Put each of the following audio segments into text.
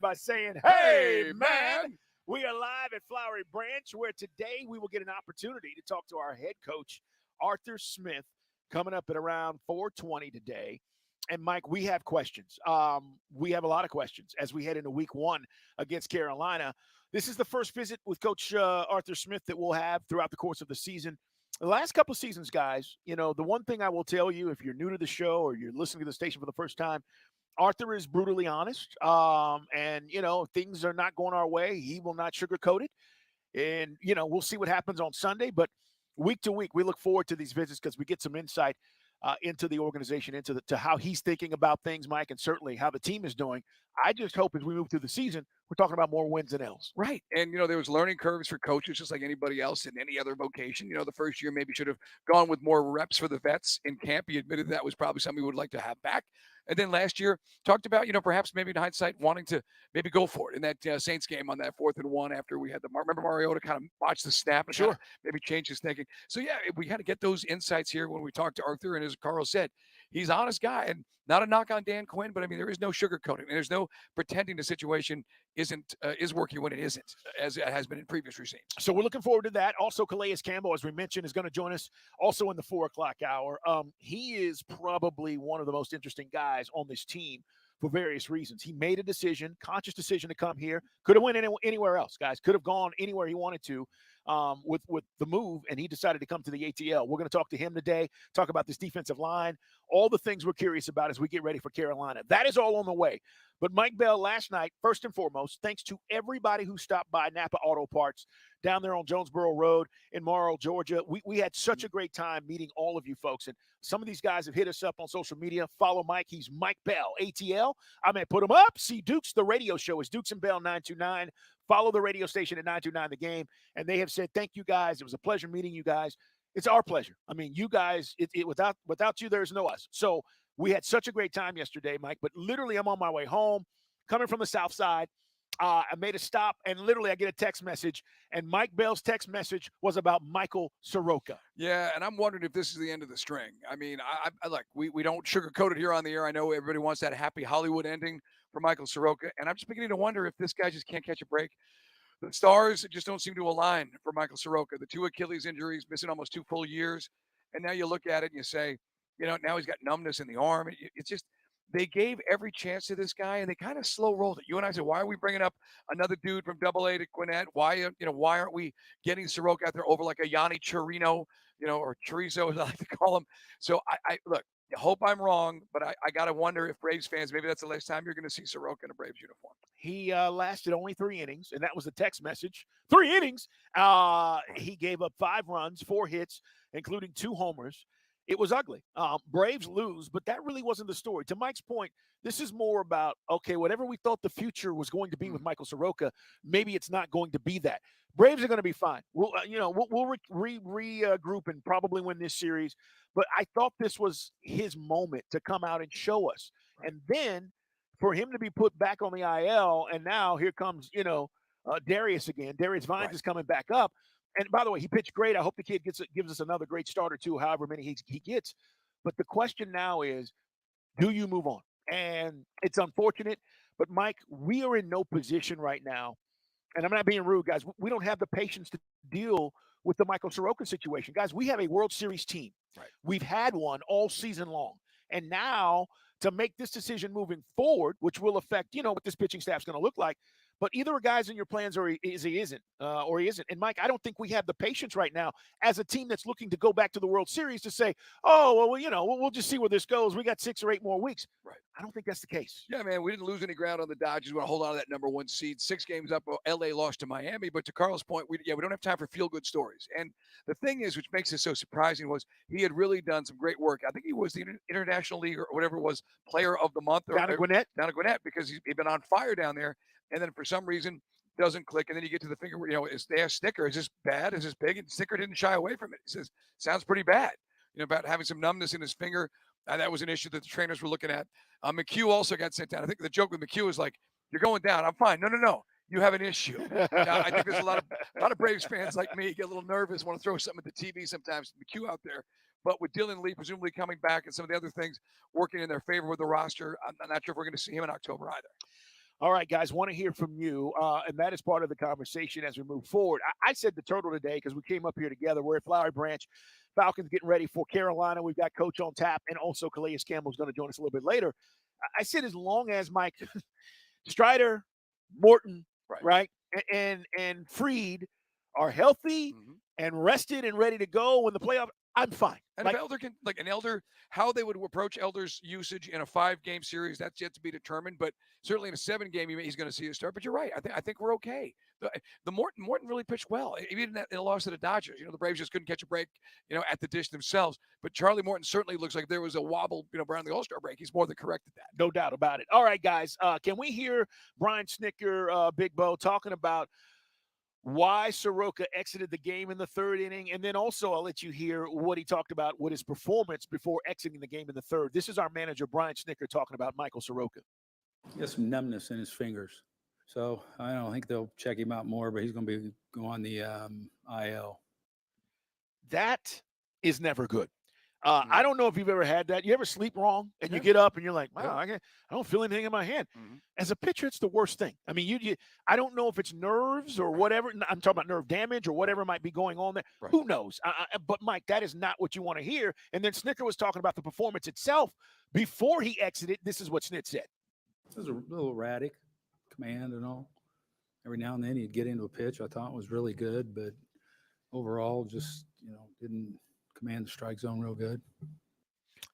by saying, hey, man. We are live at Flowery Branch, where today we will get an opportunity to talk to our head coach, Arthur Smith, coming up at around 4:20 today. And, Mike, we have questions. We have a lot of questions as we head into week one against Carolina. This is the first visit with Coach Arthur Smith that we'll have throughout the course of the season. The last couple of seasons, guys, you know, the one thing I will tell you, if you're new to the show or you're listening to the station for the first time, Arthur is brutally honest. And, you know, if things are not going our way, he will not sugarcoat it. And, you know, we'll see what happens on Sunday. But week to week, we look forward to these visits because we get some insight into the organization, to how he's thinking about things, Mike, and certainly how the team is doing. I just hope as we move through the season, we're talking about more wins than L's. Right. And, there was learning curves for coaches, just like anybody else in any other vocation. The first year maybe should have gone with more reps for the vets in camp. He admitted that was probably something he would like to have back. And then last year talked about, perhaps maybe in hindsight wanting to maybe go for it in that Saints game on that 4th and 1 after we had remember Mariota kind of watched the snap and Sure. maybe change his thinking. So, yeah, we had to get those insights here when we talked to Arthur. And as Carl said, he's an honest guy, and not a knock on Dan Quinn, but I mean, there is no sugarcoating. And there's no pretending the situation is working when it isn't, as it has been in previous regimes. So we're looking forward to that. Also, Calais Campbell, as we mentioned, is going to join us also in the 4 o'clock hour. He is probably one of the most interesting guys on this team for various reasons. He made a decision, conscious decision to come here. Could have went anywhere else, guys. Could have gone anywhere he wanted to with the move, and he decided to come to the ATL. We're going to talk to him today, talk about this defensive line, all the things we're curious about as we get ready for Carolina. That is all on the way. But Mike Bell, last night, first and foremost, thanks to everybody who stopped by Napa Auto Parts down there on Jonesboro Road in Morrow, Georgia. We had such a great time meeting all of you folks. And some of these guys have hit us up on social media. Follow Mike. He's Mike Bell, ATL. I may put him up. See Dukes, the radio show is Dukes and Bell 929. Follow the radio station at 929 The Game. And they have said, thank you guys. It was a pleasure meeting you guys. It's our pleasure. I mean, you guys, without you, there's no us. So we had such a great time yesterday, Mike, but literally I'm on my way home, coming from the South Side. I made a stop, and literally I get a text message, and Mike Bell's text message was about Michael Soroka. Yeah, and I'm wondering if this is the end of the string. I mean, I like, we don't sugarcoat it here on the air. I know everybody wants that happy Hollywood ending for Michael Soroka, and I'm just beginning to wonder if this guy just can't catch a break. The stars just don't seem to align for Michael Soroka. The 2 Achilles injuries, missing almost 2 full years. And now you look at it and you say, now he's got numbness in the arm. It's just, they gave every chance to this guy, and they kind of slow rolled it. You and I said, why are we bringing up another dude from AA to Gwinnett? Why aren't we getting Soroka out there over like a Yanni Chirino, or Chorizo, as I like to call him? So I look, I hope I'm wrong, but I got to wonder if Braves fans, maybe that's the last time you're going to see Soroka in a Braves uniform. He lasted only 3 innings, and that was the text message. 3 innings. He gave up 5 runs, 4 hits, including 2 homers. It was ugly. Braves lose, but that really wasn't the story. To Mike's point, this is more about, okay, whatever we thought the future was going to be with Michael Soroka, maybe it's not going to be that. Braves are going to be fine. We'll regroup and probably win this series. But I thought this was his moment to come out and show us. Right. And then for him to be put back on the IL, and now here comes, Darius again. Darius Vines is coming back up. And by the way, he pitched great. I hope the kid gives us another great start or two, however many he gets. But the question now is, do you move on? And it's unfortunate. But, Mike, we are in no position right now. And I'm not being rude, guys. We don't have the patience to deal with the Michael Soroka situation. Guys, we have a World Series team. Right. We've had one all season long. And now to make this decision moving forward, which will affect, what this pitching staff is going to look like, but either a guy's in your plans or he isn't. And, Mike, I don't think we have the patience right now as a team that's looking to go back to the World Series to say, oh, well, we'll just see where this goes. We got 6 or 8 more weeks. Right. I don't think that's the case. Yeah, man, we didn't lose any ground on the Dodgers. We want to hold on to that number 1 seed. 6 games up, L.A. lost to Miami. But to Carl's point, we don't have time for feel-good stories. And the thing is, which makes it so surprising, was he had really done some great work. I think he was the International League or whatever it was, Player of the Month. Down at Gwinnett? Down at Gwinnett, because he'd been on fire down there. And then for some reason, doesn't click, and then you get to the finger where, is there a sticker? Is this bad? Is this big? And Sticker didn't shy away from it. He says, sounds pretty bad, about having some numbness in his finger. That was an issue that the trainers were looking at. McHugh also got sent down. I think the joke with McHugh is like, you're going down. I'm fine. No. You have an issue. I think there's a lot of Braves fans like me get a little nervous, want to throw something at the TV sometimes. McHugh out there. But with Dylan Lee presumably coming back and some of the other things working in their favor with the roster, I'm not sure if we're going to see him in October either. All right, guys, want to hear from you, and that is part of the conversation as we move forward. I said the Turtle today because we came up here together. We're at Flowery Branch. Falcons getting ready for Carolina. We've got Coach on tap, and also Calais Campbell's going to join us a little bit later. I said as long as Mike Strider, Morton, Right. right, and Freed are healthy and rested and ready to go when the playoff, I'm fine. And if Elder can, like an Elder, how they would approach Elder's usage in a 5-game series, that's yet to be determined. But certainly in a 7-game, he's going to see a start. But you're right. I think we're okay. The Morton really pitched well, even in a loss to the Dodgers. The Braves just couldn't catch a break, at the dish themselves. But Charlie Morton certainly looks like there was a wobble, around the All-Star break. He's more than corrected that. No doubt about it. All right, guys, can we hear Brian Snicker, Big Bo, talking about why Soroka exited the game in the 3rd inning, and then also I'll let you hear what he talked about with his performance before exiting the game in the 3rd. This is our manager, Brian Snicker, talking about Michael Soroka. He has some numbness in his fingers, so I don't think they'll check him out more, but he's going to be going on the IL. That is never good. I don't know if you've ever had that. You ever sleep wrong and you get up and you're like, wow, I don't feel anything in my hand. As a pitcher, it's the worst thing. I mean, I don't know if it's nerves or whatever. I'm talking about nerve damage or whatever might be going on there. Right. Who knows? But, Mike, that is not what you want to hear. And then Snicker was talking about the performance itself. Before he exited, this is what Snit said. It was a little erratic, command and all. Every now and then he'd get into a pitch I thought was really good, but overall just, didn't command the strike zone real good.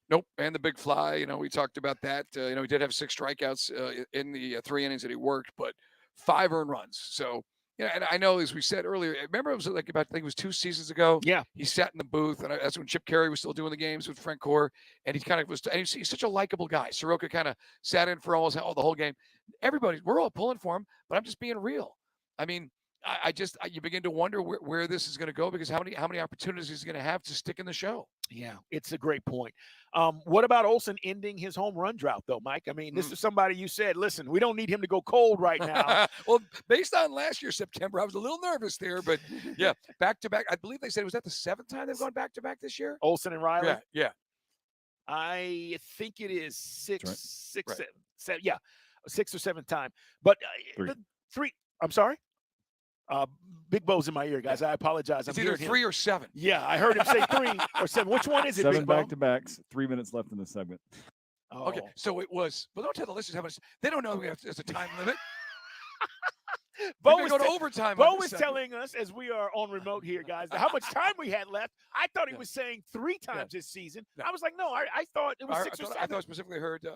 Nope. And the big fly, we talked about that. He did have 6 strikeouts in the 3 innings that he worked, but 5 earned runs. So, and I know, as we said earlier, remember it was like I think it was 2 seasons ago. Yeah. He sat in the booth, and that's when Chip Carey was still doing the games with Frank Core, and he kind of was, and he's such a likable guy. Soroka kind of sat in for almost the whole game. We're all pulling for him, but I'm just being real. I mean, you begin to wonder where this is going to go, because how many opportunities is he going to have to stick in the show? Yeah, it's a great point. What about Olsen ending his home run drought, though, Mike? I mean, this is somebody you said, listen, we don't need him to go cold right now. Well, based on last year's September, I was a little nervous there, but yeah, back-to-back. I believe they said, was that the 7th time they've gone back-to-back this year? Olsen and Riley? Yeah. I think it is 6, right. 6, 7, yeah, 6th or 7th time. But 3. I'm sorry? Big Bo's in my ear, guys. I apologize. It's either 3 or 7. Yeah, I heard him say 3 or 7. Which one is it? 7 back-to-backs. 3 minutes left in the segment. Oh. Okay, so it was. Well, don't tell the listeners how much. They don't know there's a time limit. Bo was go to overtime. Bo was telling us, as we are on remote here, guys, how much time we had left. I thought he was saying 3 times this season. No. I was like, no, I thought it was 6 or 7. I thought I specifically heard,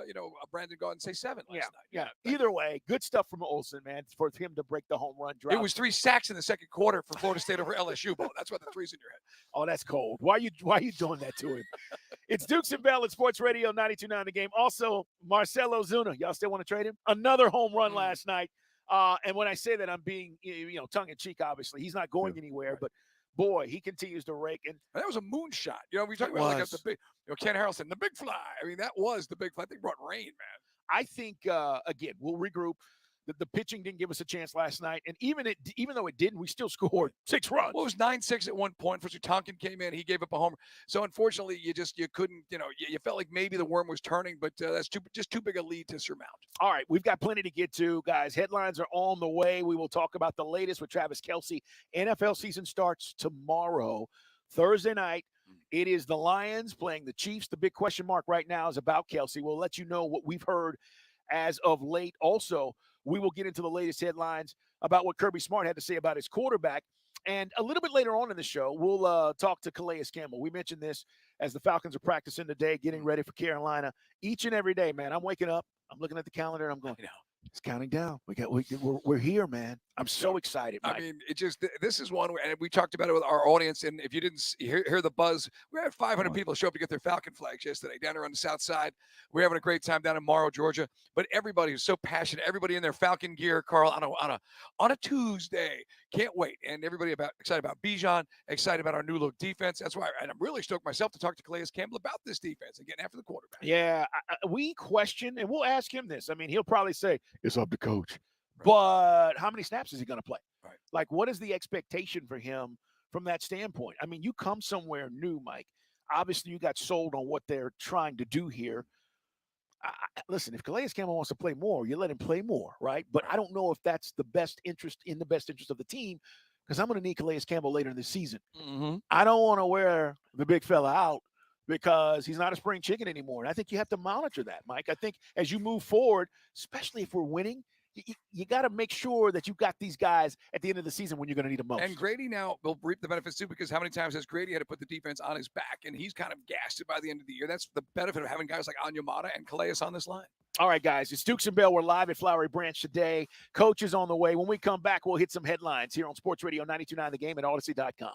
Brandon go out and say 7 last night. Yeah. Either way, good stuff from Olsen, man, for him to break the home run drought. It was 3 sacks in the 2nd quarter for Florida State over LSU, Bo. That's why the 3's in your head. Oh, that's cold. Why are you doing that to him? It's Dukes and Bell at Sports Radio 92.9 The Game. Also, Marcell Ozuna. Y'all still want to trade him? Another home run last night. And when I say that, I'm being, tongue-in-cheek, obviously. He's not going anywhere, but, boy, he continues to rake. And that was a moonshot. We talk about like the big, Ken Harrelson, the big fly. I mean, that was the big fly. I think brought rain, man. I think, again, we'll regroup. The pitching didn't give us a chance last night. And even though it didn't, we still scored 6 runs. Well, it was 9-6 at one point. First, Tonkin came in. He gave up a homer. So, unfortunately, you couldn't, you felt like maybe the worm was turning, but that's just too big a lead to surmount. All right, we've got plenty to get to, guys. Headlines are on the way. We will talk about the latest with Travis Kelce. NFL season starts tomorrow, Thursday night. It is the Lions playing the Chiefs. The big question mark right now is about Kelce. We'll let you know what we've heard as of late. Also, we will get into the latest headlines about what Kirby Smart had to say about his quarterback. And a little bit later on in the show, we'll talk to Calais Campbell. We mentioned this as the Falcons are practicing today, getting ready for Carolina. Each and every day, man, I'm waking up, I'm looking at the calendar, and I'm going, it's counting down. We're here, man. I'm so excited, Mike. I mean, this is one, and we talked about it with our audience, and if you didn't hear the buzz, we had 500 people show up to get their Falcon flags yesterday down there on the south side. We're having a great time down in Morrow, Georgia. But everybody is so passionate. Everybody in their Falcon gear, Carl, on a Tuesday. Can't wait. And everybody excited about Bijan, excited about our new look defense. That's why, and I'm really stoked myself to talk to Calais Campbell about this defense and getting after the quarterback. Yeah, we question, and we'll ask him this. I mean, he'll probably say, it's up to coach. Right. But how many snaps is he going to play? Right. Like, what is the expectation for him from that standpoint? I mean, you come somewhere new, Mike. Obviously, you got sold on what they're trying to do here. Listen, if Calais Campbell wants to play more, you let him play more, right? But I don't know if that's the best interest of the team because I'm going to need Calais Campbell later in the season. Mm-hmm. I don't want to wear the big fella out because he's not a spring chicken anymore. And I think you have to monitor that, Mike. I think as you move forward, especially if we're winning, you got to make sure that you got these guys at the end of the season when you're going to need them most. And Grady now will reap the benefits too, because how many times has Grady had to put the defense on his back, and he's kind of gassed it by the end of the year. That's the benefit of having guys like Onyemata and Calais on this line. All right, guys, it's Dukes and Bell. We're live at Flowery Branch today. Coach is on the way. When we come back, we'll hit some headlines here on Sports Radio 92.9 The Game at Odyssey.com.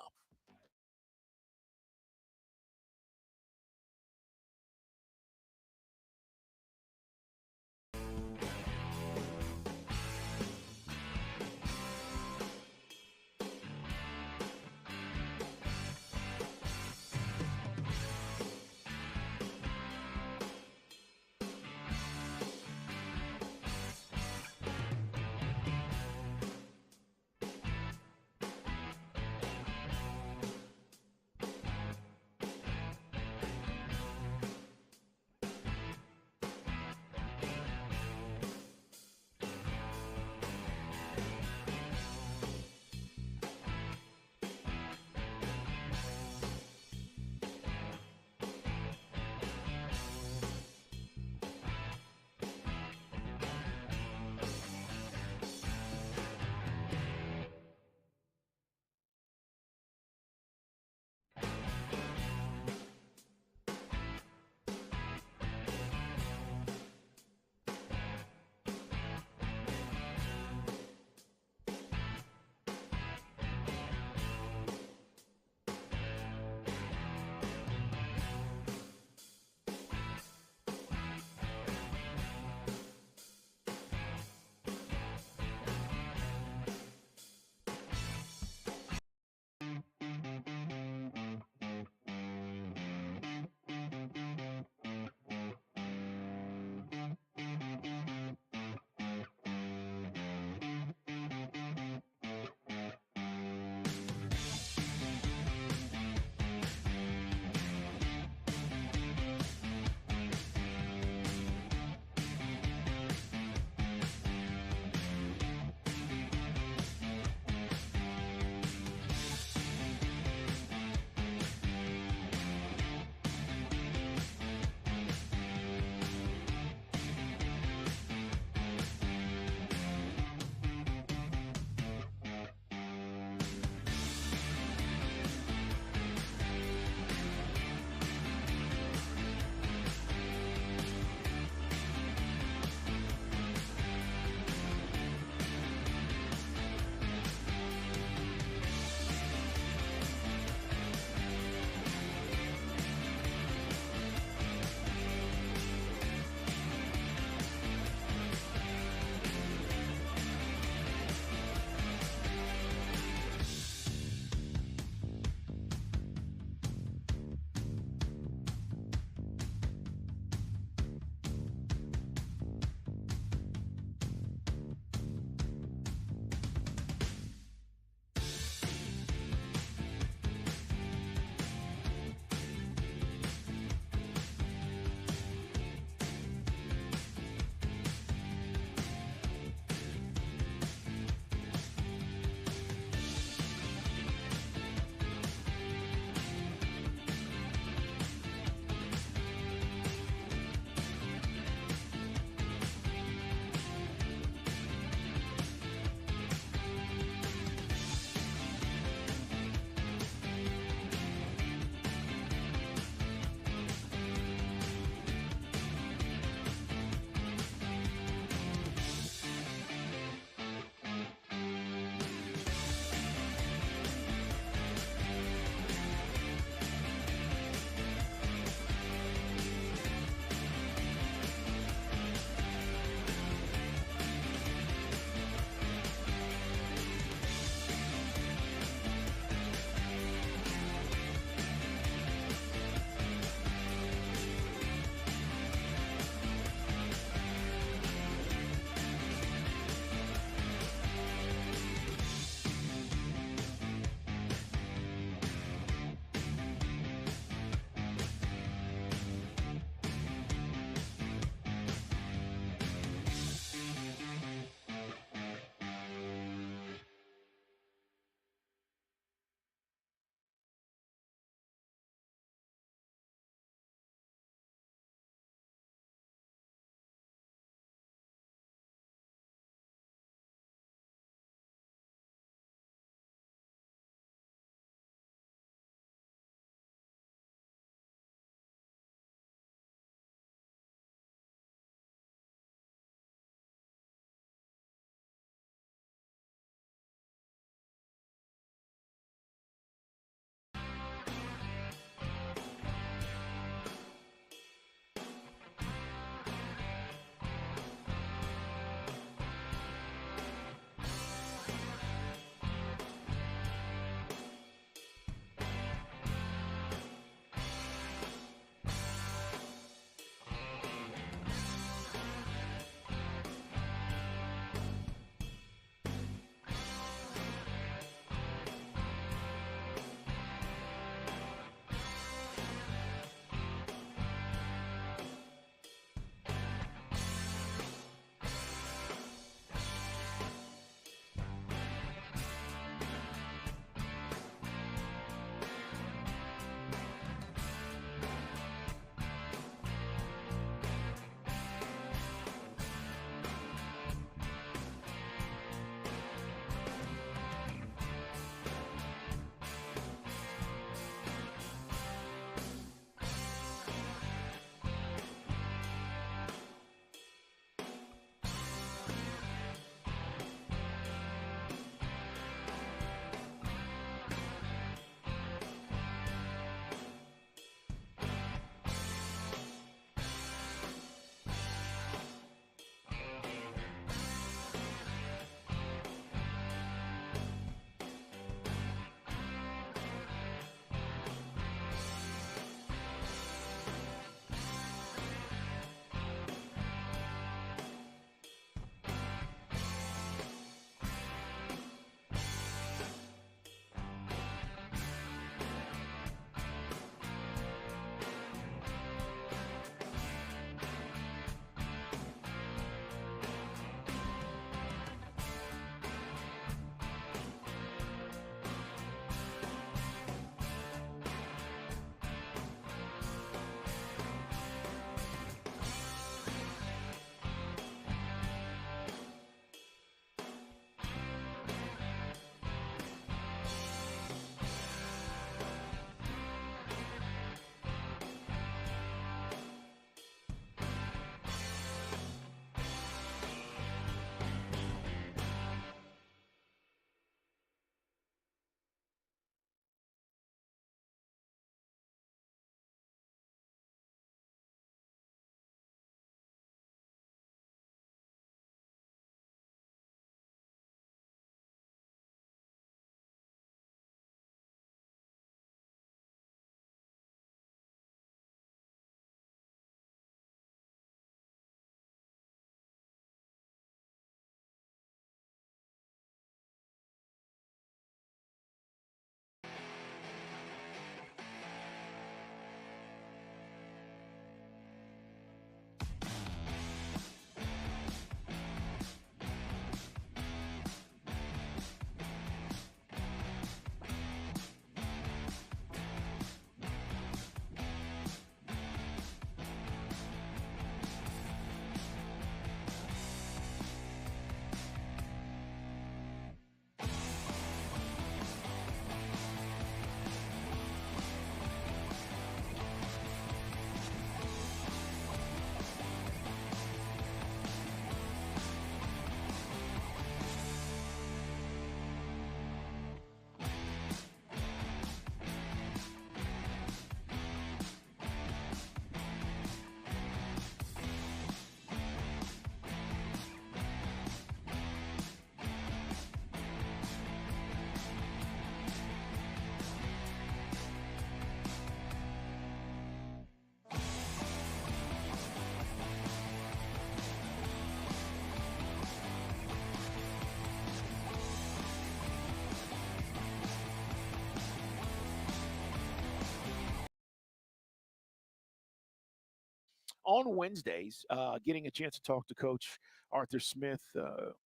on Wednesdays, getting a chance to talk to Coach Arthur Smith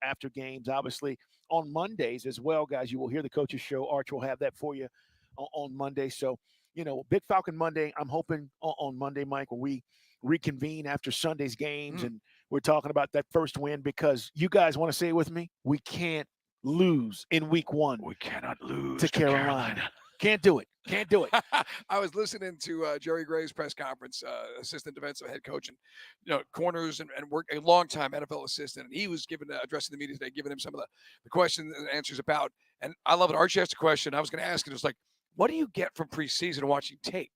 after games. Obviously, on Mondays as well, guys, you will hear the coaches show. Arch will have that for you on Monday. So, Big Falcon Monday. I'm hoping on Monday, Mike, when we reconvene after Sunday's games and we're talking about that first win, because you guys want to say it with me. We can't lose in week 1. We cannot lose to Carolina. Can't do it. Can't do it. I was listening to Jerry Gray's press conference, assistant defensive head coach, and corners and work a long-time NFL assistant, and he was addressing the media today, giving him some of the questions and answers about. And I love it. Archie asked a question. I was going to ask it. It was like, what do you get from preseason watching tape?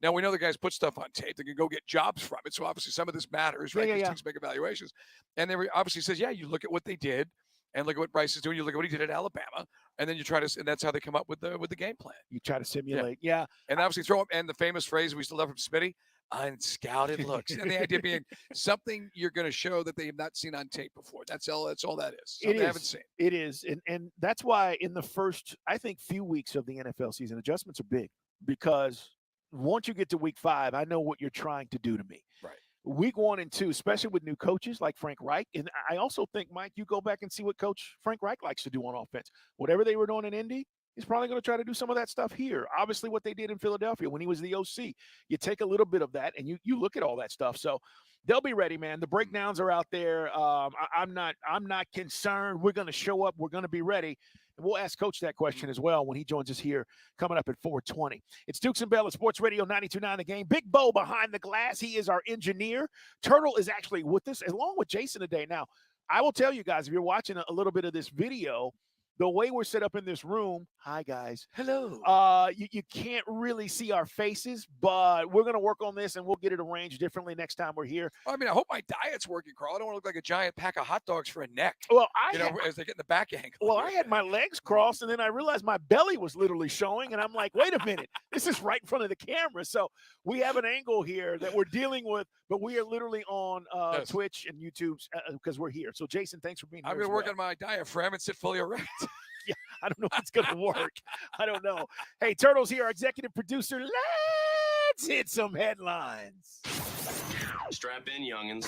Now, we know the guys put stuff on tape. They can go get jobs from it. So obviously some of this matters, right? These teams make evaluations. And they obviously says, you look at what they did and look at what Bryce is doing. You look at what he did at Alabama, and then you try to, and that's how they come up with the game plan. You try to simulate. Yeah. And obviously throw up, and the famous phrase we still love from Smitty, unscouted looks. And the idea being something you're going to show that they have not seen on tape before. That's all that is. Something they haven't seen. It is. And that's why in the first, I think, few weeks of the NFL season, adjustments are big, because once you get to week 5, I know what you're trying to do to me. Right. Week 1 and 2, especially with new coaches like Frank Reich. And I also think, Mike, you go back and see what Coach Frank Reich likes to do on offense. Whatever they were doing in Indy, he's probably going to try to do some of that stuff here. Obviously, what they did in Philadelphia when he was the OC, you take a little bit of that and you look at all that stuff. So they'll be ready, man. The breakdowns are out there. I'm not concerned. We're going to show up. We're going to be ready. And we'll ask Coach that question as well when he joins us here coming up at 4:20. It's Dukes and Bell at Sports Radio 92.9 The Game. Big Bo behind the glass. He is our engineer. Turtle is actually with us along with Jason today. Now, I will tell you guys, if you're watching a little bit of this video, the way we're set up in this room, hi guys. Hello. You can't really see our faces, but we're going to work on this and we'll get it arranged differently next time we're here. I mean, I hope my diet's working, Carl. I don't want to look like a giant pack of hot dogs for a neck. Well, as they get in the back angle. Well, I had my legs crossed, and then I realized my belly was literally showing, and I'm like, wait a minute, this is right in front of the camera. So we have an angle here that we're dealing with, but we are literally on Twitch and YouTube because we're here. So, Jason, thanks for being here. I'm going to work on my diaphragm and sit fully erect. Yeah, I don't know if it's going to work. I don't know. Hey, Turtle's here, our executive producer. Let's hit some headlines. Strap in, youngins.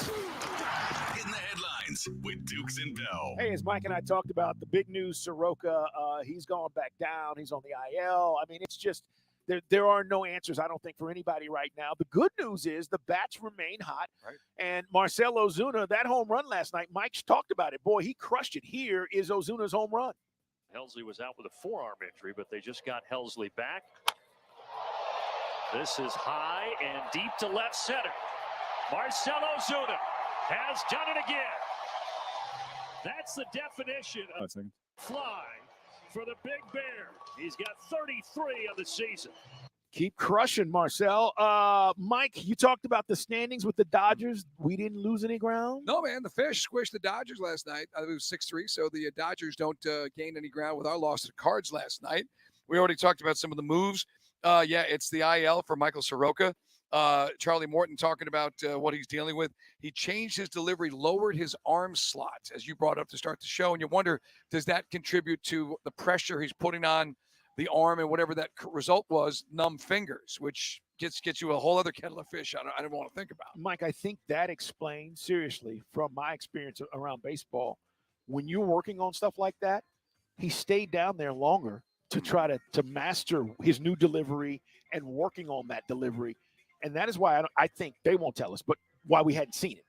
Hitting the headlines with Dukes and Bell. Hey, as Mike and I talked about, the big news, Soroka, he's gone back down. He's on the IL. I mean, it's just there are no answers, I don't think, for anybody right now. The good news is the bats remain hot. Right. And Marcell Ozuna, that home run last night, Mike's talked about it. Boy, he crushed it. Here is Ozuna's home run. Helsley was out with a forearm injury, but they just got Helsley back. This is high and deep to left center. Marcell Ozuna has done it again. That's the definition of fly for the Big Bear. He's got 33 of the season. Keep crushing, Marcell. Mike, you talked about the standings with the Dodgers. We didn't lose any ground? No, man. The Fish squished the Dodgers last night. It was 6-3, so the Dodgers don't gain any ground with our loss to the Cards last night. We already talked about some of the moves. It's the IL for Michael Soroka. Charlie Morton talking about what he's dealing with. He changed his delivery, lowered his arm slot, as you brought up to start the show. And you wonder, does that contribute to the pressure he's putting on the arm and whatever that result was, numb fingers, which gets you a whole other kettle of fish I don't want to think about. Mike, I think that explains, seriously, from my experience around baseball, when you're working on stuff like that, he stayed down there longer to try to master his new delivery and working on that delivery. And that is why I think they won't tell us, but why we hadn't seen it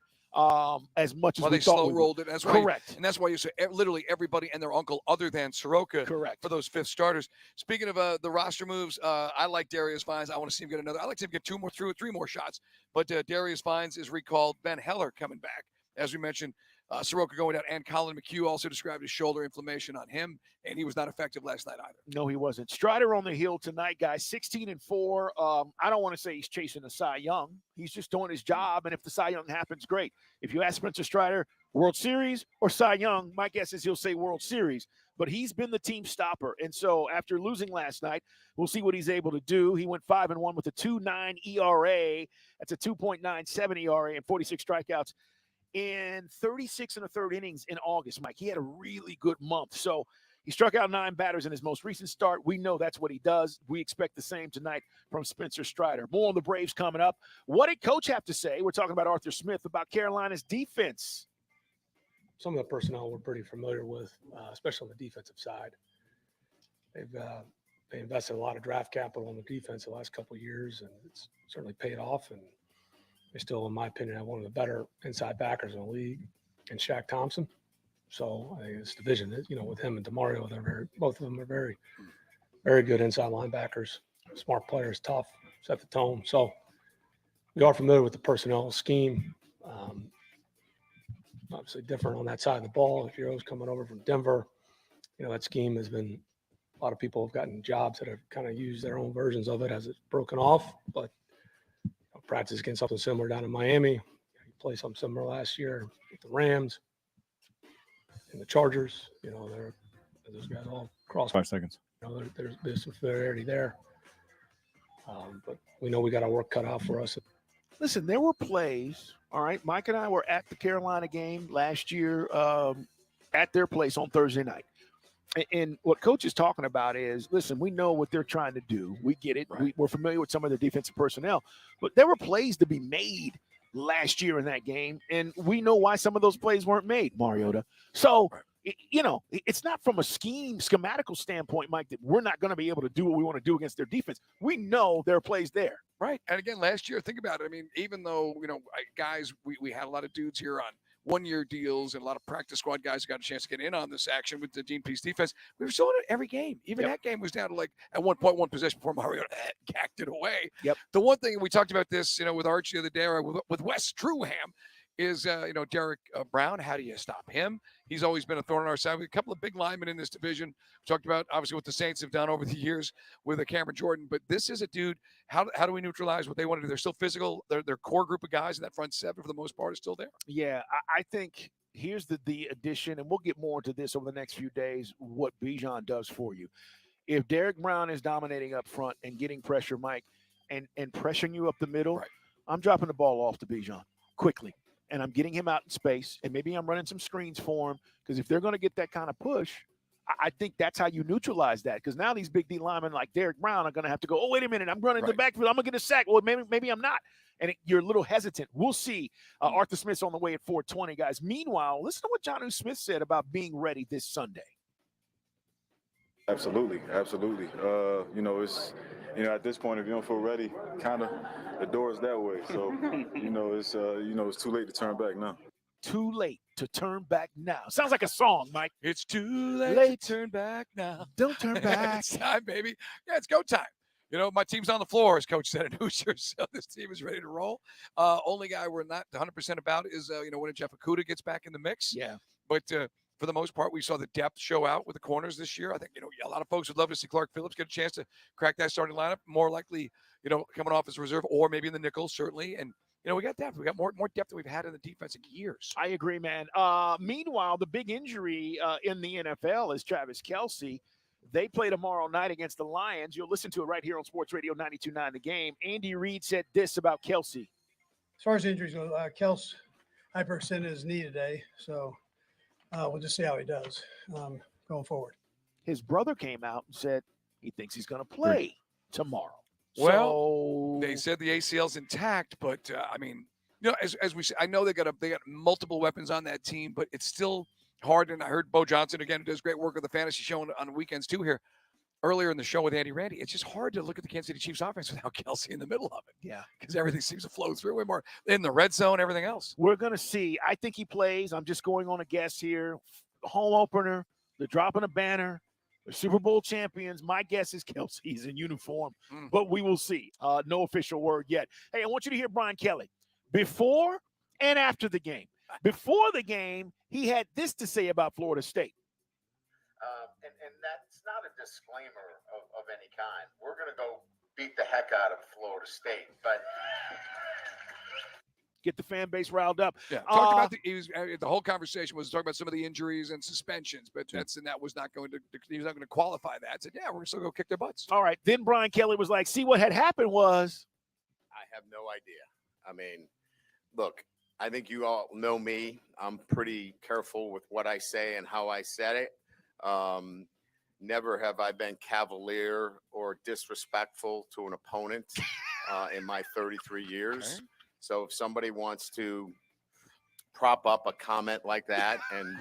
as much as we thought. Slow rolled it. That's correct. And that's why you say literally everybody and their uncle other than Soroka. Correct. For those fifth starters. Speaking of the roster moves, I like Darius Vines. I want to see him get another. I like to see him get three more shots. But Darius Vines is recalled. Ben Heller coming back, as we mentioned. Soroka going out, and Colin McHugh also described his shoulder inflammation on him, and he was not effective last night either. No, he wasn't. Strider on the hill tonight, guys, 16-4. I don't want to say he's chasing a Cy Young. He's just doing his job, and if the Cy Young happens, great. If you ask Spencer Strider, World Series or Cy Young, my guess is he'll say World Series. But he's been the team stopper, and so after losing last night, we'll see what he's able to do. He went 5-1 with a 2.9 ERA. That's a 2.97 ERA and 46 strikeouts in 36 1/3 innings in August, Mike. He had a really good month. So He struck out 9 batters in his most recent start. We know that's what he does. We expect the same tonight from Spencer Strider. More on the Braves coming up. What did Coach have to say? We're talking about Arthur Smith, about Carolina's defense. Some of the personnel we're pretty familiar with, especially on the defensive side. They invested a lot of draft capital on the defense the last couple of years, and it's certainly paid off. And they still, in my opinion, have one of the better inside backers in the league, and Shaq Thompson. So I think this division, with him and DeMario, both of them are very, very good inside linebackers. Smart players, tough, set the tone. So we are familiar with the personnel scheme. Obviously different on that side of the ball. If you're always coming over from Denver, that scheme has been. A lot of people have gotten jobs that have kind of used their own versions of it as it's broken off, but practice against something similar down in Miami. You played something similar last year with the Rams and the Chargers. Those guys all cross 5 seconds. There's some familiarity there, but we know we got our work cut out for us. Listen, there were plays. All right, Mike and I were at the Carolina game last year at their place on Thursday night. And what Coach is talking about is, listen, we know what they're trying to do. We get it. Right. We're familiar with some of their defensive personnel. But there were plays to be made last year in that game, and we know why some of those plays weren't made, Mariota. So, it's not from a schematical standpoint, Mike, that we're not going to be able to do what we want to do against their defense. We know there are plays there. Right. And again, last year, think about it. I mean, even though, guys, we had a lot of dudes here on one-year deals and a lot of practice squad guys who got a chance to get in on this action with the Dean Pease defense. We were still in it every game. Even that game was down to at 1.1 possession before Mario gacked it away. Yep. The one thing we talked about this, with Archie the other day, or with Wes Truham, is, Derek Brown. How do you stop him? He's always been a thorn in our side. We have a couple of big linemen in this division. We talked about, obviously, what the Saints have done over the years with Cameron Jordan. But this is a dude, how do we neutralize what they want to do? They're still physical. Their core group of guys in that front seven, for the most part, is still there. Yeah, I think here's the addition, and we'll get more into this over the next few days, what Bijan does for you. If Derek Brown is dominating up front and getting pressure, Mike, and pressuring you up the middle, right, I'm dropping the ball off to Bijan quickly. And I'm getting him out in space, and maybe I'm running some screens for him, because if they're going to get that kind of push, I think that's how you neutralize that. Because now these big D linemen like Derek Brown are going to have to go, oh, wait a minute, I'm running the backfield, I'm going to get a sack. Well, maybe I'm not. And you're a little hesitant. We'll see. Arthur Smith's on the way at 4:20, guys. Meanwhile, listen to what Jonnu Smith said about being ready this Sunday. Absolutely. It's at this point, if you don't feel ready, kind of the door is that way. So, it's too late to turn back now. Too late to turn back now. Sounds like a song, Mike. It's too late to turn back now. Don't turn back. It's time, baby. Yeah, it's go time. My team's on the floor, as Coach said at Hoosiers, so this team is ready to roll. Only guy we're not 100% about is, when Jeff Okudah gets back in the mix. Yeah. But for the most part, we saw the depth show out with the corners this year. I think, a lot of folks would love to see Clark Phillips get a chance to crack that starting lineup, more likely, coming off as a reserve or maybe in the nickel, certainly. And, we got depth. We got more depth than we've had in the defense in years. I agree, man. Meanwhile, the big injury in the NFL is Travis Kelce. They play tomorrow night against the Lions. You'll listen to it right here on Sports Radio 92.9 The Game. Andy Reid said this about Kelce. As far as injuries go, Kelce hyperextended his knee today, so we'll just see how he does going forward. His brother came out and said he thinks he's going to play tomorrow. Well, they said the ACL's intact, but as we say, I know they got multiple weapons on that team, but it's still hard. And I heard Bo Johnson again, who does great work with the fantasy show on the weekends too here earlier in the show with Andy Randy. It's just hard to look at the Kansas City Chiefs offense without Kelce in the middle of it. Yeah, because everything seems to flow through way more in the red zone, everything else. We're going to see. I think he plays. I'm just going on a guess here. Home opener, they're dropping a banner. They're Super Bowl champions. My guess is Kelce's in uniform, but we will see. No official word yet. Hey, I want you to hear Brian Kelly before and after the game. Before the game, he had this to say about Florida State. And that's not a disclaimer of any kind. We're going to go beat the heck out of Florida State, but get the fan base riled up. Yeah, talked about the whole conversation was talking about some of the injuries and suspensions, but that was not going to. He was not going to qualify that. Said, yeah, we're still going to kick their butts. All right. Then Brian Kelly was like, "See, what had happened was." I have no idea. I mean, look, I think you all know me. I'm pretty careful with what I say and how I said it. never have I been cavalier or disrespectful to an opponent in my 33 years. Okay. So if somebody wants to prop up a comment like that and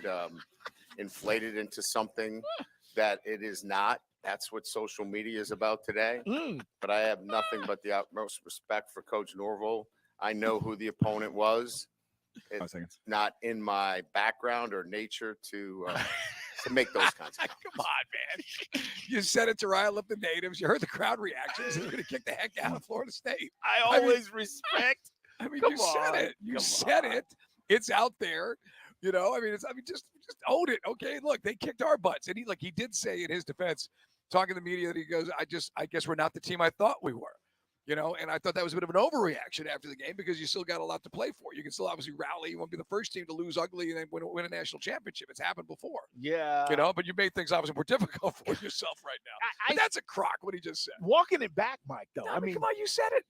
inflate it into something that it is not, that's what social media is about today. But I have nothing but the utmost respect for Coach Norville. I know who the opponent was. 5 It's seconds. not in my background or nature to make those kinds of comments. Come on, man. You said it to rile up the natives. You heard the crowd reactions. They're going to kick the heck out of Florida State. I always respect. I mean, Come you said on, it. You come said on. it. It's out there. You know, just own it. Okay, look, they kicked our butts. And he did say in his defense, talking to the media, that he goes, I guess we're not the team I thought we were. You know, and I thought that was a bit of an overreaction after the game because you still got a lot to play for. You can still obviously rally. You won't be the first team to lose ugly and then win a national championship. It's happened before. Yeah. You know, but you made things obviously more difficult for yourself right now. But that's a crock, what he just said. Walking it back, Mike, though. I mean, come on, you said it.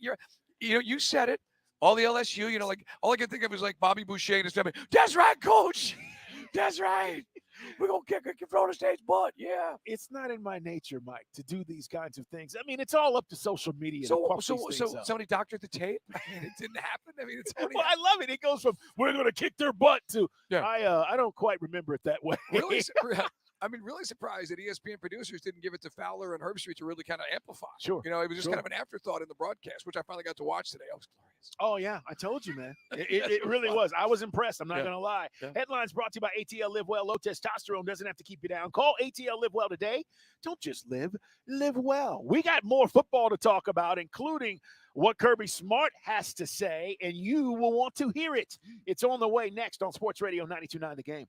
You said it. All the LSU, all I could think of was like Bobby Boucher and his family. That's right, coach. That's right. We're going to kick Florida State's butt. Yeah. It's not in my nature, Mike, to do these kinds of things. I mean, it's all up to social media. So to these things up. somebody doctored the tape? I mean, it didn't happen. I mean, it's only Well, I love it. It goes from we're going to kick their butt to Yeah. I don't quite remember it that way. really surprised that ESPN producers didn't give it to Fowler and Herbstreit to really kind of amplify. Sure. You know, it was just Sure. kind of an afterthought in the broadcast, which I finally got to watch today. It was glorious. Oh, yeah. I told you, man. Yes, It it was really fun. was. I was impressed. I'm not Yeah. going to lie. Yeah. Headlines brought to you by ATL Live Well. Low testosterone doesn't have to keep you down. Call ATL Live Well today. Don't just live well. We got more football to talk about, including what Kirby Smart has to say, and you will want to hear it. It's on the way next on Sports Radio 92.9 The Game.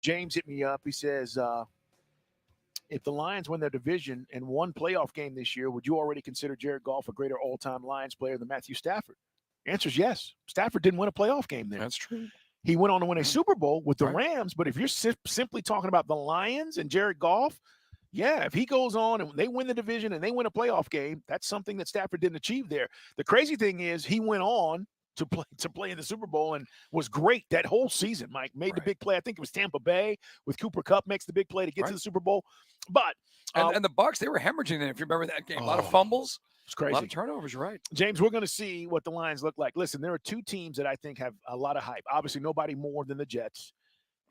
James hit me up. He says, if the Lions win their division and one playoff game this year, would you already consider Jared Goff a greater all-time Lions player than Matthew Stafford? The answer is yes. Stafford didn't win a playoff game there. That's true. He went on to win a Super Bowl with the Right. Rams, but if you're simply talking about the Lions and Jared Goff, yeah, if he goes on and they win the division and they win a playoff game, that's something that Stafford didn't achieve there. The crazy thing is he went on to play in the Super Bowl and was great that whole season, Mike. Made the big play. I think it was Tampa Bay with Cooper Kupp makes the big play to get to the Super Bowl. But and the Bucs, they were hemorrhaging it, if you remember that game. A lot of fumbles. It's crazy. A lot of turnovers, you're right. James, we're going to see what the Lions look like. Listen, there are two teams that I think have a lot of hype. Obviously, nobody more than the Jets,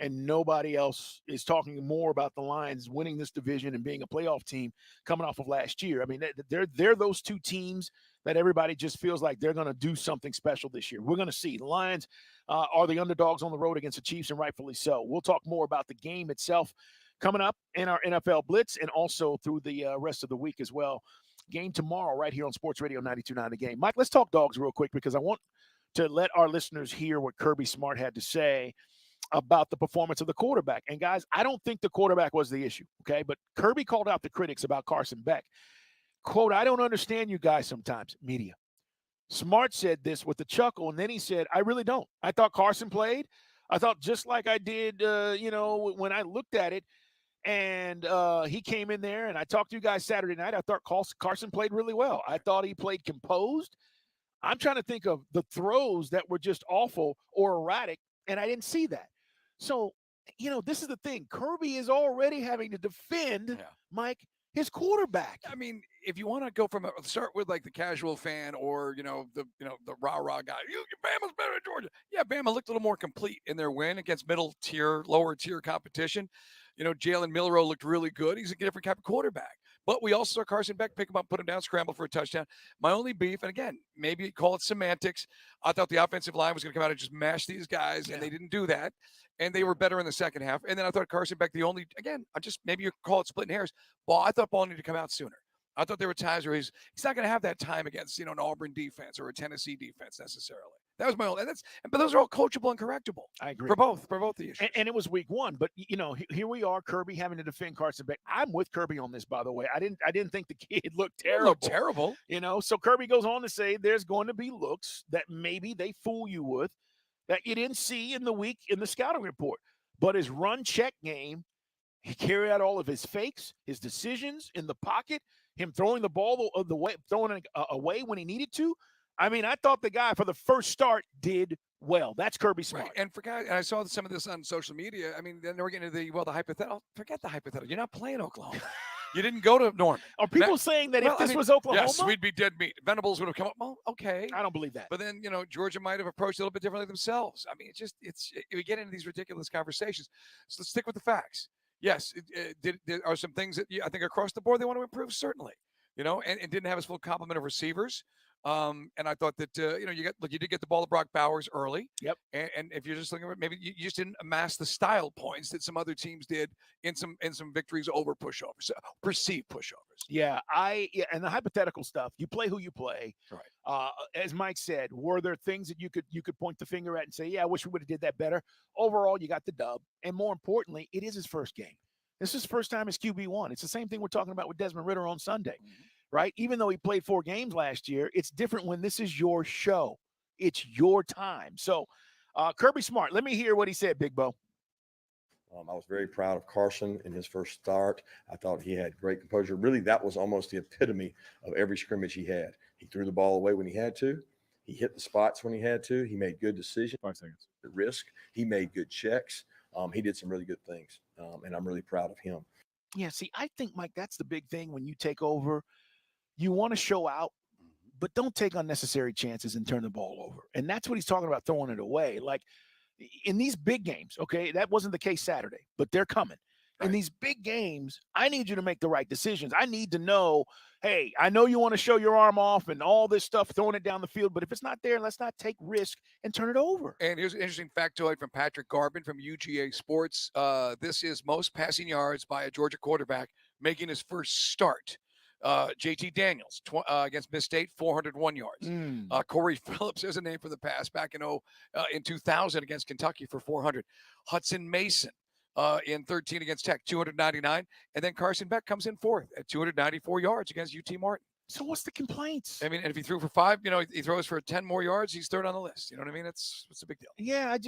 and nobody else is talking more about the Lions winning this division and being a playoff team coming off of last year. I mean, they're those two teams that everybody just feels like they're going to do something special this year. We're going to see. The Lions are the underdogs on the road against the Chiefs, and rightfully so. We'll talk more about the game itself coming up in our NFL Blitz and also through the rest of the week as well. Game tomorrow right here on Sports Radio 92.9 The Game. Mike, let's talk dogs real quick because I want to let our listeners hear what Kirby Smart had to say about the performance of the quarterback. And, guys, I don't think the quarterback was the issue, okay? But Kirby called out the critics about Carson Beck. Quote, I don't understand you guys sometimes, media. Smart said this with a chuckle, and then he said, I really don't. I thought Carson played. I thought just like I did, when I looked at it, and he came in there, and I talked to you guys Saturday night. I thought Carson played really well. I thought he played composed. I'm trying to think of the throws that were just awful or erratic, and I didn't see that. So, this is the thing. Kirby is already having to defend, Mike, his quarterback. I mean, if you want to go from start with like the casual fan or the rah-rah guy, Bama's better than Georgia. Yeah, Bama looked a little more complete in their win against lower tier competition. Jalen Milroe looked really good. He's a different type of quarterback. But we also saw Carson Beck pick him up, put him down, scramble for a touchdown. My only beef, and again, maybe call it semantics, I thought the offensive line was going to come out and just mash these guys, and they didn't do that. And they were better in the second half. And then I thought Carson Beck, maybe you call it splitting hairs. I thought ball needed to come out sooner. I thought there were times where he's not going to have that time against, an Auburn defense or a Tennessee defense necessarily. That was my only, but those are all coachable and correctable. I agree. For both the issues. And it was week one, but here we are, Kirby having to defend Carson Beck. I'm with Kirby on this, by the way. I didn't think the kid looked terrible. So Kirby goes on to say there's going to be looks that maybe they fool you with that you didn't see in the scouting report. But his run check game, he carried out all of his fakes, his decisions in the pocket, him throwing the ball throwing it away when he needed to. I mean, I thought the guy for the first start did well. That's Kirby Smart. Right. And I saw some of this on social media. I mean, then we're getting to the hypothetical. Forget the hypothetical. You're not playing Oklahoma. You didn't go to Norman. Are people saying that if this was Oklahoma? Yes, we'd be dead meat. Venables would have come up. Well, okay. I don't believe that. But then, Georgia might have approached it a little bit differently themselves. I mean, we get into these ridiculous conversations. So let's stick with the facts. Yes, are some things that I think across the board they want to improve, certainly. And didn't have his full complement of receivers. And I thought that you did get the ball to Brock Bowers early. Yep. And if you're just looking at maybe you just didn't amass the style points that some other teams did in some victories over pushovers, perceived pushovers. Yeah, and the hypothetical stuff. You play who you play. Right. As Mike said, were there things that you could point the finger at and say, yeah, I wish we would have did that better. Overall, you got the dub, and more importantly, it is his first game. This is his first time as QB1. It's the same thing we're talking about with Desmond Ridder on Sunday. Mm-hmm. Right? Even though he played 4 games last year, it's different when this is your show. It's your time. So, Kirby Smart, let me hear what he said, Big Bo. I was very proud of Carson in his first start. I thought he had great composure. Really, that was almost the epitome of every scrimmage he had. He threw the ball away when he had to. He hit the spots when he had to. He made good decisions. 5 seconds. At risk. He made good checks. He did some really good things, and I'm really proud of him. Yeah, see, I think, Mike, that's the big thing when you take over. You want to show out, but don't take unnecessary chances and turn the ball over. And that's what he's talking about, throwing it away. Like in these big games, okay, that wasn't the case Saturday, but they're coming. In these big games, I need you to make the right decisions. I need to know, hey, I know you want to show your arm off and all this stuff, throwing it down the field, but if it's not there, let's not take risk and turn it over. And here's an interesting factoid from Patrick Garbin from UGA Sports. This is most passing yards by a Georgia quarterback making his first start. JT Daniels against Miss State, 401 yards. Corey Phillips is a name for the pass back in 2000 against Kentucky for 400. Hudson Mason, in 13 against Tech, 299. And then Carson Beck comes in fourth at 294 yards against UT Martin. So what's the complaints? I mean, and if he threw for 5, he throws for 10 more yards, he's third on the list. You know what I mean? It's a big deal. Yeah, I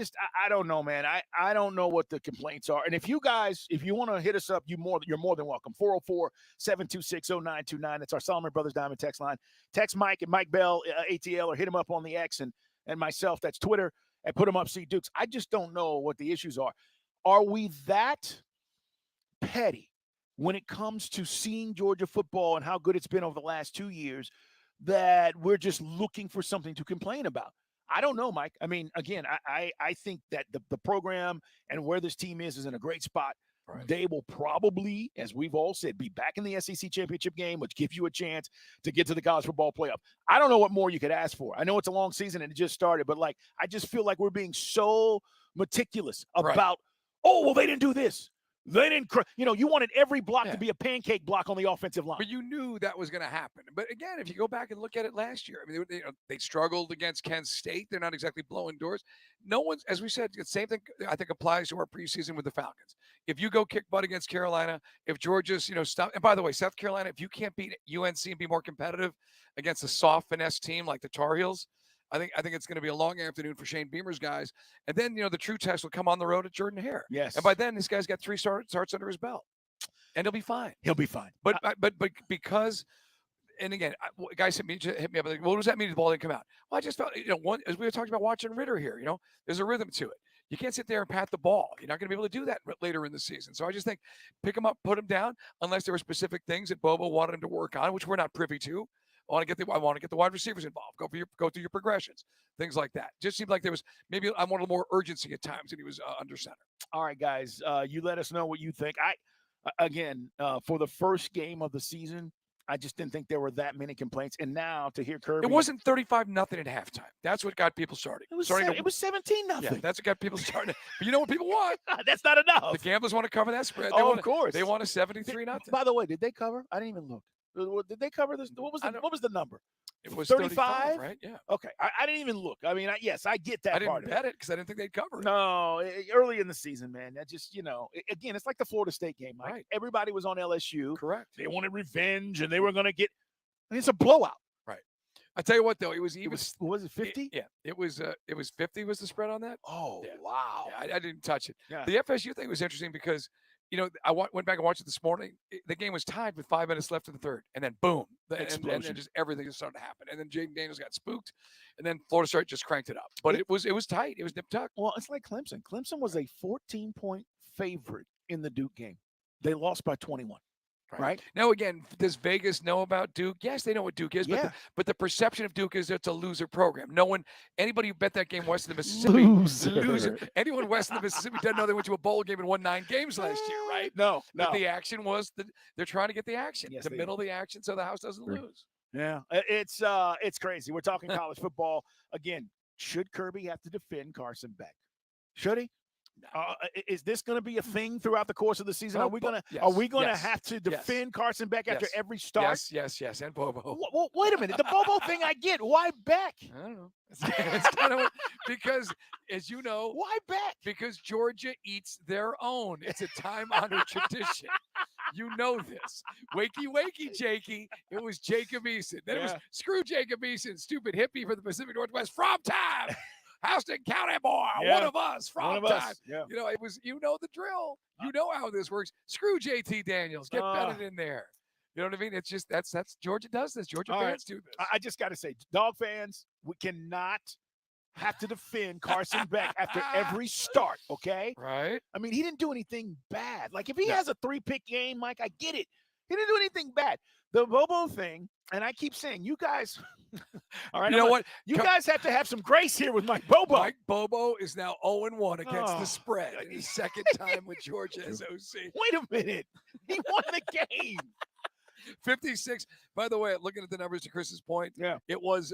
don't know, man. I don't know what the complaints are. And if you want to hit us up, you're more than welcome. 404-726-0929. It's our Solomon Brothers Diamond text line. Text Mike and Mike Bell, ATL, or hit him up on the X and myself. That's Twitter, and put him up, C Dukes. I just don't know what the issues are. Are we that petty when it comes to seeing Georgia football and how good it's been over the last 2 years that we're just looking for something to complain about? I don't know, Mike. I mean, again, I think that the program and where this team is in a great spot. Right. They will probably, as we've all said, be back in the SEC championship game, which gives you a chance to get to the college football playoff. I don't know what more you could ask for. I know it's a long season and it just started, but I just feel like we're being so meticulous about, oh, well, they didn't do this. They didn't, you wanted every block to be a pancake block on the offensive line. But you knew that was going to happen. But again, if you go back and look at it last year, I mean, they struggled against Kent State. They're not exactly blowing doors. No one's, as we said, the same thing I think applies to our preseason with the Falcons. If you go kick butt against Carolina, if Georgia's, stop. And by the way, South Carolina, if you can't beat UNC and be more competitive against a soft finesse team like the Tar Heels, I think it's going to be a long afternoon for Shane Beamer's guys. And then, the true test will come on the road at Jordan Hare. Yes. And by then, this guy's got 3 starts under his belt. And he'll be fine. He'll be fine. But because, and again, guys hit me up. Like, what does that mean the ball didn't come out? Well, I just felt, as we were talking about watching Ritter here, there's a rhythm to it. You can't sit there and pat the ball. You're not going to be able to do that later in the season. So I just think pick him up, put him down, unless there were specific things that Bobo wanted him to work on, which we're not privy to. I want to get the wide receivers involved. Go through your progressions, things like that. Just seemed like there was maybe I wanted more urgency at times, and he was under center. All right, guys, you let us know what you think. For the first game of the season, I just didn't think there were that many complaints. And now to hear Kirby, it wasn't 35-0 at halftime. That's what got people started. It was 17-0. Yeah, that's what got people started. But you know what people want? That's not enough. The gamblers want to cover that spread. Of course, they want a 73-0. By the way, did they cover? I didn't even look. Did they cover this? What was the number? It was 35, right? Yeah. Okay. I didn't even look. I mean, yes, I get that. I didn't bet it because I didn't think they'd cover it. No, early in the season, man. That just, again, it's like the Florida State game, Mike. Right. Everybody was on LSU. Correct. They wanted revenge, and they were going to get. It's a blowout. Right. I tell you what, though, it was 50? Yeah. It was 50 was the spread on that. Oh, yeah. Wow. Yeah, I didn't touch it. Yeah. The FSU thing was interesting because. I went back and watched it this morning. The game was tied with 5 minutes left in the third, and then boom, and just everything just started to happen. And then Jaden Daniels got spooked, and then Florida State just cranked it up. But it was tight. It was nip tuck. Well, it's like Clemson. Clemson was a 14-point favorite in the Duke game. They lost by 21. Right. Now, again, does Vegas know about Duke? Yes, they know what Duke is, but the perception of Duke is it's a loser program. Anybody who bet that game west of the Mississippi, loser. Anyone west of the Mississippi doesn't know they went to a bowl game and won 9 games last year, right? No. But the action was they're trying to get the action, yes, the middle of the action, so the house doesn't lose. Yeah, it's crazy. We're talking college football again. Should Kirby have to defend Carson Beck? Should he? Is this going to be a thing throughout the course of the season? Are we going to have to defend Carson Beck after every start? Yes, and Bobo. Well, wait a minute. The Bobo thing I get. Why Beck? I don't know. It's kind of because, as you know, why Beck? Because Georgia eats their own. It's a time-honored tradition. You know this. Wakey, Jakey. It was Jacob Eason. Then it was screw Jacob Eason, stupid hippie for the Pacific Northwest from time. Houston County boy, one of us from time. Yeah. It was, the drill. You know how this works. Screw JT Daniels. Get Bennett in there. You know what I mean? It's just that's Georgia does this. Georgia fans do this. I just got to say, dog fans, we cannot have to defend Carson Beck after every start. Okay, right? I mean, he didn't do anything bad. Like if he has a 3-pick game, Mike, I get it. He didn't do anything bad. The Bobo thing, and I keep saying, you guys. All right, you know what? You guys have to have some grace here with Mike Bobo. Mike Bobo is now 0-1 against the spread. His second time with Georgia as OC. Wait a minute. He won the game. 56. By the way, looking at the numbers to Chris's point, it was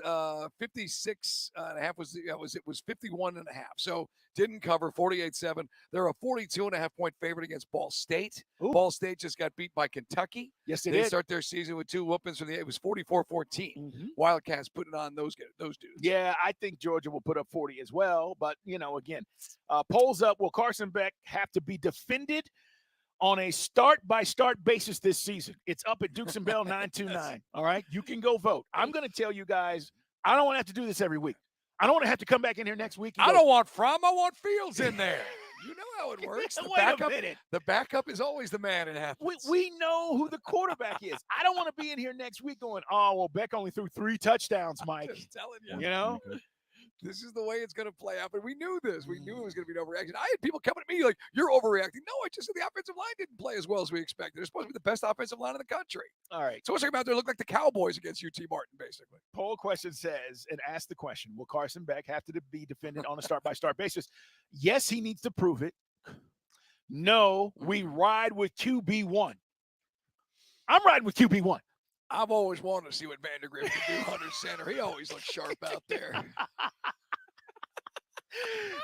56 and a half it was 51 and a half. So didn't cover 48-7. They're a 42.5 point favorite against Ball State. Ooh. Ball State just got beat by Kentucky. Yes, they did. start their season with 2 whoopings from it was 44-14. Wildcats putting on those dudes. Yeah, I think Georgia will put up 40 as well. But, again, polls up. Will Carson Beck have to be defended on a start-by-start basis this season? It's up at Dukes and Bell 929. All right? You can go vote. I'm going to tell you guys, I don't want to have to do this every week. I don't want to have to come back in here next week. I don't want Fromm. I want Fields in there. You know how it works. The backup is always the man in Athens. We know who the quarterback is. I don't want to be in here next week going, oh, well, Beck only threw 3 touchdowns, Mike. I'm just telling you. This is the way it's going to play out. But we knew this. We knew it was going to be an overreaction. I had people coming at me like, you're overreacting. No, I just said the offensive line didn't play as well as we expected. They're supposed to be the best offensive line in the country. All right. So what's about there look like the Cowboys against UT Martin, basically. Poll question says, and ask the question, will Carson Beck have to be defended on a start-by-start basis? Yes, he needs to prove it. No, we ride with QB1. I'm riding with QB1. I've always wanted to see what Vandergrift can do under center. He always looks sharp out there.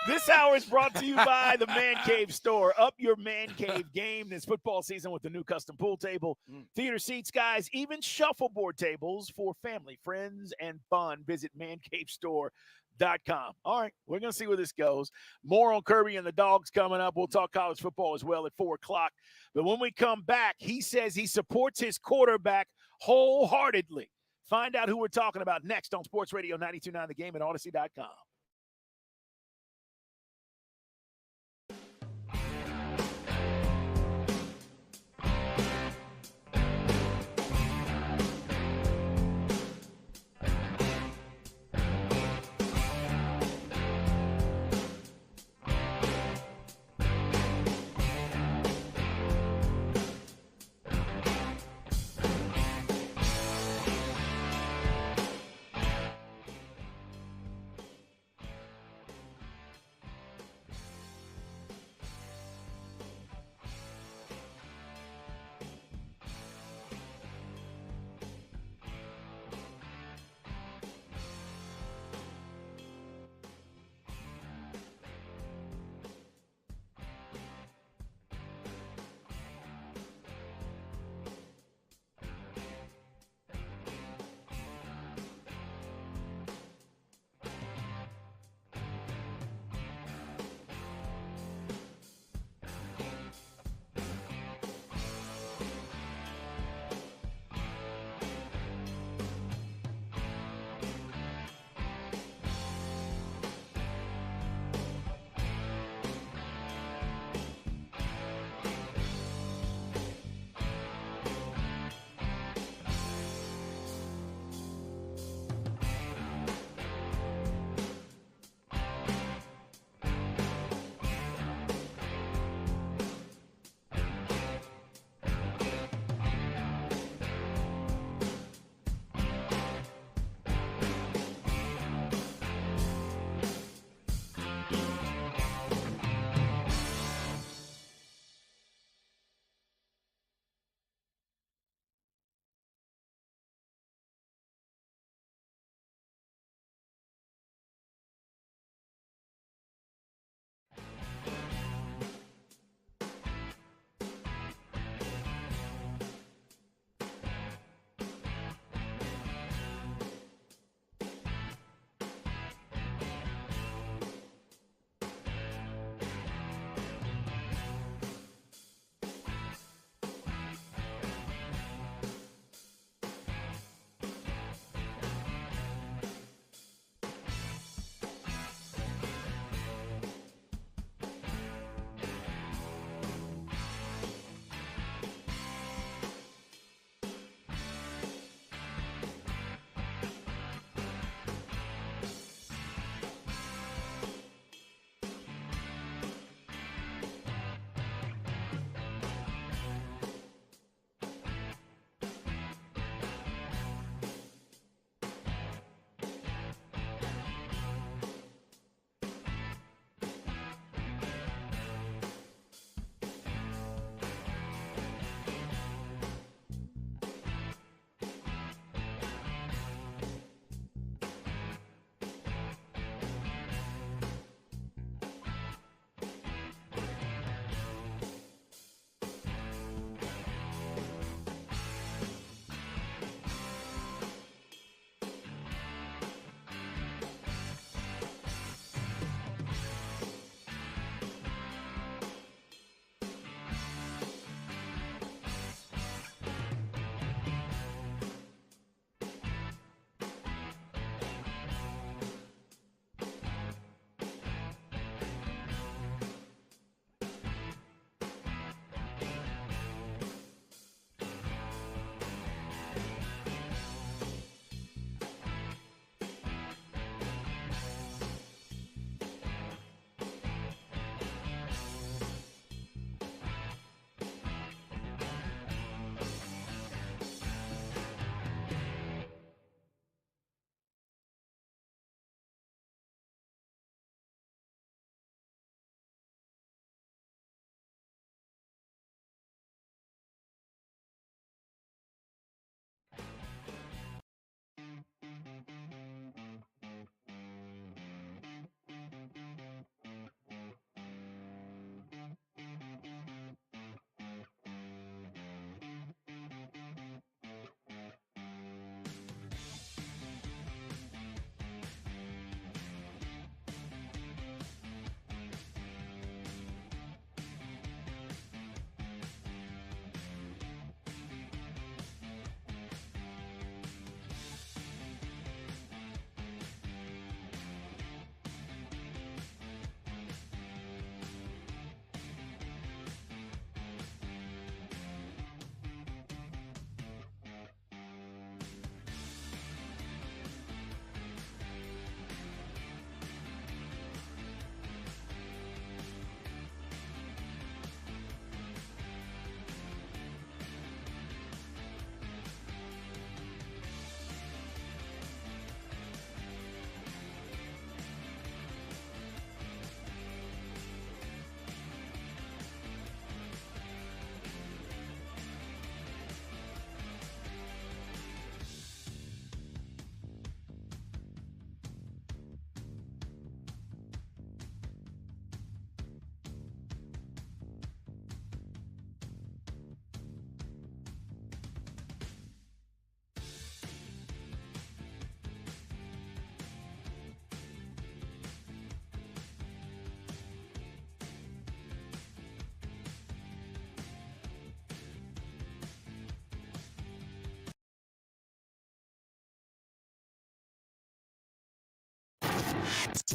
This hour is brought to you by the Man Cave Store. Up your Man Cave game this football season with the new custom pool table, theater seats, guys, even shuffleboard tables for family, friends, and fun. Visit mancavestore.com. All right, we're going to see where this goes. More on Kirby and the Dogs coming up. We'll talk college football as well at 4 o'clock. But when we come back, he says he supports his quarterback wholeheartedly. Find out who we're talking about next on Sports Radio 92.9 The Game at Odyssey.com.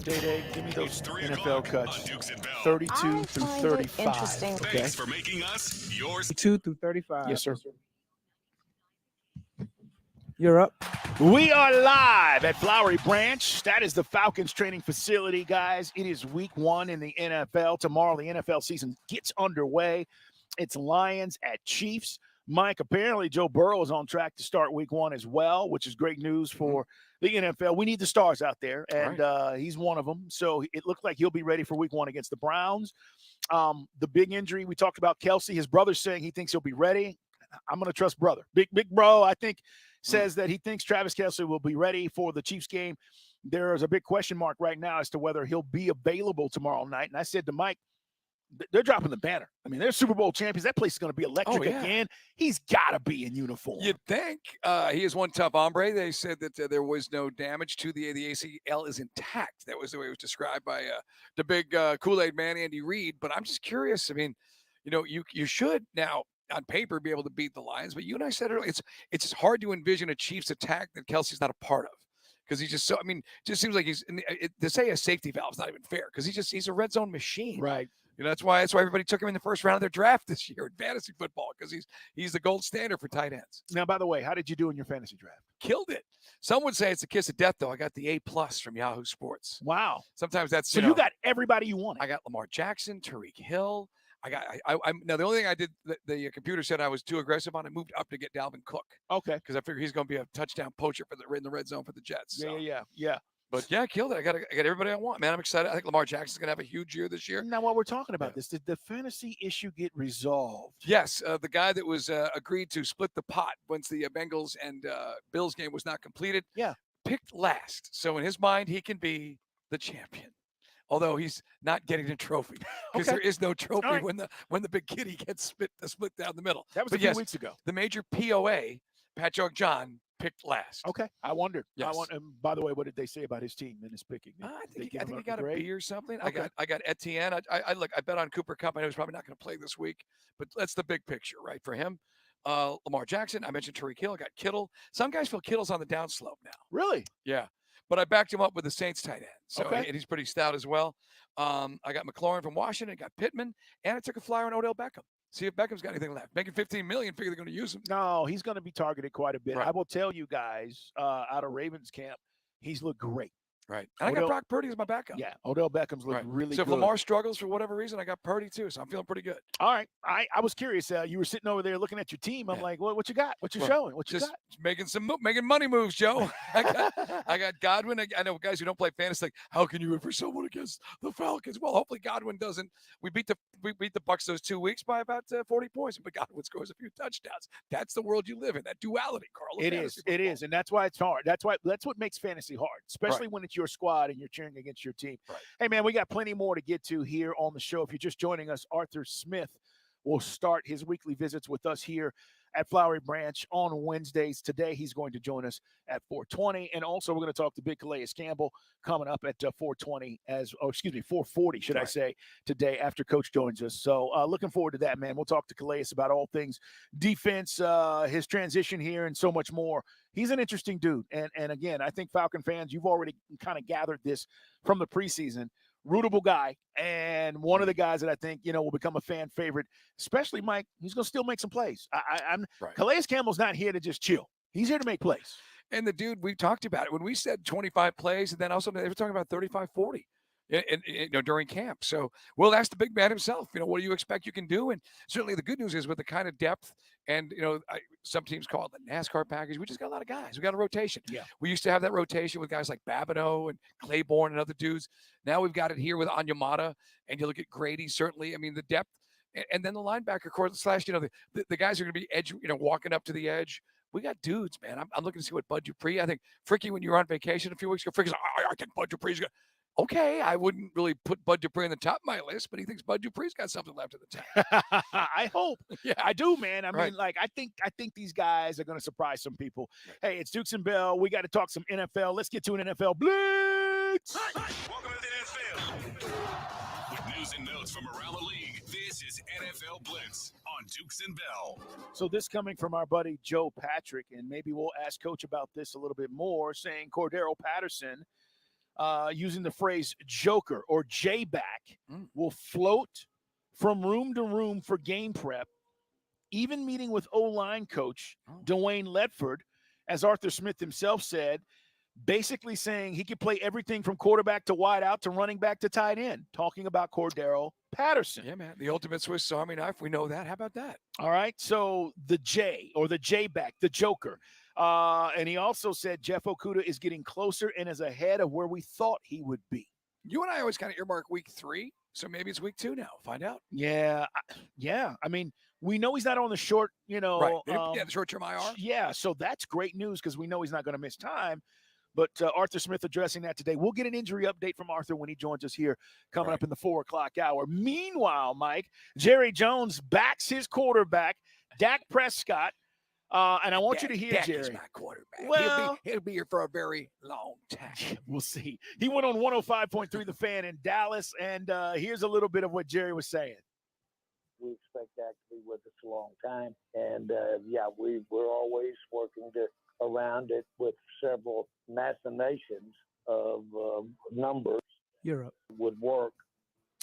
Day, give me those It's 3 NFL o'clock cuts. on Dukes and Bell. 32 through 35. interesting. Okay. Thanks for making us yours. 2 through 35. Yes, sir. You're up. We are live at Flowery Branch. That is the Falcons training facility, guys. It is week 1 in the NFL. Tomorrow, the NFL season gets underway. It's Lions at Chiefs. Mike, apparently Joe Burrow is on track to start week 1 as well, which is great news for the NFL. We need the stars out there, and he's one of them. So it looks like he'll be ready for week 1 against the Browns. The big injury, we talked about Kelsey. His brother's saying he thinks he'll be ready. I'm going to trust brother. Big bro, I think, says that he thinks Travis Kelsey will be ready for the Chiefs game. There is a big question mark right now as to whether he'll be available tomorrow night. And I said to Mike, they're dropping the banner. I mean, they're Super Bowl champions. That place is going to be electric again. He's got to be in uniform. You'd think. He is one tough hombre. They said that there was no damage to the ACL is intact. That was the way it was described by the big Kool-Aid man, Andy Reid. But I'm just curious. I mean, you should now on paper be able to beat the Lions. But you and I said earlier, it's hard to envision a Chiefs attack that Kelsey's not a part of. Because he's just just seems like to say a safety valve is not even fair because he's a red zone machine. Right. That's why everybody took him in the first round of their draft this year in fantasy football because he's the gold standard for tight ends. Now, by the way, how did you do in your fantasy draft? Killed it. Some would say it's a kiss of death, though. I got the A+ from Yahoo Sports. Wow. Sometimes that's so you got everybody you wanted. I got Lamar Jackson, Tariq Hill. I'm now the only thing I did the computer said I was too aggressive on. I moved up to get Dalvin Cook. Okay. Because I figure he's going to be a touchdown poacher in the red zone for the Jets. So. Yeah. But yeah, killed it. I got everybody I want, man. I'm excited. I think Lamar Jackson's gonna have a huge year this year. Now, while we're talking about this, did the fantasy issue get resolved? Yes, the guy that was agreed to split the pot once the Bengals and Bills game was not completed. Yeah, picked last. So in his mind, he can be the champion. Although he's not getting a trophy because there is no trophy when the big kitty gets split down the middle. That was a few weeks ago. The major POA, Patrick John, picked last. Okay, I wondered. Yes. And by the way, what did they say about his team and his picking? I think he got a B or something. Okay. I got Etienne. I bet on Cooper Kupp. I know he's probably not going to play this week, but that's the big picture, right, for him. Lamar Jackson. I mentioned Tariq Hill. I got Kittle. Some guys feel Kittle's on the downslope now. Really? Yeah. But I backed him up with the Saints tight end. So Okay. and he's pretty stout as well. I got McLaurin from Washington. I got Pittman, and I took a flyer on Odell Beckham. See if Beckham's got anything left. Making $15 million, figure they're going to use him. No, he's going to be targeted quite a bit. Right. I will tell you guys, out of Ravens camp, he's looked great. Right. And I got Brock Purdy as my backup. Yeah, Odell Beckham's looked really so if good. Lamar struggles for whatever reason, I got Purdy too, so I'm feeling pretty good. All right. I was curious. You were sitting over there looking at your team. I'm like, what you got? What you showing? What you just got? making money moves, Joe. I got Godwin. I know guys who don't play fantasy like, how can you root for someone against the Falcons? Well, hopefully Godwin doesn't. We beat the Bucs those 2 weeks by about 40 points, but Godwin scores a few touchdowns. That's the world you live in. That duality, Carl. It is, and that's why it's hard. That's what makes fantasy hard, especially when it's your squad and you're cheering against your team. Right. Hey, man, we got plenty more to get to here on the show. If you're just joining us, Arthur Smith will start his weekly visits with us here at Flowery Branch on Wednesdays. Today, he's going to join us at 4:20, and also we're going to talk to Big Calais Campbell coming up at 4:40, should I say, today after Coach joins us. So looking forward to that, man. We'll talk to Calais about all things defense, his transition here, and so much more. He's an interesting dude, and again, I think Falcon fans, you've already kind of gathered this from the preseason. Rootable guy, and one of the guys that I think will become a fan favorite, especially Mike. He's going to still make some plays. Calais Campbell's not here to just chill. He's here to make plays. And the dude, we talked about it when we said 25 plays, and then also they were talking about 35, 40. During camp. So we'll ask the big man himself, what do you expect you can do? And certainly the good news is with the kind of depth and, some teams call it the NASCAR package. We just got a lot of guys. We got a rotation. Yeah. We used to have that rotation with guys like Babineau and Claiborne and other dudes. Now we've got it here with Onyemata, and you look at Grady, certainly. I mean, the depth and then the linebacker core slash, the guys are going to be edge, walking up to the edge. We got dudes, man. I'm looking to see what Bud Dupree. I think Fricky, when you were on vacation a few weeks ago, Fricky's like, I think Bud Dupree's good. Okay, I wouldn't really put Bud Dupree on the top of my list, but he thinks Bud Dupree's got something left in the tank. I hope. Yeah, I do, man. I mean, I think these guys are going to surprise some people. Right. Hey, it's Dukes and Bell. We got to talk some NFL. Let's get to an NFL Blitz. Welcome to the NFL. With news and notes from around the league, this is NFL Blitz on Dukes and Bell. So this coming from our buddy Joe Patrick, and maybe we'll ask Coach about this a little bit more, saying Cordero Patterson, using the phrase joker or J-back, will float from room to room for game prep, even meeting with O-line coach Dwayne Ledford, as Arthur Smith himself said, basically saying he could play everything from quarterback to wide out to running back to tight end, talking about Cordero Patterson. Yeah, man, the ultimate Swiss Army knife. We know that. How about that? All right, so the J or the J-back, the joker. And he also said Jeff Okudah is getting closer and is ahead of where we thought he would be. You and I always kind of earmark week 3, so maybe it's week 2 now. Find out. Yeah. I mean, we know he's not on the short, right. The short-term IR. Yeah, so that's great news because we know he's not going to miss time. But Arthur Smith addressing that today. We'll get an injury update from Arthur when he joins us here coming up in the 4 o'clock hour. Meanwhile, Mike, Jerry Jones backs his quarterback, Dak Prescott. And I want you to hear Dak Jerry. Is my quarterback. Well, he'll be here for a very long time. We'll see. He went on 105.3 The Fan in Dallas, and here's a little bit of what Jerry was saying. We expect Dak to be with us a long time, and we're always working around it with several machinations of numbers. Europe would work.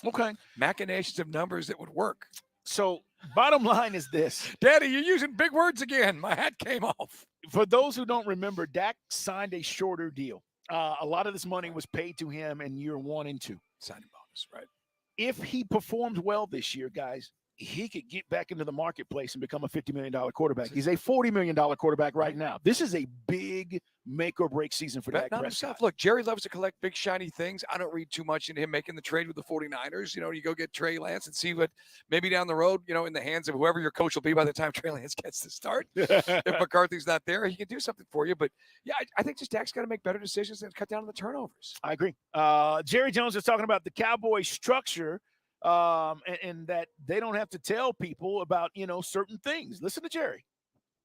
Okay, machinations of numbers that would work. So, bottom line is this. Daddy, you're using big words again. My hat came off. For those who don't remember, Dak signed a shorter deal. A lot of this money was paid to him in year 1 and 2. Signing bonus, right? If he performs well this year, guys, he could get back into the marketplace and become a $50 million quarterback. He's a $40 million quarterback right now. This is a big make or break season for Dak Prescott. Look, Jerry loves to collect big, shiny things. I don't read too much into him making the trade with the 49ers. You go get Trey Lance and see what maybe down the road, in the hands of whoever your coach will be by the time Trey Lance gets to start. If McCarthy's not there, he can do something for you. But, yeah, I think just Dak's got to make better decisions and cut down on the turnovers. I agree. Jerry Jones is talking about the Cowboys structure. And that they don't have to tell people about, certain things. Listen to Jerry.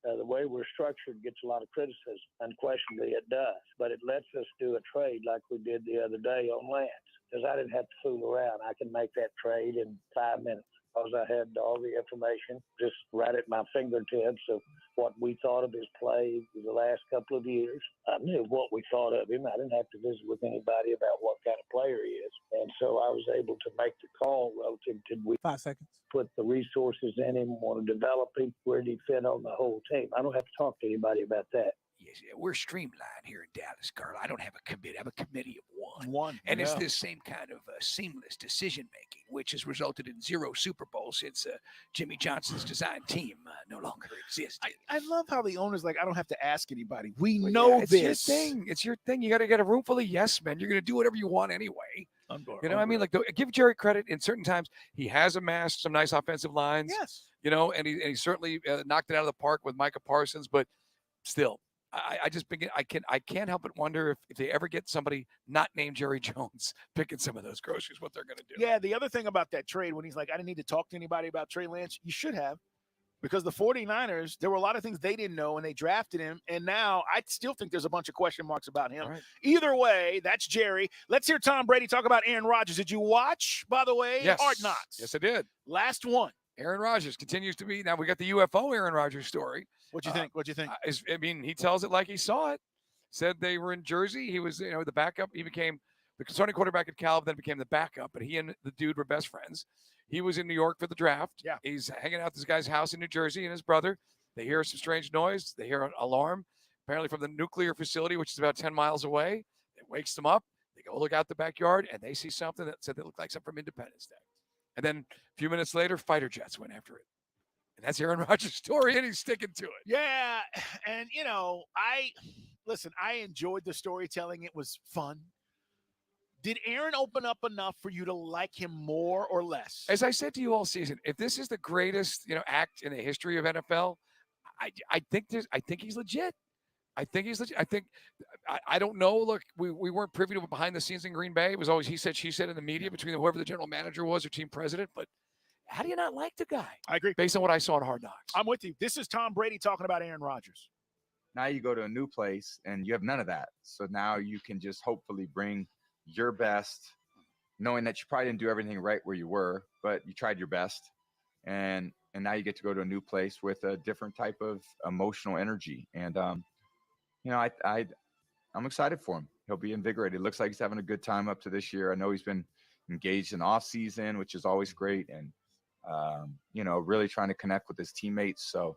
The way we're structured gets a lot of criticism. Unquestionably, it does. But it lets us do a trade like we did the other day on Lance. Because I didn't have to fool around. I can make that trade in 5 minutes. Because I had all the information just right at my fingertips of what we thought of his play the last couple of years. I knew what we thought of him. I didn't have to visit with anybody about what kind of player he is. And so I was able to make the call relative to 5 seconds. Put the resources in him, want to develop him, where did he fit on the whole team. I don't have to talk to anybody about that. Yes, we're streamlined here in Dallas, Carl. I don't have a committee. I have a committee of one. And it's this same kind of seamless decision-making, which has resulted in 0 Super Bowls since Jimmy Johnson's design team no longer exists. I love how the owner's like, I don't have to ask anybody. We Well, know yeah, it's this. your thing. It's your thing. You got to get a room full of yes men. You're going to do whatever you want anyway. You know, I mean, like, give Jerry credit. In certain times, he has amassed some nice offensive lines. Yes. You know, and he certainly knocked it out of the park with Micah Parsons. But still, I just begin. I can't help but wonder if they ever get somebody not named Jerry Jones picking some of those groceries, what they're going to do. Yeah, the other thing about that trade, when he's like, I didn't need to talk to anybody about Trey Lance, you should have. Because the 49ers, there were a lot of things they didn't know, and they drafted him. And now I still think there's a bunch of question marks about him. Right. Either way, that's Jerry. Let's hear Tom Brady talk about Aaron Rodgers. Did you watch, by the way, Yes. Hard Knocks? Yes, I did. Last one. Aaron Rodgers continues to be. Now we got the UFO Aaron Rodgers story. What'd you think? What'd you think? I mean, he tells it like he saw it. Said they were in Jersey. He was, the backup. He became the starting quarterback at Cal, then became the backup. But he and the dude were best friends. He was in New York for the draft. Yeah. He's hanging out at this guy's house in New Jersey, and his brother. They hear some strange noise. They hear an alarm, apparently from the nuclear facility, which is about 10 miles away. It wakes them up. They go look out the backyard, and they see something that said they looked like something from Independence Day. And then a few minutes later, fighter jets went after it. And that's Aaron Rodgers' story, and he's sticking to it. Yeah, and, I enjoyed the storytelling. It was fun. Did Aaron open up enough for you to like him more or less? As I said to you all season, if this is the greatest, act in the history of NFL, I think he's legit. I think he's legit. I don't know. Look, we weren't privy to behind the scenes in Green Bay. It was always he said, she said in the media between whoever the general manager was or team president. But how do you not like the guy? I agree. Based on what I saw in Hard Knocks. I'm with you. This is Tom Brady talking about Aaron Rodgers. Now you go to a new place and you have none of that. So now you can just hopefully bring your best, knowing that you probably didn't do everything right where you were, but you tried your best. And now you get to go to a new place with a different type of emotional energy. And, I'm excited for him. He'll be invigorated. It looks like he's having a good time up to this year. I know he's been engaged in off season, which is always great. And, really trying to connect with his teammates. So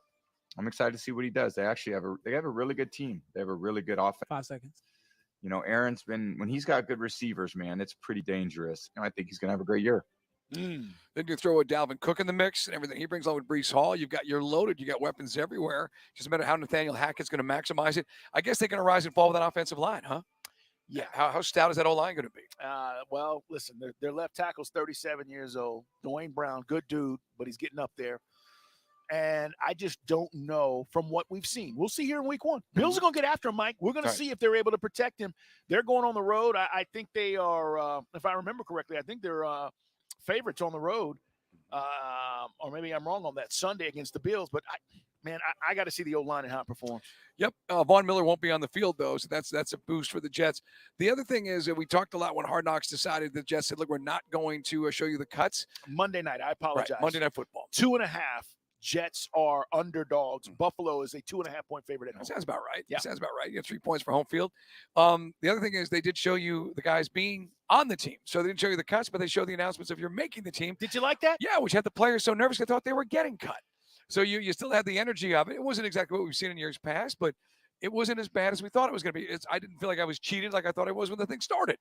I'm excited to see what he does. They actually have a really good team. They have a really good offense. 5 seconds. Aaron's when he's got good receivers, man, it's pretty dangerous. And I think he's going to have a great year. Then you throw a Dalvin Cook in the mix and everything he brings along with Breece Hall. You're loaded. You got weapons everywhere. Just a matter how Nathaniel Hackett's going to maximize it. I guess they're going to rise and fall with that offensive line, huh? Yeah. How stout is that O-line going to be? Well, listen, their left tackle's 37 years old. Dwayne Brown, good dude, but he's getting up there. And I just don't know from what we've seen. We'll see here in week 1. Bills are going to get after him, Mike. We're going to see if they're able to protect him. They're going on the road. I think they are, if I remember correctly, I think they're favorites on the road. Or maybe I'm wrong on that, Sunday against the Bills. But, I got to see the O-line and how it performs. Yep. Von Miller won't be on the field, though, so that's a boost for the Jets. The other thing is that we talked a lot when Hard Knocks decided the Jets said, look, we're not going to show you the cuts. Monday night, I apologize. Right, Monday Night Football. 2.5. Jets are underdogs. Buffalo is a 2.5-point favorite at home. That sounds about right. Yeah. Sounds about right. You have 3 points for home field. The other thing is they did show you the guys being on the team. So they didn't show you the cuts, but they showed the announcements of you're making the team. Did you like that? Yeah, which had the players so nervous they thought they were getting cut. So you still had the energy of it. It wasn't exactly what we've seen in years past, but it wasn't as bad as we thought it was going to be. I didn't feel like I was cheated like I thought I was when the thing started.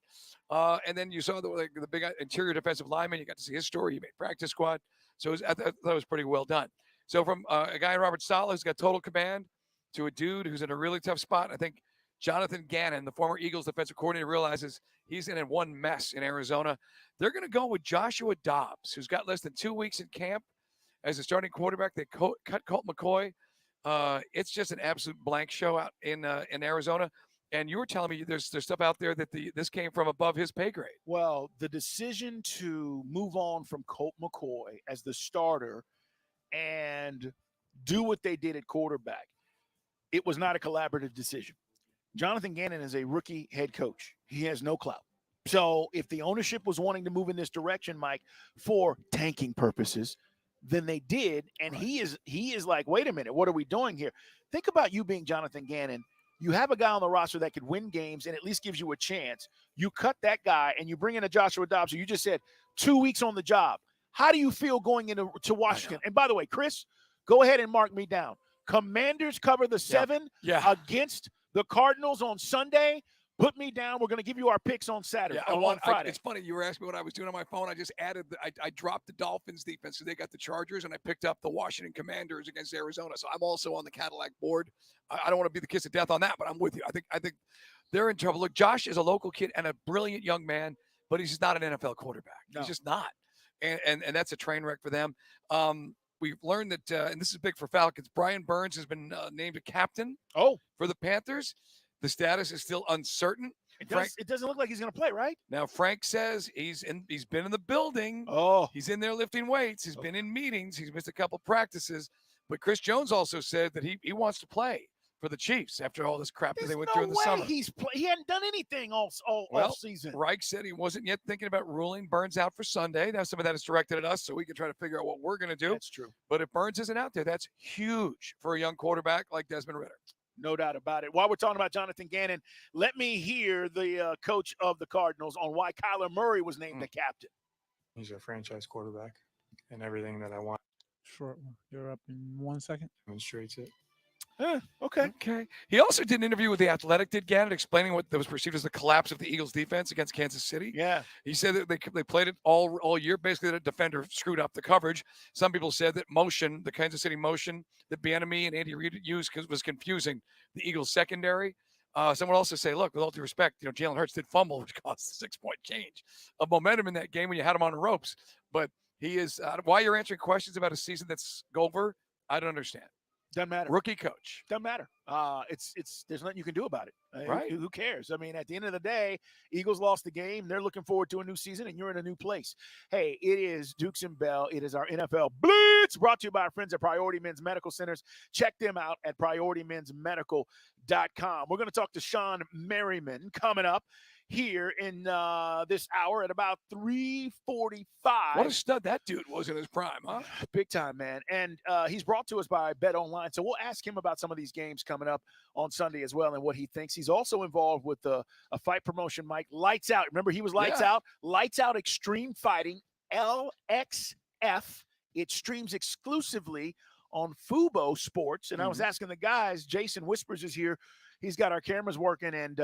And then you saw the big interior defensive lineman. You got to see his story. He made practice squad. So I thought it was pretty well done. So from a guy, Robert Saleh, who's got total command, to a dude who's in a really tough spot, I think Jonathan Gannon, the former Eagles defensive coordinator, realizes he's in one mess in Arizona. They're going to go with Joshua Dobbs, who's got less than 2 weeks in camp as a starting quarterback. They cut Colt McCoy. It's just an absolute blank show out in Arizona. And you were telling me there's stuff out there that this came from above his pay grade. Well, the decision to move on from Colt McCoy as the starter and do what they did at quarterback, it was not a collaborative decision. Jonathan Gannon is a rookie head coach. He has no clout. So if the ownership was wanting to move in this direction, Mike, for tanking purposes, then they did. And he is like, wait a minute, what are we doing here? Think about you being Jonathan Gannon. You have a guy on the roster that could win games and at least gives you a chance. You cut that guy and you bring in a Joshua Dobbs, who you just said 2 weeks on the job. How do you feel going into Washington? And by the way, Chris, go ahead and mark me down. Commanders cover the 7 against the Cardinals on Sunday. Put me down. We're going to give you our picks on Saturday. Yeah, on Friday. It's funny. You were asking me what I was doing on my phone. I just added. I dropped the Dolphins defense, so they got the Chargers, and I picked up the Washington Commanders against Arizona. So I'm also on the Cadillac board. I don't want to be the kiss of death on that, but I'm with you. I think they're in trouble. Look, Josh is a local kid and a brilliant young man, but he's just not an NFL quarterback. No. He's just not, and that's a train wreck for them. We've learned that, and this is big for Falcons. Brian Burns has been named a captain. For the Panthers. The status is still uncertain. It doesn't look like he's going to play, right? Now, Frank says he's been in the building. He's in there lifting weights. He's been in meetings. He's missed a couple practices. But Chris Jones also said that he wants to play for the Chiefs after all this crap that they went through in the summer. He hadn't done anything all season. Reich said he wasn't yet thinking about ruling Burns out for Sunday. Now, some of that is directed at us, so we can try to figure out what we're going to do. That's true. But if Burns isn't out there, that's huge for a young quarterback like Desmond Ridder. No doubt about it. While we're talking about Jonathan Gannon, let me hear the coach of the Cardinals on why Kyler Murray was named the captain. He's a franchise quarterback, and everything that I want. Short one. You're up in 1 second. Demonstrates it. Okay. He also did an interview with The Athletic, did Gannon, explaining what was perceived as the collapse of the Eagles' defense against Kansas City. Yeah. He said that they played it all year. Basically, the defender screwed up the coverage. Some people said that the Kansas City motion that Bieniemy and Andy Reid used was confusing the Eagles' secondary. Someone also say, look, with all due respect, Jalen Hurts did fumble, which caused a 6-point change of momentum in that game when you had him on the ropes. But he is why you're answering questions about a season that's over, I don't understand. Doesn't matter. Rookie coach. Doesn't matter. It's there's nothing you can do about it. Right. Who cares? I mean, at the end of the day, Eagles lost the game. They're looking forward to a new season, and you're in a new place. Hey, it is Dukes and Bell. It is our NFL Blitz, brought to you by our friends at Priority Men's Medical Centers. Check them out at PriorityMen'sMedical.com. We're going to talk to Sean Merriman coming up here in this hour at about 3:45. What a stud that dude was in his prime, huh? Big time, man. And he's brought to us by Bet Online. So we'll ask him about some of these games coming up on Sunday as well and what he thinks. He's also involved with a fight promotion, Mike. Lights Out. Remember, he was Lights Out? Lights Out Extreme Fighting, LXF. It streams exclusively on Fubo Sports. And I was asking the guys, Jason Whispers is here. He's got our cameras working and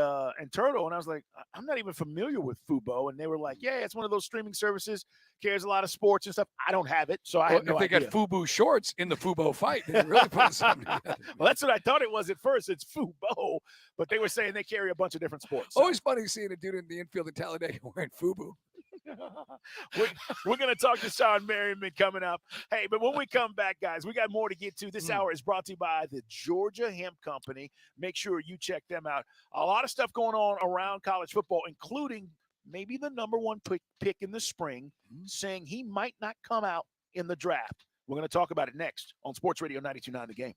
Turtle. And I was like, I'm not even familiar with Fubo. And they were like, yeah, it's one of those streaming services, carries a lot of sports and stuff. I don't have it, so I have no idea. If they got Fubu shorts in the Fubo fight, they really put something together. Well, that's what I thought it was at first. It's Fubo. But they were saying they carry a bunch of different sports. So. Always funny seeing a dude in the infield in Talladega wearing Fubu. We're going to talk to Sean Merriman coming up. Hey, but when we come back, guys, we got more to get to. This hour is brought to you by the Georgia Hemp Company. Make sure you check them out. A lot of stuff going on around college football, including maybe the number one pick in the spring, saying he might not come out in the draft. We're going to talk about it next on Sports Radio 92.9 The Game.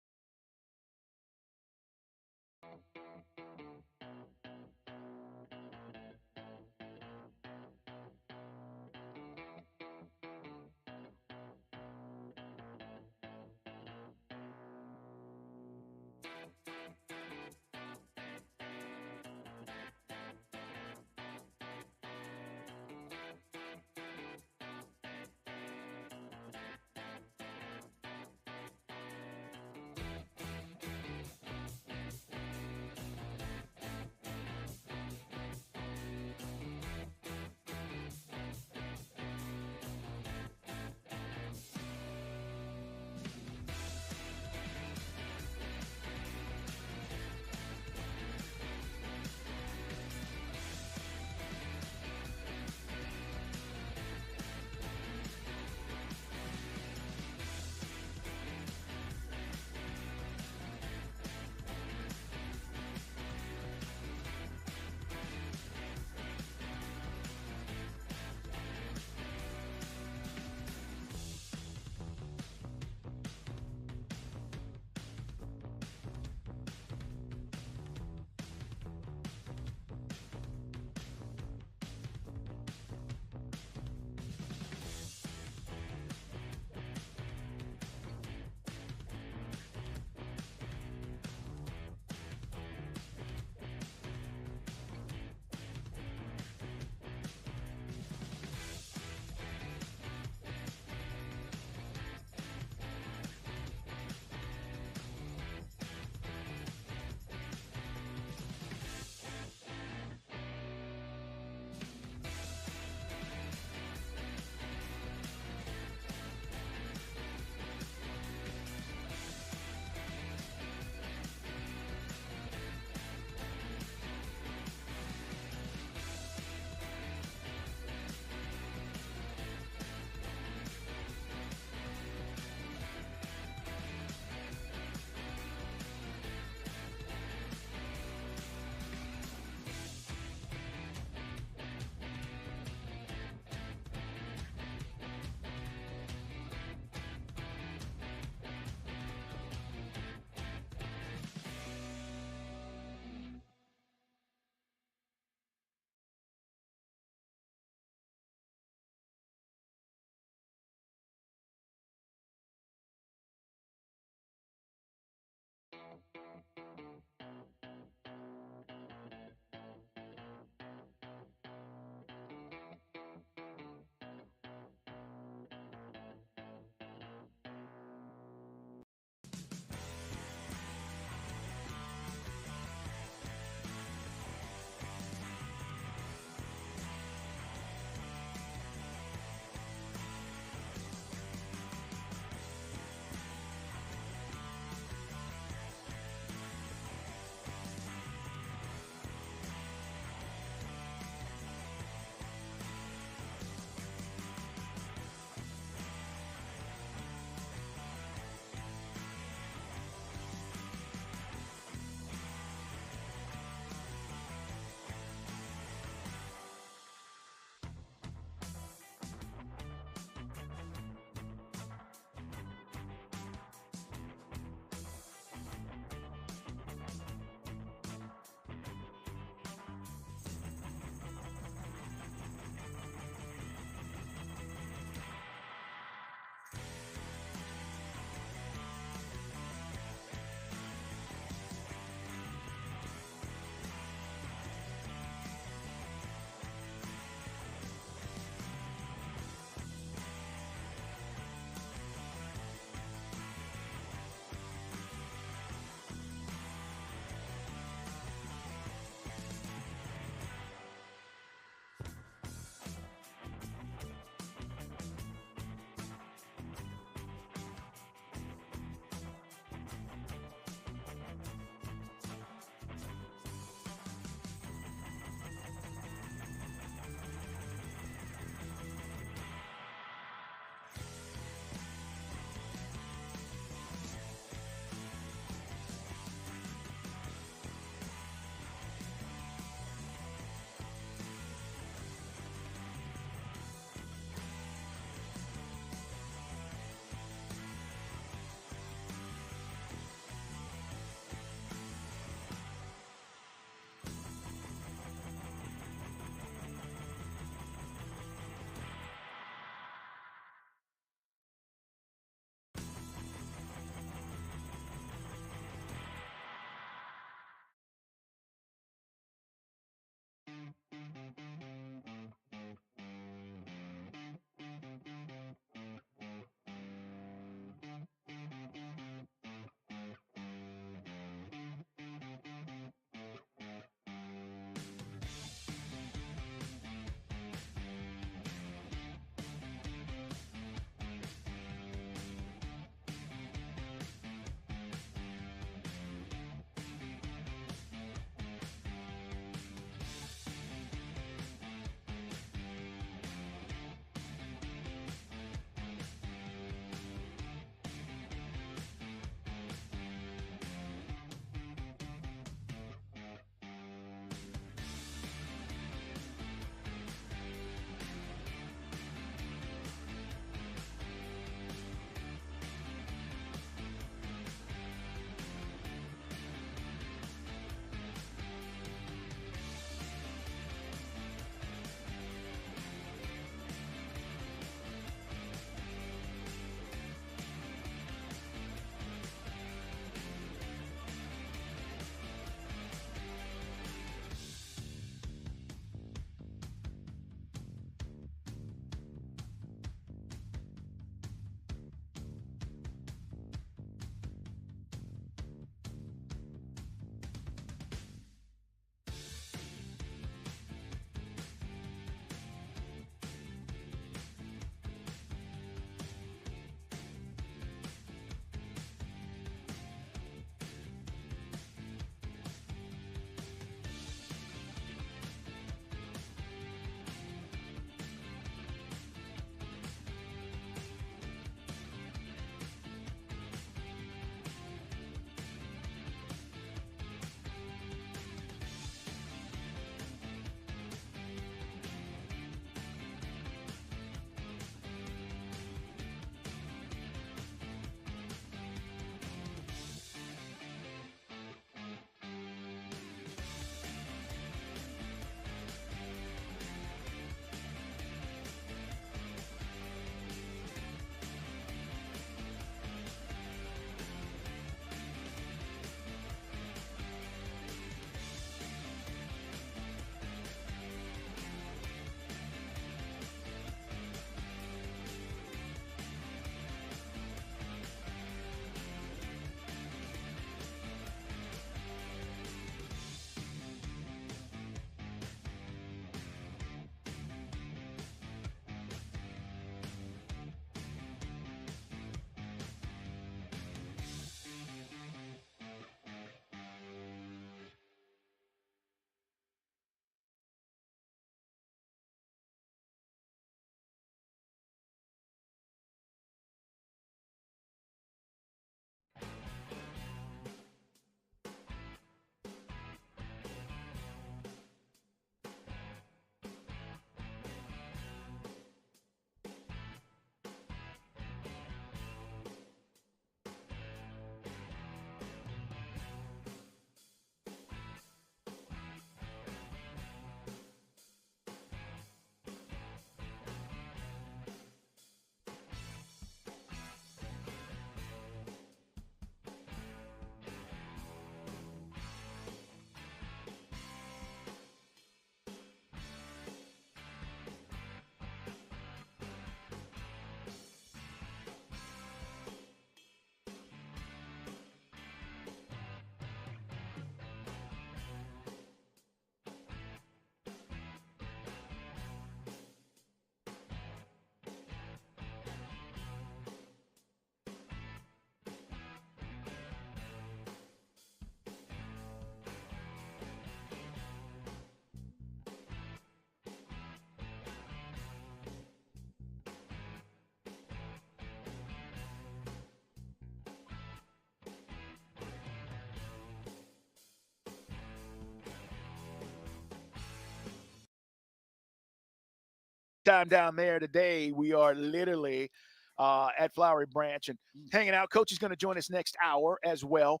time down there today. We are literally at Flowery Branch and hanging out. Coach is going to join us next hour as well.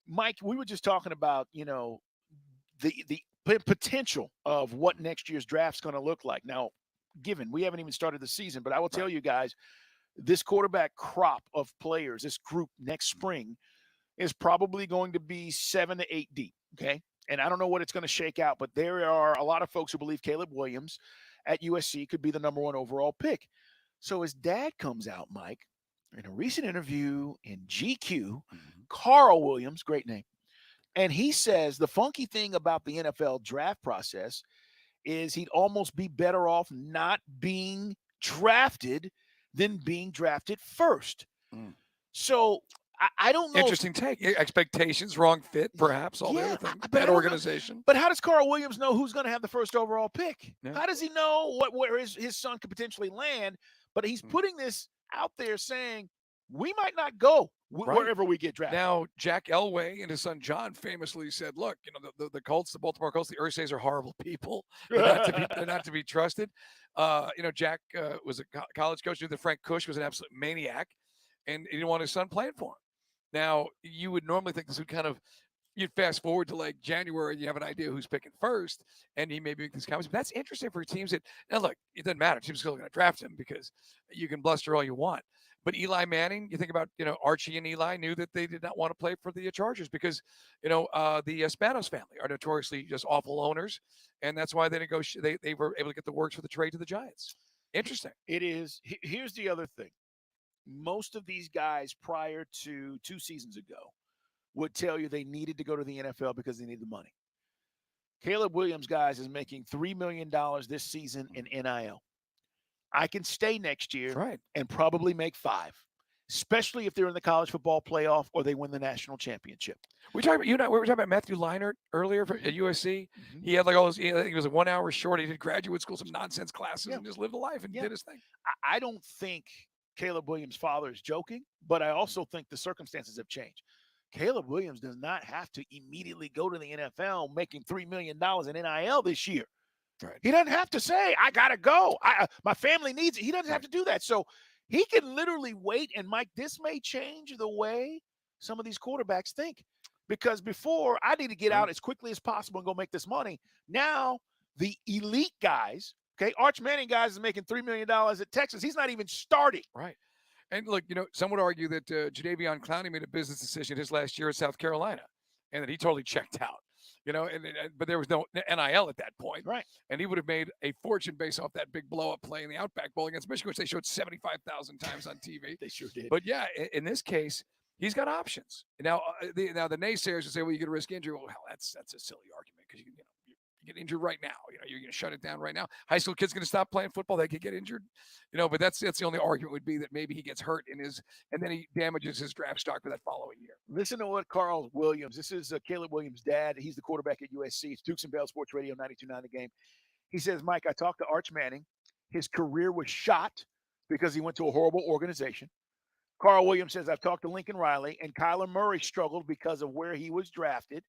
Mike, we were just talking about, the potential of what next year's draft's going to look like. Now, given we haven't even started the season, but I will tell you guys, this quarterback crop of players, this group next spring is probably going to be 7 to 8 deep, okay? And I don't know what it's going to shake out, but there are a lot of folks who believe Caleb Williams at USC could be the number 1 overall pick. So his dad comes out, Mike, in a recent interview in GQ, Carl Williams, great name, and he says the funky thing about the NFL draft process is he'd almost be better off not being drafted than being drafted first. So I don't know. Interesting take. Expectations, wrong fit, perhaps, all the other things. Bad organization. But how does Carl Williams know who's going to have the first overall pick? Yeah. How does he know where his son could potentially land? But he's putting this out there saying we might not go wherever we get drafted. Now, Jack Elway and his son John famously said, look, the Colts, the Baltimore Colts, the Ursays are horrible people. They're not to be trusted. Jack was a college coach. The Frank Kush was an absolute maniac, and he didn't want his son playing for him. Now, you would normally think this would you'd fast forward to like January and you have an idea who's picking first, and he may make these comments. But that's interesting for teams now look, it doesn't matter. Teams still going to draft him because you can bluster all you want. But Eli Manning, you think about, Archie and Eli knew that they did not want to play for the Chargers because, the Spanos family are notoriously just awful owners. And that's why they were able to get the works for the trade to the Giants. Interesting. It is. Here's the other thing. Most of these guys prior to 2 seasons ago would tell you they needed to go to the NFL because they need the money. Caleb Williams, guys, is making $3 million this season in NIL. I can stay next year and probably make 5, especially if they're in the college football playoff or they win the national championship. We were talking about Matthew Leinart earlier at USC. He had I think he was 1 hour short. He did graduate school, some nonsense classes, and just lived a life and did his thing. I don't think Caleb Williams' father is joking, but I also think the circumstances have changed. Caleb Williams does not have to immediately go to the NFL making $3 million in NIL this year. Right. He doesn't have to say, I got to go. My family needs it. He doesn't have to do that. So he can literally wait. And, Mike, this may change the way some of these quarterbacks think. Because before, I need to get out as quickly as possible and go make this money. Now, the elite guys, okay, Arch Manning guys is making $3 million at Texas. He's not even starting. Right. And look, some would argue that Jadeveon Clowney made a business decision his last year at South Carolina and that he totally checked out. But there was no NIL at that point. Right. And he would have made a fortune based off that big blow-up play in the Outback Bowl against Michigan, which they showed 75,000 times on TV. They sure did. But, yeah, in this case, he's got options. Now, the naysayers would say, well, you could risk injury. Well, hell, that's a silly argument because you get injured right now. You're going to shut it down right now. High school kids going to stop playing football. They could get injured. But that's the only argument would be that maybe he gets hurt and then he damages his draft stock for that following year. Listen to what Carl Williams, this is Caleb Williams' dad. He's the quarterback at USC. It's Dukes and Bell Sports Radio 92.9 The Game. He says, Mike, I talked to Arch Manning. His career was shot because he went to a horrible organization. Carl Williams says, I've talked to Lincoln Riley, and Kyler Murray struggled because of where he was drafted.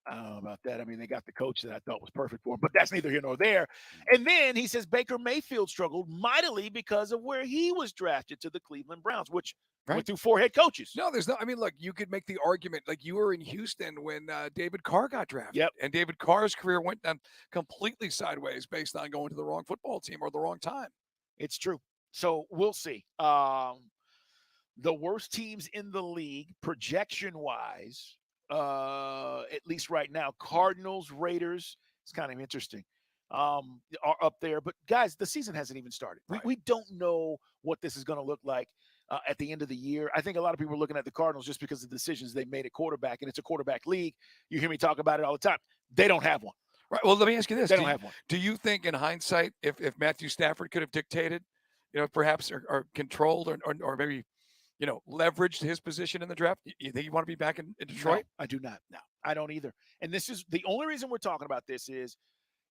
I don't know about that. I mean, they got the coach that I thought was perfect for him, but that's neither here nor there. And then he says Baker Mayfield struggled mightily because of where he was drafted to the Cleveland Browns, which went through 4 head coaches. No, there's no. I mean, look, you could make the argument like you were in Houston when David Carr got drafted. Yep. And David Carr's career went down completely sideways based on going to the wrong football team or the wrong time. It's true. So we'll see. The worst teams in the league, projection-wise, at least right now, Cardinals, Raiders, it's kind of interesting, are up there. But, guys, the season hasn't even started. We don't know what this is going to look like at the end of the year. I think a lot of people are looking at the Cardinals just because of the decisions they made at quarterback, and it's a quarterback league. You hear me talk about it all the time. They don't have one. Right. Well, let me ask you this. They don't have one. Do you think in hindsight, if Matthew Stafford could have dictated, perhaps or controlled or maybe – leveraged his position in the draft? You think you want to be back in Detroit? No, I do not. No, I don't either. And this is the only reason we're talking about this is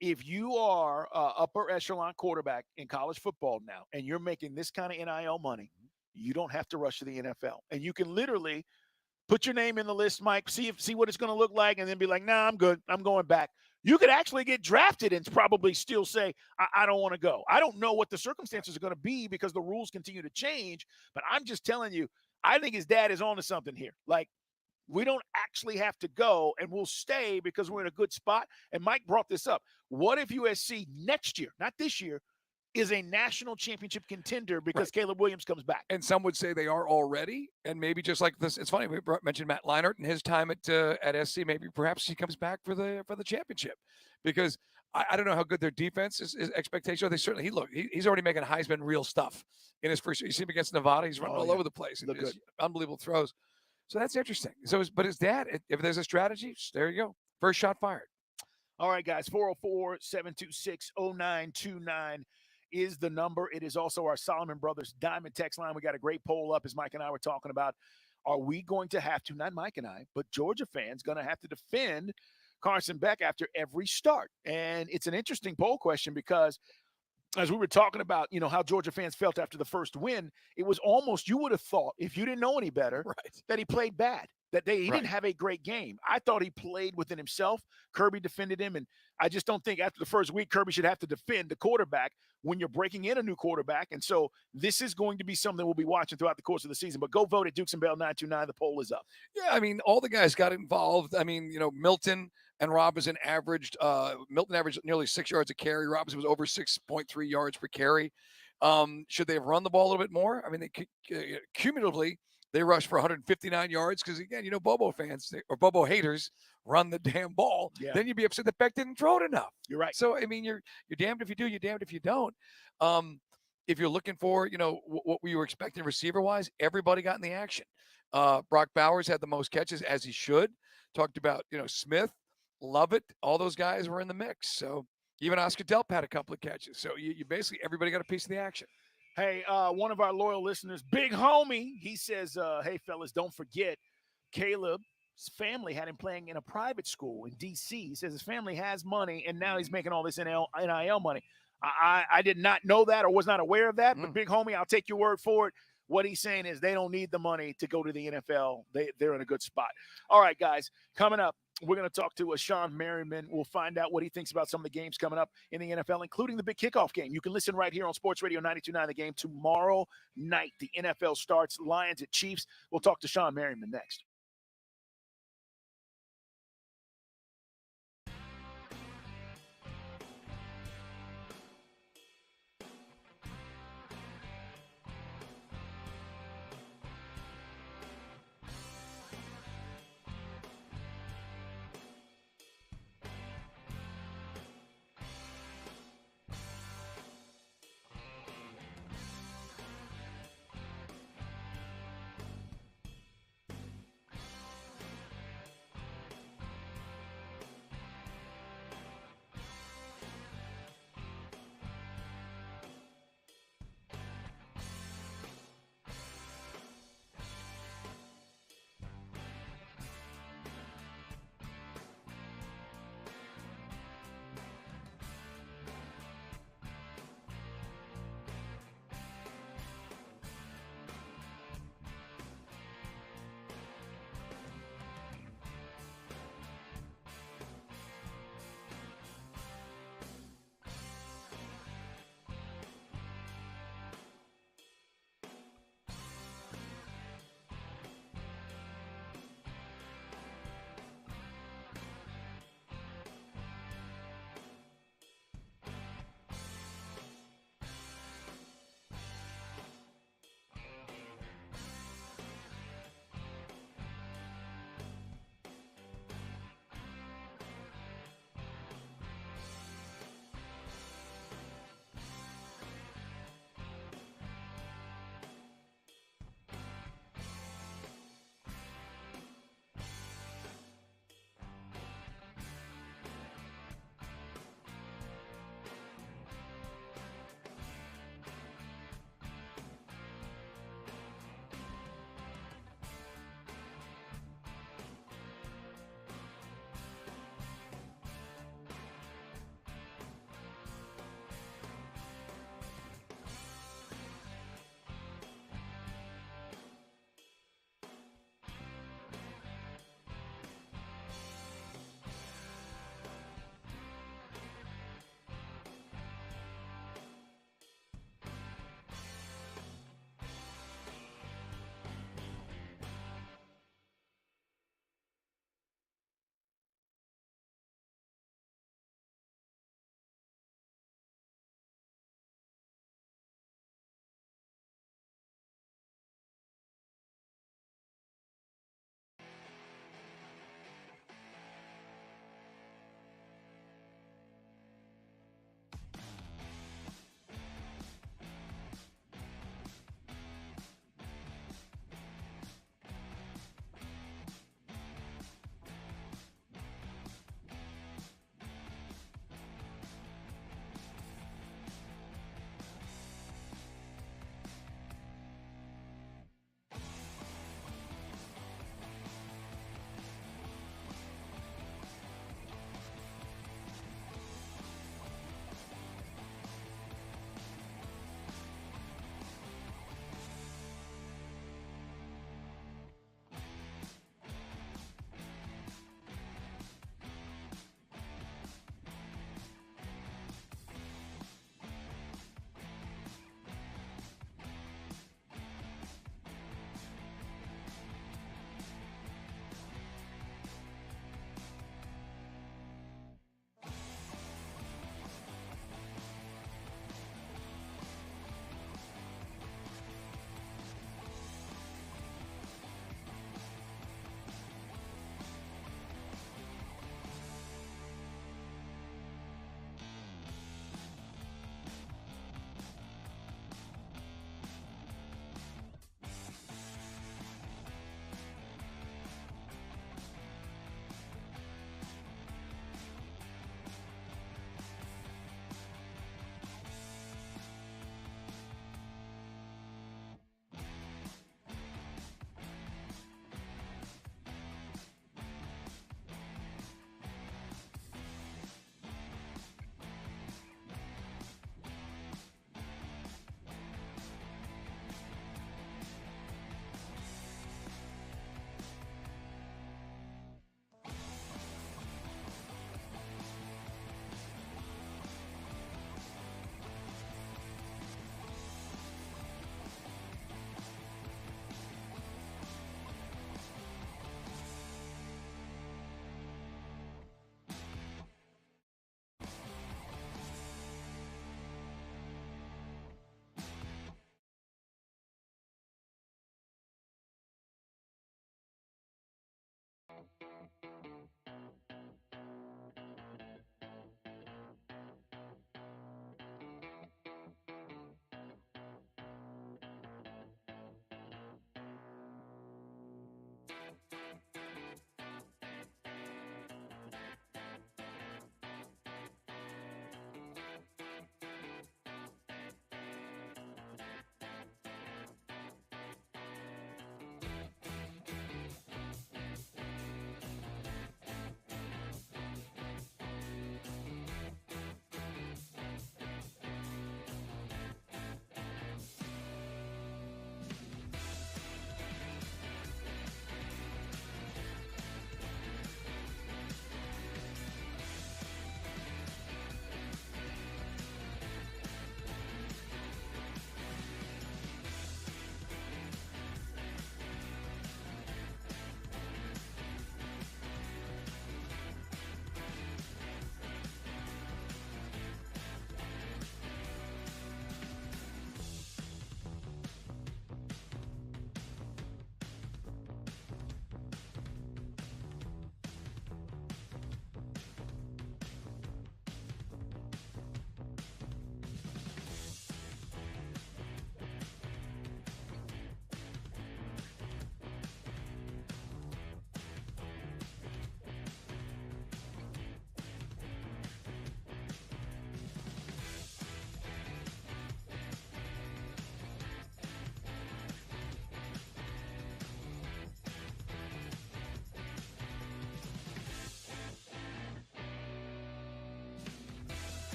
if you are upper echelon quarterback in college football now, and you're making this kind of NIL money, you don't have to rush to the NFL. And you can literally put your name in the list, Mike, see what it's going to look like, and then be like, nah, I'm good. I'm going back. You could actually get drafted and probably still say, I don't want to go. I don't know what the circumstances are going to be because the rules continue to change, but I'm just telling you, I think his dad is onto something here. Like, we don't actually have to go, and we'll stay because we're in a good spot. And Mike brought this up. What if USC next year, not this year, is a national championship contender because Caleb Williams comes back? And some would say they are already, and maybe just like this. It's funny we mentioned Matt Leinart and his time at SC. Maybe perhaps he comes back for the championship, because I don't know how good their defense is expectation. They certainly he's already making Heisman real stuff in his first year. You see him against Nevada, he's running all over the place. Look good. Unbelievable throws. So that's interesting. So, but his dad, if there's a strategy, there you go. First shot fired. All right, guys, 404-726-0929 is the number. It is also our Solomon Brothers Diamond text line. We got a great poll up, as Mike and I were talking about. Are we going to have to, not Mike and I, but Georgia fans, going to have to defend Carson Beck after every start? And it's an interesting poll question because as we were talking about, how Georgia fans felt after the first win, it was almost, you would have thought, if you didn't know any better, that he played bad, that he didn't have a great game. I thought he played within himself. Kirby defended him, and I just don't think after the first week, Kirby should have to defend the quarterback when you're breaking in a new quarterback. And so this is going to be something we'll be watching throughout the course of the season. But go vote at Dukes and Bell 929. The poll is up. Yeah, I mean, all the guys got involved. I mean, Milton and Robinson averaged nearly 6 yards a carry. Robinson was over 6.3 yards per carry. Should they have run the ball a little bit more? I mean, they cumulatively, they rushed for 159 yards because, again, Bobo fans or Bobo haters run the damn ball. Yeah. Then you'd be upset that Beck didn't throw it enough. You're right. So, I mean, you're damned if you do, you're damned if you don't. If you're looking for, what we were expecting receiver-wise, everybody got in the action. Brock Bowers had the most catches, as he should. Talked about, Smith, Lovett, all those guys were in the mix. So even Oscar Delp had a couple of catches. So you basically, everybody got a piece of the action. Hey, one of our loyal listeners, Big Homie, he says, hey, fellas, don't forget, Caleb's family had him playing in a private school in D.C. He says his family has money, and now he's making all this NIL money. I did not know that or was not aware of that, but Big Homie, I'll take your word for it. What he's saying is they don't need the money to go to the NFL. They're in a good spot. All right, guys, coming up, we're going to talk to Sean Merriman. We'll find out what he thinks about some of the games coming up in the NFL, including the big kickoff game. You can listen right here on Sports Radio 92.9 The Game. Tomorrow night, the NFL starts. Lions at Chiefs. We'll talk to Sean Merriman next.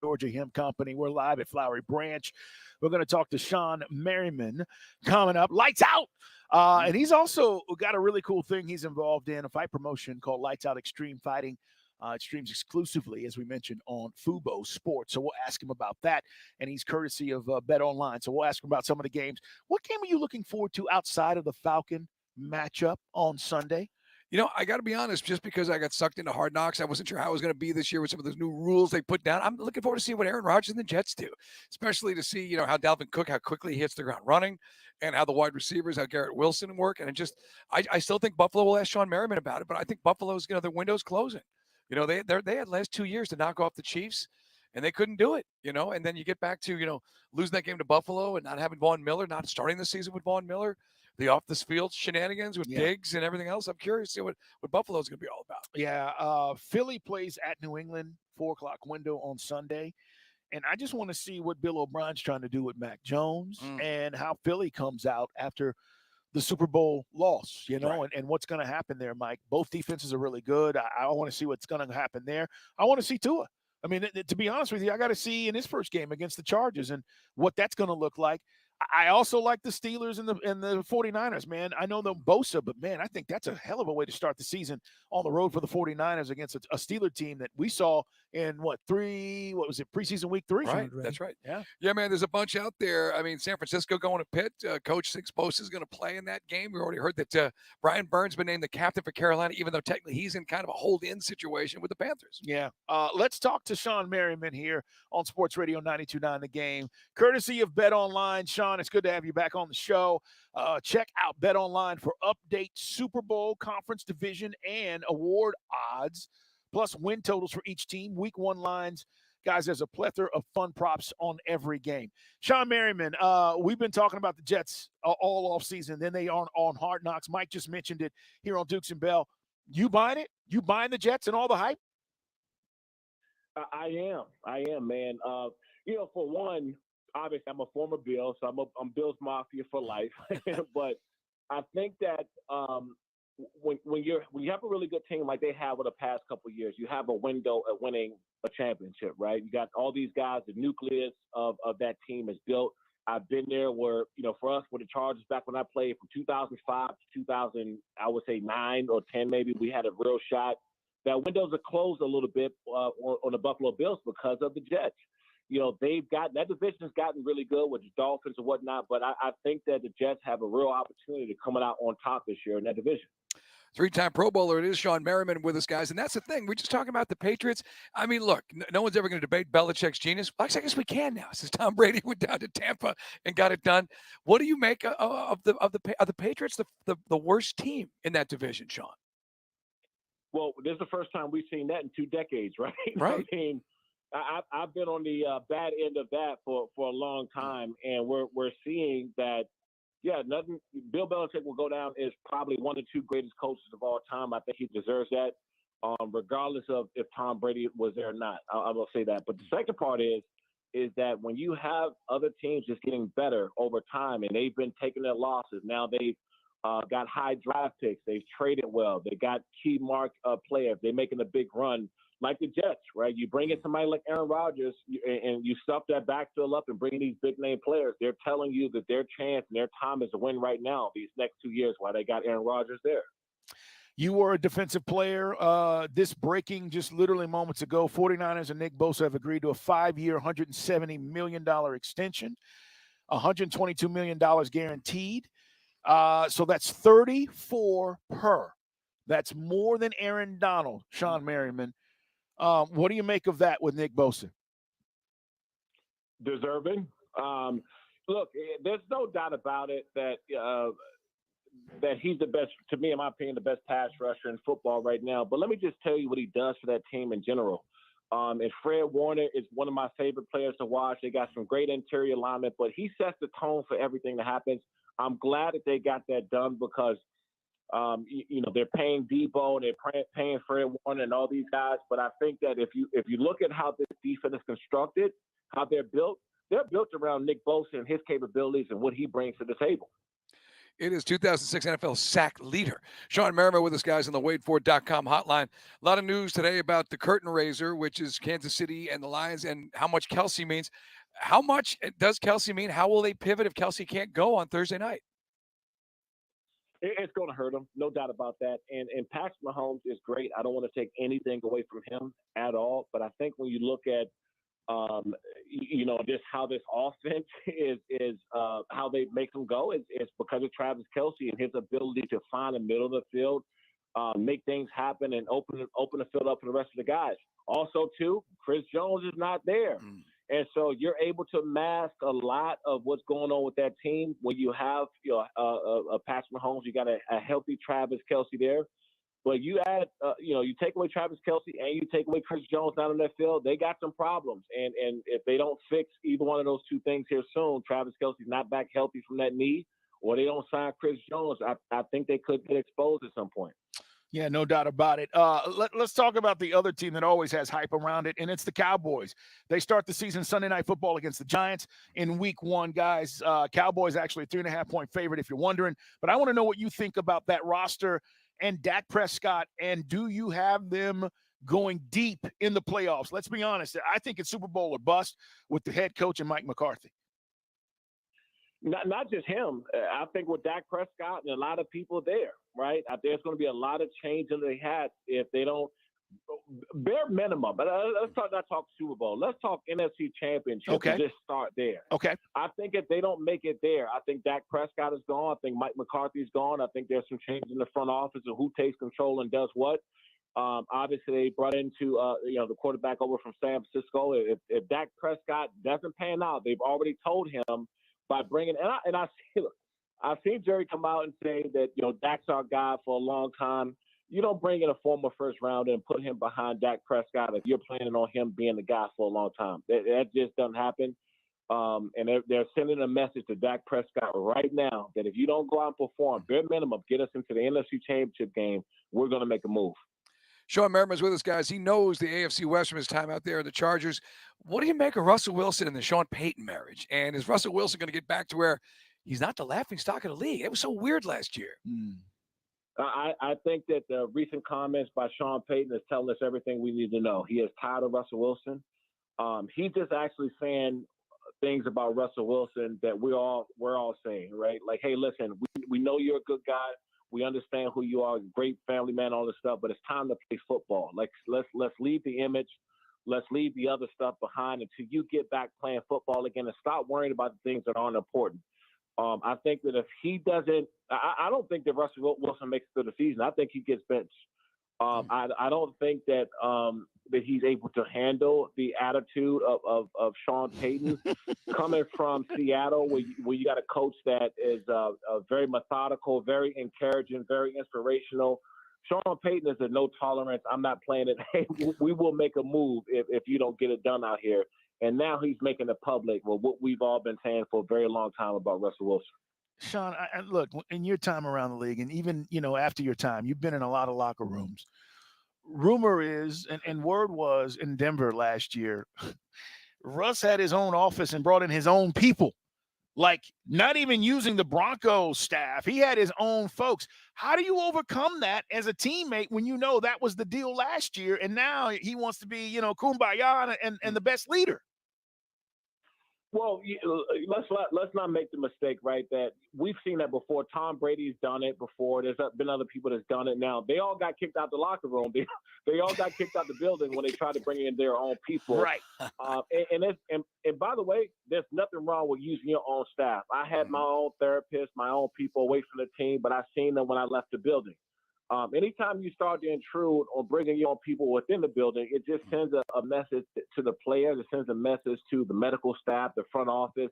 Georgia Hemp Company. We're live at Flowery Branch. We're going to talk to Sean Merriman coming up. Lights Out. And he's also got a really cool thing he's involved in, a fight promotion called Lights Out Extreme Fighting. It streams exclusively, as we mentioned, on Fubo Sports. So we'll ask him about that. And he's courtesy of Bet Online. So we'll ask him about some of the games. What game are you looking forward to outside of the Falcon matchup on Sunday? You know, I got to be honest, just because I got sucked into Hard Knocks, I wasn't sure how it was going to be this year with some of those new rules they put down. I'm looking forward to see what Aaron Rodgers and the Jets do, especially to see, how Dalvin Cook, how quickly he hits the ground running, and how the wide receivers, how Garrett Wilson work. And I still think Buffalo will ask Sean Merriman about it, but I think Buffalo's, their window's closing. They had last 2 years to knock off the Chiefs, and they couldn't do it, and then you get back to, losing that game to Buffalo and not having Von Miller, not starting the season with Von Miller, the off the field shenanigans with Diggs and everything else. I'm curious to see what Buffalo's going to be all about. Yeah. Philly plays at New England, 4:00 window on Sunday. And I just want to see what Bill O'Brien's trying to do with Mac Jones and how Philly comes out after the Super Bowl loss, Right. and what's going to happen there, Mike. Both defenses are really good. I want to see what's going to happen there. I want to see Tua. I mean, to be honest with you, I got to see in his first game against the Chargers and what that's going to look like. I also like the Steelers and the 49ers, man. I know them Bosa, but, man, I think that's a hell of a way to start the season on the road for the 49ers against a Steeler team that we saw in, preseason week 3? Right, that's right. Yeah. Yeah, man, there's a bunch out there. I mean, San Francisco going to Pitt. Coach thinks Bosa is going to play in that game. We already heard that Brian Burns been named the captain for Carolina, even though technically he's in kind of a hold-in situation with the Panthers. Yeah. Let's talk to Sean Merriman here on Sports Radio 92.9 The Game. Courtesy of Bet Online. Sean, it's good to have you back on the show. Check out Bet Online for update Super Bowl, conference division, and award odds, plus win totals for each team, week 1 lines. Guys, there's a plethora of fun props on every game. Sean Merriman, we've been talking about the Jets all off season. Then they are on Hard Knocks. Mike just mentioned it here on Dukes and Bell. You buying it? You buying the Jets and all the hype? I am, man. For one, obviously I'm a former Bill, so I'm Bill's Mafia for life. But I think that when you have a really good team like they have over the past couple of years, you have a window at winning a championship, right? You got all these guys, the nucleus of that team is built. I've been there where, for us with the Chargers back when I played from 2005 to 2000, I would say 9 or 10 maybe, we had a real shot. That windows are closed a little bit on the Buffalo Bills because of the Jets. That division's gotten really good with the Dolphins and whatnot, but I think that the Jets have a real opportunity to come out on top this year in that division. 3-time Pro Bowler, it is Sean Merriman with us, guys. And that's the thing. We're just talking about the Patriots. I mean, look, no one's ever going to debate Belichick's genius. Actually, I guess we can now, since Tom Brady went down to Tampa and got it done. What do you make of the Patriots, the worst team in that division, Sean? Well, this is the first time we've seen that in 2 decades, right? Right. I mean, I've been on the bad end of that for a long time, and we're seeing that. Yeah, nothing. Bill Belichick will go down as probably one of the 2 greatest coaches of all time. I think he deserves that, regardless of if Tom Brady was there or not. I will say that. But the second part is that when you have other teams just getting better over time, and they've been taking their losses, now they've got high draft picks, they've traded well, they got key mark players, they're making a big run. Like the Jets, right? You bring in somebody like Aaron Rodgers and you stuff that backfield up and bring these big-name players. They're telling you that their chance and their time is to win right now these next 2 years while they got Aaron Rodgers there. You were a defensive player. This breaking just literally moments ago, 49ers and Nick Bosa have agreed to a 5-year, $170 million extension, $122 million guaranteed. So that's 34 per. That's more than Aaron Donald, Sean Merriman. What do you make of that with Nick Bosa? Deserving. Look, there's no doubt about it that he's the best, to me, in my opinion, the best pass rusher in football right now. But let me just tell you what he does for that team in general. And Fred Warner is one of my favorite players to watch. They got some great interior alignment, but he sets the tone for everything that happens. I'm glad that they got that done because they're paying Debo and they're paying Fred Warner and all these guys. But I think that if you look at how this defense is constructed, how they're built around Nick Bosa and his capabilities and what he brings to the table. It is 2006 NFL sack leader. Sean Merriman with us, guys, on the WadeFord.com hotline. A lot of news today about the curtain raiser, which is Kansas City and the Lions, and how much Kelsey means. How much does Kelsey mean? How will they pivot if Kelsey can't go on Thursday night? It's going to hurt him, no doubt about that. And Patrick Mahomes is great. I don't want to take anything away from him at all. But I think when you look at just how this offense is how they make them go. It's because of Travis Kelce and his ability to find the middle of the field, make things happen, and open the field up for the rest of the guys. Also, too, Chris Jones is not there. And so you're able to mask a lot of what's going on with that team when you have a Patrick Mahomes. You got a healthy Travis Kelce there. But you add, you take away Travis Kelce and you take away Chris Jones out on that field, they got some problems. And if they don't fix either one of those two things here soon, Travis Kelce's not back healthy from that knee, or they don't sign Chris Jones, I think they could get exposed at some point. Yeah, no doubt about it. Let's talk about the other team that always has hype around it, and it's the Cowboys. They start the season Sunday Night Football against the Giants in Week 1, guys. Cowboys actually a 3.5-point favorite, if you're wondering. But I want to know what you think about that roster and Dak Prescott, and do you have them going deep in the playoffs? Let's be honest. I think it's Super Bowl or bust with the head coach and Mike McCarthy. Not just him. I think with Dak Prescott and a lot of people there, right? There's going to be a lot of change in their hats if they don't bare minimum. But let's not talk Super Bowl. Let's talk NFC Championship. Okay. And just start there. Okay. I think if they don't make it there, I think Dak Prescott is gone. I think Mike McCarthy's gone. I think there's some change in the front office of who takes control and does what. Obviously, they brought into the quarterback over from San Francisco. If Dak Prescott doesn't pan out, they've already told him by bringing I've seen Jerry come out and say that Dak's our guy for a long time. You don't bring in a former first rounder and put him behind Dak Prescott if you're planning on him being the guy for a long time. That just doesn't happen. And they're sending a message to Dak Prescott right now that if you don't go out and perform, bare minimum, get us into the NFC Championship game, we're going to make a move. Sean Merriman's with us, guys. He knows the AFC West from his time out there at the Chargers. What do you make of Russell Wilson and the Sean Payton marriage? And is Russell Wilson going to get back to where he's not the laughingstock of the league? It was so weird last year. I think that the recent comments by Sean Payton is telling us everything we need to know. He is tired of Russell Wilson. He's just actually saying things about Russell Wilson that we're all saying, right? Like, hey, listen, we know you're a good guy. We understand who you are, great family man, all this stuff, but it's time to play football. Like, let's leave the image. Let's leave the other stuff behind until you get back playing football again and stop worrying about the things that aren't important. I think that if he doesn't, I don't think that Russell Wilson makes it through the season. I think he gets benched. I don't think that that he's able to handle the attitude of Sean Payton coming from Seattle, where you got a coach that is very methodical, very encouraging, very inspirational. Sean Payton is a no tolerance. I'm not playing it. Hey, we will make a move if you don't get it done out here. And now he's making it public with what we've all been saying for a very long time about Russell Wilson. Sean, look, in your time around the league, and even after your time, you've been in a lot of locker rooms. Rumor is, and word was in Denver last year, Russ had his own office and brought in his own people, like not even using the Broncos staff. He had his own folks. How do you overcome that as a teammate when you know that was the deal last year, and now he wants to be, kumbaya and the best leader? Well, let's not make the mistake, right, that we've seen that before. Tom Brady's done it before. There's been other people that's done it now. They all got kicked out the locker room. They all got kicked out the building when they tried to bring in their own people. Right. And by the way, there's nothing wrong with using your own staff. I had my own therapist, my own people away from the team, but I seen them when I left the building. Anytime you start to intrude or bringing your own people within the building, it just sends a message to the players. It sends a message to the medical staff, the front office,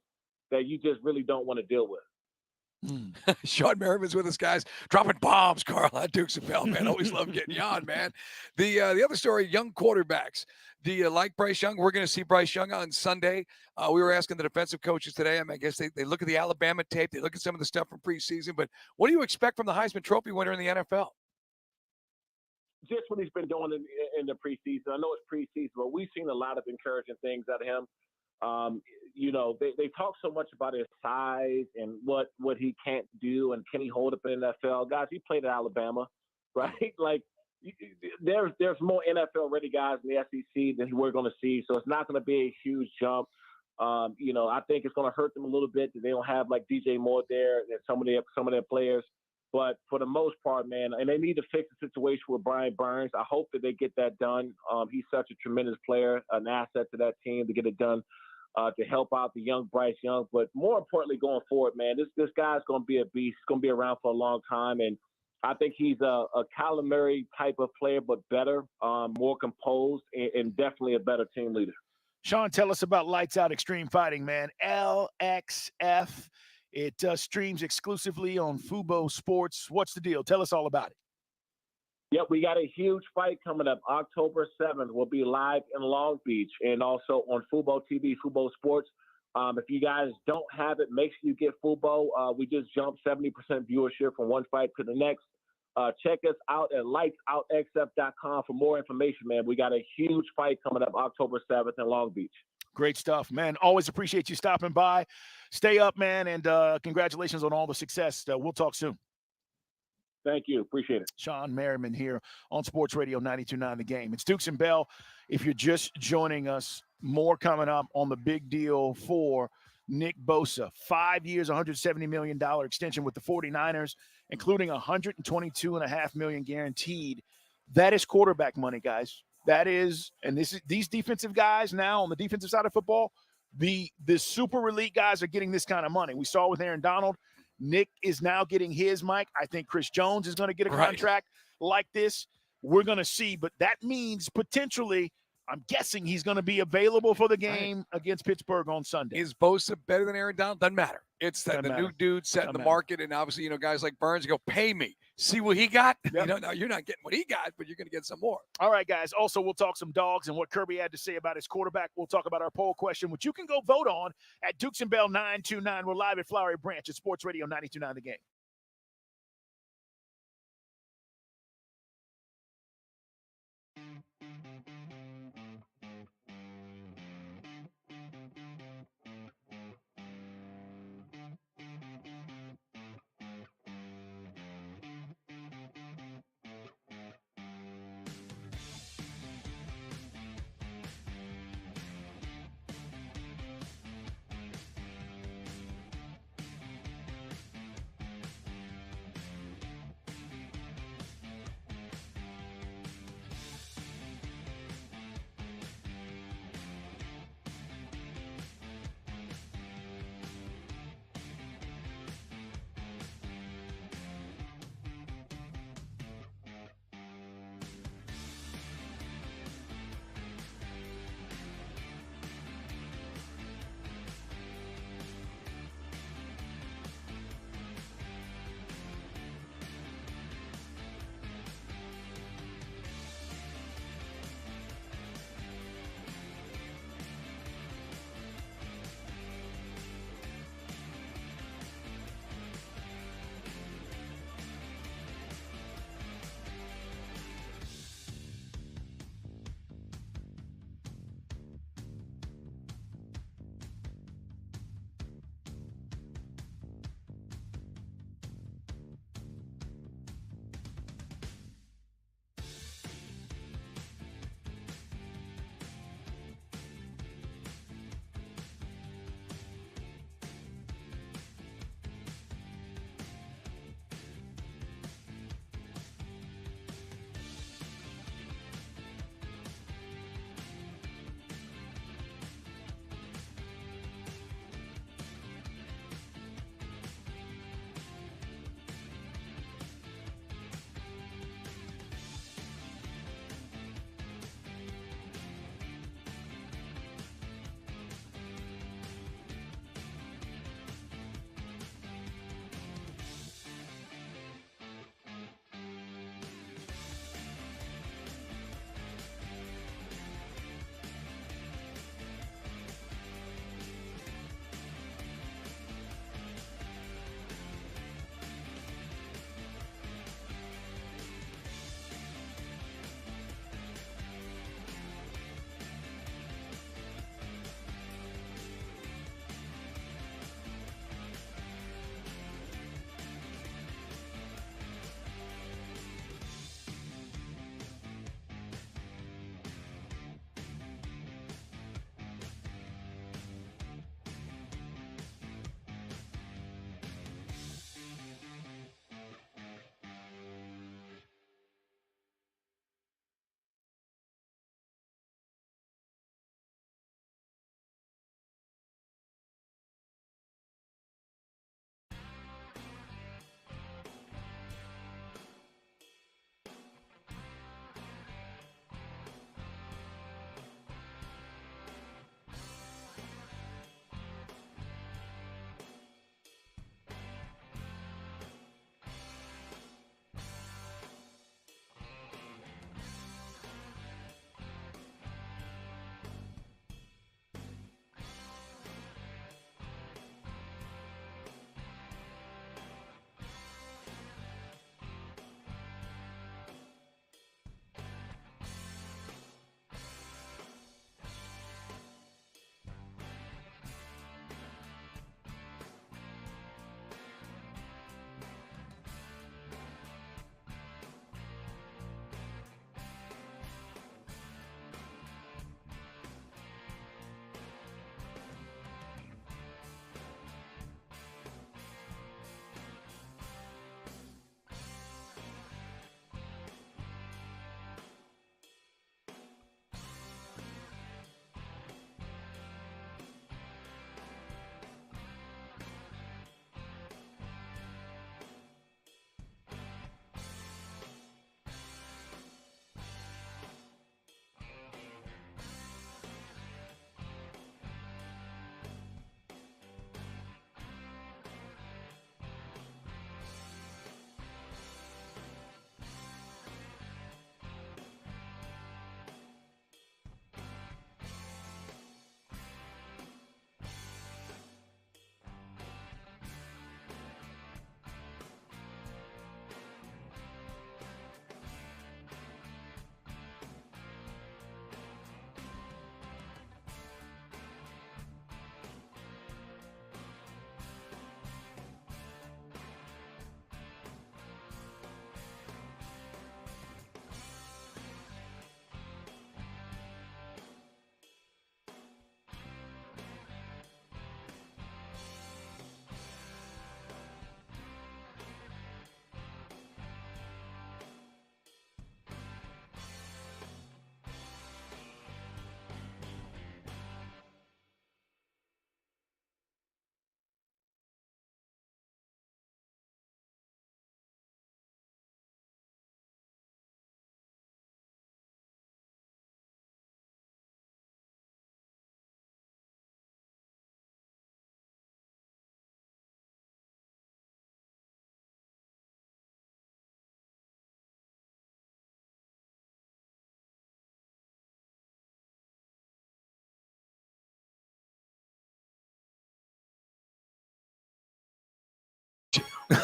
that you just really don't want to deal with. Sean Merriman's with us, guys. Dropping bombs, Carl, on Dukes and Bell, man. Always love getting you on, man. The other story, young quarterbacks. Do you like Bryce Young? We're going to see Bryce Young on Sunday. We were asking the defensive coaches today. I guess they look at the Alabama tape. They look at some of the stuff from preseason. But what do you expect from the Heisman Trophy winner in the NFL? Just what he's been doing in the preseason. I know it's preseason, but we've seen a lot of encouraging things out of him. You know, they talk so much about his size and what he can't do and can he hold up in the NFL. Guys, he played at Alabama, right? Like, there's more NFL ready guys in the SEC than we're going to see, so it's not going to be a huge jump. You know, I think it's going to hurt them a little bit that they don't have like DJ Moore there and some of their players. But for the most part, man, and they need to fix the situation with Brian Burns. I hope that they get that done. He's such a tremendous player, an asset to that team to get it done, to help out the young Bryce Young. But more importantly, going forward, man, this guy's going to be a beast. He's going to be around for a long time. And I think he's a Kyler Murray type of player, but better, more composed, and definitely a better team leader. Sean, tell us about Lights Out Extreme Fighting, man. LXF. It streams exclusively on Fubo Sports. What's the deal? Tell us all about it. Yep, we got a huge fight coming up. October 7th, we'll be live in Long Beach and also on Fubo TV, Fubo Sports. If you guys don't have it, make sure you get Fubo. We just jumped 70% viewership from one fight to the next. Check us out at lightsoutxf.com for more information, man. We got a huge fight coming up October 7th in Long Beach. Great stuff, man. Always appreciate you stopping by. Stay up, man, and congratulations on all the success. We'll talk soon. Thank you. Appreciate it. Sean Merriman here on Sports Radio 92.9 The Game. It's Dukes and Bell. If you're just joining us, more coming up on the big deal for Nick Bosa. 5 years, $170 million extension with the 49ers, including $122.5 million guaranteed. That is quarterback money, guys. That is, and these defensive guys now on the defensive side of football, the super elite guys are getting this kind of money. We saw with Aaron Donald. Nick is now getting his, Mike. I think Chris Jones is going to get a contract like this. We're going to see, but that means potentially, I'm guessing he's going to be available for the game against Pittsburgh on Sunday. Is Bosa better than Aaron Donald? Doesn't matter. It's the new dude setting the market, and obviously, you know, guys like Burns go, pay me. See what he got? Yep. You know, now you're not getting what he got, but you're going to get some more. All right, guys. Also, we'll talk some dogs and what Kirby had to say about his quarterback. We'll talk about our poll question, which you can go vote on at Dukes and Bell 929. We're live at Flowery Branch at Sports Radio 92.9 The Game.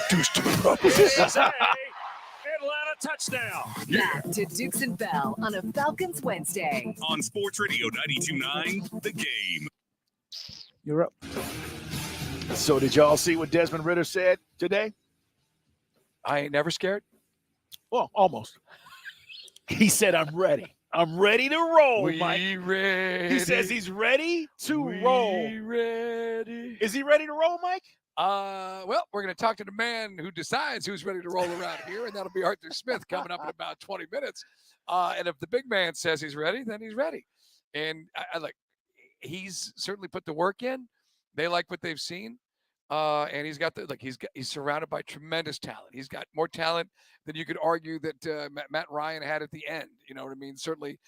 Deuce to Bell. This is a Atlanta touchdown. Back to Dukes and Bell on a Falcons Wednesday. On Sports Radio 92.9, The Game. You're up. So did y'all see what Desmond Ridder said today? I ain't never scared. Well, almost. He said, I'm ready. I'm ready to roll, Mike. Ready. He says he's ready to roll. Ready. Is he ready to roll, Mike? Well, we're going to talk to the man who decides who's ready to roll around here, and that'll be Arthur Smith coming up in about 20 minutes. And if the big man says he's ready, then he's ready. And I like, he's certainly put the work in. They like what they've seen. And he's got he's surrounded by tremendous talent. He's got more talent than you could argue that Matt Ryan had at the end. You know what I mean? Certainly,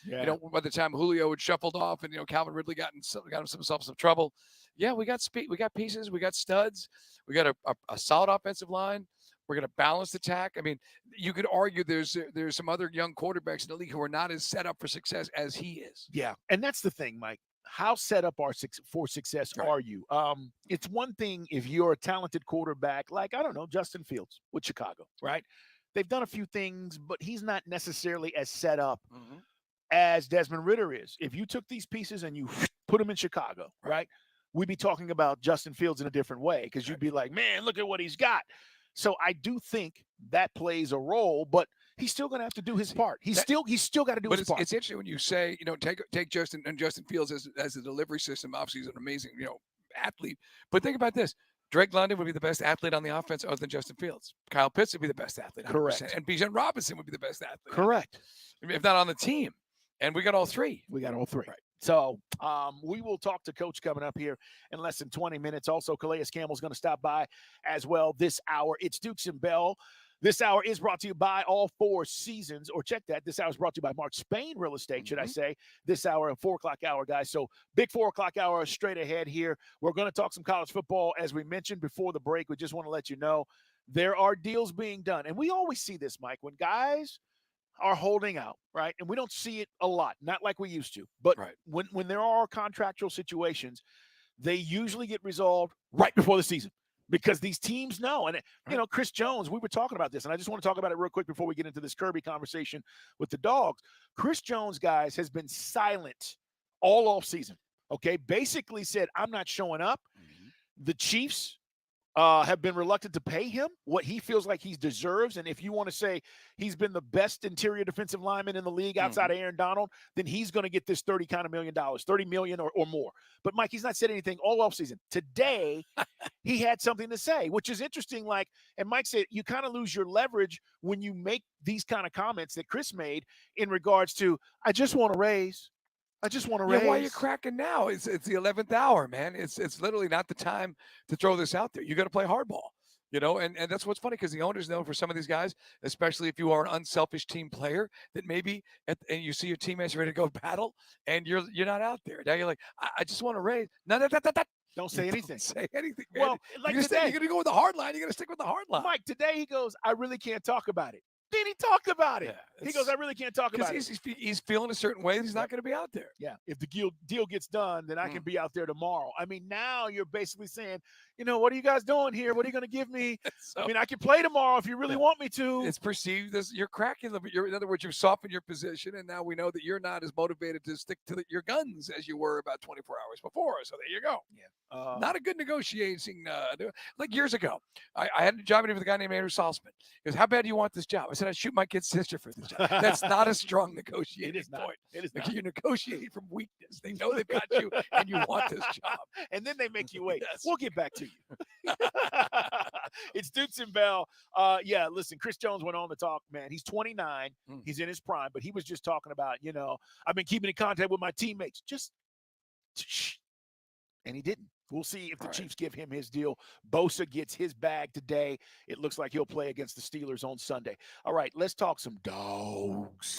by the time Julio had shuffled off and Calvin Ridley got himself some trouble. Yeah, we got speed, we got pieces, we got studs, we got a solid offensive line. We're going to balance the attack. I mean, you could argue there's some other young quarterbacks in the league who are not as set up for success as he is. Yeah, and that's the thing, Mike. How set up for success are you? It's one thing if you're a talented quarterback, like, I don't know, Justin Fields with Chicago, right? They've done a few things, but he's not necessarily as set up as Desmond Ridder is. If you took these pieces and you put them in Chicago, right? We'd be talking about Justin Fields in a different way because you'd be like, man, look at what he's got. So I do think that plays a role, but he's still going to have to do his part. He's still got to do his part. It's interesting when you say, take Justin Fields as a delivery system. Obviously, he's an amazing, athlete. But think about this. Drake London would be the best athlete on the offense other than Justin Fields. Kyle Pitts would be the best athlete. 100%. Correct. And Bijan Robinson would be the best athlete. Correct. If not on the team. And we got all three. We got all three. Right. So we will talk to Coach coming up here in less than 20 minutes. Also, Calais Campbell's going to stop by as well this hour. It's Dukes and Bell. This hour is brought to you by All Four Seasons, or check that. This hour is brought to you by Mark Spain Real Estate, should I say. This hour and 4 o'clock hour, guys. So big 4 o'clock hour straight ahead here. We're going to talk some college football. As we mentioned before the break, we just want to let you know there are deals being done. And we always see this, Mike, when guys are holding out, right? And we don't see it a lot, not like we used to. But when there are contractual situations, they usually get resolved right before the season. Because these teams know. And, Chris Jones, we were talking about this, and I just want to talk about it real quick before we get into this Kirby conversation with the Dogs. Chris Jones, guys, has been silent all off season, okay? Basically said, I'm not showing up. The Chiefs have been reluctant to pay him what he feels like he deserves. And if you want to say he's been the best interior defensive lineman in the league outside of Aaron Donald, then he's going to get this $30 million, $30 million or more. But Mike, he's not said anything all offseason. Today, he had something to say, which is interesting. And Mike said, you kind of lose your leverage when you make these kind of comments that Chris made in regards to, I just want to raise. I just want to raise. Why are you cracking now? It's the 11th hour, man. It's literally not the time to throw this out there. You got to play hardball, and that's what's funny because the owners know for some of these guys, especially if you are an unselfish team player, that maybe and you see your teammates ready to go battle and you're not out there. Now you're like, I just want to raise. No. Don't say anything. Don't say anything, man. Well, like you're today, going to go with the hard line. You're going to stick with the hard line. Mike, today he goes, I really can't talk about it. Then he talked about it. He goes, I really can't talk about it. He's feeling a certain way. He's not going to be out there. Yeah. If the deal gets done, then I can be out there tomorrow. I mean, now you're basically saying, what are you guys doing here? What are you going to give me? I can play tomorrow if you really want me to. It's perceived as you're cracking them. In other words, you've softened your position, and now we know that you're not as motivated to stick to your guns as you were about 24 hours before. So there you go. Yeah. Not a good negotiating. Like years ago, I had a job interview with a guy named Andrew Salzman. He goes, how bad do you want this job? I said, I'd shoot my kid's sister for this job. That's not a strong negotiating point. It is not. You're negotiating from weakness. They know they've got you, and you want this job. And then they make you wait. Yes. We'll get back to you. It's Dukes and Bell. Listen, Chris Jones went on to talk, man. He's 29. He's in his prime, but he was just talking about, I've been keeping in contact with my teammates. Just shh. And he didn't. We'll see if the Chiefs give him his deal. Bosa gets his bag today. It looks like he'll play against the Steelers on Sunday. All right, let's talk some Dogs.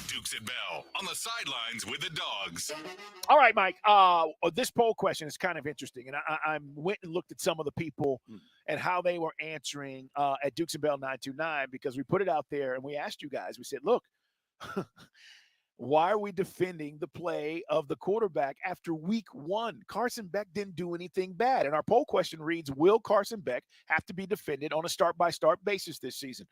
Dukes and Bell on the sidelines with the Dogs. All right, Mike. This poll question is kind of interesting, and I went and looked at some of the people and how they were answering at Dukes and Bell 929 because we put it out there and we asked you guys. We said, look, why are we defending the play of the quarterback after week 1? Carson Beck didn't do anything bad. And our poll question reads, will Carson Beck have to be defended on a start-by-start basis this season?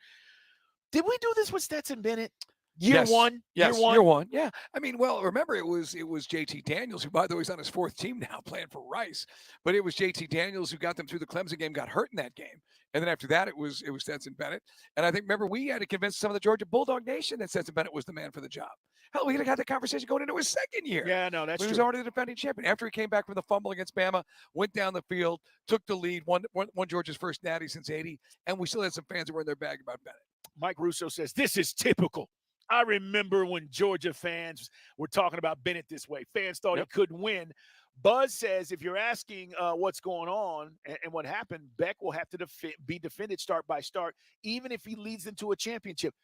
Did we do this with Stetson Bennett? Year one? Yes, Year one? year one. Yeah. I mean, well, remember it was JT Daniels, who, by the way, is on his 4th team now playing for Rice. But it was JT Daniels who got them through the Clemson game, got hurt in that game. And then after that, it was Stetson Bennett. And I think, remember, we had to convince some of the Georgia Bulldog Nation that Stetson Bennett was the man for the job. Hell, we had had that conversation going into his 2nd year. Yeah, no, that's He was true. already the defending champion. After he came back from the fumble against Bama, went down the field, took the lead, won Georgia's first natty since 80, and we still had some fans that were in their bag about Bennett. Mike Russo says, this is typical. I remember when Georgia fans were talking about Bennett this way. Fans thought he couldn't win. Buzz says, if you're asking what's going on and what happened, Beck will have to be defended start by start, even if he leads them to a championship.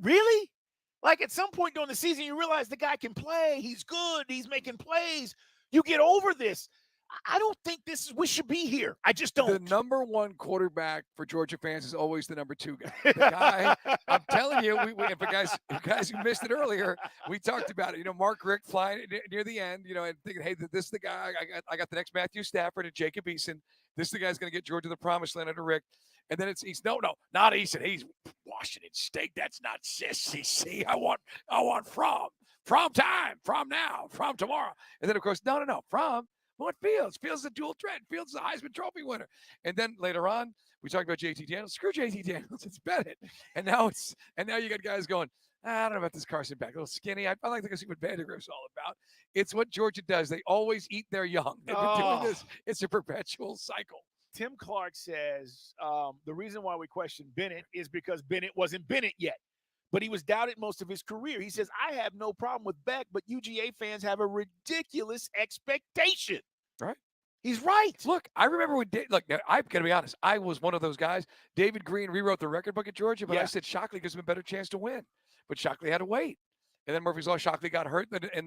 Really? Like, at some point during the season, you realize the guy can play. He's good. He's making plays. You get over this. I don't think we should be here. I just don't. The number 1 quarterback for Georgia fans is always the number 2 guy. The guy, I'm telling you, and for guys who missed it earlier, we talked about it. You know, Mark Richt flying near the end, you know, and thinking, hey, this is the guy. I got the next Matthew Stafford and Jacob Eason. This is the guy's going to get Georgia to the promised land under Richt. And then it's Eason. No, not Eason. He's Washington State. That's not SEC. I want from time, from now, from tomorrow. And then, of course, no, from. What Fields? Fields is a dual threat. Fields is a Heisman Trophy winner. And then later on, we talked about JT Daniels. Screw JT Daniels. It's Bennett. And now you got guys going, I don't know about this Carson Beck. A little skinny. I like to see what Vandergrift's all about. It's what Georgia does. They always eat their young. They've been doing this. It's a perpetual cycle. Tim Clark says the reason why we question Bennett is because Bennett wasn't Bennett yet. But he was doubted most of his career. He says, I have no problem with Beck, but UGA fans have a ridiculous expectation. Right. He's right. Look, I remember when I'm going to be honest. I was one of those guys. David Green rewrote the record book at Georgia, but I said Shockley gives him a better chance to win. But Shockley had to wait. And then Murphy's Law, Shockley got hurt in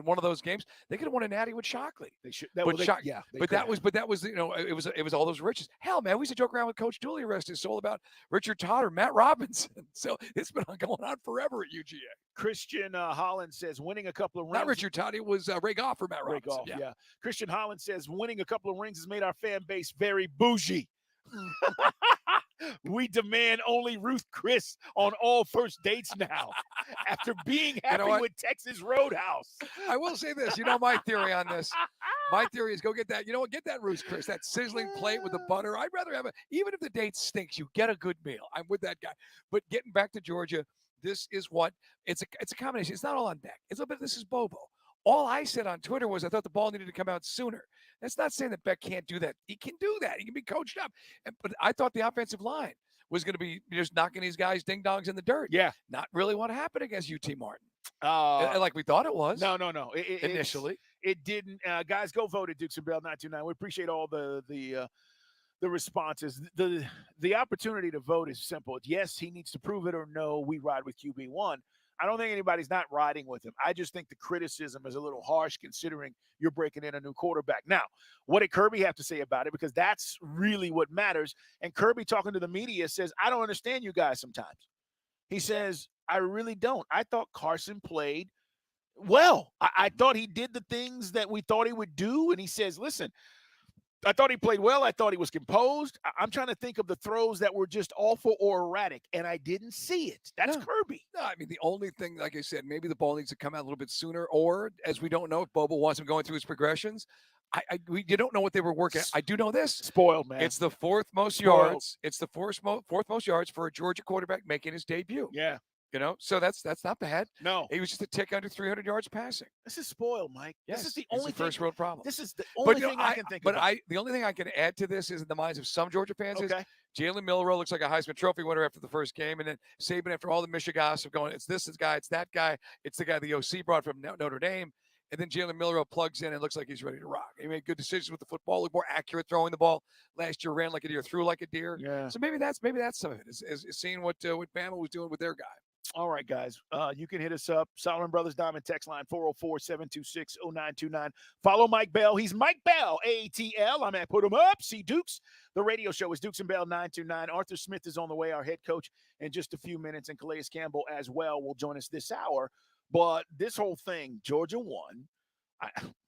one of those games. They could have won a natty with Shockley. They should. That was you know, it was all those riches. Hell, man, we used to joke around with Coach Dooley rest his soul about Richard Todd or Matt Robinson. So it's been going on forever at UGA. Christian Holland says winning a couple of rings. Not Richard Todd. It was Ray Goff or Matt Robinson. Ray Goff, yeah. Christian Holland says winning a couple of rings has made our fan base very bougie. We demand only Ruth Chris on all first dates now after being happy with Texas Roadhouse. I will say this. You know my theory on this? My theory is go get that. You know what? Get that Ruth Chris, that sizzling plate with the butter. I'd rather have even if the date stinks, you get a good meal. I'm with that guy. But getting back to Georgia, this is what it's a combination. It's not all on deck. It's a bit. This is Bobo. All I said on Twitter was I thought the ball needed to come out sooner. That's not saying that Beck can't do that. He can do that. He can be coached up. But I thought the offensive line was going to be just knocking these guys ding-dongs in the dirt. Yeah. Not really what happened against UT Martin. Like we thought it was. No. Initially. It didn't. Guys, go vote at Dukes and Bell 929. We appreciate all the responses. The opportunity to vote is simple. It's yes, he needs to prove it, or no, we ride with QB1. I don't think anybody's not riding with him. I just think the criticism is a little harsh considering you're breaking in a new quarterback. Now, what did Kirby have to say about it? Because that's really what matters. And Kirby, talking to the media, says, I don't understand you guys sometimes. He says, I really don't. I thought Carson played well. I thought he did the things that we thought he would do. And he says, listen, I thought he played well. I thought he was composed. I'm trying to think of the throws that were just awful or erratic, and I didn't see it. That's Kirby. No, I mean, the only thing, like I said, maybe the ball needs to come out a little bit sooner, or, as we don't know, if Bobo wants him going through his progressions, you don't know what they were working at. I do know this. Spoiled, man. It's the fourth most yards. It's the fourth most yards for a Georgia quarterback making his debut. Yeah. You know, so that's not bad. No. He was just a tick under 300 yards passing. This is spoiled, Mike. Yes, this is the only first world problem. This is the only thing I can think of. But the only thing I can add to this is in the minds of some Georgia fans is Jalen Milroe looks like a Heisman Trophy winner after the first game. And then Saban, after all the Michigas of going, it's this guy, it's that guy. It's the guy the OC brought from Notre Dame. And then Jalen Milroe plugs in and looks like he's ready to rock. He made good decisions with the football, looked more accurate throwing the ball. Last year ran like a deer, threw like a deer. Yeah. So maybe that's some of it, is seeing what Bama was doing with their guy. All right, guys. You can hit us up. Solomon Brothers Diamond text line 404-726-0929. Follow Mike Bell. He's Mike Bell, ATL. I'm at Put 'em Up. See Dukes. The radio show is Dukes and Bell 929. Arthur Smith is on the way, our head coach, in just a few minutes. And Calais Campbell as well will join us this hour But this whole thing, Georgia won.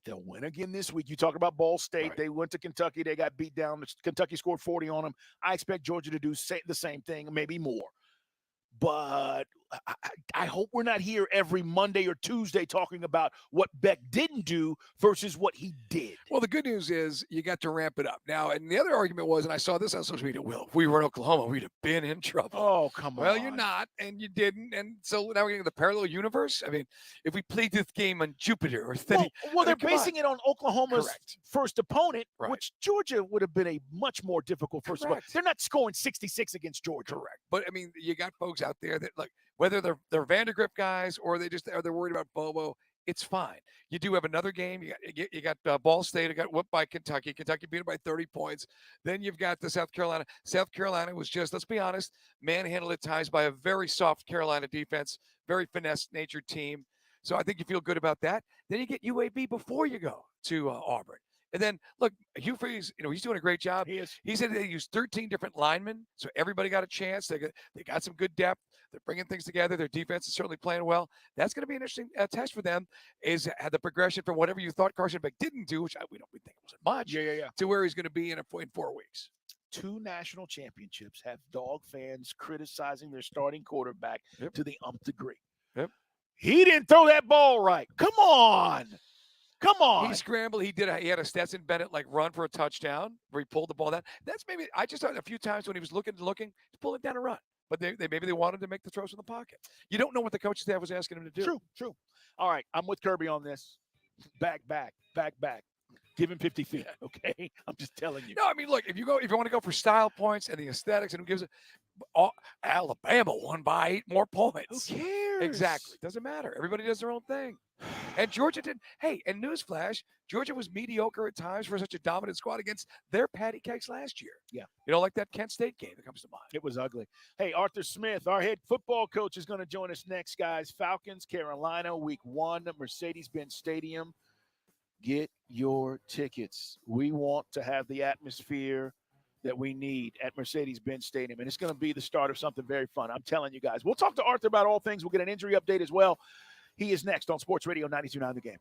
They'll win again this week. You talk about Ball State. Right. They went to Kentucky. They got beat down. Kentucky scored 40 on them. I expect Georgia to do the same thing, maybe more. But I hope we're not here every Monday or Tuesday talking about what Beck didn't do versus what he did. Well, the good news is you got to ramp it up. Now, and the other argument was, and I saw this on social media, Will, if we were in Oklahoma, we'd have been in trouble. Oh, come on. Well, you're not, and you didn't. And so now we're getting the parallel universe. I mean, if we played this game on Jupiter or well, they're basing it on Oklahoma's first opponent, right. which Georgia would have been a much more difficult first opponent. They're not scoring 66 against Georgia. Correct. But, I mean, you got folks out there that, like, whether they're Vandergrift guys or they're worried about Bobo, it's fine. You do have another game. You got Ball State. You got whooped by Kentucky. Kentucky beat them by 30 points. Then you've got the South Carolina. South Carolina was just, let's be honest, manhandled at times by a very soft Carolina defense, very finesse-natured team. So I think you feel good about that. Then you get UAB before you go to Auburn. And then, look, Hugh Freeze, he's doing a great job. He is. He said they used 13 different linemen, so everybody got a chance. They got some good depth. They're bringing things together. Their defense is certainly playing well. That's going to be an interesting test for them, is the progression from whatever you thought Carson Beck didn't do, which we don't think it wasn't much, to where he's going to be in 4 weeks. 2 national championships have dog fans criticizing their starting quarterback to the umpth degree. Yep. He didn't throw that ball right. Come on. Come on. He scrambled. He had a Stetson Bennett run for a touchdown where he pulled the ball down. That's maybe, I just thought a few times when he was looking to pull it down and run. But maybe they wanted to make the throws in the pocket. You don't know what the coaching staff was asking him to do. True. All right, I'm with Kirby on this. Back. Give him 50 feet, okay? I'm just telling you. No, I mean, look, if you want to go for style points and the aesthetics, and who gives it? Alabama won by 8 more points. Who cares? Exactly. Doesn't matter. Everybody does their own thing. And Georgia did. Hey, and newsflash, Georgia was mediocre at times for such a dominant squad against their patty cakes last year. Yeah. Like that Kent State game that comes to mind. It was ugly. Hey, Arthur Smith, our head football coach, is going to join us next, guys. Falcons, Carolina, week 1, Mercedes-Benz Stadium. Get your tickets. We want to have the atmosphere that we need at Mercedes-Benz Stadium, and it's going to be the start of something very fun. I'm telling you guys. We'll talk to Arthur about all things. We'll get an injury update as well. He is next on Sports Radio 92.9 The Game.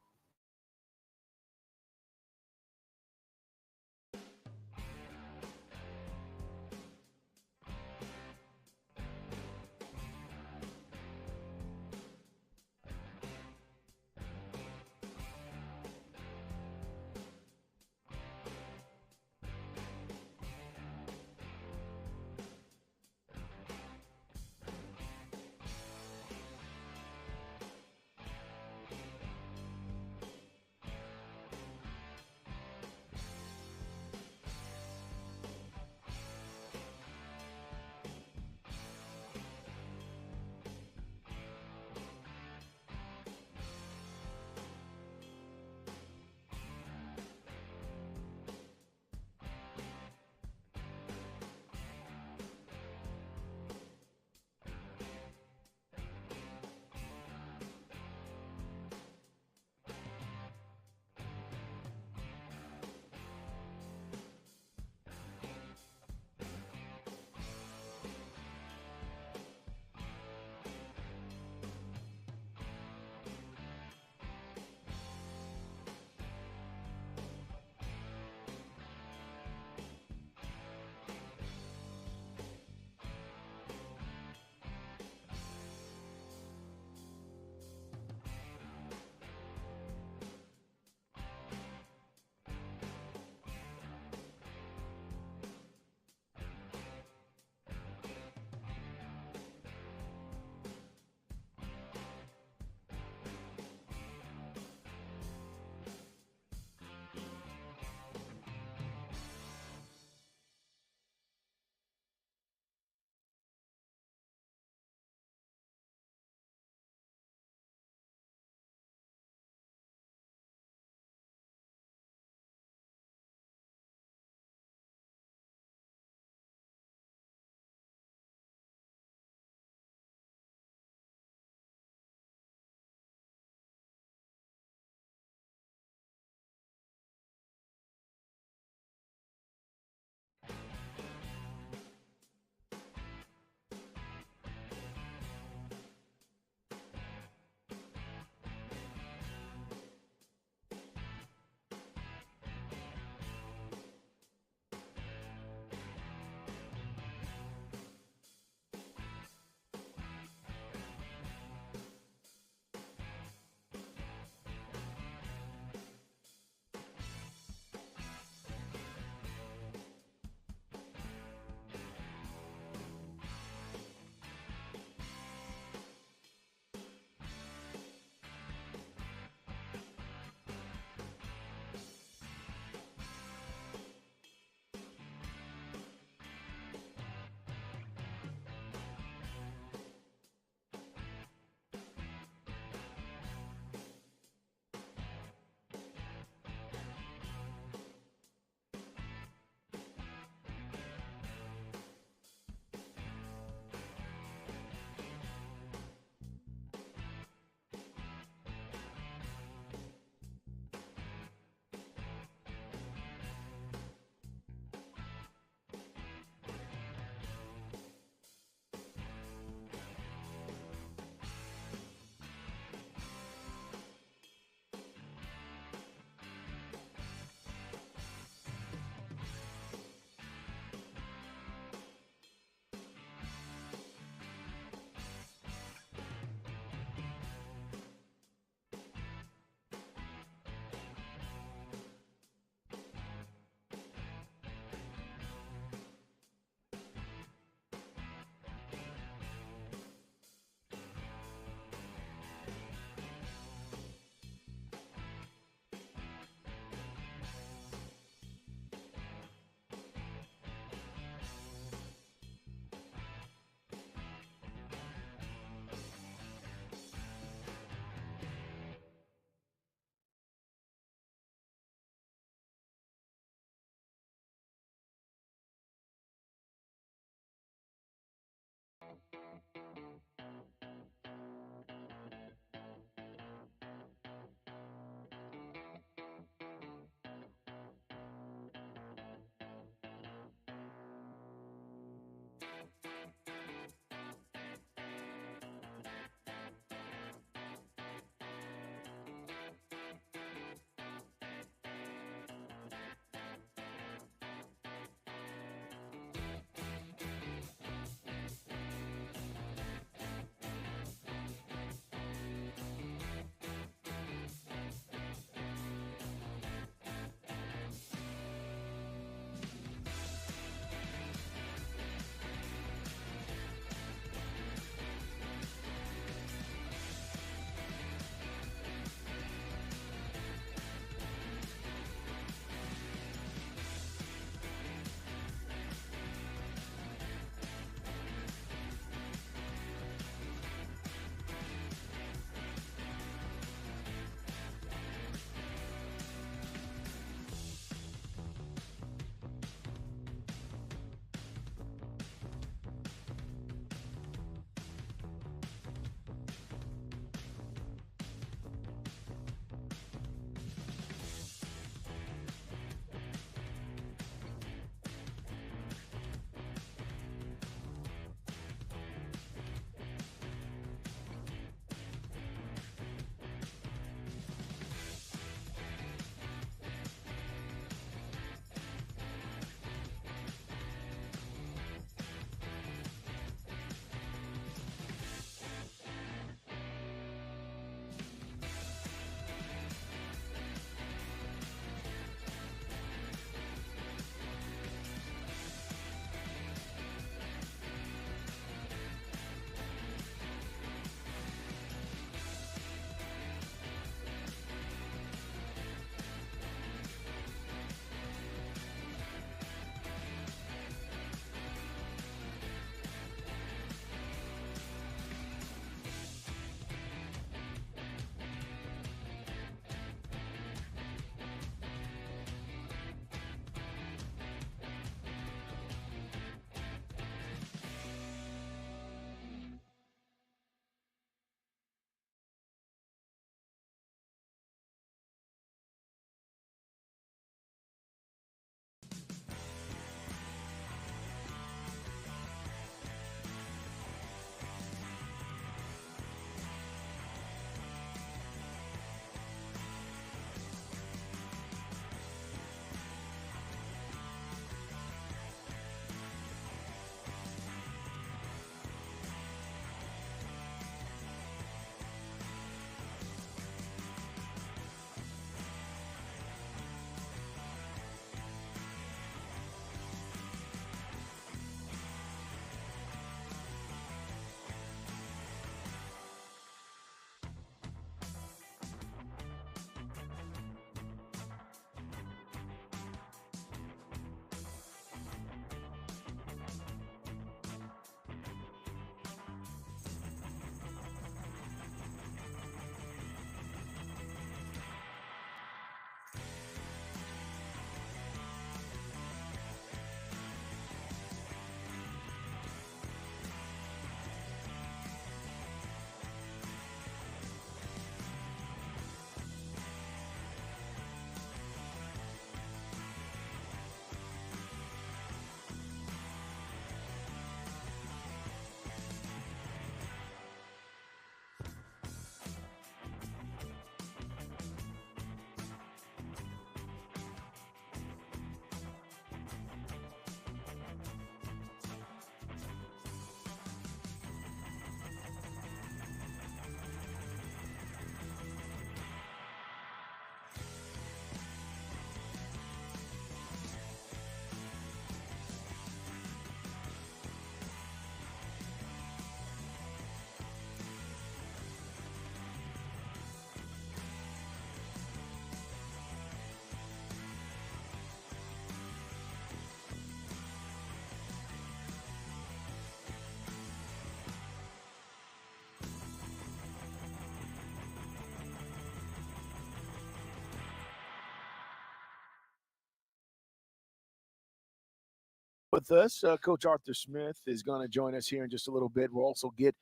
with us. Coach Arthur Smith is going to join us here in just a little bit. We'll also get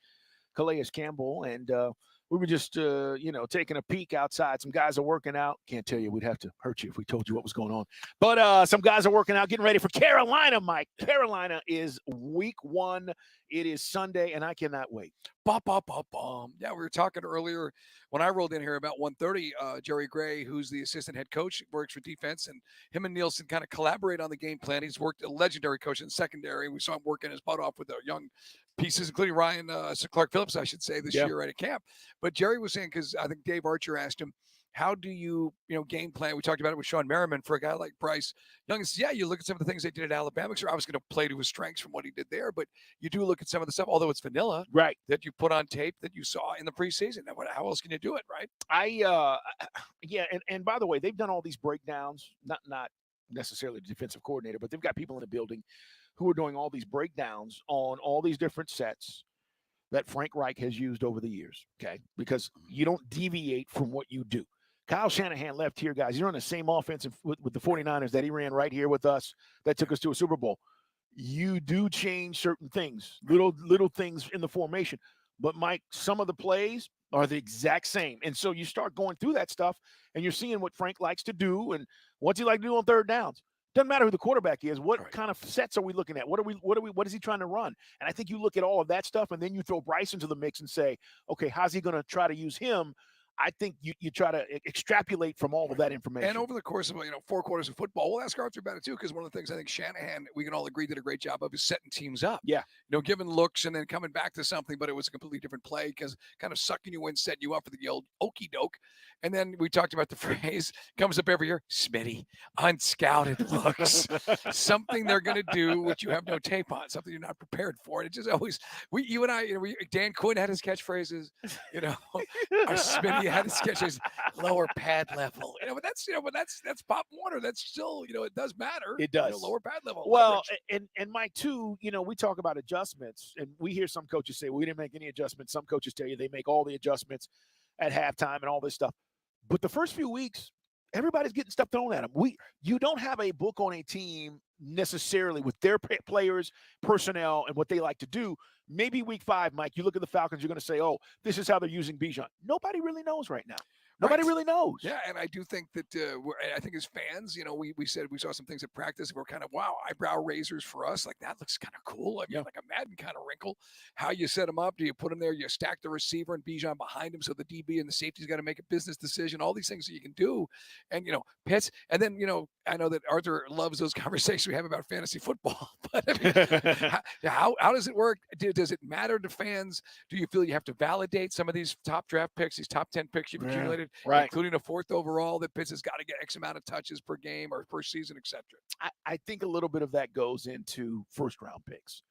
Calais Campbell, and we were just, taking a peek outside. Some guys are working out. Can't tell you. We'd have to hurt you if we told you what was going on. But some guys are working out, getting ready for Carolina, Mike. Carolina is week 1. It is Sunday, and I cannot wait. Yeah, we were talking earlier when I rolled in here about 1:30. Jerry Gray, who's the assistant head coach, works for defense, and him and Nielsen kind of collaborate on the game plan. He's worked a legendary coach in secondary. We saw him working his butt off with the young pieces, including Ryan Clark Phillips, I should say, this year right at camp. But Jerry was saying, because I think Dave Archer asked him, how do you, game plan? We talked about it with Sean Merriman for a guy like Bryce Young. He says, yeah, you look at some of the things they did at Alabama. Because I was going to play to his strengths from what he did there, but you do look at some of the stuff, although it's vanilla, right? That you put on tape that you saw in the preseason. How else can you do it, right? And by the way, they've done all these breakdowns. Not necessarily the defensive coordinator, but they've got people in the building who are doing all these breakdowns on all these different sets that Frank Reich has used over the years. Okay, because you don't deviate from what you do. Kyle Shanahan left here, guys. He's running the same offense with the 49ers that he ran right here with us that took us to a Super Bowl. You do change certain things, little things in the formation. But, Mike, some of the plays are the exact same. And so you start going through that stuff, and you're seeing what Frank likes to do and what's he like to do on third downs. Doesn't matter who the quarterback is. What kind of sets are we looking at? What is he trying to run? And I think you look at all of that stuff, and then you throw Bryce into the mix and say, okay, how's he going to try to use him? I think you try to extrapolate from all of that information. And over the course of 4 quarters of football, we'll ask Arthur about it too, because one of the things I think Shanahan, we can all agree, did a great job of is setting teams up. Yeah. Giving looks and then coming back to something, but it was a completely different play because kind of sucking you in, setting you up for the old okey doke. And then we talked about the phrase, comes up every year, Smitty, unscouted looks. Something they're going to do which you have no tape on, something you're not prepared for. And it just always, you and I, Dan Quinn had his catchphrases, our Smitty had his catchphrases, lower pad level. But that's Pop Warner. That's still, it does matter. It does. Lower pad level. Well, and Mike, too, we talk about adjustments, and we hear some coaches say, well, we didn't make any adjustments. Some coaches tell you they make all the adjustments at halftime and all this stuff. But the first few weeks, everybody's getting stuff thrown at them. You don't have a book on a team necessarily with their players, personnel, and what they like to do. Maybe week 5, Mike, you look at the Falcons, you're going to say, oh, this is how they're using Bijan. Nobody really knows right now. Nobody really knows. Yeah, and I do think that I think as fans, we said we saw some things at practice. We're kind of, wow, eyebrow raisers for us. Like, that looks kind of cool. I mean, like a Madden kind of wrinkle. How you set them up. Do you put them there? You stack the receiver and Bijan behind him so the DB and the safety's got to make a business decision. All these things that you can do. And, Pitts. And then, I know that Arthur loves those conversations we have about fantasy football. But I mean, how does it work? Does it matter to fans? Do you feel you have to validate some of these top draft picks, these top 10 picks you've accumulated? Right. Including a 4th overall that Pitts has got to get X amount of touches per game or per season, etc. I think a little bit of that goes into first-round picks.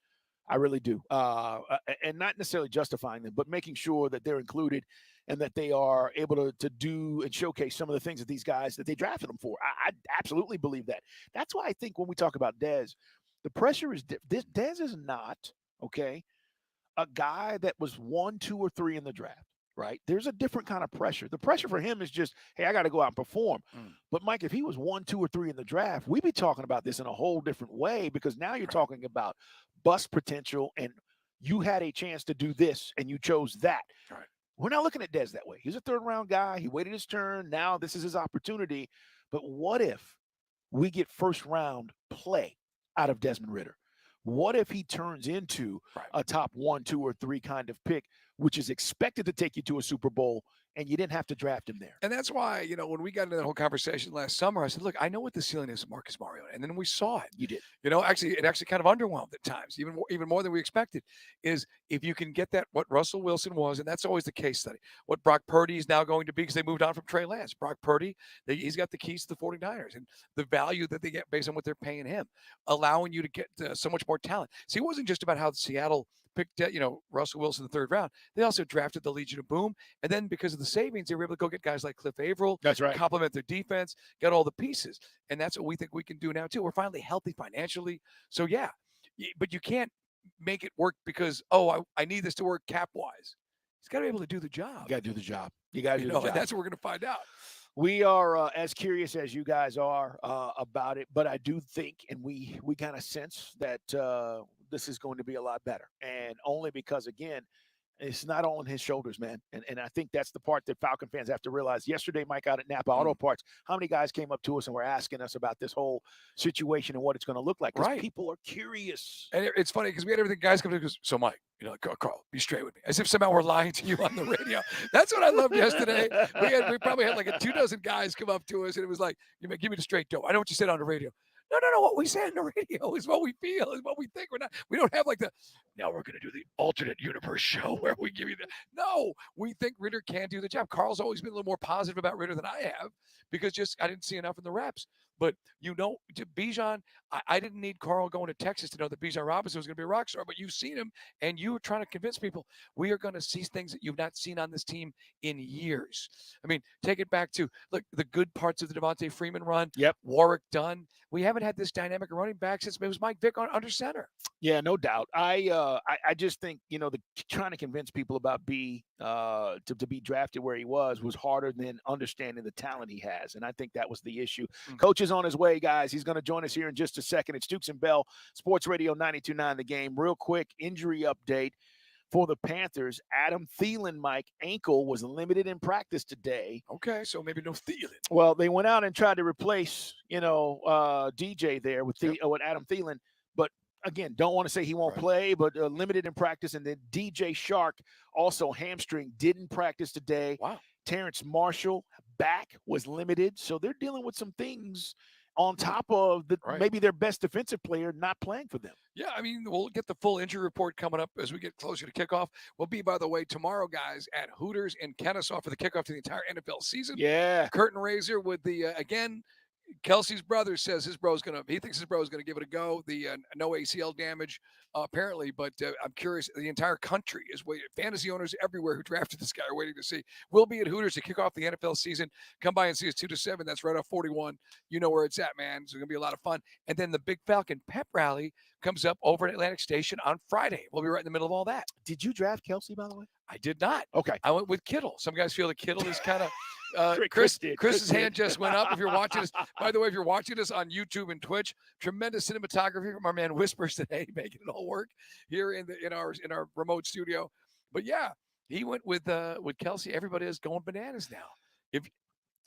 I really do. And not necessarily justifying them, but making sure that they're included and that they are able to do and showcase some of the things that these guys that they drafted them for. I absolutely believe that. That's why I think when we talk about Dez, the pressure is Dez is not, a guy that was 1, 2, or 3 in the draft. Right. There's a different kind of pressure. The pressure for him is just, hey, I got to go out and perform. But Mike, if he was 1, 2, or 3 in the draft, we'd be talking about this in a whole different way, because now you're talking about bust potential and you had a chance to do this and you chose that. Right. We're not looking at Dez that way. He's a 3rd-round guy. He waited his turn. Now this is his opportunity. But what if we get 1st-round play out of Desmond Ridder? What if he turns into a top 1, 2, or 3 kind of pick, which is expected to take you to a Super Bowl, and you didn't have to draft him there? And that's why, when we got into that whole conversation last summer, I said, look, I know what the ceiling is of Marcus Mariota. And then we saw it. You did. Actually, it actually kind of underwhelmed at times, even more than we expected, is if you can get that, what Russell Wilson was, and that's always the case study, what Brock Purdy is now going to be, because they moved on from Trey Lance. Brock Purdy, he's got the keys to the 49ers and the value that they get based on what they're paying him, allowing you to get so much more talent. See, it wasn't just about how Seattle picked, Russell Wilson in the 3rd round. They also drafted the Legion of Boom. And then because of the savings, they were able to go get guys like Cliff Averill. That's right. Complement their defense, get all the pieces. And that's what we think we can do now, too. We're finally healthy financially. So, yeah. But you can't make it work because, I need this to work cap-wise. He's got to be able to do the job. You got to do the job. You got to do the job. And that's what we're going to find out. We are as curious as you guys are about it, but I do think, and we kind of sense that this is going to be a lot better, and only because, again, it's not all on his shoulders, man. And I think that's the part that Falcon fans have to realize. Yesterday, Mike, out at Napa Auto Parts, how many guys came up to us and were asking us about this whole situation and what it's going to look like? Because people are curious. And it's funny because we had everything. Guys come to us. So, Mike, Carl, be straight with me. As if somehow we're lying to you on the radio. That's what I loved yesterday. We probably had like 24 guys come up to us, and it was like, give me the straight dough. I know what you said on the radio. No. What we say on the radio is what we feel, is what we think. We don't have like now we're going to do the alternate universe show where we give you no, we think Ritter can do the job. Carl's always been a little more positive about Ritter than I have because I didn't see enough in the reps. But, Bijan, I didn't need Carl going to Texas to know that Bijan Robinson was going to be a rock star, but you've seen him, and you were trying to convince people we are going to see things that you've not seen on this team in years. I mean, take it back to, look, the good parts of the Devontae Freeman run. Yep. Warwick Dunn. We haven't had this dynamic running back since it was Mike Vick under center. Yeah, no doubt. I just think, trying to convince people about B to be drafted where he was harder than understanding the talent he has. And I think that was the issue. Coach is on his way, guys. He's going to join us here in just a second. It's Dukes and Bell, Sports Radio 92.9 The Game. Real quick injury update for the Panthers. Adam Thielen, Mike, ankle was limited in practice today. Okay, so maybe no Thielen. Well, they went out and tried to replace, DJ there with Adam Thielen. But again, don't want to say he won't play, but limited in practice. And then DJ Shark, also hamstring, didn't practice today. Wow. Terrence Marshall, back, was limited. So they're dealing with some things on top of maybe their best defensive player not playing for them. Yeah, I mean, we'll get the full injury report coming up as we get closer to kickoff. We'll be, by the way, tomorrow, guys, at Hooters in Kennesaw for the kickoff to the entire NFL season. Yeah. Curtain raiser with the, again, Kelsey's brother says he thinks his bro's going to give it a go. The no ACL damage, apparently, but I'm curious. The entire country is waiting. Fantasy owners everywhere who drafted this guy are waiting to see. We'll be at Hooters to kick off the NFL season. Come by and see us 2 to 7. That's right off 41. You know where it's at, man. It's going to be a lot of fun. And then the Big Falcon Pep Rally comes up over at Atlantic Station on Friday. We'll be right in the middle of all that. Did you draft Kelsey, by the way? I did not. Okay. I went with Kittle. Some guys feel that Kittle is kind of Chris did. Chris's hand just went up. If you're watching us, by the way, if you're watching us on YouTube and Twitch, tremendous cinematography from our man Whispers today, making it all work here in our remote studio. But yeah, he went with Kelsey. Everybody is going bananas now.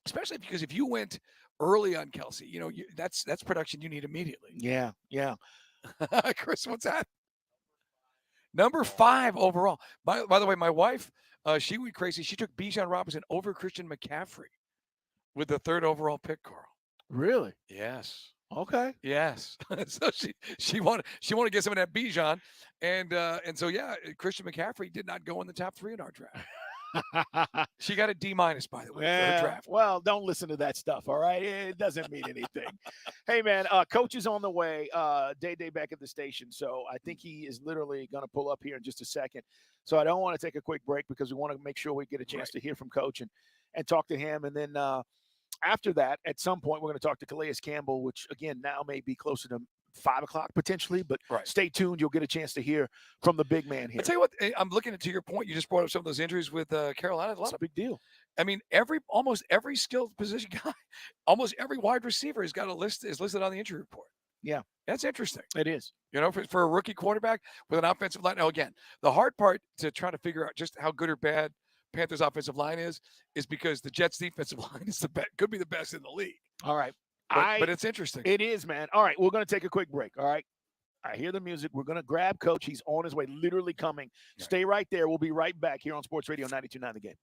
Especially because if you went early on Kelsey, that's production you need immediately. Yeah. Chris, what's that? Number 5 overall. By the way, my wife, she went crazy. She took Bijan Robinson over Christian McCaffrey with the 3rd overall pick, Carl. Really? Yes. Okay. Yes. So she wanted to get some of that Bijan, and so yeah, Christian McCaffrey did not go in the top 3 in our draft. She got a D-, by the way, for her draft. Well, don't listen to that stuff, all right? It doesn't mean anything. Hey, man, Coach is on the way. Day back at the station, so I think he is literally going to pull up here in just a second. So I don't want to take a quick break because we want to make sure we get a chance to hear from Coach and talk to him. And then after that, at some point, we're going to talk to Calais Campbell, which, again, now may be closer to 5 o'clock potentially, but stay tuned. You'll get a chance to hear from the big man here. I'll tell you what, I'm looking to your point. You just brought up some of those injuries with Carolina. It's a big deal. I mean, almost every skilled position guy, almost every wide receiver is listed on the injury report. Yeah. That's interesting. It is. For a rookie quarterback with an offensive line. Now, again, the hard part to try to figure out just how good or bad Panthers offensive line is because the Jets defensive line is could be the best in the league. All right. But it's interesting. It is, man. All right, we're going to take a quick break, all right? I hear the music. We're going to grab Coach. He's on his way, literally coming. Right. Stay right there. We'll be right back here on Sports Radio 92.9 The Game.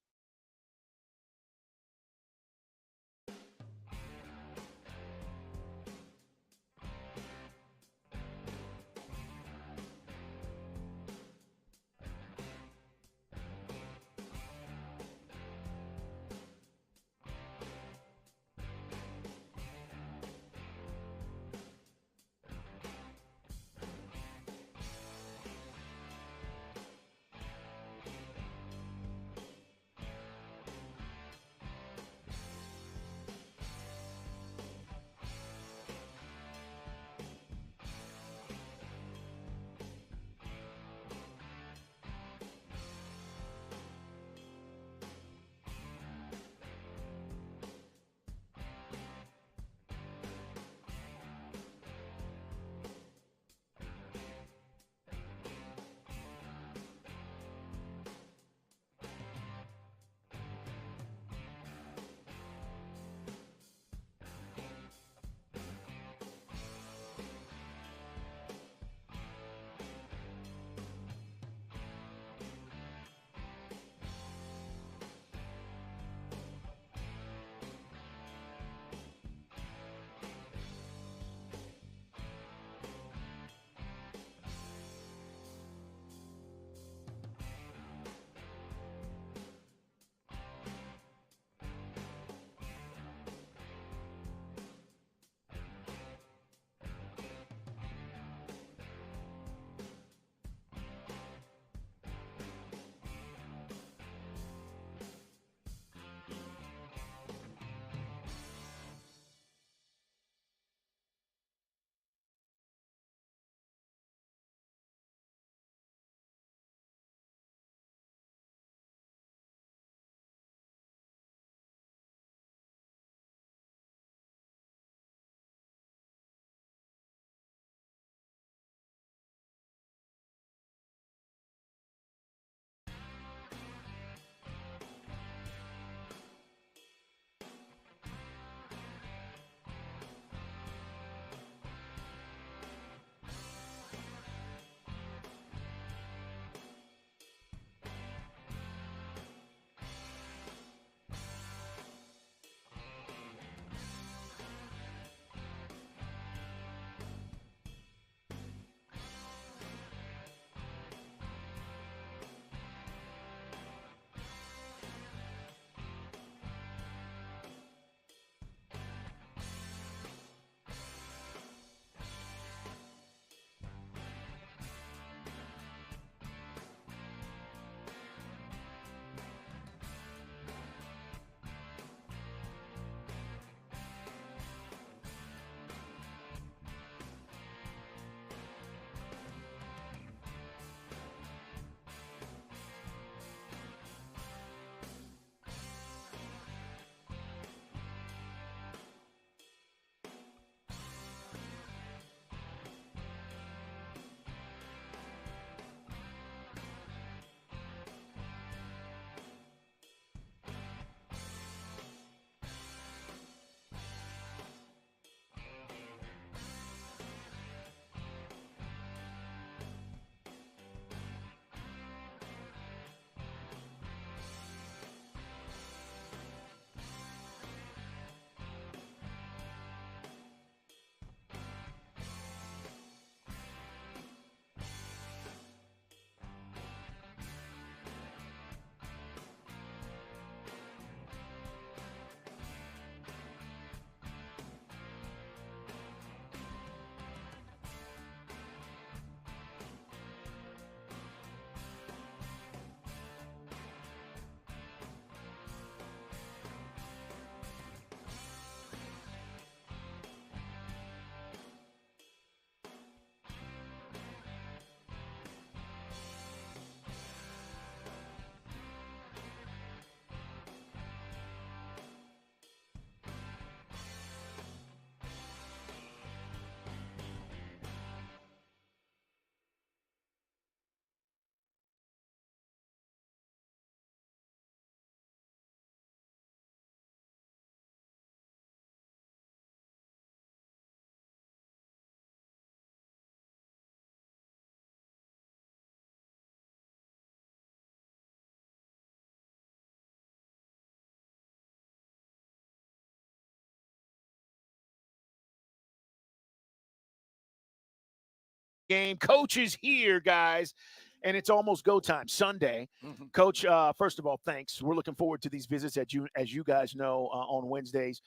game. Coach is here, guys, and it's almost go time. Sunday. Coach, first of all, thanks. We're looking forward to these visits, as you guys know, on Wednesdays.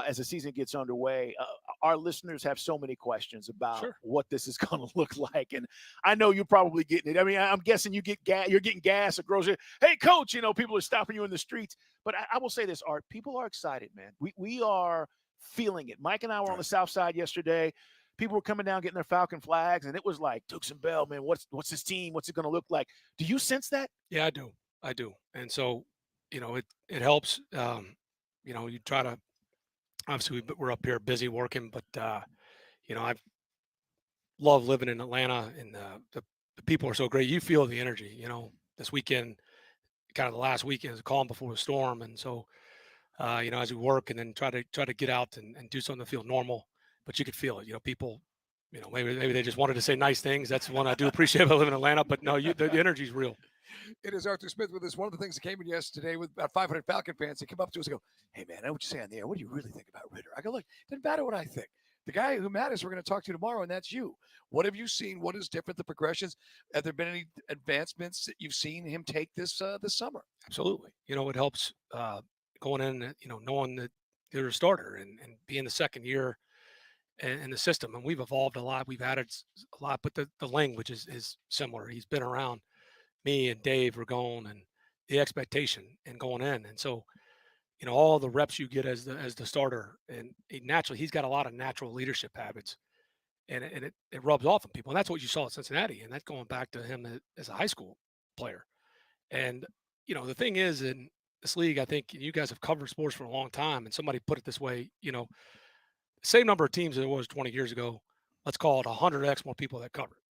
As the season gets underway, our listeners have so many questions about what this is going to look like, and I know you're probably getting it. I mean, I'm guessing you're getting gas at grocery. Hey, Coach, people are stopping you in the streets. But I will say this, Art, people are excited, man. We are feeling it. Mike and I were on the South Side yesterday. People were coming down getting their Falcon flags, and it was like, Dukes and Bell, man, what's this team? What's it going to look like? Do you sense that? Yeah, I do. And so, it helps. You try to. Obviously, we're up here busy working, but I love living in Atlanta, and the people are so great. You feel the energy. This weekend, kind of the last weekend, is calm before the storm, and so as we work and then try to get out and do something to feel normal, but you could feel it. People, maybe they just wanted to say nice things. That's one I do appreciate about living in Atlanta, but no, the energy's real. It is Arthur Smith with us. One of the things that came in yesterday with about 500 Falcon fans, they come up to us and go, "Hey, man, I know what you say on the air. What do you really think about Ritter?" I go, "Look, it doesn't matter what I think. The guy who matters, we're going to talk to tomorrow, and that's you. What have you seen? What is different? The progressions? Have there been any advancements that you've seen him take this summer?" Absolutely. It helps going in, knowing that you're a starter and being the second year in the system. And we've evolved a lot. We've added a lot, but the language is similar. He's been around me and Dave Ragone and the expectation and going in. And so, all the reps you get as the starter, and he's got a lot of natural leadership habits, and it rubs off on people. And that's what you saw at Cincinnati. And that's going back to him as a high school player. And, the thing is, in this league, I think you guys have covered sports for a long time. And somebody put it this way, same number of teams as it was 20 years ago, let's call it 100x more people that cover it.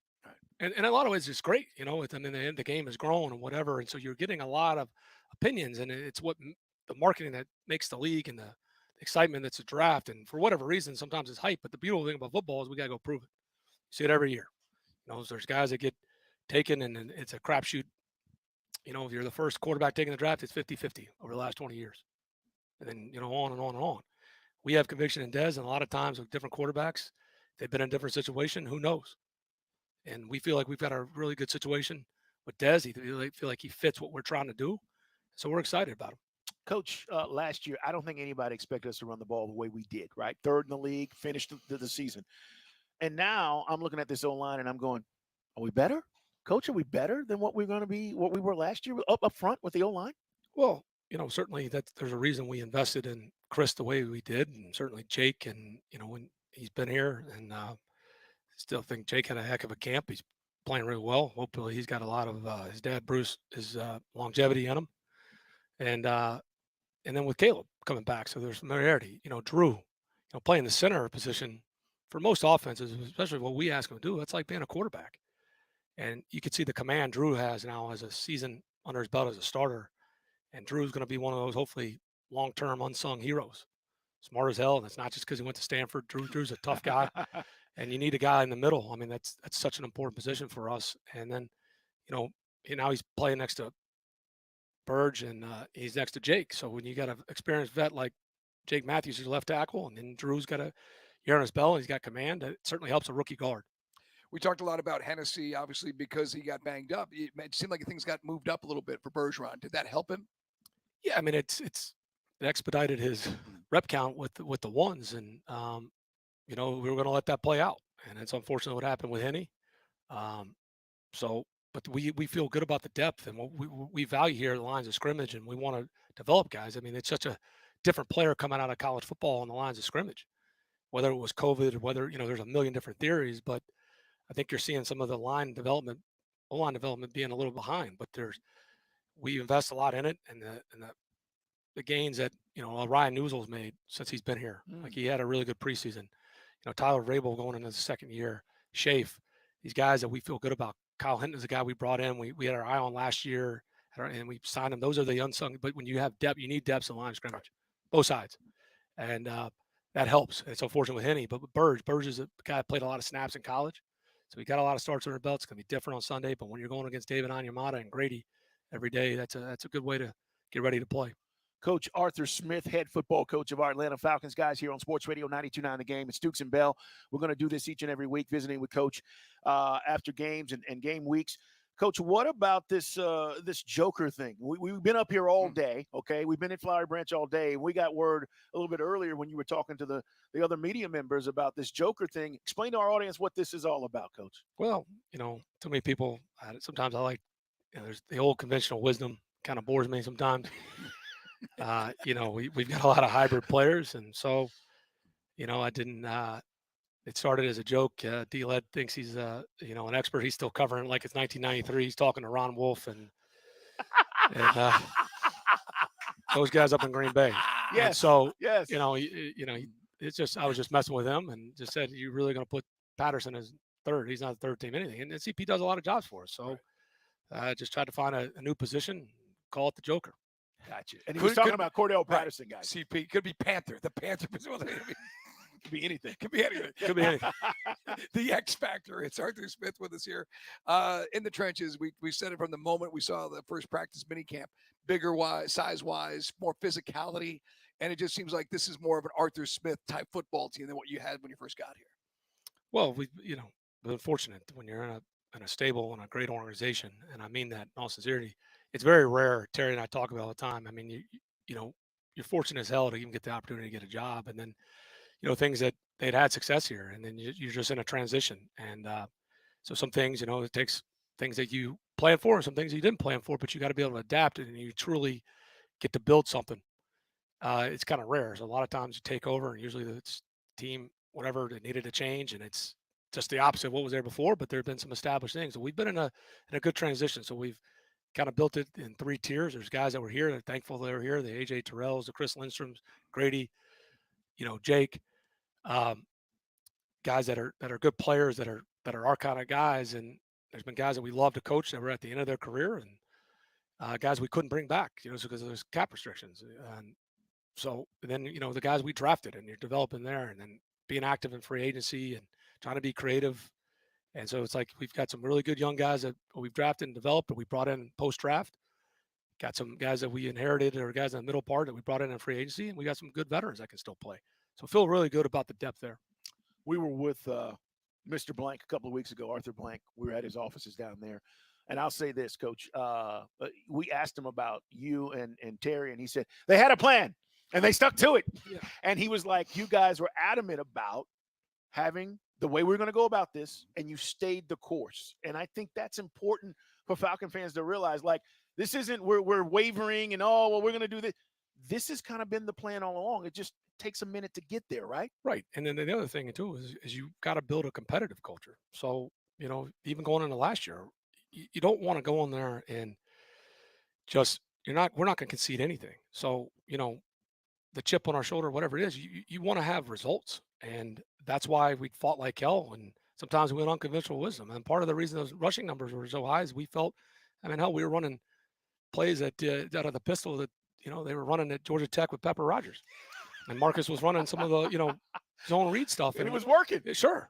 And in a lot of ways, it's great. The game has grown and whatever. And so you're getting a lot of opinions, and it's what the marketing that makes the league and the excitement that's a draft. And for whatever reason, sometimes it's hype. But the beautiful thing about football is we got to go prove it. You see it every year. There's guys that get taken, and it's a crapshoot. If you're the first quarterback taking the draft, it's 50-50 over the last 20 years. And then, on and on and on. We have conviction in Dez, and a lot of times with different quarterbacks, they've been in a different situation. Who knows? And we feel like we've got a really good situation with Dez. He feel like he fits what we're trying to do. So we're excited about him. Coach, last year, I don't think anybody expected us to run the ball the way we did, right? Third in the league, finished the season. And now I'm looking at this O-line and I'm going, are we better? Coach, are we better than what we were last year up front with the O-line? Well, certainly there's a reason we invested in Chris the way we did, and certainly Jake, and, when he's been here, and still think Jake had a heck of a camp. He's playing really well. Hopefully he's got a lot of his dad, Bruce, his longevity in him. And then with Caleb coming back, so there's familiarity. Drew, playing the center position for most offenses, especially what we ask him to do, that's like being a quarterback. And you can see the command Drew has now as a season under his belt as a starter. And Drew's going to be one of those, hopefully, long-term unsung heroes. Smart as hell, and it's not just because he went to Stanford. Drew's a tough guy. And you need a guy in the middle. I mean, that's such an important position for us. And then, now he's playing next to Burge, and he's next to Jake. So when you got an experienced vet like Jake Matthews, who's left tackle, and then Drew's got a year on his belt, and he's got command, it certainly helps a rookie guard. We talked a lot about Hennessy, obviously, because he got banged up. It seemed like things got moved up a little bit for Bergeron. Did that help him? Yeah, I mean, it expedited his rep count with the ones, and we were going to let that play out, and it's unfortunate what happened with Henny. But we feel good about the depth and what we value here at the lines of scrimmage, and we want to develop guys. I mean, it's such a different player coming out of college football on the lines of scrimmage, whether it was COVID or whether, there's a million different theories, but I think you're seeing some of the O-line development being a little behind, but we invest a lot in it, and the gains that, Ryan Newsell's made since he's been here. Like, he had a really good preseason. Tyler Vrabel going into the second year, Shafe, these guys that we feel good about. Kyle Hinton is a guy we brought in. We had our eye on last year, and we signed him. Those are the unsung. But when you have depth, you need depth in line of scrimmage, both sides, and that helps. And it's unfortunate with Henny, but with Burge is a guy that played a lot of snaps in college, so he got a lot of starts under the belt. It's going to be different on Sunday, but when you're going against David Onyemata and Grady every day, that's a good way to get ready to play. Coach Arthur Smith, head football coach of our Atlanta Falcons, guys, here on Sports Radio 92.9 The Game. It's Dukes and Bell. We're going to do this each and every week, visiting with Coach after games and game weeks. Coach, what about this this Joker thing? We've been up here all day, okay? We've been at Flowery Branch all day, and we got word a little bit earlier when you were talking to the other media members about this Joker thing. Explain to our audience what this is all about, Coach. Well, too many people, sometimes I like, there's the old conventional wisdom kind of bores me sometimes. We've got a lot of hybrid players, and so, I didn't. It started as a joke. D-Led thinks he's, an expert. He's still covering it like it's 1993. He's talking to Ron Wolf and those guys up in Green Bay. Yes. And so, yes. It's just I was just messing with him and just said, "You're really going to put Patterson as third? He's not a third team anything." And CP does a lot of jobs for us, so I just tried to find a new position, call it the Joker. Gotcha. And he was talking about Cordell Patterson, guys. CP could be Panther. The Panther Could be anything. Could be anything. Could be anything. The X Factor. It's Arthur Smith with us here in the trenches. We said it from the moment we saw the first practice minicamp. Bigger wise, size wise, more physicality, and it just seems like this is more of an Arthur Smith type football team than what you had when you first got here. Well, we've been fortunate when you're in a stable and a great organization, and I mean that in all sincerity. It's very rare. Terry and I talk about it all the time. I mean, you're fortunate as hell to even get the opportunity to get a job, and then things that they'd had success here, and then you're just in a transition. And so some things, it takes things that you plan for, some things you didn't plan for, but you got to be able to adapt it, and you truly get to build something. It's kind of rare. So a lot of times you take over, and usually the team, whatever, it needed to change, and it's just the opposite of what was there before. But there have been some established things. So we've been in a good transition. So we've kind of built it in 3 tiers. There's guys that were here. They're thankful they were here. The AJ Terrells, the Chris Lindstroms, Grady, Jake. Guys that are good players that are our kind of guys, and there's been guys that we love to coach that were at the end of their career, and guys we couldn't bring back, because there's cap restrictions. And so then the guys we drafted, and you're developing there, and then being active in free agency and trying to be creative. And so it's like we've got some really good young guys that we've drafted and developed, but we brought in post draft. Got some guys that we inherited, or guys in the middle part that we brought in free agency, and we got some good veterans that can still play. So feel really good about the depth there. We were with Mr. Blank a couple of weeks ago, Arthur Blank. We were at his offices down there. And I'll say this, Coach. We asked him about you and Terry, and he said they had a plan, and they stuck to it. Yeah. And he was like, you guys were adamant about having the way we're going to go about this, and you stayed the course. And I think that's important for Falcon fans to realize, like, this isn't we're wavering and, we're going to do this. This has kind of been the plan all along. It just takes a minute to get there, right? Right. And then the other thing too is you got to build a competitive culture. So, even going into last year, you don't want to go in there and just, we're not going to concede anything. So, the chip on our shoulder, whatever it is, you want to have results. And that's why we fought like hell. And sometimes we went unconventional wisdom. And part of the reason those rushing numbers were so high is we felt, hell, we were running plays out of the pistol that, they were running at Georgia Tech with Pepper Rogers. And Marcus was running some of the, zone read stuff. And it was working. Sure.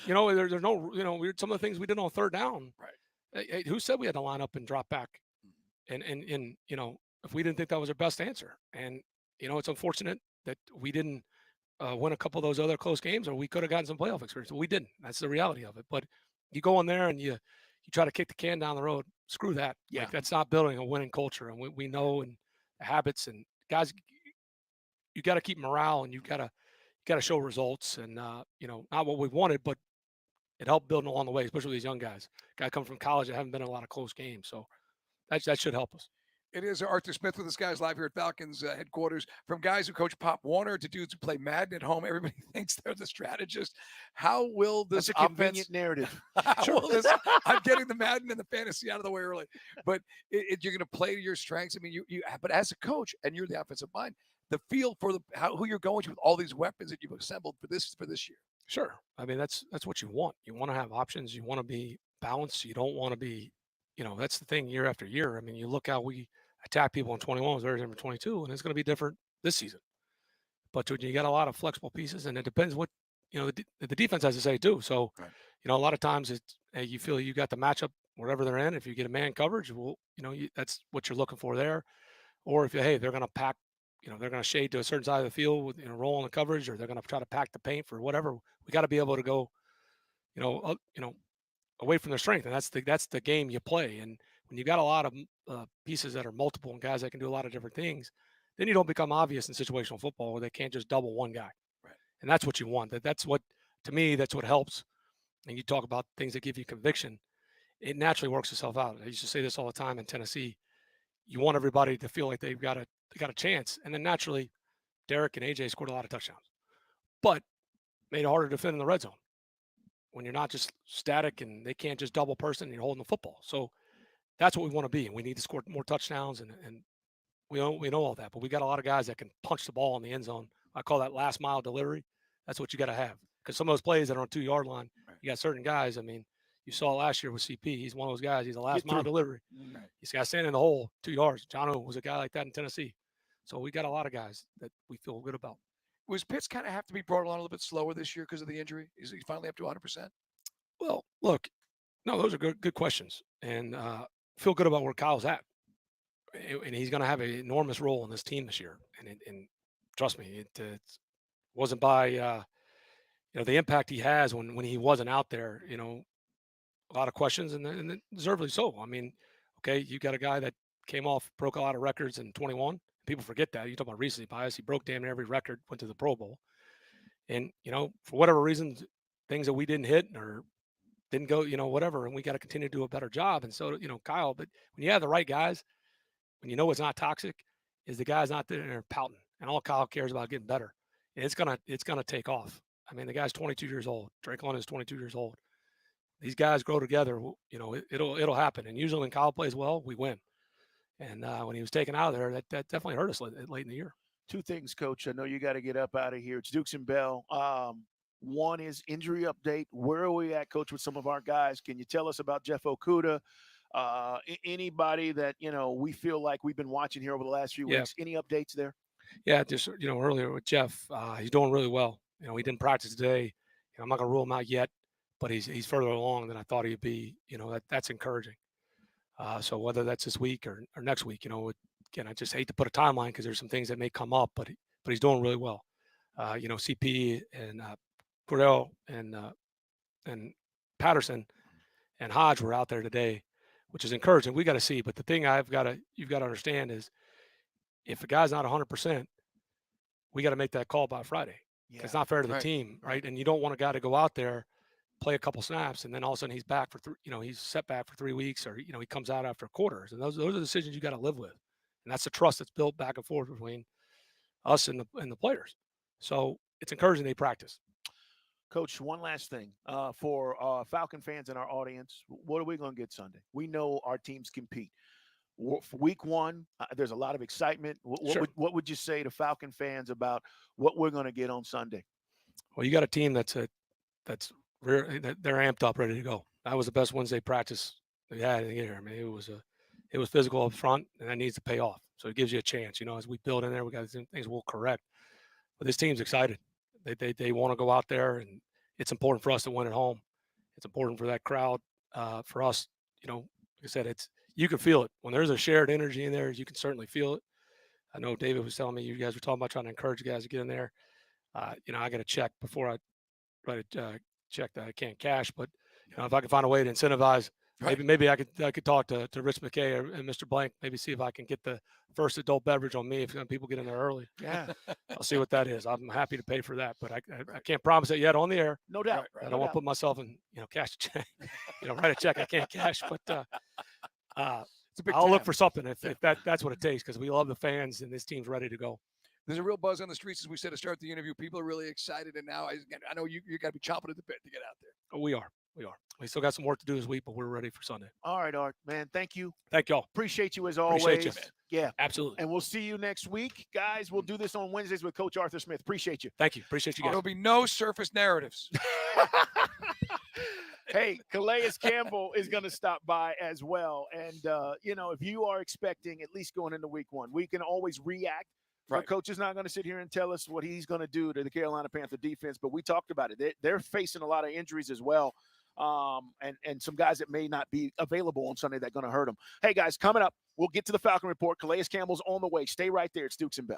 There's no, some of the things we did on third down. Right. Hey, who said we had to line up and drop back? And if we didn't think that was our best answer. And, it's unfortunate that we didn't win a couple of those other close games, or we could have gotten some playoff experience. But we didn't. That's the reality of it. But you go in there and you try to kick the can down the road. Screw that. Yeah. Like, that's not building a winning culture. And we know, and habits, and guys, you got to keep morale, and you got to show results, and not what we wanted, but it helped building along the way, especially these young guys come from college that haven't been in a lot of close games. So that should help us. It is Arthur Smith with us, guys, live here at Falcons headquarters. From guys who coach Pop Warner to dudes who play Madden at home, everybody thinks they're the strategist. How will this That's a convenient narrative. I'm getting the Madden and the fantasy out of the way early, but you're going to play to your strengths. I mean, but as a coach, and you're the offensive mind, the feel for who you're going to with all these weapons that you've assembled for this year. Sure. I mean, that's what you want. You want to have options. You want to be balanced. You don't want to be, that's the thing year after year. I mean, you look how we attack people in 21 was very different in 22, and it's going to be different this season. But you got a lot of flexible pieces, and it depends what, the defense has to say too. So, right. A lot of times you feel you got the matchup wherever they're in. If you get a man coverage, that's what you're looking for there. Or if they're going to pack they're going to shade to a certain side of the field with, roll on the coverage, or they're going to try to pack the paint for whatever. We got to be able to go, away from their strength. And that's the game you play. And when you got a lot of pieces that are multiple and guys that can do a lot of different things, then you don't become obvious in situational football where they can't just double one guy. Right. And that's what you want. That's what, to me, that's what helps. And you talk about things that give you conviction. It naturally works itself out. I used to say this all the time in Tennessee. You want everybody to feel like they've got a chance. And then naturally, Derek and AJ scored a lot of touchdowns, but made it harder to defend in the red zone when you're not just static and they can't just double person and you're holding the football. So that's what we want to be. And we need to score more touchdowns. And we know all that, but we got a lot of guys that can punch the ball in the end zone. I call that last mile delivery. That's what you got to have. Because some of those plays that are on 2-yard line, you got certain guys. I mean, you saw last year with CP. He's one of those guys. He's a last mile delivery. Right. He's got to stand in the hole 2 yards. John was a guy like that in Tennessee. So we got a lot of guys that we feel good about. Was Pitts kind of have to be brought along a little bit slower this year because of the injury? Is he finally up to 100%? Well, look, no, those are good questions. And feel good about where Kyle's at. And he's going to have an enormous role in this team this year. And trust me, it wasn't by the impact he has when he wasn't out there. A lot of questions, and deservedly so. I mean, okay, you got a guy that came off, broke a lot of records in 21. People forget that. You talk about recency bias. He broke damn near every record, went to the Pro Bowl. And, for whatever reasons, things that we didn't hit or didn't go, whatever, and we got to continue to do a better job. And so, Kyle, but when you have the right guys, when it's not toxic, is the guy's not there pouting. And all Kyle cares about getting better. And it's gonna take off. I mean, the guy's 22 years old. Drake London is 22 years old. These guys grow together. It'll happen. And usually when Kyle plays well, we win. And when he was taken out of there, that definitely hurt us late in the year. Two things, Coach. I know you got to get up out of here. It's Dukes and Bell. One is injury update. Where are we at, Coach, with some of our guys? Can you tell us about Jeff Okudah? Anybody that, we feel like we've been watching here over the last few weeks? Any updates there? Yeah, just, earlier with Jeff, he's doing really well. He didn't practice today. I'm not going to rule him out yet, but he's further along than I thought he'd be. That's encouraging. So whether that's this week or next week, again, I just hate to put a timeline because there's some things that may come up, but he's doing really well. CP and Cordell and Patterson and Hodge were out there today, which is encouraging. We got to see, but the thing you've got to understand is if a guy's not 100%, we got to make that call by Friday. Yeah, it's not fair to the team, right? And you don't want a guy to go out there, play a couple snaps, and then all of a sudden he's back for he's set back for 3 weeks, or he comes out after quarters. And those are decisions you got to live with, and that's the trust that's built back and forth between us and the players. So it's encouraging they practice. Coach, one last thing for Falcon fans in our audience. What are we going to get Sunday? We know our teams compete. For week one, there's a lot of excitement. What would you say to Falcon fans about what we're going to get on Sunday? Well, you got a team that they're amped up, ready to go. That was the best Wednesday practice we had in the year. I mean, it was physical up front, and that needs to pay off. So it gives you a chance. As we build in there, we got things we'll correct. But this team's excited. They want to go out there, and it's important for us to win at home. It's important for that crowd, for us. Like I said, you can feel it when there's a shared energy in there. You can certainly feel it. I know David was telling me you guys were talking about trying to encourage guys to get in there. I got to check before I write a check that I can't cash. But if I can find a way to incentivize, maybe I could talk to Rich McKay and Mr. Blank. Maybe see if I can get the first adult beverage on me if people get in there early. Yeah, I'll see what that is. I'm happy to pay for that, but I can't promise it yet on the air. No doubt. I don't want to put myself in cash a check. Write a check I can't cash, but I'll look for something if that's what it takes, because we love the fans and this team's ready to go. There's a real buzz on the streets, as we said to start the interview. People are really excited, and now I know you got to be chomping at the bit to get out there. Oh, we are. We still got some work to do this week, but we're ready for Sunday. All right, Art, man. Thank you. Thank y'all. Appreciate you as always. Appreciate you. Yeah, absolutely. And we'll see you next week, guys. We'll do this on Wednesdays with Coach Arthur Smith. Appreciate you. Thank you. Appreciate you guys. There'll be no surface narratives. Hey, Calais Campbell is going to stop by as well. And, if you are expecting, at least going into week one, we can always react. Right. Coach is not going to sit here and tell us what he's going to do to the Carolina Panther defense, but we talked about it. They're facing a lot of injuries as well, and some guys that may not be available on Sunday that are going to hurt them. Hey, guys, coming up, we'll get to the Falcon Report. Calais Campbell's on the way. Stay right there. It's Dukes and Bell.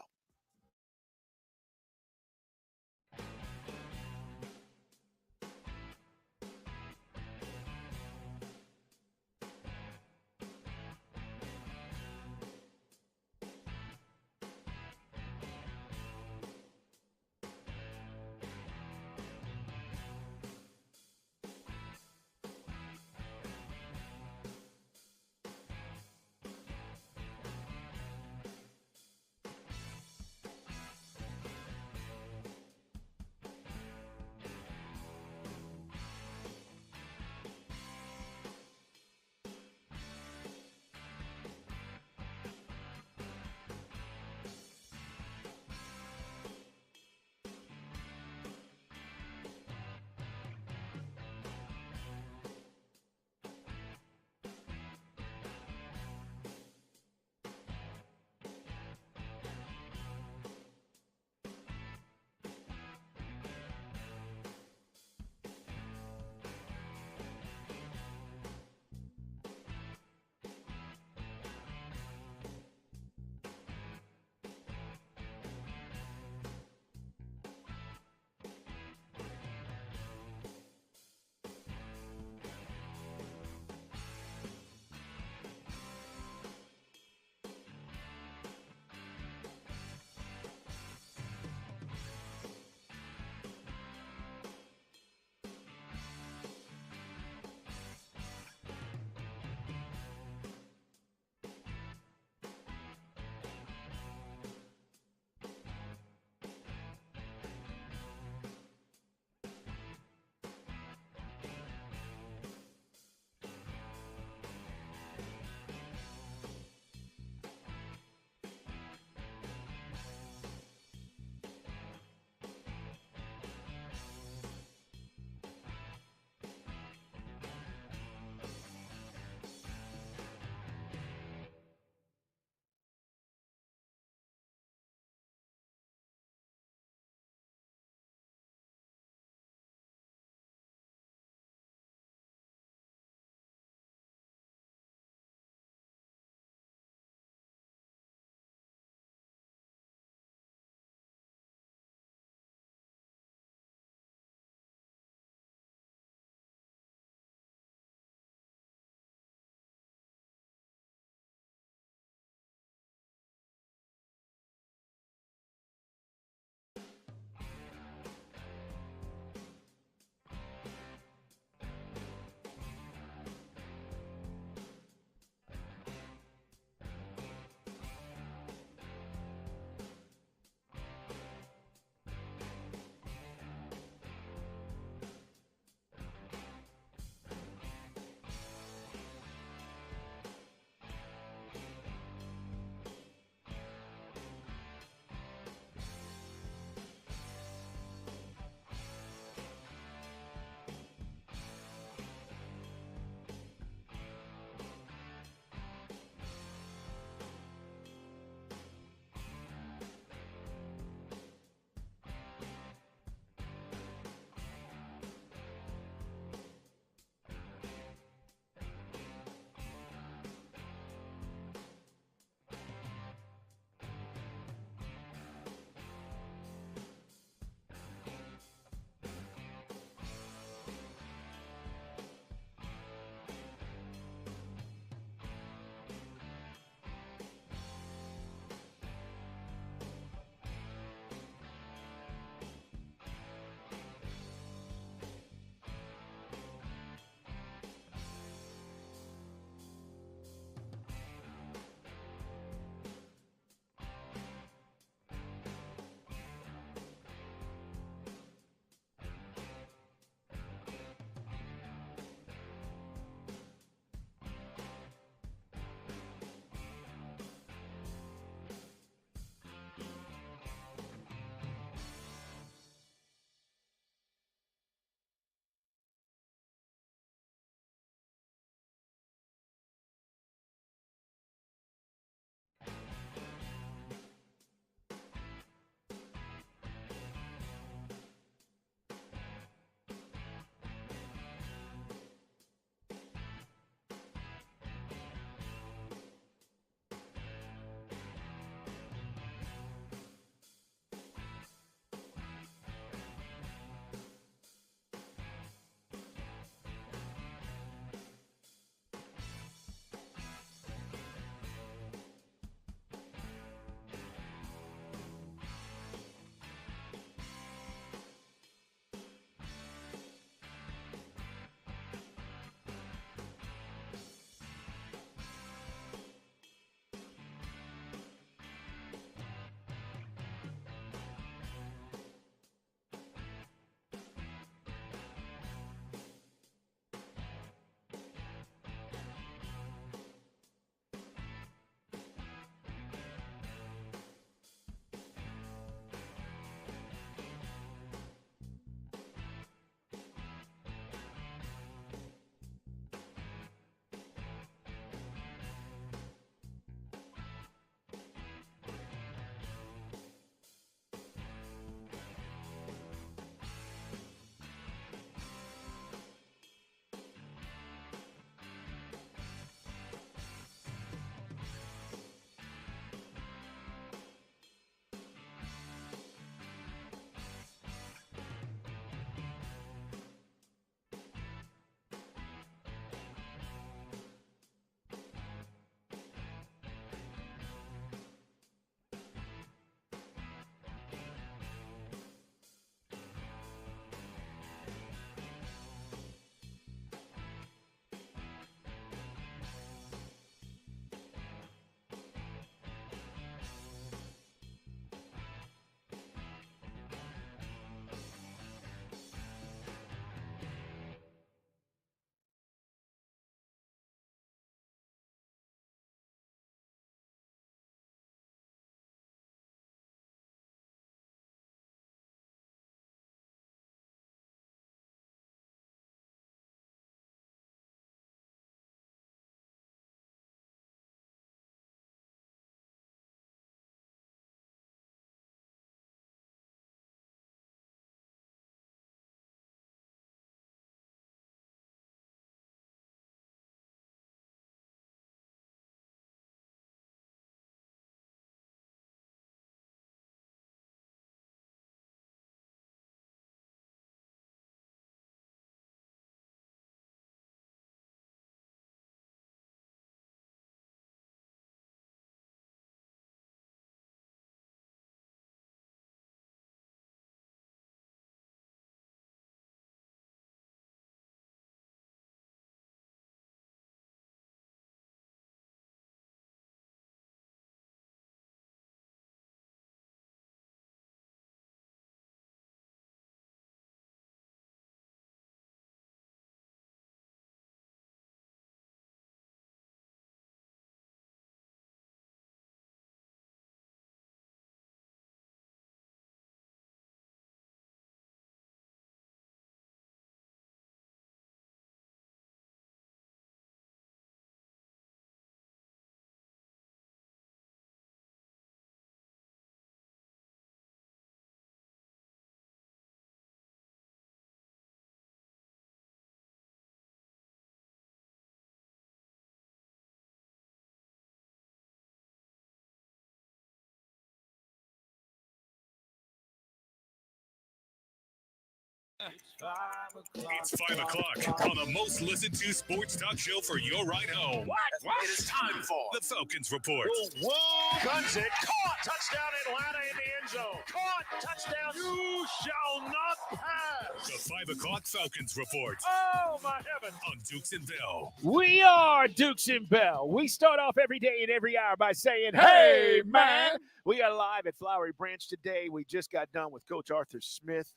It's 5 o'clock on the most listened to sports talk show for your ride home. What? It is time for the Falcons Report. Whoa, guns it. Caught. Touchdown Atlanta in the end zone. Caught. Touchdown. You shall not pass. The 5 o'clock Falcons Report Oh, my heaven. on Dukes and Bell. We are Dukes and Bell. We start off every day and every hour by saying, hey, man. We are live at Flowery Branch today. We just got done with Coach Arthur Smith.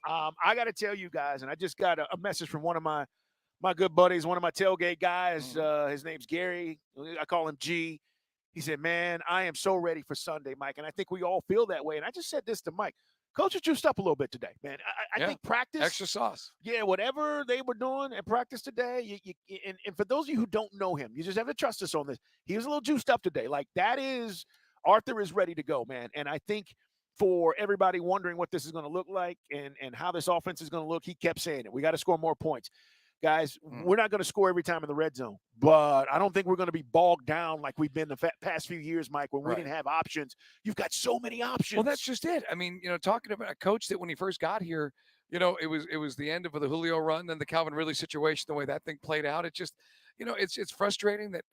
I got to tell you guys, and I just got a message from one of my good buddies, one of my tailgate guys. His name's Gary. I call him G. He said, man, I am so ready for Sunday, Mike. And I think we all feel that way. And I just said this to Mike. Coach has juiced up a little bit today, man. I think practice. Extra sauce. Yeah, whatever they were doing at practice today, and for those of you who don't know him, you just have to trust us on this. He was a little juiced up today. Like, that is – Arthur is ready to go, man. And I think – for everybody wondering what this is going to look like and how this offense is going to look, he kept saying it. We got to score more points. Guys, we're not going to score every time in the red zone, but I don't think we're going to be bogged down like we've been the past few years, Mike, when we didn't have options. You've got so many options. Well, that's just it. I mean, talking about a coach that when he first got here, it was the end of the Julio run, then the Calvin Ridley situation, the way that thing played out. It just, it's frustrating that,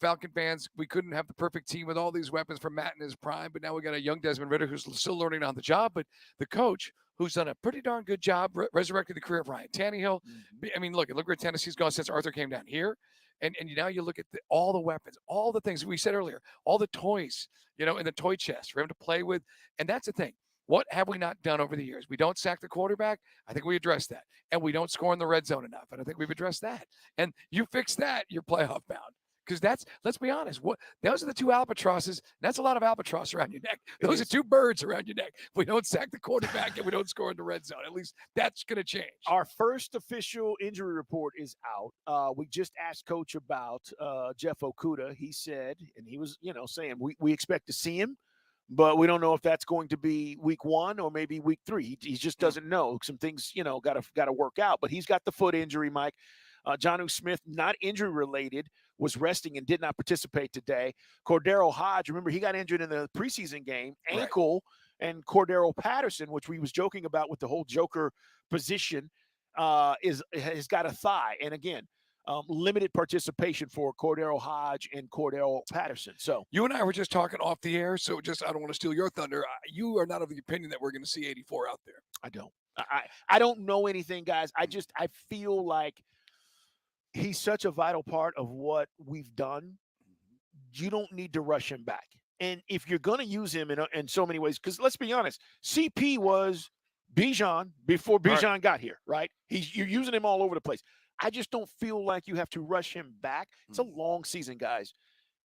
Falcon fans, we couldn't have the perfect team with all these weapons from Matt in his prime, but now we got a young Desmond Ridder who's still learning on the job. But the coach, who's done a pretty darn good job resurrecting the career of Ryan Tannehill. I mean, look where Tennessee's gone since Arthur came down here. And now you look at all the weapons, all the things we said earlier, all the toys, in the toy chest for him to play with. And that's the thing. What have we not done over the years? We don't sack the quarterback. I think we addressed that. And we don't score in the red zone enough. And I think we've addressed that. And you fix that, you're playoff bound. Because let's be honest, those are the two albatrosses. That's a lot of albatross around your neck. Those are two birds around your neck. We don't sack the quarterback and we don't score in the red zone. At least that's going to change. Our first official injury report is out. We just asked Coach about Jeff Okudah. He said, and he was, saying we expect to see him, but we don't know if that's going to be week 1 or maybe week 3. He just doesn't know. Some things, got to work out. But he's got the foot injury, Mike. Jonnu Smith, not injury related, was resting and did not participate today. Cordero Hodge, remember, he got injured in the preseason game, ankle, and Cordero Patterson, which we was joking about with the whole Joker position, has got a thigh. And again, limited participation for Cordero Hodge and Cordero Patterson. So you and I were just talking off the air, so I don't want to steal your thunder. You are not of the opinion that we're going to see 84 out there. I don't. I don't know anything, guys. I feel like he's such a vital part of what we've done. You don't need to rush him back. And if you're going to use him in so many ways, because let's be honest, CP was Bijan before Bijan got here, right? You're using him all over the place. I just don't feel like you have to rush him back. It's a long season, guys.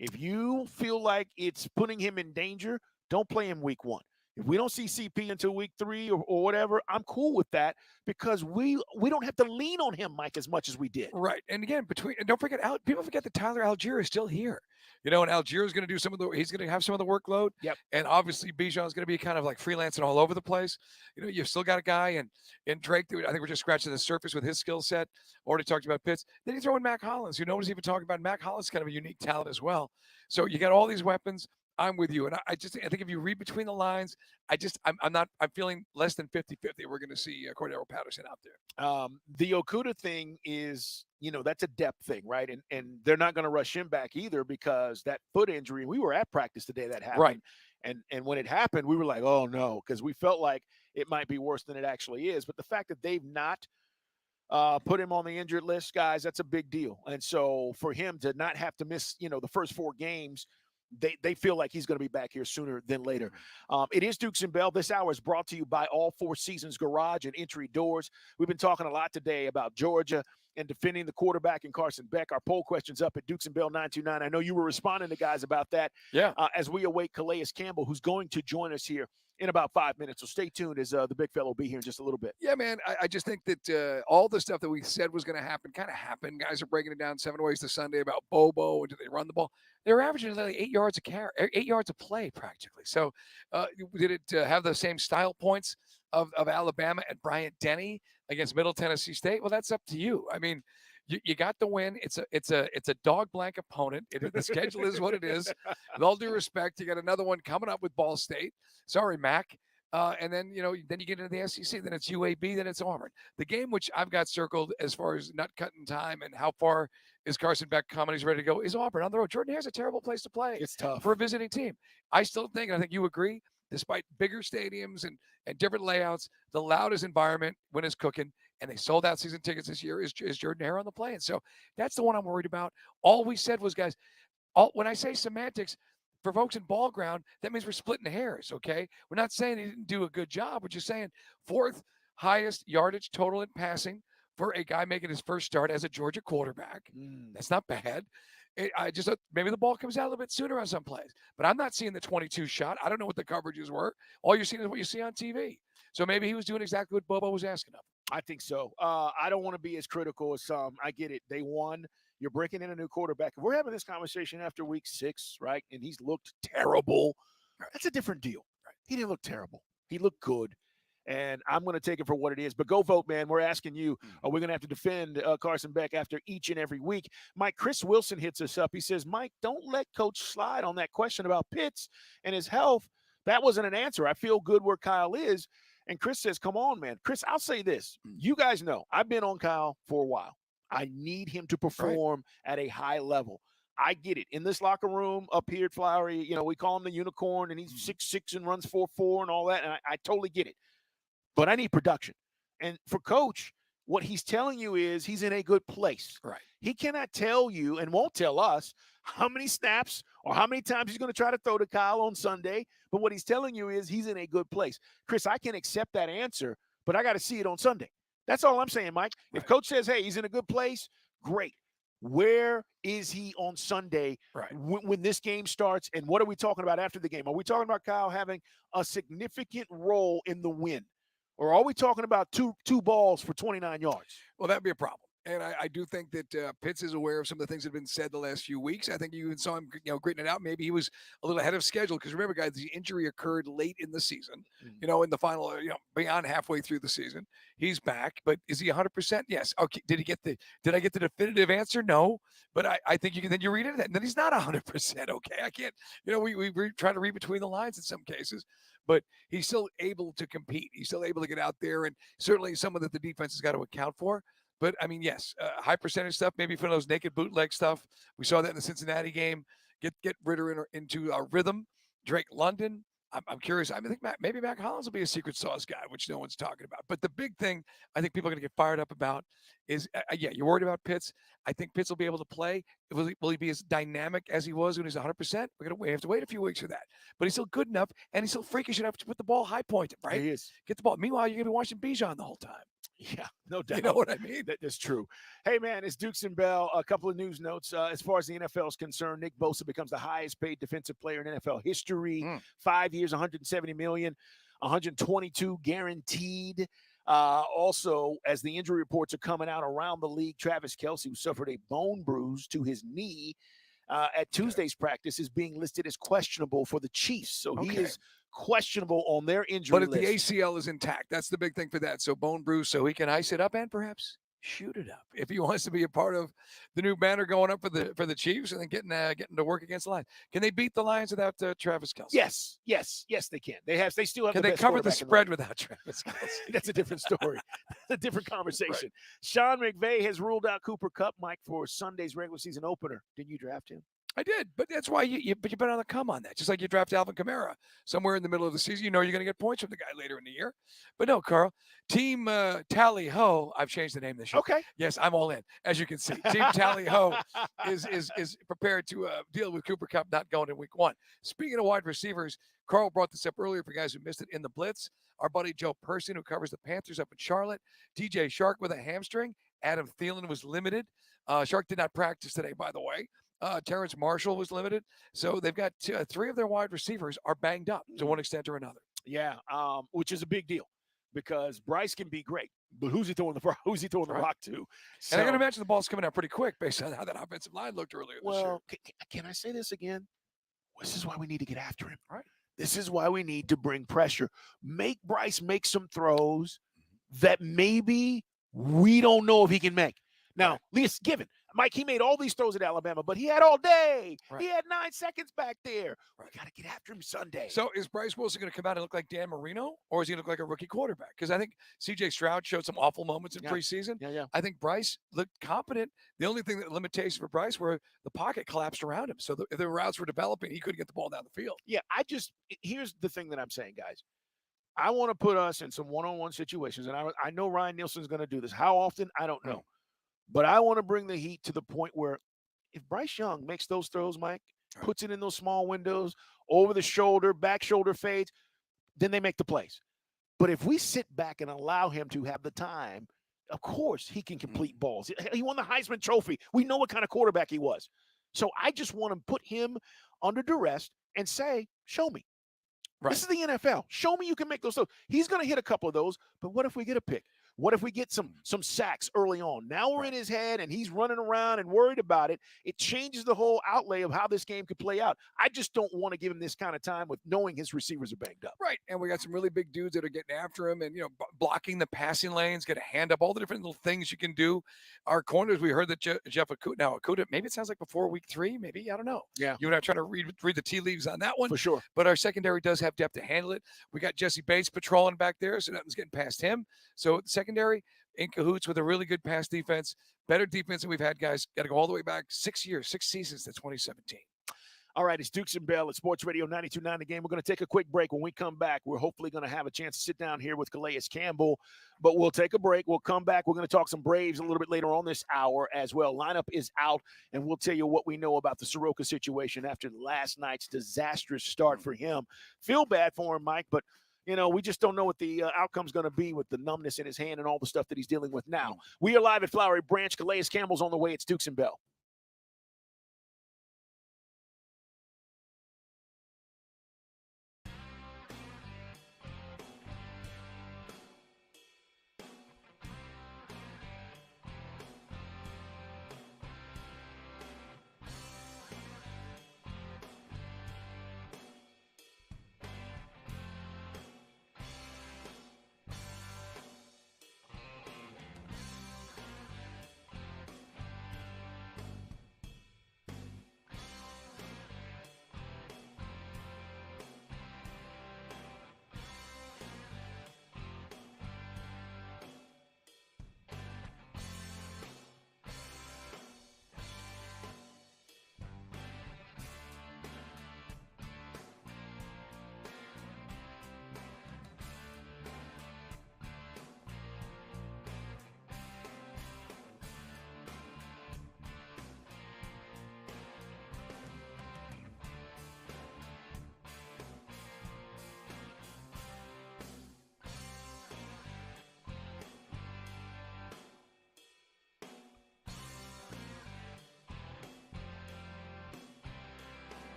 If you feel like it's putting him in danger, don't play him week 1. If we don't see CP until week 3 or whatever, I'm cool with that because we don't have to lean on him, Mike, as much as we did. Right. And again, and don't forget, people forget that Tyler Algier is still here. And Algier is going to do he's going to have some of the workload. Yep. And obviously Bijan is going to be kind of like freelancing all over the place. You've still got a guy in Drake that I think we're just scratching the surface with his skill set. Already talked about Pitts. Then you throw in Mac Hollins, who nobody's even talking about. Mac Hollins is kind of a unique talent as well. So you got all these weapons. I'm with you. And I think if you read between the lines, I'm feeling less than 50-50. We're going to see Cordero Patterson out there. The Okudah thing is, that's a depth thing, right? And they're not going to rush him back either because that foot injury, we were at practice today that happened. Right. And when it happened, we were like, oh no, because we felt like it might be worse than it actually is. But the fact that they've not put him on the injured list, guys, that's a big deal. And so for him to not have to miss, the first 4 games, they feel like he's going to be back here sooner than later. It is Dukes and Bell. This hour is brought to you by All 4 Seasons Garage and Entry Doors. We've been talking a lot today about Georgia and defending the quarterback and Carson Beck. Our poll question's up at Dukes and Bell 929. I know you were responding to guys about that. Yeah. As we await Calais Campbell, who's going to join us here in about 5 minutes. So stay tuned as the big fellow will be here in just a little bit. Yeah, man. I just think that all the stuff that we said was going to happen kind of happened. Guys are breaking it down 7 ways to Sunday about Bobo and do they run the ball. They're averaging like 8 yards a carry, 8 yards a play practically. So did it have the same style points of Alabama and Bryant Denny against Middle Tennessee State? Well, that's up to you. I mean, you got the win. It's a dog blank opponent. The schedule is what it is. With all due respect, you got another one coming up with Ball State. Sorry, Mac. And then, then you get into the SEC, then it's UAB, then it's Auburn. The game which I've got circled as far as not cutting time and how far is Carson Beck coming, he's ready to go, is Auburn on the road. Jordan Hare's a terrible place to play. It's tough. For a visiting team. I still think, and I think you agree, despite bigger stadiums and different layouts, the loudest environment when it's cooking, and they sold out season tickets this year, is Jordan Hare on the play. And so that's the one I'm worried about. All we said was, guys, when I say semantics, for folks in ball ground, that means we're splitting hairs, okay? We're not saying he didn't do a good job. We're just saying 4th highest yardage total in passing for a guy making his first start as a Georgia quarterback. That's not bad. I just thought maybe the ball comes out a little bit sooner on some plays. But I'm not seeing the 22 shot. I don't know what the coverages were. All you're seeing is what you see on TV. So maybe he was doing exactly what Bobo was asking of him. I think so. I don't want to be as critical as some. I get it. They won. You're breaking in a new quarterback. If we're having this conversation after week 6, right, and he's looked terrible, that's a different deal. Right. He didn't look terrible. He looked good, and I'm going to take it for what it is. But go vote, man. We're asking you, are we going to have to defend Carson Beck after each and every week? Mike, Chris Wilson hits us up. He says, Mike, don't let Coach slide on that question about Pitts and his health. That wasn't an answer. I feel good where Kyle is. And Chris says, come on, man. Chris, I'll say this. You guys know I've been on Kyle for a while. I need him to perform at a high level. I get it. In this locker room up here at Flowery, we call him the unicorn, and he's 6'6" and runs 4.4 and all that, and I totally get it. But I need production. And for Coach, what he's telling you is he's in a good place. Right. He cannot tell you and won't tell us how many snaps or how many times he's going to try to throw to Kyle on Sunday. But what he's telling you is he's in a good place. Chris, I can accept that answer, but I got to see it on Sunday. That's all I'm saying, Mike. If Coach says, hey, he's in a good place, great. Where is he on Sunday when this game starts, and what are we talking about after the game? Are we talking about Kyle having a significant role in the win, or are we talking about two balls for 29 yards? Well, that'd be a problem. And I do think that Pitts is aware of some of the things that have been said the last few weeks. I think you even saw him, gritting it out. Maybe he was a little ahead of schedule because remember, guys, the injury occurred late in the season. In the final, beyond halfway through the season, he's back. But is he 100%? Yes. Okay. Did I get the definitive answer? No. But I think you read into that, and then he's not 100%. Okay. I can't. We try to read between the lines in some cases. But he's still able to compete. He's still able to get out there, and certainly some of that the defense has got to account for. But, I mean, yes, high percentage stuff, maybe for those naked bootleg stuff. We saw that in the Cincinnati game. Get Ritter into a rhythm. Drake London, I'm curious. I think maybe Mac Hollins will be a secret sauce guy, which no one's talking about. But the big thing I think people are going to get fired up about is, you're worried about Pitts. I think Pitts will be able to play. Will he be as dynamic as he was when he's 100%? We have to wait a few weeks for that. But he's still good enough, and he's still freakish enough to put the ball high point, right? He is. Get the ball. Meanwhile, you're going to be watching Bijan the whole time. Yeah, no doubt. You know what I mean? That's true. Hey, man, it's Dukes and Bell. A couple of news notes. As far as the NFL is concerned, Nick Bosa becomes the highest paid defensive player in NFL history. 5 years, $170 million, 122 guaranteed. Also, as the injury reports are coming out around the league, Travis Kelce, who suffered a bone bruise to his knee at Tuesday's practice, is being listed as questionable for the Chiefs. So he is questionable on their injury list. But if list. the ACL is intact, that's the big thing for that. So bone bruise, so he can ice it up and perhaps shoot it up if he wants to be a part of the new banner going up for the Chiefs and then getting to work against the Lions. Can they beat the Lions without Travis Kelce? Yes, they can. They still have. Can they cover the spread without Travis Kelce? That's a different story. A different conversation. Right. Sean McVay has ruled out Cooper Kupp, Mike, for Sunday's regular season opener. Did you draft him? I did, but that's why you bet on the come on that. Just like you draft Alvin Kamara somewhere in the middle of the season, you're going to get points from the guy later in the year. But no, Carl, Team Tally Ho. I've changed the name of the show. Okay. Yes, I'm all in, as you can see. Team Tally Ho is prepared to deal with Cooper Kupp not going in week 1. Speaking of wide receivers, Carl brought this up earlier for guys who missed it in the Blitz. Our buddy Joe Person, who covers the Panthers up in Charlotte. DJ Shark with a hamstring. Adam Thielen was limited. Shark did not practice today, by the way. Terrence Marshall was limited. So they've got 3 of their wide receivers are banged up to one extent or another. Yeah, which is a big deal because Bryce can be great, but who's he throwing the rock to? So, and I can imagine the ball's coming out pretty quick based on how that offensive line looked earlier this year. Well, can I say this again? This is why we need to get after him. Right. This is why we need to bring pressure. Make Bryce make some throws that maybe we don't know if he can make. Now, Leah's given. Mike, he made all these throws at Alabama, but he had all day. Right. He had 9 seconds back there. We got to get after him Sunday. So is Bryce Wilson going to come out and look like Dan Marino, or is he going to look like a rookie quarterback? Because I think C.J. Stroud showed some awful moments in preseason. Yeah. I think Bryce looked competent. The only thing that limitation for Bryce were the pocket collapsed around him. So the routes were developing. He couldn't get the ball down the field. Yeah, here's the thing that I'm saying, guys. I want to put us in some one-on-one situations, and I know Ryan Nielsen's going to do this. How often? I don't know. But I want to bring the heat to the point where if Bryce Young makes those throws, Mike, puts it in those small windows, over the shoulder, back shoulder fades, then they make the plays. But if we sit back and allow him to have the time, of course he can complete balls. He won the Heisman Trophy. We know what kind of quarterback he was. So I just want to put him under duress and say, show me. Right. This is the NFL. Show me you can make those throws. He's going to hit a couple of those, but what if we get a pick? What if we get some sacks early on? Now we're in his head, and he's running around and worried about it. It changes the whole outlay of how this game could play out. I just don't want to give him this kind of time with knowing his receivers are banged up. Right, and we got some really big dudes that are getting after him and, blocking the passing lanes, get a hand up, all the different little things you can do. Our corners, we heard that Jeff Okudah, maybe it sounds like before week 3, maybe, I don't know. Yeah. You and I are trying to read the tea leaves on that one. For sure. But our secondary does have depth to handle it. We got Jesse Bates patrolling back there, so nothing's getting past him. So the secondary, in cahoots with a really good pass defense, better defense than we've had, guys. Got to go all the way back 6 years, 6 seasons to 2017. All right, it's Dukes and Bell at Sports Radio 92.9 The Game. We're going to take a quick break. When we come back, we're hopefully going to have a chance to sit down here with Calais Campbell, but we'll take a break. We'll come back. We're going to talk some Braves a little bit later on this hour as well. Lineup is out, and we'll tell you what we know about the Soroka situation after last night's disastrous start for him. Feel bad for him, Mike, but we just don't know what the outcome's going to be with the numbness in his hand and all the stuff that he's dealing with now. We are live at Flowery Branch. Calais Campbell's on the way. It's Dukes and Bell.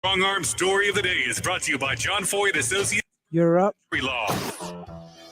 Strong Arm Story of the Day is brought to you by John Foyd Associates You're up. Law.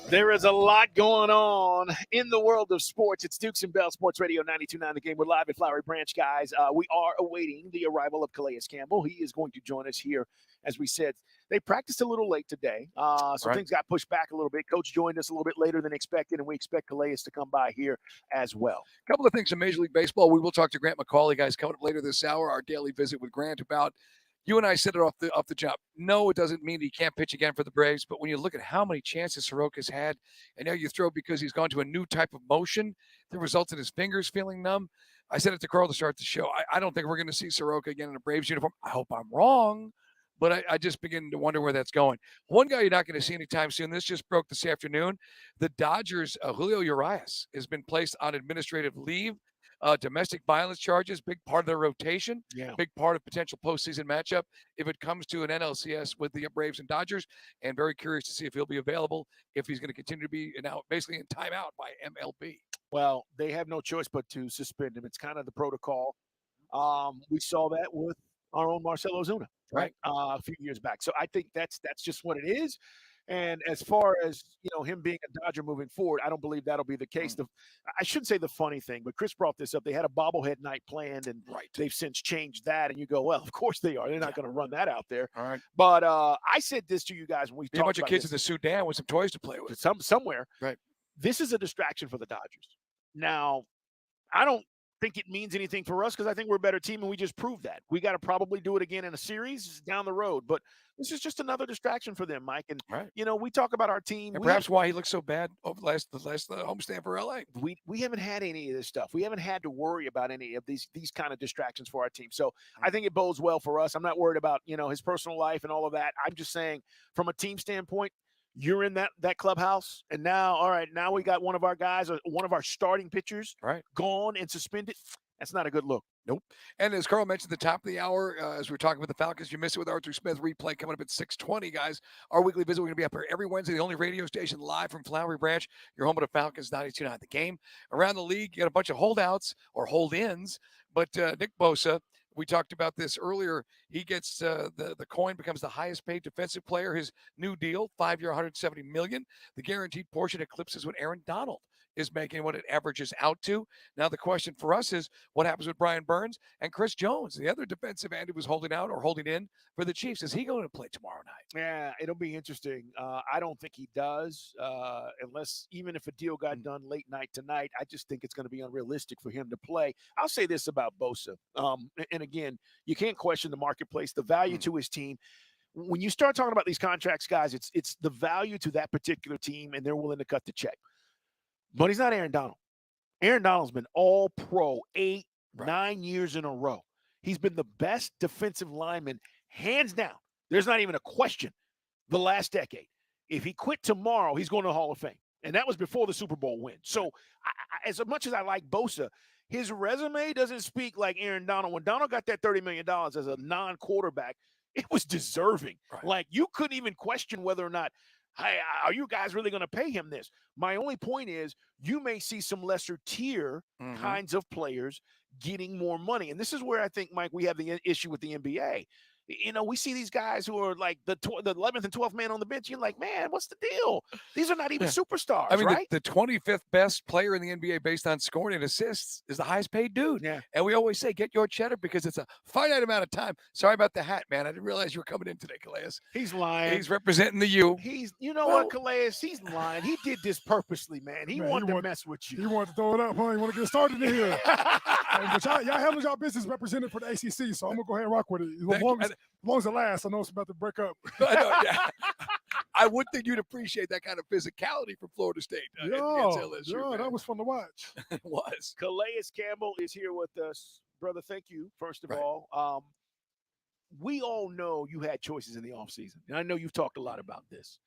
There is a lot going on in the world of sports. It's Dukes and Bell Sports Radio 92.9 The Game. We're live at Flowery Branch, guys. We are awaiting the arrival of Calais Campbell. He is going to join us here. As we said, they practiced a little late today, so things got pushed back a little bit. Coach joined us a little bit later than expected, and we expect Calais to come by here as well. A couple of things in Major League Baseball. We will talk to Grant McCauley, guys, coming up later this hour, our daily visit with Grant about – you and I said it off the jump. No, it doesn't mean he can't pitch again for the Braves, but when you look at how many chances Soroka's had, and now you throw because he's gone to a new type of motion that results in his fingers feeling numb. I said it to Carl to start the show. I don't think we're going to see Soroka again in a Braves uniform. I hope I'm wrong, but I just begin to wonder where that's going. One guy you're not going to see anytime soon, this just broke this afternoon. The Dodgers, Julio Urias, has been placed on administrative leave. Domestic violence charges, big part of their rotation, big part of potential postseason matchup if it comes to an NLCS with the Braves and Dodgers, and very curious to see if he'll be available, if he's going to continue to be now basically in timeout by MLB. Well, they have no choice but to suspend him. It's kind of the protocol. We saw that with our own Marcell Ozuna, right? A few years back. So I think that's just what it is. And as far as, him being a Dodger moving forward, I don't believe that'll be the case. I shouldn't say the funny thing, but Chris brought this up. They had a bobblehead night planned, and they've since changed that. And you go, well, of course they are. They're not going to run that out there. All right. But I said this to you guys when we talked a bunch of about kids this. in the Sudan with some toys to play with. Somewhere. Right. This is a distraction for the Dodgers. Now, I don't think it means anything for us because I think we're a better team, and we just proved that. We got to probably do it again in a series down the road. But this is just another distraction for them, Mike. And, we talk about our team. And perhaps why he looks so bad over the last homestand for LA. We haven't had any of this stuff. We haven't had to worry about any of these kind of distractions for our team. So I think it bodes well for us. I'm not worried about, his personal life and all of that. I'm just saying from a team standpoint, you're in that clubhouse, and now, all right, now we got one of our guys, one of our starting pitchers gone and suspended. That's not a good look. Nope. And as Carl mentioned at the top of the hour, as we were talking with the Falcons, you missed it with Arthur Smith replay coming up at 6:20, guys. Our weekly visit, we're going to be up here every Wednesday, the only radio station live from Flowery Branch. Your home of the Falcons, 92.9 The Game. Around the league, you got a bunch of holdouts or hold-ins, but Nick Bosa, we talked about this earlier. He gets the coin, becomes the highest paid defensive player. His new deal, 5-year, $170 million. The guaranteed portion eclipses what Aaron Donald is making, what it averages out to. Now the question for us is what happens with Brian Burns and Chris Jones, the other defensive end who was holding out or holding in for the Chiefs. Is he going to play tomorrow night? Yeah, it'll be interesting. I don't think he does, unless even if a deal got done late night tonight. I just think it's going to be unrealistic for him to play. I'll say this about Bosa. And again, you can't question the marketplace, the value to his team. When you start talking about these contracts, guys, it's the value to that particular team, and they're willing to cut the check. But he's not Aaron Donald. Aaron Donald's been all pro 9 years in a row. He's been the best defensive lineman, hands down. There's not even a question the last decade. If he quit tomorrow, he's going to the Hall of Fame. And that was before the Super Bowl win. So as much as I like Bosa, his resume doesn't speak like Aaron Donald. When Donald got that $30 million as a non-quarterback, it was deserving. Like, you couldn't even question whether or not, hey, are you guys really going to pay him this? My only point is you may see some lesser tier kinds of players getting more money. And this is where I think, Mike, we have the issue with the NBA. We see these guys who are like the 11th and 12th man on the bench. You're like, man, what's the deal? These are not even superstars, I mean, right? the 25th best player in the NBA based on scoring and assists is the highest paid dude. Yeah. And we always say, get your cheddar because it's a finite amount of time. Sorry about the hat, man. I didn't realize you were coming in today, Calais. He's lying. He's representing the U. What, Calais? He's lying. He did this purposely, man. He wanted to mess with you. He wanted to throw it up, huh? He want to get started in here. But y'all handle y'all business represented for the ACC, so I'm going to go ahead and rock with it. As long as it lasts, I know it's about to break up. I would think you'd appreciate that kind of physicality from Florida State. Yeah, that was fun to watch. It was. Calais Campbell is here with us. Brother, thank you, first of all. We all know you had choices in the offseason, and I know you've talked a lot about this.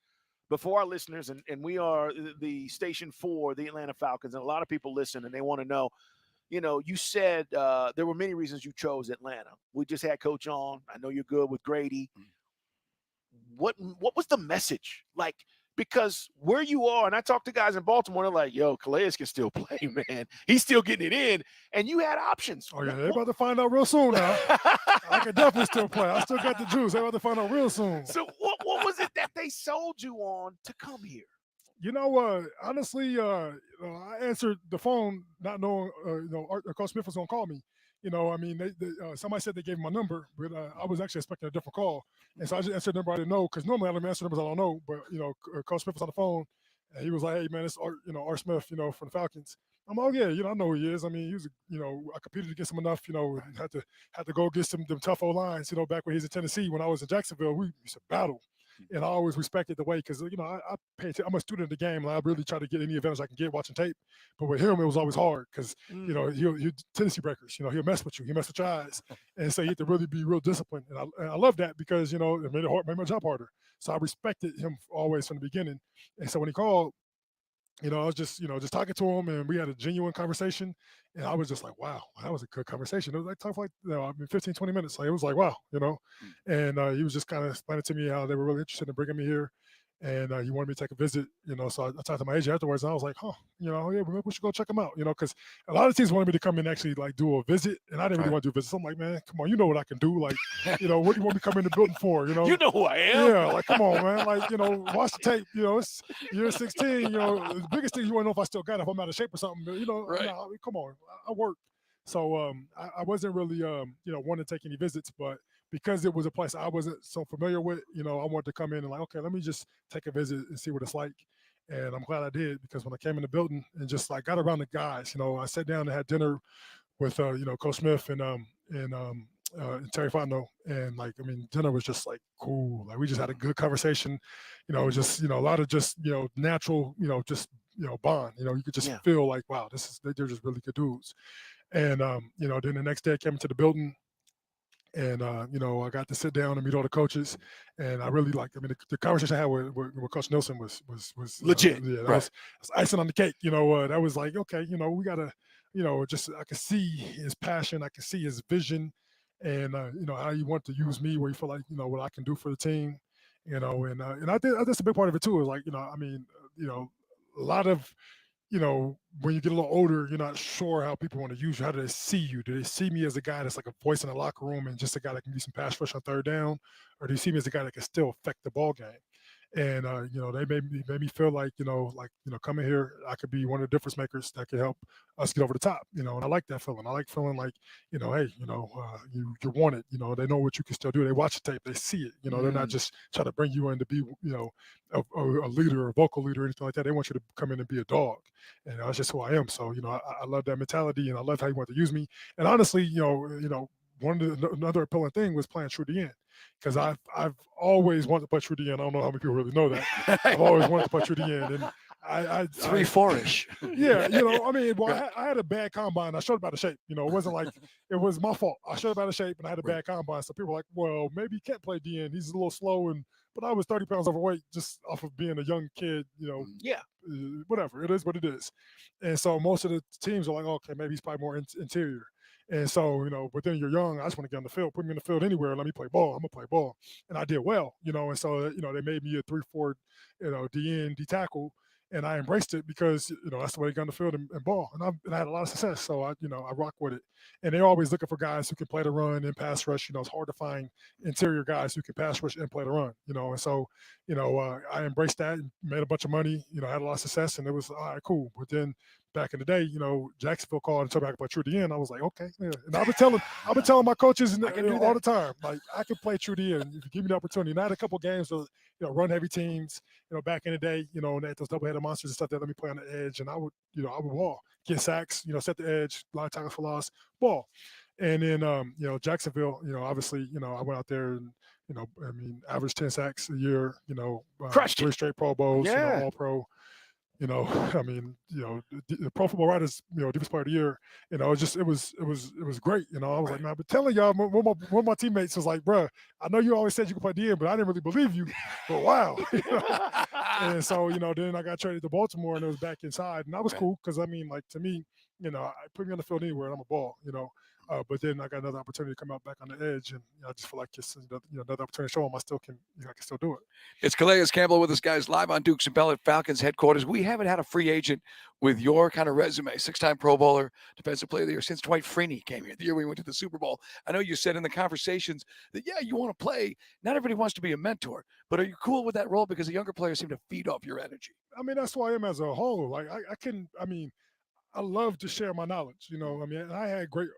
But for our listeners, and we are the station for the Atlanta Falcons, and a lot of people listen, and they want to know, you said there were many reasons you chose Atlanta. We just had Coach on. I know you're good with Grady. What was the message? Like, because where you are, and I talk to guys in Baltimore, they're like, yo, Calais can still play, man. He's still getting it in, and you had options. Oh, yeah, they're about to find out real soon now. I can definitely still play. I still got the juice. They're about to find out real soon. So what was it that they sold you on to come here? Honestly, I answered the phone not knowing, Coach Smith was going to call me. Somebody said they gave me my number, but I was actually expecting a different call. And so I just answered the number I didn't know, because normally I don't answer numbers I don't know. But, Coach Smith was on the phone, and he was like, hey, man, it's Art Smith, from the Falcons. I'm like, oh, yeah, I know who he is. I mean, he was, I competed against him enough, had to go against them tough O-lines, back when he was in Tennessee. When I was in Jacksonville, we used to battle. And I always respected the way, because, I'm a student of the game, and I really try to get any advantage I can get watching tape. But with him, it was always hard, because, he'll Tennessee breakers, he'll mess with you. He'll mess with your eyes. And so you have to really be real disciplined. And I love that, because, it made my job harder. So I respected him always from the beginning. And so when he called, I was just talking to him, and we had a genuine conversation. And I was just like, wow, that was a good conversation. It was like, talk for 15, 20 minutes. Like, it was like, wow, and he was just kind of explaining to me how they were really interested in bringing me here. And he wanted me to take a visit, so I talked to my agent afterwards, and I was like, yeah, maybe we should go check him out, because a lot of teams wanted me to come and actually like do a visit, and I didn't really want to do a visit. So I'm like, man, come on, you know what I can do, like, what do you want me to come in the building for, You know who I am. Yeah, like, come on, man, like, watch the tape, it's year 16, the biggest thing you want to know if I still got it, if I'm out of shape or something, Right. nah, come on, I work. So I wasn't really wanting to take any visits, but because it was a place I wasn't so familiar with, I wanted to come in and like, okay, let me just take a visit and see what it's like. And I'm glad I did, because when I came in the building and just like got around the guys, I sat down and had dinner with Coach Smith and Terry Fontenot, and dinner was just like cool. Like, we just had a good conversation. It was just a lot of just natural bond. You could just feel like, wow, they're just really good dudes. And then the next day I came into the building, and I got to sit down and meet all the coaches, and I really liked. The conversation I had with Coach Nelson was legit. Yeah, that Right. was icing on the cake. That was like, okay, we gotta, just I could see his passion, I could see his vision, and how he wanted to use me, where he felt like what I can do for the team, and I think that's a big part of it too. Is like, a lot of when you get a little older, you're not sure how people want to use you. How do they see you? Do they see me as a guy that's like a voice in the locker room and just a guy that can do some pass rush on third down? Or do you see me as a guy that can still affect the ball game? And, they made me feel like, coming here, I could be one of the difference makers that could help us get over the top, and I like that feeling. I like feeling like, hey, you're wanted, they know what you can still do. They watch the tape, they see it, they're not just trying to bring you in to be, a leader, a vocal leader, or anything like that. They want you to come in and be a dog. And that's just who I am. So, I love that mentality, and I love how you want to use me. And honestly, another appealing thing was playing true to the end. Because I've always wanted to play true to the end. I don't know how many people really know that. I've always wanted to play true to the end. And I 3-4-ish. Yeah, I had a bad combine. I showed up out of shape. It wasn't like it was my fault. I showed up out of shape, and I had a bad combine. So people were like, well, maybe he can't play DN. He's a little slow. But I was 30 pounds overweight just off of being a young kid, Yeah. Whatever. It is what it is. And so most of the teams are like, okay, maybe he's probably more interior. And so, but then you're young. I just want to get on the field. Put me in the field anywhere. Let me play ball. I'm going to play ball. And I did well, and so, they made me a 3-4, DN, D tackle. And I embraced it because, that's the way they got on the field and ball. And I had a lot of success. So, I rock with it. And they're always looking for guys who can play the run and pass rush. It's hard to find interior guys who can pass rush and play the run, And so, I embraced that and made a bunch of money, had a lot of success. And it was, all right, cool. But then back in the day, Jacksonville called and told me I could play true to the end. I was like, okay. Yeah. And I've been telling my coaches all the time, like, I can play true to the end if you give me the opportunity. And I had a couple games of, run heavy teams, back in the day, and those double-headed monsters and stuff that let me play on the edge. And I would ball, get sacks, set the edge, line of tackles for loss, ball. And then, Jacksonville, obviously, I went out there and, averaged 10 sacks a year, Crushed 3 straight Pro Bowls, Yeah. All Pro. The Pro Football Writers, Defensive Player of the Year, it was great. I was like, man, I've been telling y'all, one of my teammates was like, bro, I know you always said you could play DN, but I didn't really believe you. But wow. And so, then I got traded to Baltimore, and it was back inside, and that was cool because to me, I put me on the field anywhere and I'm a ball, but then I got another opportunity to come out back on the edge, and I just feel like it's another opportunity to show them I can still do it. It's Calais Campbell with us, guys, live on Dukes and Bell at Falcons headquarters. We haven't had a free agent with your kind of resume, 6-time Pro Bowler, Defensive Player of the Year, since Dwight Freeney came here, the year we went to the Super Bowl. I know you said in the conversations that, yeah, you want to play. Not everybody wants to be a mentor, but are you cool with that role? Because the younger players seem to feed off your energy. I mean, that's who I am as a whole. Like, I love to share my knowledge, and I had great,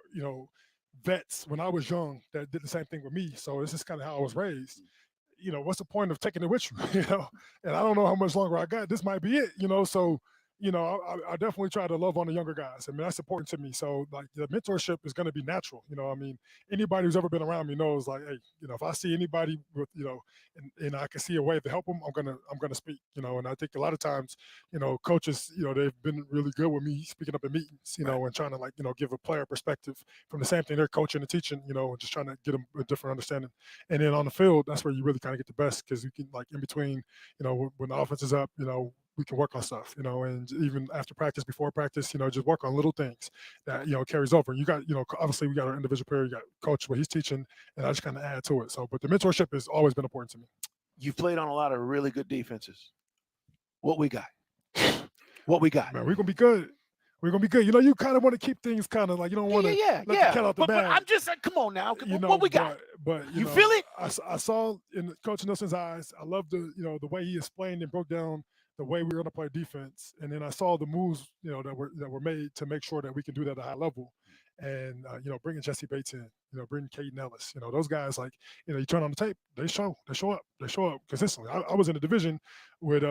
vets when I was young that did the same thing with me. So this is kind of how I was raised. What's the point of taking it with you, And I don't know how much longer I got. This might be it, So, I definitely try to love on the younger guys. I mean, that's important to me. So, like, the mentorship is going to be natural. Anybody who's ever been around me knows, like, hey, if I see anybody with, and I can see a way to help them, I'm gonna speak. And I think a lot of times, coaches, they've been really good with me speaking up in meetings, and trying to give a player perspective from the same thing they're coaching and teaching, and just trying to get them a different understanding. And then on the field, that's where you really kind of get the best, because you can, like, in between, when the offense is up, we can work on stuff, and even after practice, before practice, just work on little things that, carries over. You got, obviously we got our individual player, you got coach, what he's teaching, and I just kind of add to it. So, but the mentorship has always been important to me. You've played on a lot of really good defenses. What we got? What we got? Man, we're going to be good. We're going to be good. You kind of want to keep things kind of like, you don't want to let the cat out the bag. But I'm just like, come on now. What we got? But you feel it? I saw in Coach Nelson's eyes, I love the way he explained and broke down the way we were going to play defense. And then I saw the moves, that were made to make sure that we can do that at a high level. And, bringing Jesse Bates in, bringing Caden Ellis, those guys, like, you turn on the tape, they show up consistently. I was in a division with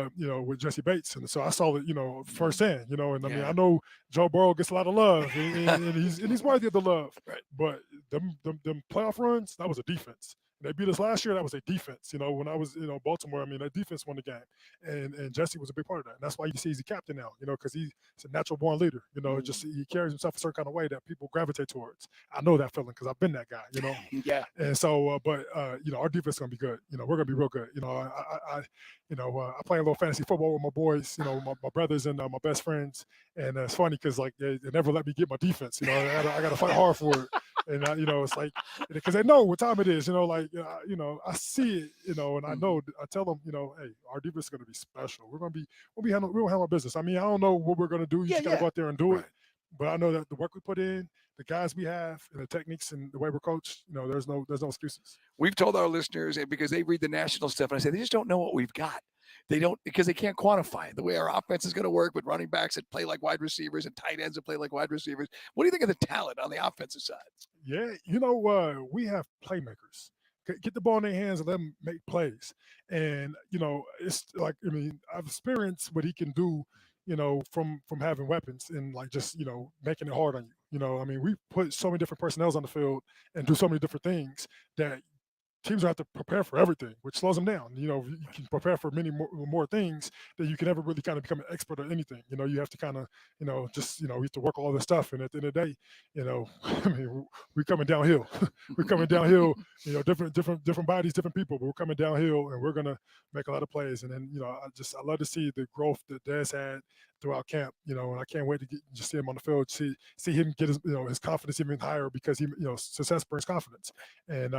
Jesse Bates. And so I saw it, firsthand, and I mean, I know Joe Burrow gets a lot of love and he's worthy of the love, right. But them playoff runs, that was a defense. They beat us last year. That was a defense. When I was, Baltimore, I mean, that defense won the game, and Jesse was a big part of that. And that's why you see he's a captain now, because he's a natural born leader. Just he carries himself a certain kind of way that people gravitate towards. I know that feeling because I've been that guy. Yeah. And so, our defense is gonna be good. We're gonna be real good. I play a little fantasy football with my boys. My brothers and my best friends, and it's funny because, like, they never let me get my defense. I got to fight hard for it. And it's like, because they know what time it is, I see it, and I know, I tell them, hey, our defense is going to be special. We're going to handle our business. I mean, I don't know what we're going to do. You just got to go out there and do it. But I know that the work we put in, the guys we have, and the techniques and the way we're coached, there's no excuses. We've told our listeners, because they read the national stuff, and I say, they just don't know what we've got. They don't, because they can't quantify the way our offense is going to work with running backs that play like wide receivers and tight ends that play like wide receivers. What do you think of the talent on the offensive side? Yeah, we have playmakers. Get the ball in their hands and let them make plays. And, it's like, I mean, I've experienced what he can do, from having weapons and, like, just, making it hard on you. I mean, we put so many different personnels on the field and do so many different things that teams have to prepare for everything, which slows them down. You can prepare for many more things that you can never really kind of become an expert at anything. You have to kind of, just, you have to work all this stuff. And at the end of the day, I mean, we're coming downhill. We're coming downhill, different bodies, different people, but we're coming downhill and we're going to make a lot of plays. And then, I love to see the growth that Des had throughout camp, and I can't wait to just see him on the field, see him get his confidence even higher, because he, success brings confidence. And,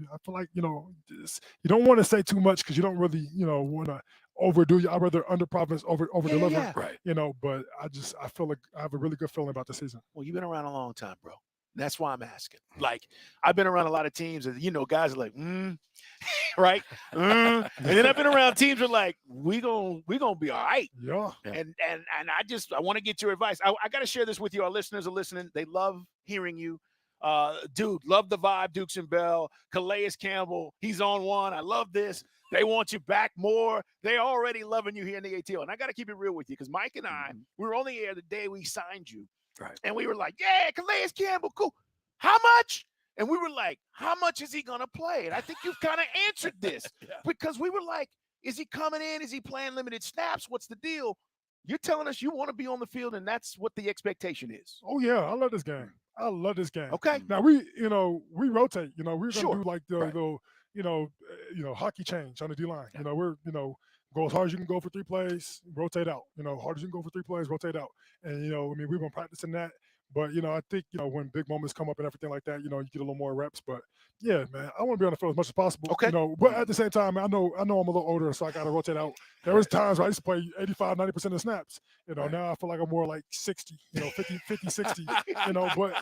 I feel like, you don't want to say too much because you don't really, want to overdo you. I'd rather under promise, over deliver. Yeah. Right. But I feel like I have a really good feeling about the season. Well, you've been around a long time, bro. That's why I'm asking. Like, I've been around a lot of teams, and guys are like, right, and then I've been around teams that are like, we gonna be all right. Yeah. And I want to get your advice. I got to share this with you. Our listeners are listening. They love hearing you. Dude, love the vibe, Dukes and Bell. Calais Campbell, he's on one. I love this. They want you back more. They already loving you here in the ATL. And I got to keep it real with you, because Mike and I, we were on the air the day we signed you. Right. And we were like, yeah, Calais Campbell, cool. How much? And we were like, how much is he going to play? And I think you've kind of answered this because we were like, is he coming in? Is he playing limited snaps? What's the deal? You're telling us you want to be on the field, and that's what the expectation is. Oh, yeah. I love this game. Okay. Now, we rotate. We're going to Sure. do like the hockey change on the D-line. We're, Go as hard as you can go for 3 plays, rotate out. Hard as you can go for 3 plays, rotate out. And, we've been practicing that. But, I think, when big moments come up and everything like that, you get a little more reps. But, yeah, man, I want to be on the field as much as possible. Okay. But at the same time, I know I'm a little older, so I got to rotate out. There was times where I used to play 85, 90% of snaps. Now I feel like I'm more like 60, 50, 60,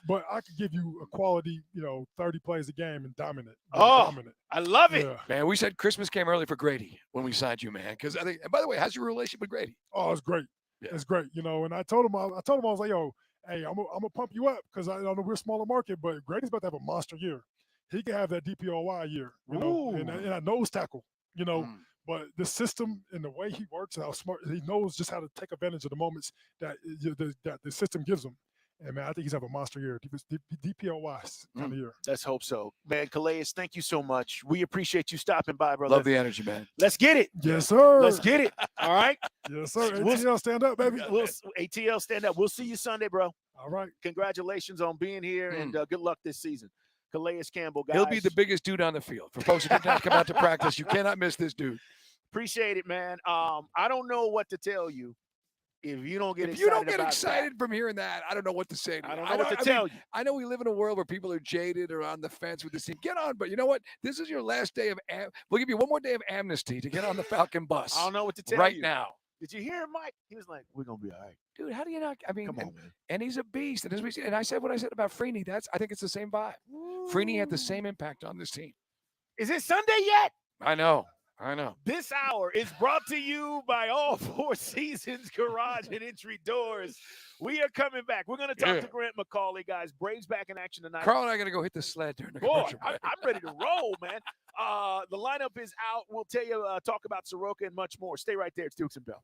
but I could give you a quality, 30 plays a game and dominant. Dominant. I love it. Yeah. Man, we said Christmas came early for Grady when we signed you, man. Because I think, and by the way, how's your relationship with Grady? Oh, it's great. Yeah. It's great. And I told him, I was like, yo, hey, I'm gonna pump you up because I know we're a smaller market, but Grady's about to have a monster year. He can have that DPOY year, and a nose tackle, But the system and the way he works and how smart he knows just how to take advantage of the moments that the system gives him. And man, I think he's have a monster year, DPOY kind of year. Let's hope so, man. Calais, thank you so much. We appreciate you stopping by, brother. Love the energy, man. Let's get it. Yes, sir. Let's get it. All right. Yes, sir. ATL, stand up, baby. ATL, stand up. We'll see you Sunday, bro. All right. Congratulations on being here, and good luck this season. Calais Campbell, guys. He'll be the biggest dude on the field. For folks who did not come out to practice, you cannot miss this dude. Appreciate it, man. I don't know what to tell you if you don't get if excited. you don't get about excited that. from hearing that, I don't know what to say to you. I don't know what to tell you. I know we live in a world where people are jaded or on the fence with this team. Get on, but you know what? This is your last day of. We'll give you one more day of amnesty to get on the Falcon bus. I don't know what to tell right you now. Did you hear him, Mike? He was like, "We're gonna be all right." Dude, how do you not? I mean, Come on, man. And he's a beast. And I said what I said about Freeney. I think it's the same vibe. Freeney had the same impact on this team. Is it Sunday yet? I know. This hour is brought to you by All Four Seasons Garage and Entry Doors. We are coming back. We're going to talk to Grant McCauley, guys. Braves back in action tonight. Carl and I are going to go hit the sled during the Boy, commercial. I'm ready to roll, man. The lineup is out. We'll tell you, talk about Soroka and much more. Stay right there. It's Dukes and Bell.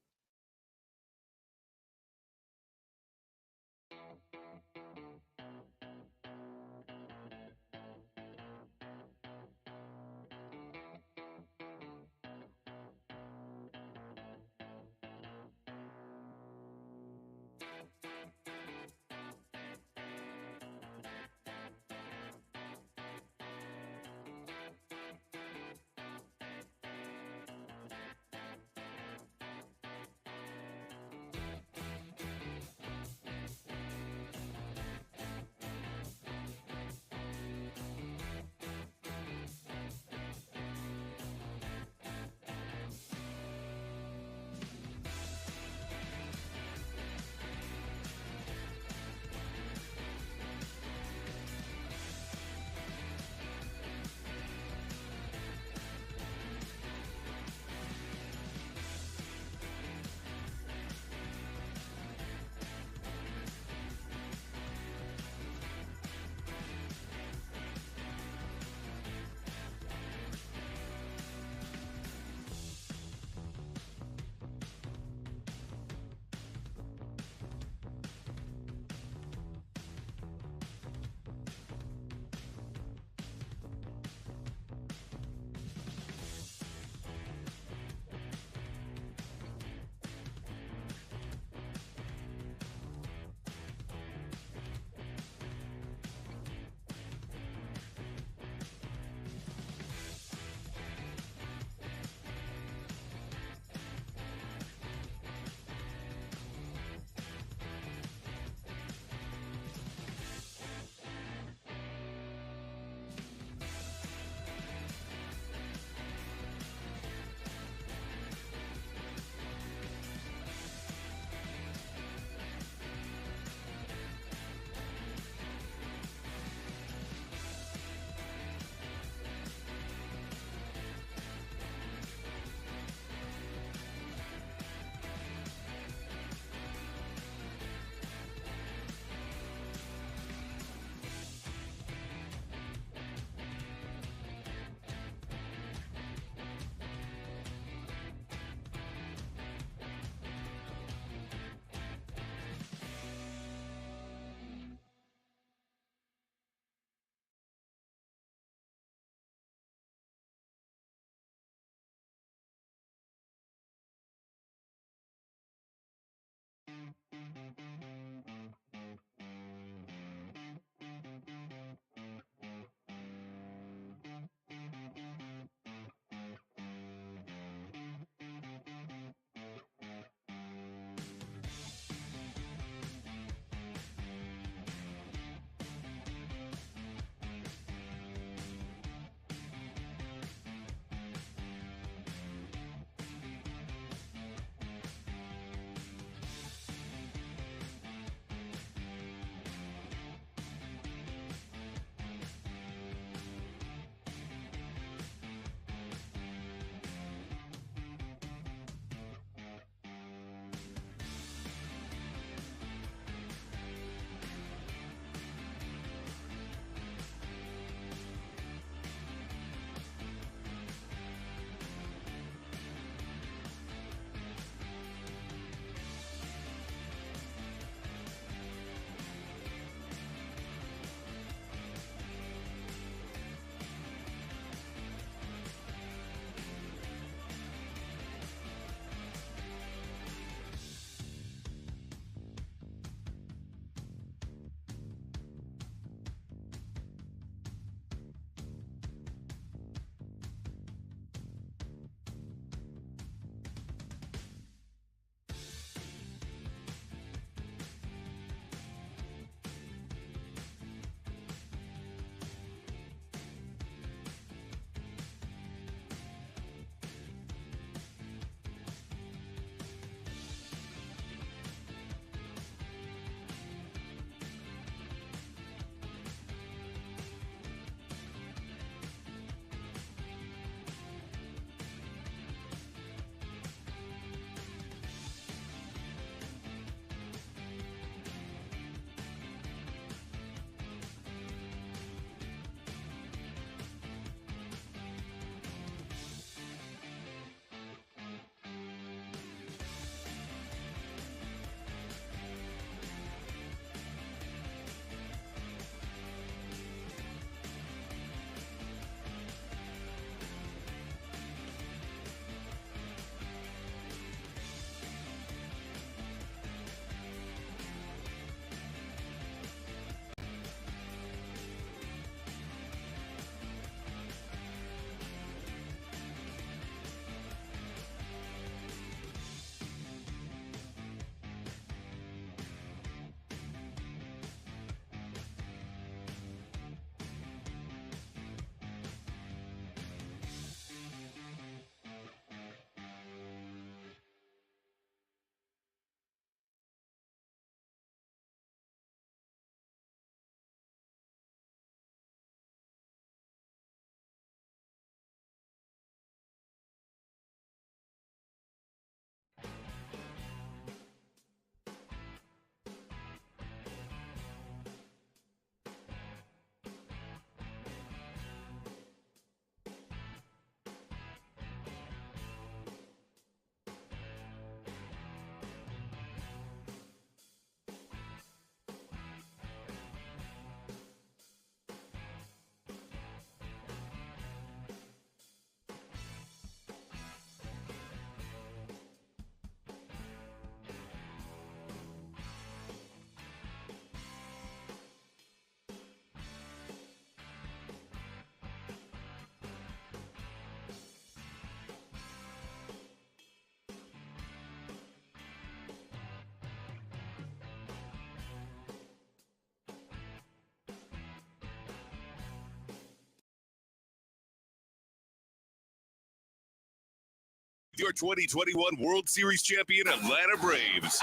your 2021 World Series champion Atlanta Braves.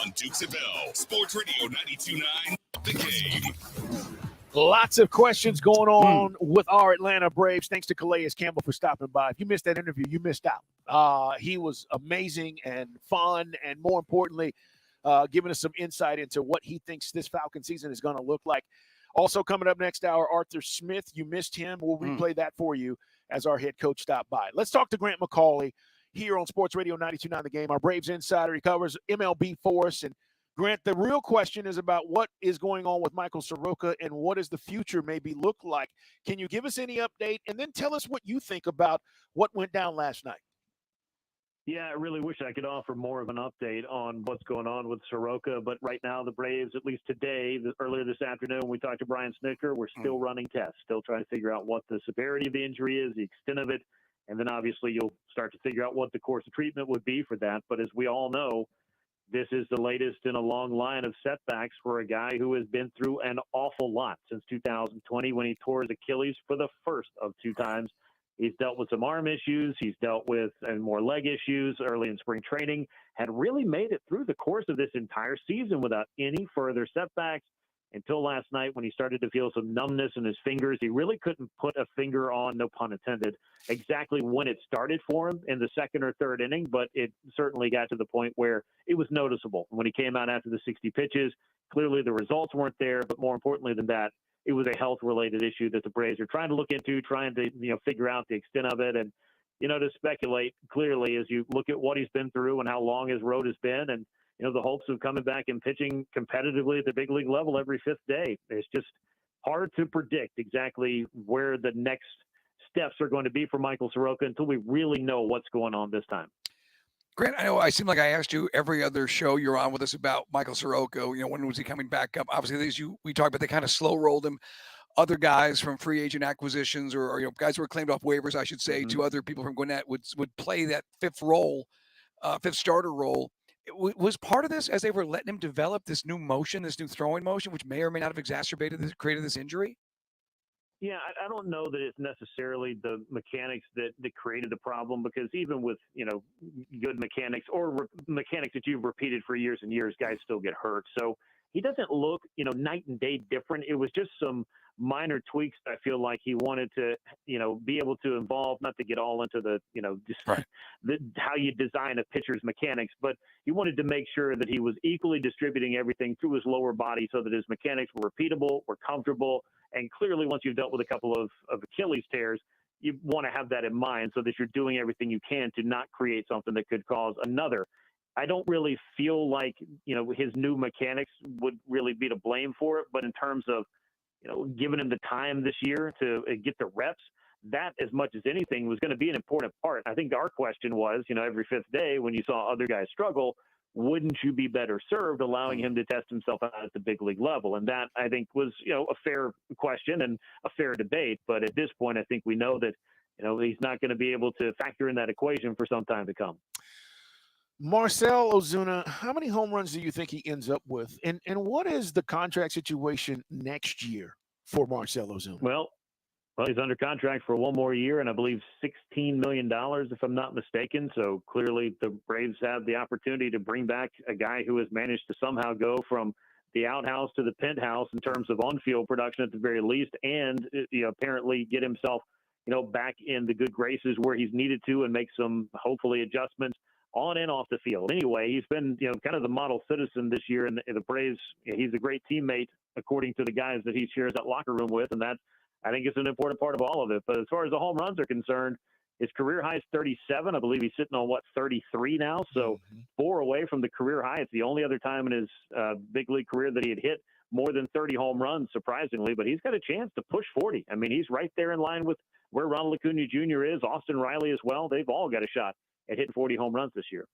On Dukes and Bell, Sports Radio 92.9, The Game. Lots of questions going on with our Atlanta Braves. Thanks to Calais Campbell for stopping by. If you missed that interview, you missed out. He was amazing and fun, and more importantly, giving us some insight into what he thinks this Falcon season is going to look like. Also coming up next hour, Arthur Smith. You missed him. We'll replay that for you as our head coach stopped by. Let's talk to Grant McCauley here on Sports Radio 92.9 The Game. Our Braves insider. He covers MLB for us. And Grant, the real question is about what is going on with Michael Soroka and what does the future maybe look like. Can you give us any update and then tell us what you think about what went down last night? Yeah, I really wish I could offer more of an update on what's going on with Soroka, but right now the Braves, at least today, earlier this afternoon, when we talked to Brian Snicker, we're still running tests, still trying to figure out what the severity of the injury is, the extent of it, and then obviously you'll start to figure out what the course of treatment would be for that. But as we all know, this is the latest in a long line of setbacks for a guy who has been through an awful lot since 2020 when he tore his Achilles for the first of two times. He's dealt with some arm issues. He's dealt with more leg issues early in spring training, had really made it through the course of this entire season without any further setbacks until last night when he started to feel some numbness in his fingers. He really couldn't put a finger on, no pun intended, exactly when it started for him in the second or third inning, but it certainly got to the point where it was noticeable. When he came out after the 60 pitches, clearly the results weren't there, but more importantly than that, it was a health-related issue that the Braves are trying to look into, trying to figure out the extent of it. And, to speculate clearly as you look at what he's been through and how long his road has been and, the hopes of coming back and pitching competitively at the big league level every fifth day. It's just hard to predict exactly where the next steps are going to be for Michael Soroka until we really know what's going on this time. Grant, I know I seem like I asked you every other show you're on with us about Michael Soroka. When was he coming back up? Obviously, we talked about they kind of slow rolled him. Other guys from free agent acquisitions or guys who were claimed off waivers, I should say, to other people from Gwinnett would play that fifth starter role. Was part of this as they were letting him develop this new motion, this new throwing motion, which may or may not have created this injury? Yeah, I don't know that it's necessarily the mechanics that created the problem, because even with, good mechanics or mechanics that you've repeated for years and years, guys still get hurt. So he doesn't look, night and day different. It was just some minor tweaks I feel like he wanted to, be able to involve, not to get all into the, how you design a pitcher's mechanics, but he wanted to make sure that he was equally distributing everything through his lower body so that his mechanics were repeatable, were comfortable. And clearly, once you've dealt with a couple of Achilles tears, you want to have that in mind so that you're doing everything you can to not create something that could cause another. I don't really feel like, his new mechanics would really be to blame for it. But in terms of, giving him the time this year to get the reps, that as much as anything was going to be an important part. I think our question was, every fifth day when you saw other guys struggle, wouldn't you be better served allowing him to test himself out at the big league level? And that, I think, was, a fair question and a fair debate. But at this point, I think we know that, he's not going to be able to factor in that equation for some time to come. Marcell Ozuna, how many home runs do you think he ends up with? And what is the contract situation next year for Marcell Ozuna? Well, he's under contract for one more year, and I believe $16 million, if I'm not mistaken. So clearly the Braves have the opportunity to bring back a guy who has managed to somehow go from the outhouse to the penthouse in terms of on-field production at the very least, and apparently get himself, back in the good graces where he's needed to and make some, hopefully, adjustments on and off the field. Anyway, he's been, kind of the model citizen this year in the Braves. He's a great teammate, according to the guys that he shares that locker room with, and that, I think, is an important part of all of it. But as far as the home runs are concerned, his career high is 37. I believe he's sitting on, 33 now, so 4 away from the career high. It's the only other time in his big league career that he had hit more than 30 home runs, surprisingly, but he's got a chance to push 40. I mean, he's right there in line with where Ronald Acuna Jr. is, Austin Riley as well. They've all got a shot at hitting 40 home runs this year.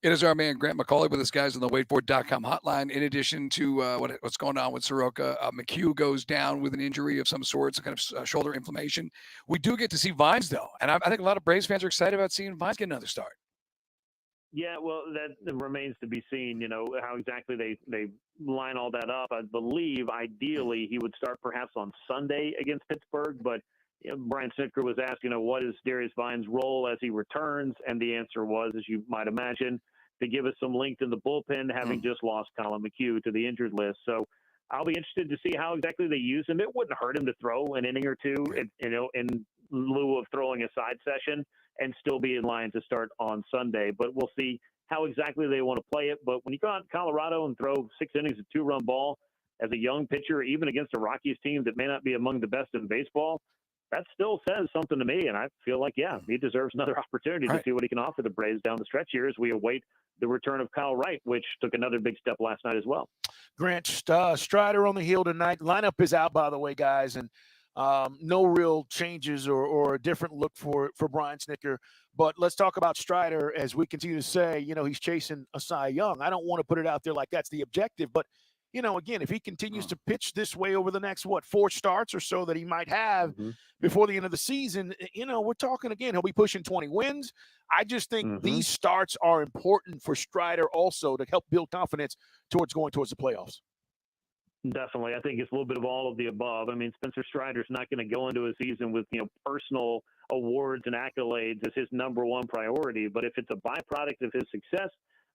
It is our man, Grant McCauley, with us guys on the waitfor.com hotline. In addition to what's going on with Soroka, McHugh goes down with an injury of some sort, some kind of shoulder inflammation. We do get to see Vines, though. And I think a lot of Braves fans are excited about seeing Vines get another start. Yeah, well, that remains to be seen, how exactly they line all that up. I believe, ideally, he would start perhaps on Sunday against Pittsburgh, but Brian Snitker was asked, what is Darius Vine's role as he returns? And the answer was, as you might imagine, to give us some length in the bullpen, having just lost Colin McHugh to the injured list. So I'll be interested to see how exactly they use him. It wouldn't hurt him to throw an inning or two, in lieu of throwing a side session and still be in line to start on Sunday. But we'll see how exactly they want to play it. But when you go out to Colorado and throw 6 innings of 2-run ball as a young pitcher, even against a Rockies team that may not be among the best in baseball, that still says something to me. And I feel like, he deserves another opportunity to see what he can offer the Braves down the stretch here as we await the return of Kyle Wright, which took another big step last night as well. Grant, Strider on the hill tonight. Lineup is out, by the way, guys, and no real changes or a different look for Brian Snitker. But let's talk about Strider as we continue to say, he's chasing a Cy Young. I don't want to put it out there like that's the objective, but again, if he continues to pitch this way over the next, 4 starts or so that he might have before the end of the season, we're talking again, he'll be pushing 20 wins. I just think these starts are important for Strider also to help build confidence towards going towards the playoffs. Definitely. I think it's a little bit of all of the above. I mean, Spencer Strider's not going to go into a season with, personal awards and accolades as his number one priority. But if it's a byproduct of his success,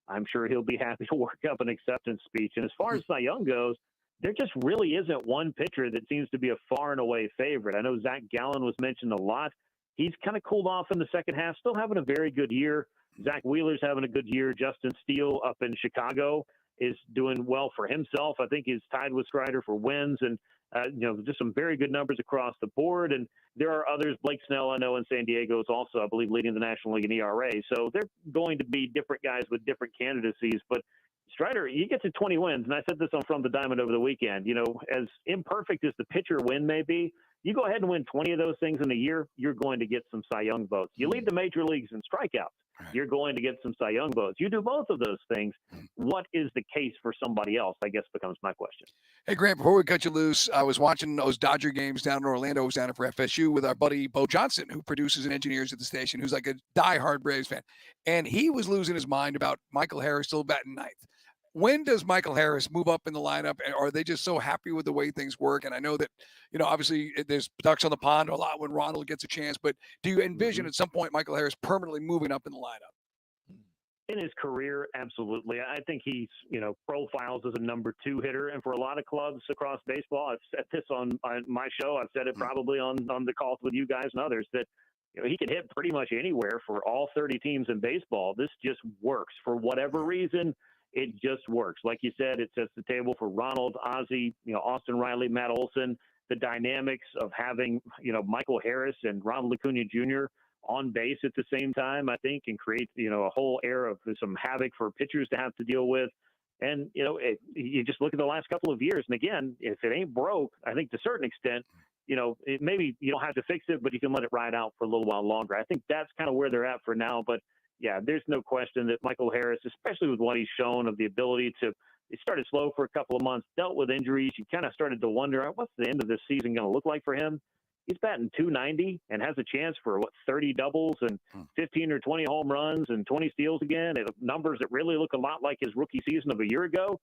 I'm sure he'll be happy to work up an acceptance speech. And as far as Cy Young goes, there just really isn't one pitcher that seems to be a far and away favorite. I know Zach Gallen was mentioned a lot. He's kind of cooled off in the second half, still having a very good year. Zach Wheeler's having a good year. Justin Steele up in Chicago is doing well for himself. I think he's tied with Strider for wins and, just some very good numbers across the board. And there are others. Blake Snell, I know, in San Diego is also, I believe, leading the National League in ERA. So they're going to be different guys with different candidacies. But Strider, you get to 20 wins, and I said this on From the Diamond over the weekend, as imperfect as the pitcher win may be, you go ahead and win 20 of those things in a year, you're going to get some Cy Young votes. You lead the major leagues in strikeouts, you're going to get some Cy Young votes. You do both of those things. What is the case for somebody else, I guess, becomes my question. Hey, Grant, before we cut you loose, I was watching those Dodger games down in Orlando. I was down there for FSU with our buddy Bo Johnson, who produces and engineers at the station, who's like a diehard Braves fan. And he was losing his mind about Michael Harris still batting ninth. When does Michael Harris move up in the lineup? And are they just so happy with the way things work? And I know that, obviously there's ducks on the pond a lot when Ronald gets a chance, but do you envision at some point Michael Harris permanently moving up in the lineup? In his career, absolutely. I think he's, profiles as a number 2 hitter. And for a lot of clubs across baseball, I've said this on my show. I've said it probably on the calls with you guys and others that, he can hit pretty much anywhere for all 30 teams in baseball. This just works for whatever reason. It just works. Like you said, it sets the table for Ronald, Ozzie, Austin Riley, Matt Olson, the dynamics of having, Michael Harris and Ronald Acuna Jr. on base at the same time, I think, can create, a whole era of some havoc for pitchers to have to deal with. And, you just look at the last couple of years. And again, if it ain't broke, I think to a certain extent, maybe you don't have to fix it, but you can let it ride out for a little while longer. I think that's kind of where they're at for now. But yeah, there's no question that Michael Harris, especially with what he's shown of the ability to, he started slow for a couple of months, dealt with injuries. You kind of started to wonder, what's the end of this season going to look like for him? He's batting .290 and has a chance for 30 doubles and 15 or 20 home runs and 20 steals again. And numbers that really look a lot like his rookie season of a year ago.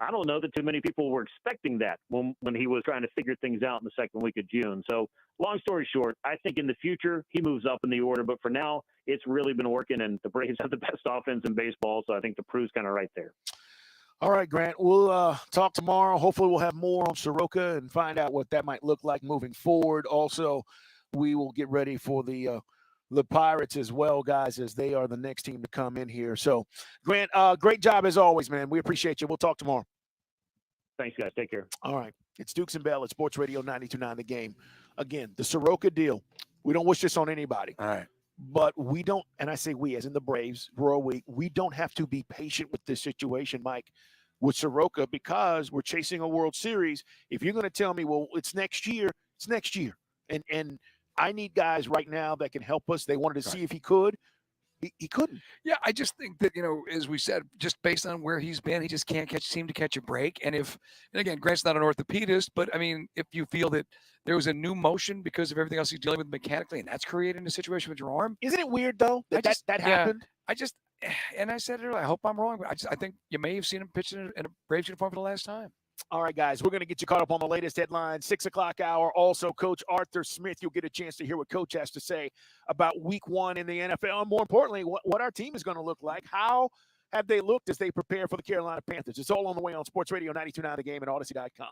I don't know that too many people were expecting that when he was trying to figure things out in the second week of June. So long story short, I think in the future he moves up in the order, but for now it's really been working and the Braves have the best offense in baseball. So I think the Prue's kind of right there. All right, Grant, we'll talk tomorrow. Hopefully we'll have more on Soroka and find out what that might look like moving forward. Also, we will get ready for the Pirates as well, guys, as they are the next team to come in here. So, Grant, great job as always, man. We appreciate you. We'll talk tomorrow. Thanks, guys. Take care. All right. It's Dukes and Bell at Sports Radio 92.9 The Game. Again, the Soroka deal. We don't wish this on anybody. All right. But we don't, and I say we, as in the Braves, Royal we don't have to be patient with this situation, Mike, with Soroka, because we're chasing a World Series. If you're going to tell me, well, it's next year, it's next year. And I need guys right now that can help us. They wanted to see if he could. He couldn't. Yeah, I just think that, as we said, just based on where he's been, he just can't seem to catch a break. And again, Grant's not an orthopedist, but I mean, if you feel that there was a new motion because of everything else he's dealing with mechanically, and that's creating a situation with your arm. Isn't it weird though that happened? And I said it earlier, I hope I'm wrong, but I think you may have seen him pitch in a Braves uniform for the last time. All right, guys, we're going to get you caught up on the latest headlines, 6 o'clock hour. Also, Coach Arthur Smith, you'll get a chance to hear what Coach has to say about week 1 in the NFL. And more importantly, what our team is going to look like. How have they looked as they prepare for the Carolina Panthers? It's all on the way on Sports Radio 92.9 The Game and Odyssey.com.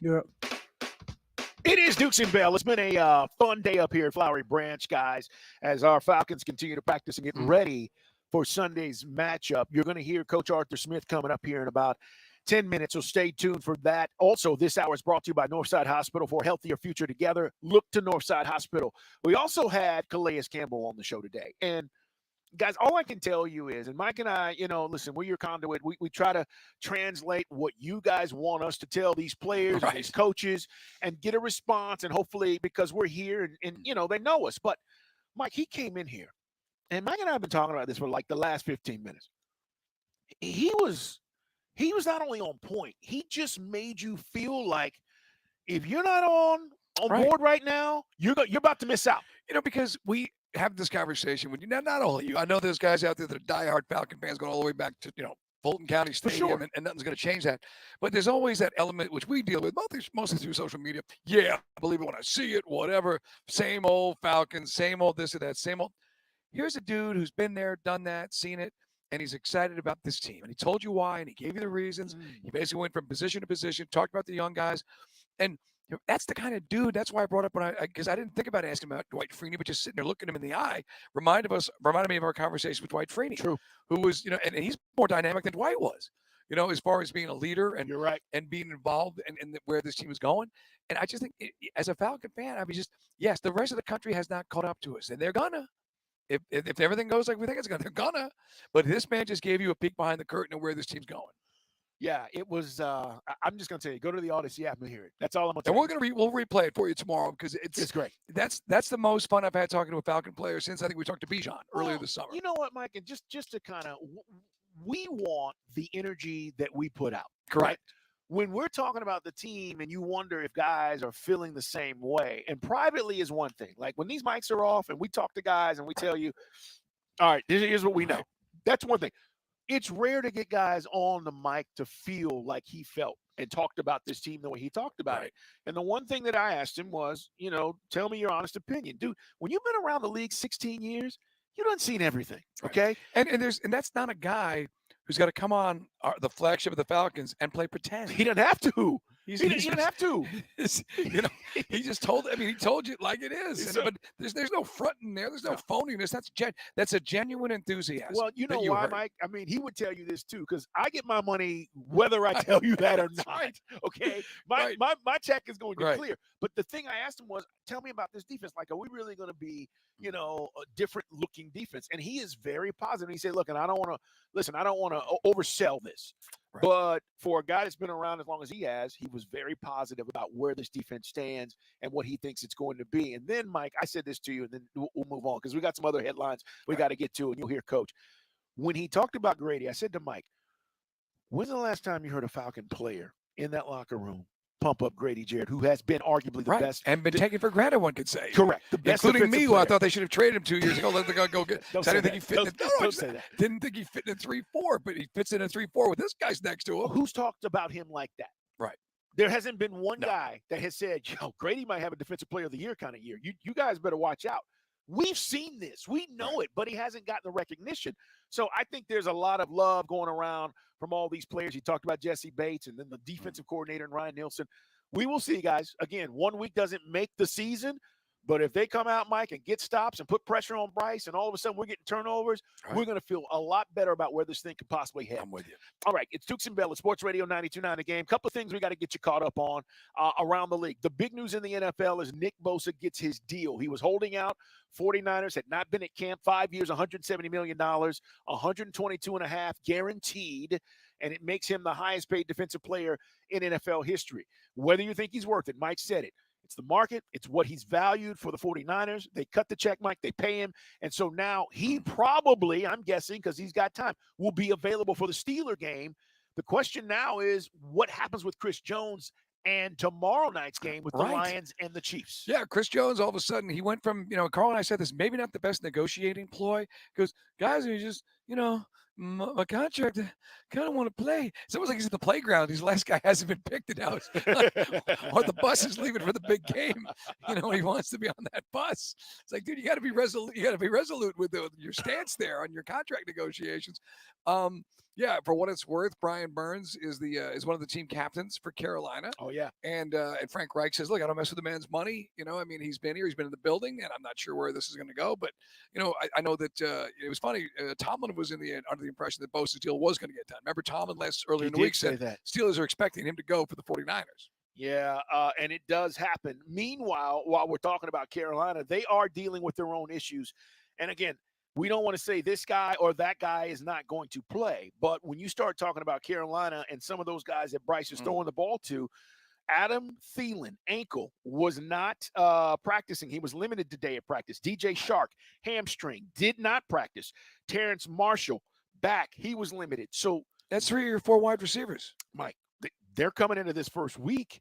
You're up. It is Dukes and Bell. It's been a fun day up here at Flowery Branch, guys, as our Falcons continue to practice and get ready for Sunday's matchup. You're going to hear Coach Arthur Smith coming up here in about 10 minutes, so stay tuned for that. Also, this hour is brought to you by Northside Hospital. For a healthier future together, look to Northside Hospital. We also had Calais Campbell on the show today. And guys, all I can tell you is, and Mike and I, listen, we're your conduit. We try to translate what you guys want us to tell these players and these coaches and get a response. And hopefully, because we're here and they know us. But Mike, he came in here, and Mike and I have been talking about this for like the last 15 minutes. He was not only on point, he just made you feel like if you're not on board right now, you're about to miss out. Because we have this conversation with you. Not only you. I know there's guys out there that are diehard Falcon fans going all the way back to, Fulton County Stadium, and nothing's going to change that. But there's always that element which we deal with, mostly through social media. Yeah, I believe it when I see it, whatever. Same old Falcons, same old this or that, same old. Here's a dude who's been there, done that, seen it, and he's excited about this team. And he told you why, and he gave you the reasons. He basically went from position to position, talked about the young guys. And that's the kind of dude. That's why I brought up because I didn't think about asking about Dwight Freeney, but just sitting there looking him in the eye reminded me of our conversation with Dwight Freeney. True. Who was, and he's more dynamic than Dwight was, as far as being a leader and you're right and being involved in where this team is going. And I just think as a Falcon fan, yes, the rest of the country has not caught up to us, and they're gonna. If everything goes like we think it's gonna, they're gonna. But this man just gave you a peek behind the curtain of where this team's going. Yeah, it was. I'm just gonna tell you, go to the Odyssey app and hear it. That's all I'm gonna tell you. And we'll replay it for you tomorrow because it's great. That's the most fun I've had talking to a Falcon player since I think we talked to Bijan earlier this summer. You know what, Mike? And just to kind of, we want the energy that we put out. Correct. Right? When we're talking about the team and you wonder if guys are feeling the same way, and privately is one thing. Like when these mics are off and we talk to guys and we tell you, all right, here's what we know. That's one thing. It's rare to get guys on the mic to feel like he felt and talked about this team the way he talked about it. And the one thing that I asked him was, tell me your honest opinion. Dude, when you've been around the league 16 years, you done seen everything, okay? And that's not a guy who's got to come on the flagship of the Falcons and play pretend. He doesn't have to. He didn't have to. He just told. He told you like it is. But there's no front in there. There's no phoniness. That's a genuine enthusiasm. Well, you know why, Mike? I mean, he would tell you this too, because I get my money whether I tell you that or not. Okay, my check is going to be clear. But the thing I asked him was, tell me about this defense. Like, are we really going to be, a different looking defense? And he is very positive. He said, look, and I don't want to oversell this. But for a guy that's been around as long as he has, he was very positive about where this defense stands and what he thinks it's going to be. And then, Mike, I said this to you, and then we'll move on because we got some other headlines we got to get to, and you'll hear Coach. When he talked about Grady, I said to Mike, when's the last time you heard a Falcon player in that locker room pump up Grady Jarrett, who has been arguably the best and been taken for granted, one could say. Correct. The best, including me, who player. I thought they should have traded him 2 years ago. Let the guy go get. I didn't think he fit. Don't say that. Didn't think he fit in a 3-4, but he fits in a 3-4 with this guy's next to him. Who's talked about him like that? Right. There hasn't been one guy that has said, Grady might have a defensive player of the year kind of year. You guys better watch out. We've seen this. We know it, but he hasn't gotten the recognition. So I think there's a lot of love going around from all these players. He talked about Jesse Bates and then the defensive coordinator and Ryan Nielsen. We will see, guys. Again, 1 week doesn't make the season, but if they come out, Mike, and get stops and put pressure on Bryce, and all of a sudden we're getting turnovers, we're going to feel a lot better about where this thing could possibly head. I'm with you. All right, it's Dukes and Bell at Sports Radio 92.9 The Game. Couple of things we got to get you caught up on around the league. The big news in the NFL is Nick Bosa gets his deal. He was holding out. 49ers had not been at camp 5 years, $170 million, $122.5 guaranteed, and it makes him the highest paid defensive player in NFL history. Whether you think he's worth it, Mike said it. It's the market. It's what he's valued for the 49ers. They cut the check, Mike. They pay him. And so now he probably, I'm guessing, because he's got time, will be available for the Steeler game. The question now is what happens with Chris Jones and tomorrow night's game with the Lions and the Chiefs. Yeah, Chris Jones, all of a sudden, he went from, Carl and I said this, maybe not the best negotiating ploy, because guys are just, my contract, kind of want to play. It's almost like he's at the playground. His last guy hasn't been picked it out, or the bus is leaving for the big game. He wants to be on that bus. It's like, dude, you got to be resolute. You got to be resolute with your stance there on your contract negotiations. Yeah, for what it's worth, Brian Burns is is one of the team captains for Carolina. Oh yeah, and Frank Reich says, look, I don't mess with the man's money. I mean, he's been here, he's been in the building, and I'm not sure where this is going to go. But I know that it was funny. Tomlin was under the impression that Bosa's deal was going to get done. Remember, Tomlin earlier in the week said that Steelers are expecting him to go for the 49ers. Yeah, and it does happen. Meanwhile, while we're talking about Carolina, they are dealing with their own issues. And again, we don't want to say this guy or that guy is not going to play. But when you start talking about Carolina and some of those guys that Bryce is throwing the ball to, Adam Thielen, ankle, was not practicing. He was limited today at practice. DJ Shark, hamstring, did not practice. Terrence Marshall, back. He was limited. So that's 3 or 4 wide receivers. Mike, they're coming into this first week.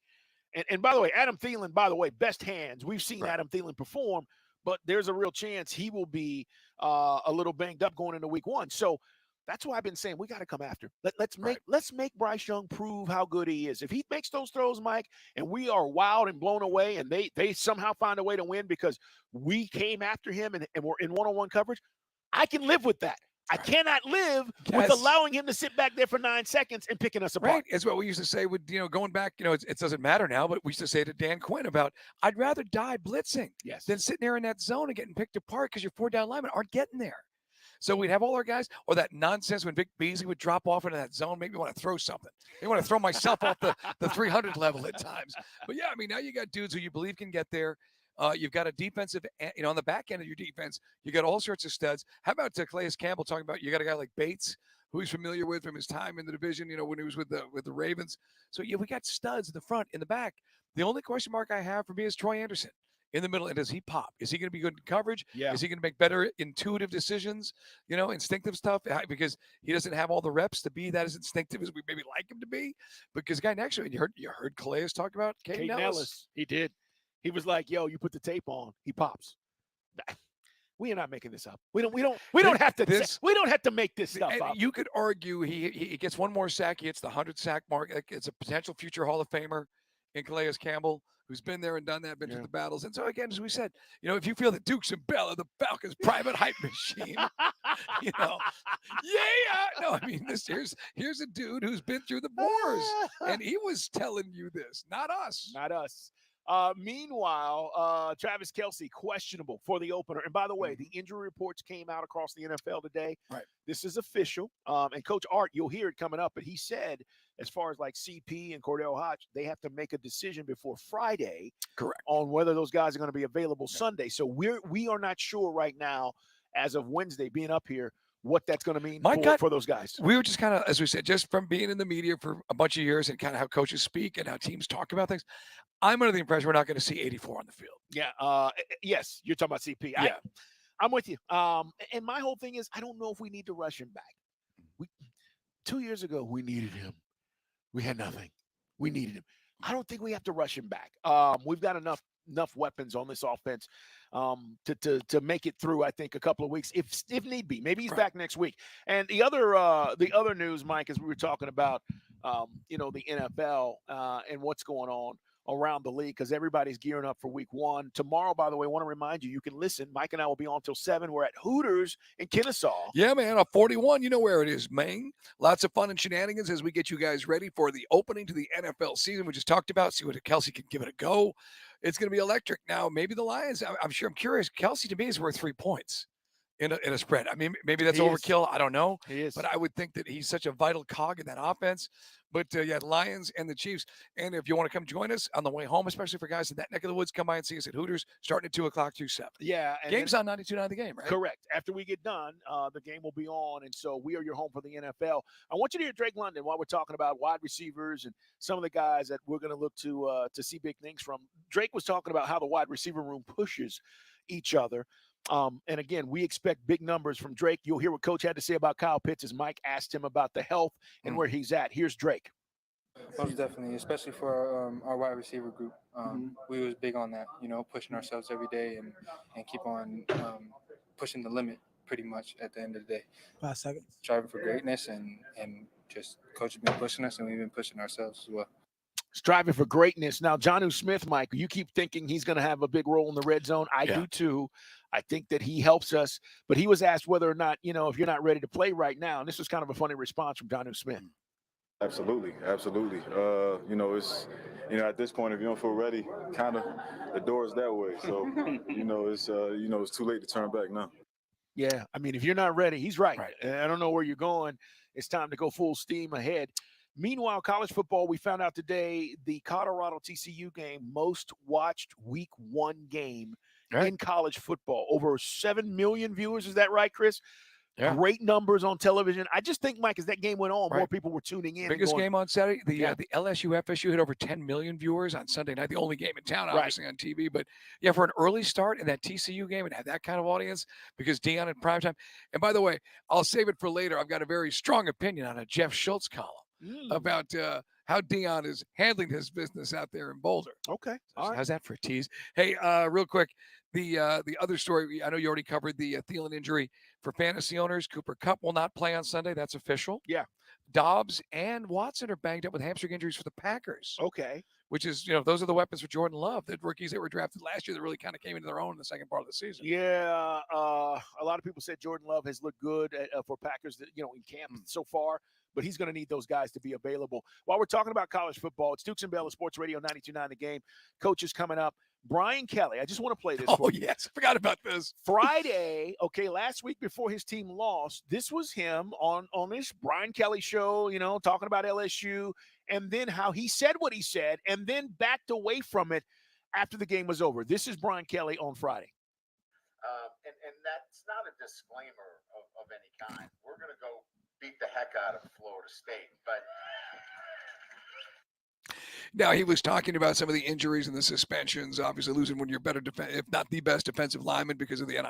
And by the way, Adam Thielen, by the way, best hands. We've seen Adam Thielen perform, but there's a real chance he will be a little banged up going into week 1. So that's why I've been saying we got to come after. Let's make Bryce Young prove how good he is. If he makes those throws, Mike, and we are wowed and blown away, and they somehow find a way to win because we came after him and we're in one-on-one coverage, I can live with that. I cannot live with allowing him to sit back there for 9 seconds and picking us apart. Right. It's what we used to say with, going back, it doesn't matter now, but we used to say to Dan Quinn about, I'd rather die blitzing than sitting there in that zone and getting picked apart because your 4 down linemen aren't getting there. So we'd have all our guys, or that nonsense when Vic Beasley would drop off into that zone, make me want to throw something. I want to throw myself off the 300 level at times. But yeah, I mean, now you got dudes who you believe can get there. You've got a defensive, on the back end of your defense, you got all sorts of studs. How about Calais Campbell talking about you got a guy like Bates, who he's familiar with from his time in the division, when he was with the Ravens. So yeah, we got studs in the front, in the back. The only question mark I have for me is Troy Anderson in the middle. And does he pop? Is he going to be good in coverage? Yeah. Is he going to make better intuitive decisions, instinctive stuff? Because he doesn't have all the reps to be that as instinctive as we maybe like him to be. Because the guy next to him, you heard Calais talk about Caden Ellis. He did. He was like, "Yo, you put the tape on, he pops." We are not making this up. We don't have to make this stuff up. You could argue he gets one more sack. He hits the 100 sack mark. It's a potential future Hall of Famer in Calais Campbell, who's been there and done that, been to the battles. And so again, as we said, if you feel that Dukes and Bell are the Falcons' private hype machine, no, I mean here's a dude who's been through the wars, and he was telling you this, not us. Not us. Meanwhile, Travis Kelce questionable for the opener. And by the way, the injury reports came out across the NFL today. Right. This is official. And Coach Art, you'll hear it coming up, but he said as far as like CP and Cordell Hodge, they have to make a decision before Friday. Correct. On whether those guys are going to be available Sunday. So we are not sure right now, as of Wednesday being up here, what that's going to mean for those guys. We were just kind of, as we said, just from being in the media for a bunch of years and kind of how coaches speak and how teams talk about things, I'm under the impression we're not going to see 84 on the field. Yeah. Yes, you're talking about CP. Yeah. I'm with you. And my whole thing is, I don't know if we need to rush him back. 2 years ago, we needed him. We had nothing. We needed him. I don't think we have to rush him back. We've got enough weapons on this offense to make it through, I think, a couple of weeks if need be. Maybe he's back next week. And the other news, Mike, as we were talking about, the NFL and what's going on around the league, because everybody's gearing up for week 1. Tomorrow, by the way, I want to remind you, you can listen. Mike and I will be on till 7. We're at Hooters in Kennesaw. Yeah, man, a 41. You know where it is, Maine. Lots of fun and shenanigans as we get you guys ready for the opening to the NFL season. We just talked about, see what Kelce can give it a go. It's going to be electric. Now, maybe the Lions, I'm curious. Kelce, to me, is worth 3 points in a spread. I mean, maybe that's overkill. I don't know. He is. But I would think that he's such a vital cog in that offense. But, Lions and the Chiefs. And if you want to come join us on the way home, especially for guys in that neck of the woods, come by and see us at Hooters starting at 2 o'clock through 7. Yeah. Game's on 92.9 The Game, right? Correct. After we get done, the game will be on. And so we are your home for the NFL. I want you to hear Drake London while we're talking about wide receivers and some of the guys that we're going to look to see big things from. Drake was talking about how the wide receiver room pushes each other. And again, we expect big numbers from Drake. You'll hear what Coach had to say about Kyle Pitts as Mike asked him about the health and where he's at. Here's Drake. Most definitely, especially for our wide receiver group. We was big on that, pushing ourselves every day and keep on pushing the limit pretty much at the end of the day. 5 seconds. Striving for greatness and just coach has been pushing us and we've been pushing ourselves as well. Striving for greatness. Now, Jonnu Smith, Mike, you keep thinking he's going to have a big role in the red zone. I do too. I think that he helps us. But he was asked whether or not, if you're not ready to play right now. And this was kind of a funny response from Jonnu Smith. Absolutely. It's at this point, if you don't feel ready, kind of the door is that way. So, it's too late to turn back now. Yeah, I mean, if you're not ready, he's right. I don't know where you're going. It's time to go full steam ahead. Meanwhile, college football, we found out today the Colorado TCU game, most watched week 1 game in college football. Over 7 million viewers. Is that right, Chris? Yeah. Great numbers on television. I just think, Mike, as that game went on, more people were tuning in. Biggest game on Saturday. The LSU FSU had over 10 million viewers on Sunday night. The only game in town, obviously, on TV. But, for an early start in that TCU game and have that kind of audience because Deion in primetime. And, by the way, I'll save it for later. I've got a very strong opinion on a Jeff Schultz column about how Deion is handling his business out there in Boulder. Okay. How's that for a tease? Hey, real quick, the other story, I know you already covered the Thielen injury for fantasy owners. Cooper Kupp will not play on Sunday. That's official. Yeah. Dobbs and Watson are banged up with hamstring injuries for the Packers. Okay. Which is, those are the weapons for Jordan Love, the rookies that were drafted last year that really kind of came into their own in the second part of the season. Yeah. A lot of people said Jordan Love has looked good for Packers, in camp so far. But he's going to need those guys to be available. While we're talking about college football, it's Dukes and Bell at Sports Radio 92.9 The Game. Coach is coming up. Brian Kelly, I just want to play this for you. Yes. I forgot about this. Friday, last week before his team lost, this was him on this Brian Kelly show, talking about LSU, and then how he said what he said, and then backed away from it after the game was over. This is Brian Kelly on Friday. And that's not a disclaimer of any kind. We're going to go beat the heck out of Florida State. But now he was talking about some of the injuries and the suspensions, obviously losing one of your better, if not the best defensive lineman because of the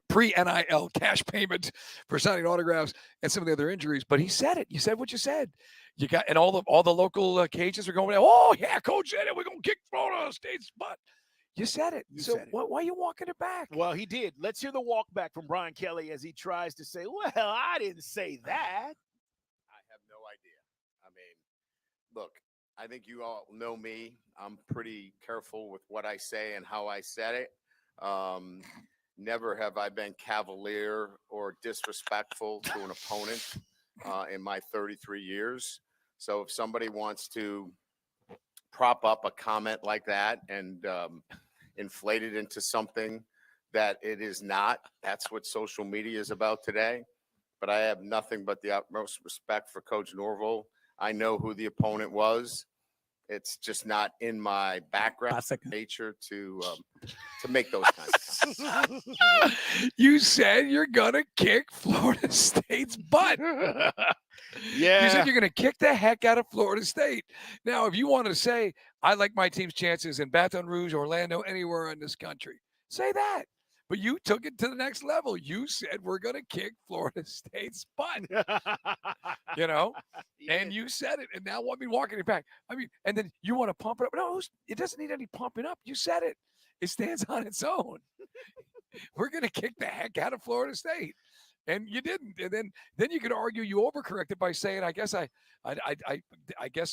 pre-NIL cash payment for signing autographs and some of the other injuries. But he said it. You said what you said. You got, and all the local cages are going, oh yeah, Coach said it. We're going to kick Florida State's butt. You said it. Why are you walking it back? Well, he did. Let's hear the walk back from Brian Kelly as he tries to say, well, I didn't say that. I have no idea. I mean, look, I think you all know me. I'm pretty careful with what I say and how I said it. Never have I been cavalier or disrespectful to an opponent in my 33 years. So if somebody wants to prop up a comment like that and inflate it into something that it is not, that's what social media is about today. But I have nothing but the utmost respect for Coach Norvell. I know who the opponent was. It's just not in my background nature to make those kinds of comments. You said you're gonna kick Florida State's butt. Yeah. You said you're gonna kick the heck out of Florida State. Now, if you want to say I like my team's chances in Baton Rouge, Orlando, anywhere in this country, say that. But you took it to the next level. You said we're going to kick Florida State's butt, and you said it. And now want me walking it back. I mean, and then you want to pump it up. No, it doesn't need any pumping up. You said it. It stands on its own. We're going to kick the heck out of Florida State. And you didn't. And then you could argue you overcorrected by saying, I guess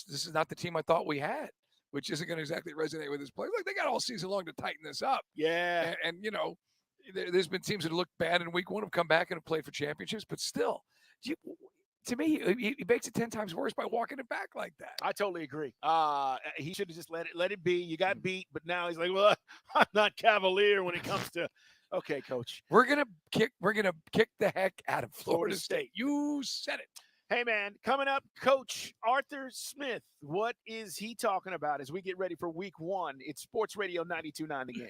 this is not the team I thought we had, which isn't going to exactly resonate with this play. Look, they got all season long to tighten this up. Yeah. And there's been teams that look bad in week 1 have come back and have played for championships, but still, to me, he makes it 10 times worse by walking it back like that. I totally agree. He should have just let it be. You got beat, but now he's like, well, I'm not cavalier when it comes to. Okay, Coach. We're gonna kick the heck out of Florida State. You said it. Hey, man, coming up, Coach Arthur Smith. What is he talking about as we get ready for week 1? It's Sports Radio 92.9 The Game.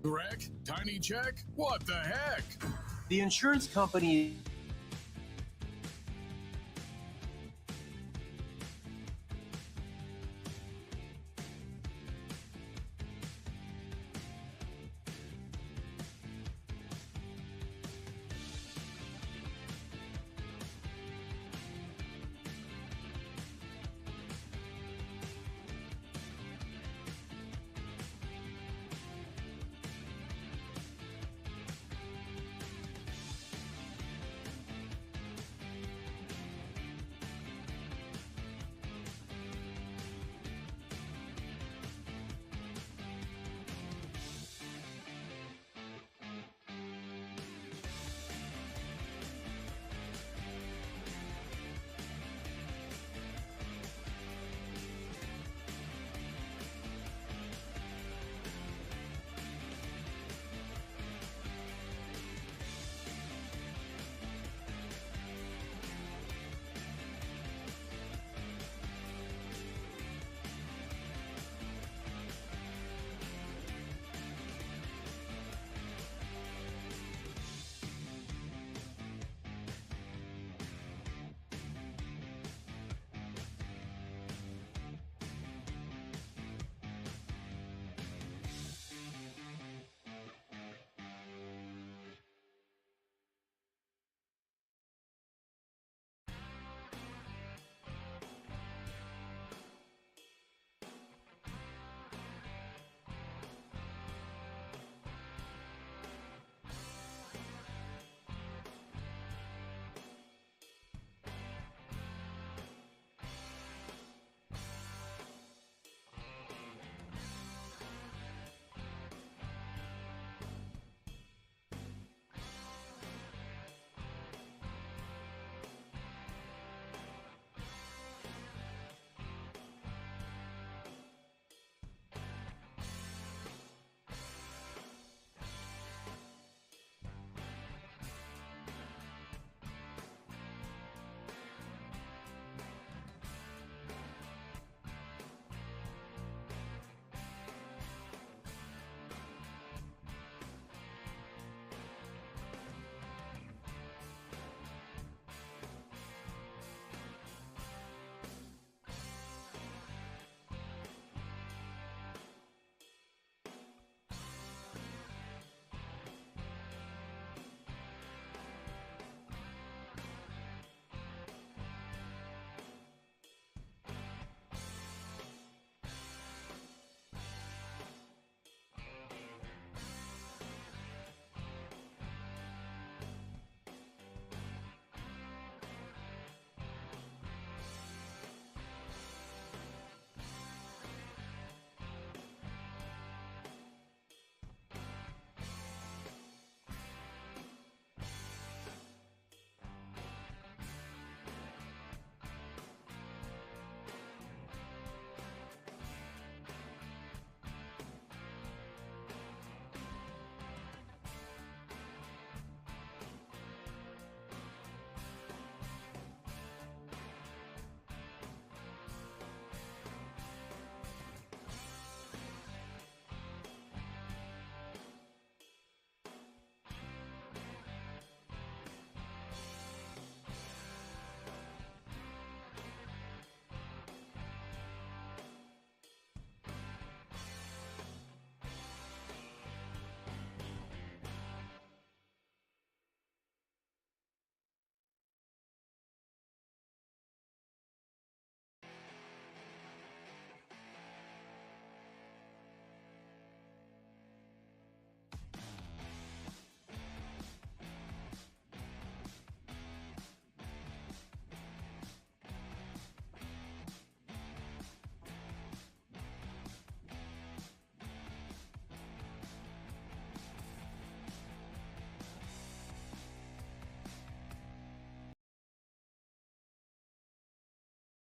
Wreck? Tiny check? What the heck? The insurance company.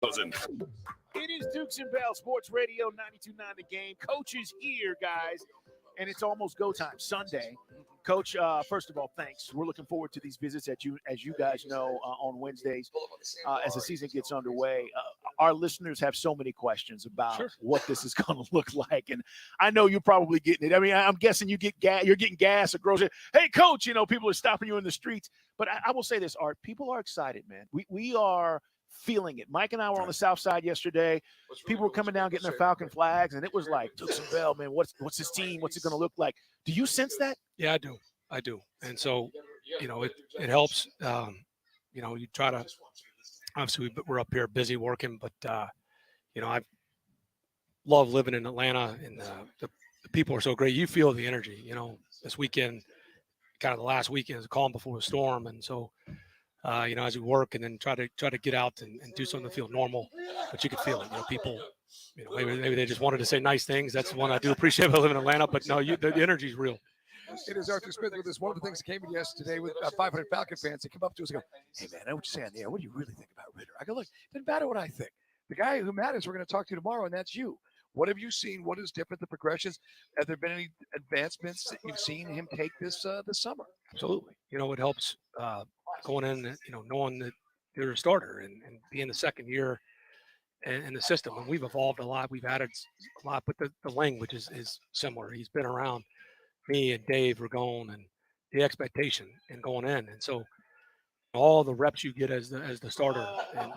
It is Dukes and Bell Sports Radio 92.9 The Game. Coach is here, guys, and it's almost go time. Sunday. Coach, first of all, thanks. We're looking forward to these visits, as you guys know, on Wednesdays as the season gets underway. our listeners have so many questions about what this is going to look like. And I know you're probably getting it. I mean, I'm guessing you're getting gas or groceries. Hey, coach, people are stopping you in the streets. But I will say this, Art, people are excited, man. We are feeling it. Mike and I were on the South Side yesterday. People were coming down, getting their Falcon flags, and it was like, Dukes and Bell, man, what's this team? What's it going to look like? Do you sense that? Yeah, I do. And so, it helps. You try to, obviously we're up here busy working, but, I love living in Atlanta, and the people are so great. You feel the energy, this weekend, kind of the last weekend is the calm before the storm. And so, as we work and then try to get out and do something to feel normal, but you can feel it. People, maybe they just wanted to say nice things. That's the one I do appreciate about living in Atlanta. But no, the energy is real. It is Arthur Smith with us. One of the things that came in yesterday with 500 Falcon fans, they come up to us and go, "Hey, man, I know what you're saying there. What do you really think about Ritter?" I go, "Look, it doesn't matter what I think. The guy who matters, we're going to talk to tomorrow, and that's you. What have you seen? What is different? The progressions? Have there been any advancements that you've seen him take this summer?" Absolutely. It helps going in, knowing that you're a starter and being the second year in the system. And we've evolved a lot. We've added a lot, but the language is similar. He's been around me and Dave Ragone, and the expectation and going in. And so all the reps you get as the starter, and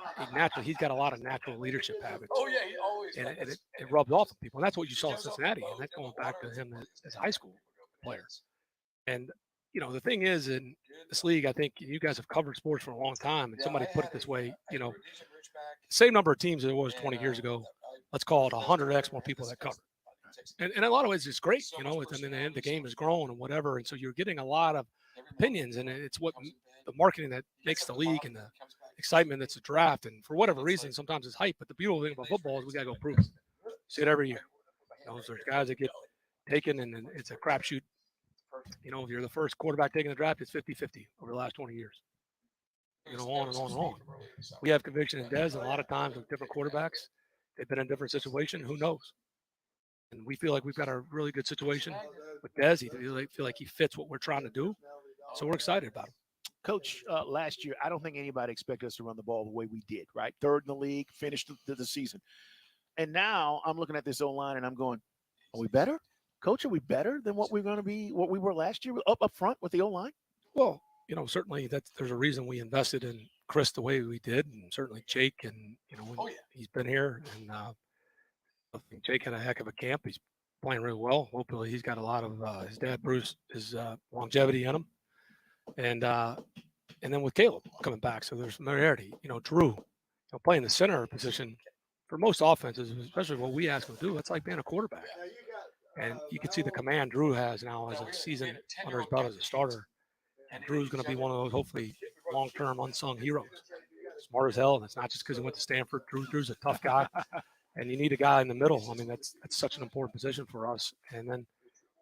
he's got a lot of natural leadership habits. Oh yeah, he always. And it rubs off on people. And that's what you saw in Cincinnati. And that's going back to him as a high school player. And, the thing is, in this league, I think you guys have covered sports for a long time. And somebody put it this way, same number of teams as it was 20 years ago. Let's call it 100x more people that cover. And in a lot of ways, it's great, and then the game has grown and whatever. And so you're getting a lot of opinions, and it's what the marketing that makes the league and the excitement that's a draft. And for whatever reason, sometimes it's hype. But the beautiful thing about football is we got to go prove it. See it every year. There's guys that get taken, and it's a crapshoot. If you're the first quarterback taking the draft, it's 50-50 over the last 20 years. On and on and on. We have conviction in Dez, and a lot of times with different quarterbacks, they've been in a different situation. Who knows? And we feel like we've got a really good situation with Dez. He feel like he fits what we're trying to do. So we're excited about him. Coach, last year, I don't think anybody expected us to run the ball the way we did, right? Third in the league, finished the season. And now I'm looking at this O-line and I'm going, are we better? Coach, are we better than what we're going to be, what we were last year up front with the O-line? Well, certainly there's a reason we invested in Chris the way we did, and certainly Jake, and, he's been here, and I think Jake had a heck of a camp. He's playing really well. Hopefully he's got a lot of his dad, Bruce, his longevity in him. And then with Caleb coming back, so there's familiarity. Drew, playing the center position for most offenses, especially what we ask him to do, it's like being a quarterback. And you can see the command Drew has now as a season under his belt as a starter. And Drew's going to be one of those, hopefully, long-term unsung heroes. Smart as hell, and it's not just because he went to Stanford. Drew's a tough guy. And you need a guy in the middle. I mean, that's such an important position for us. And then,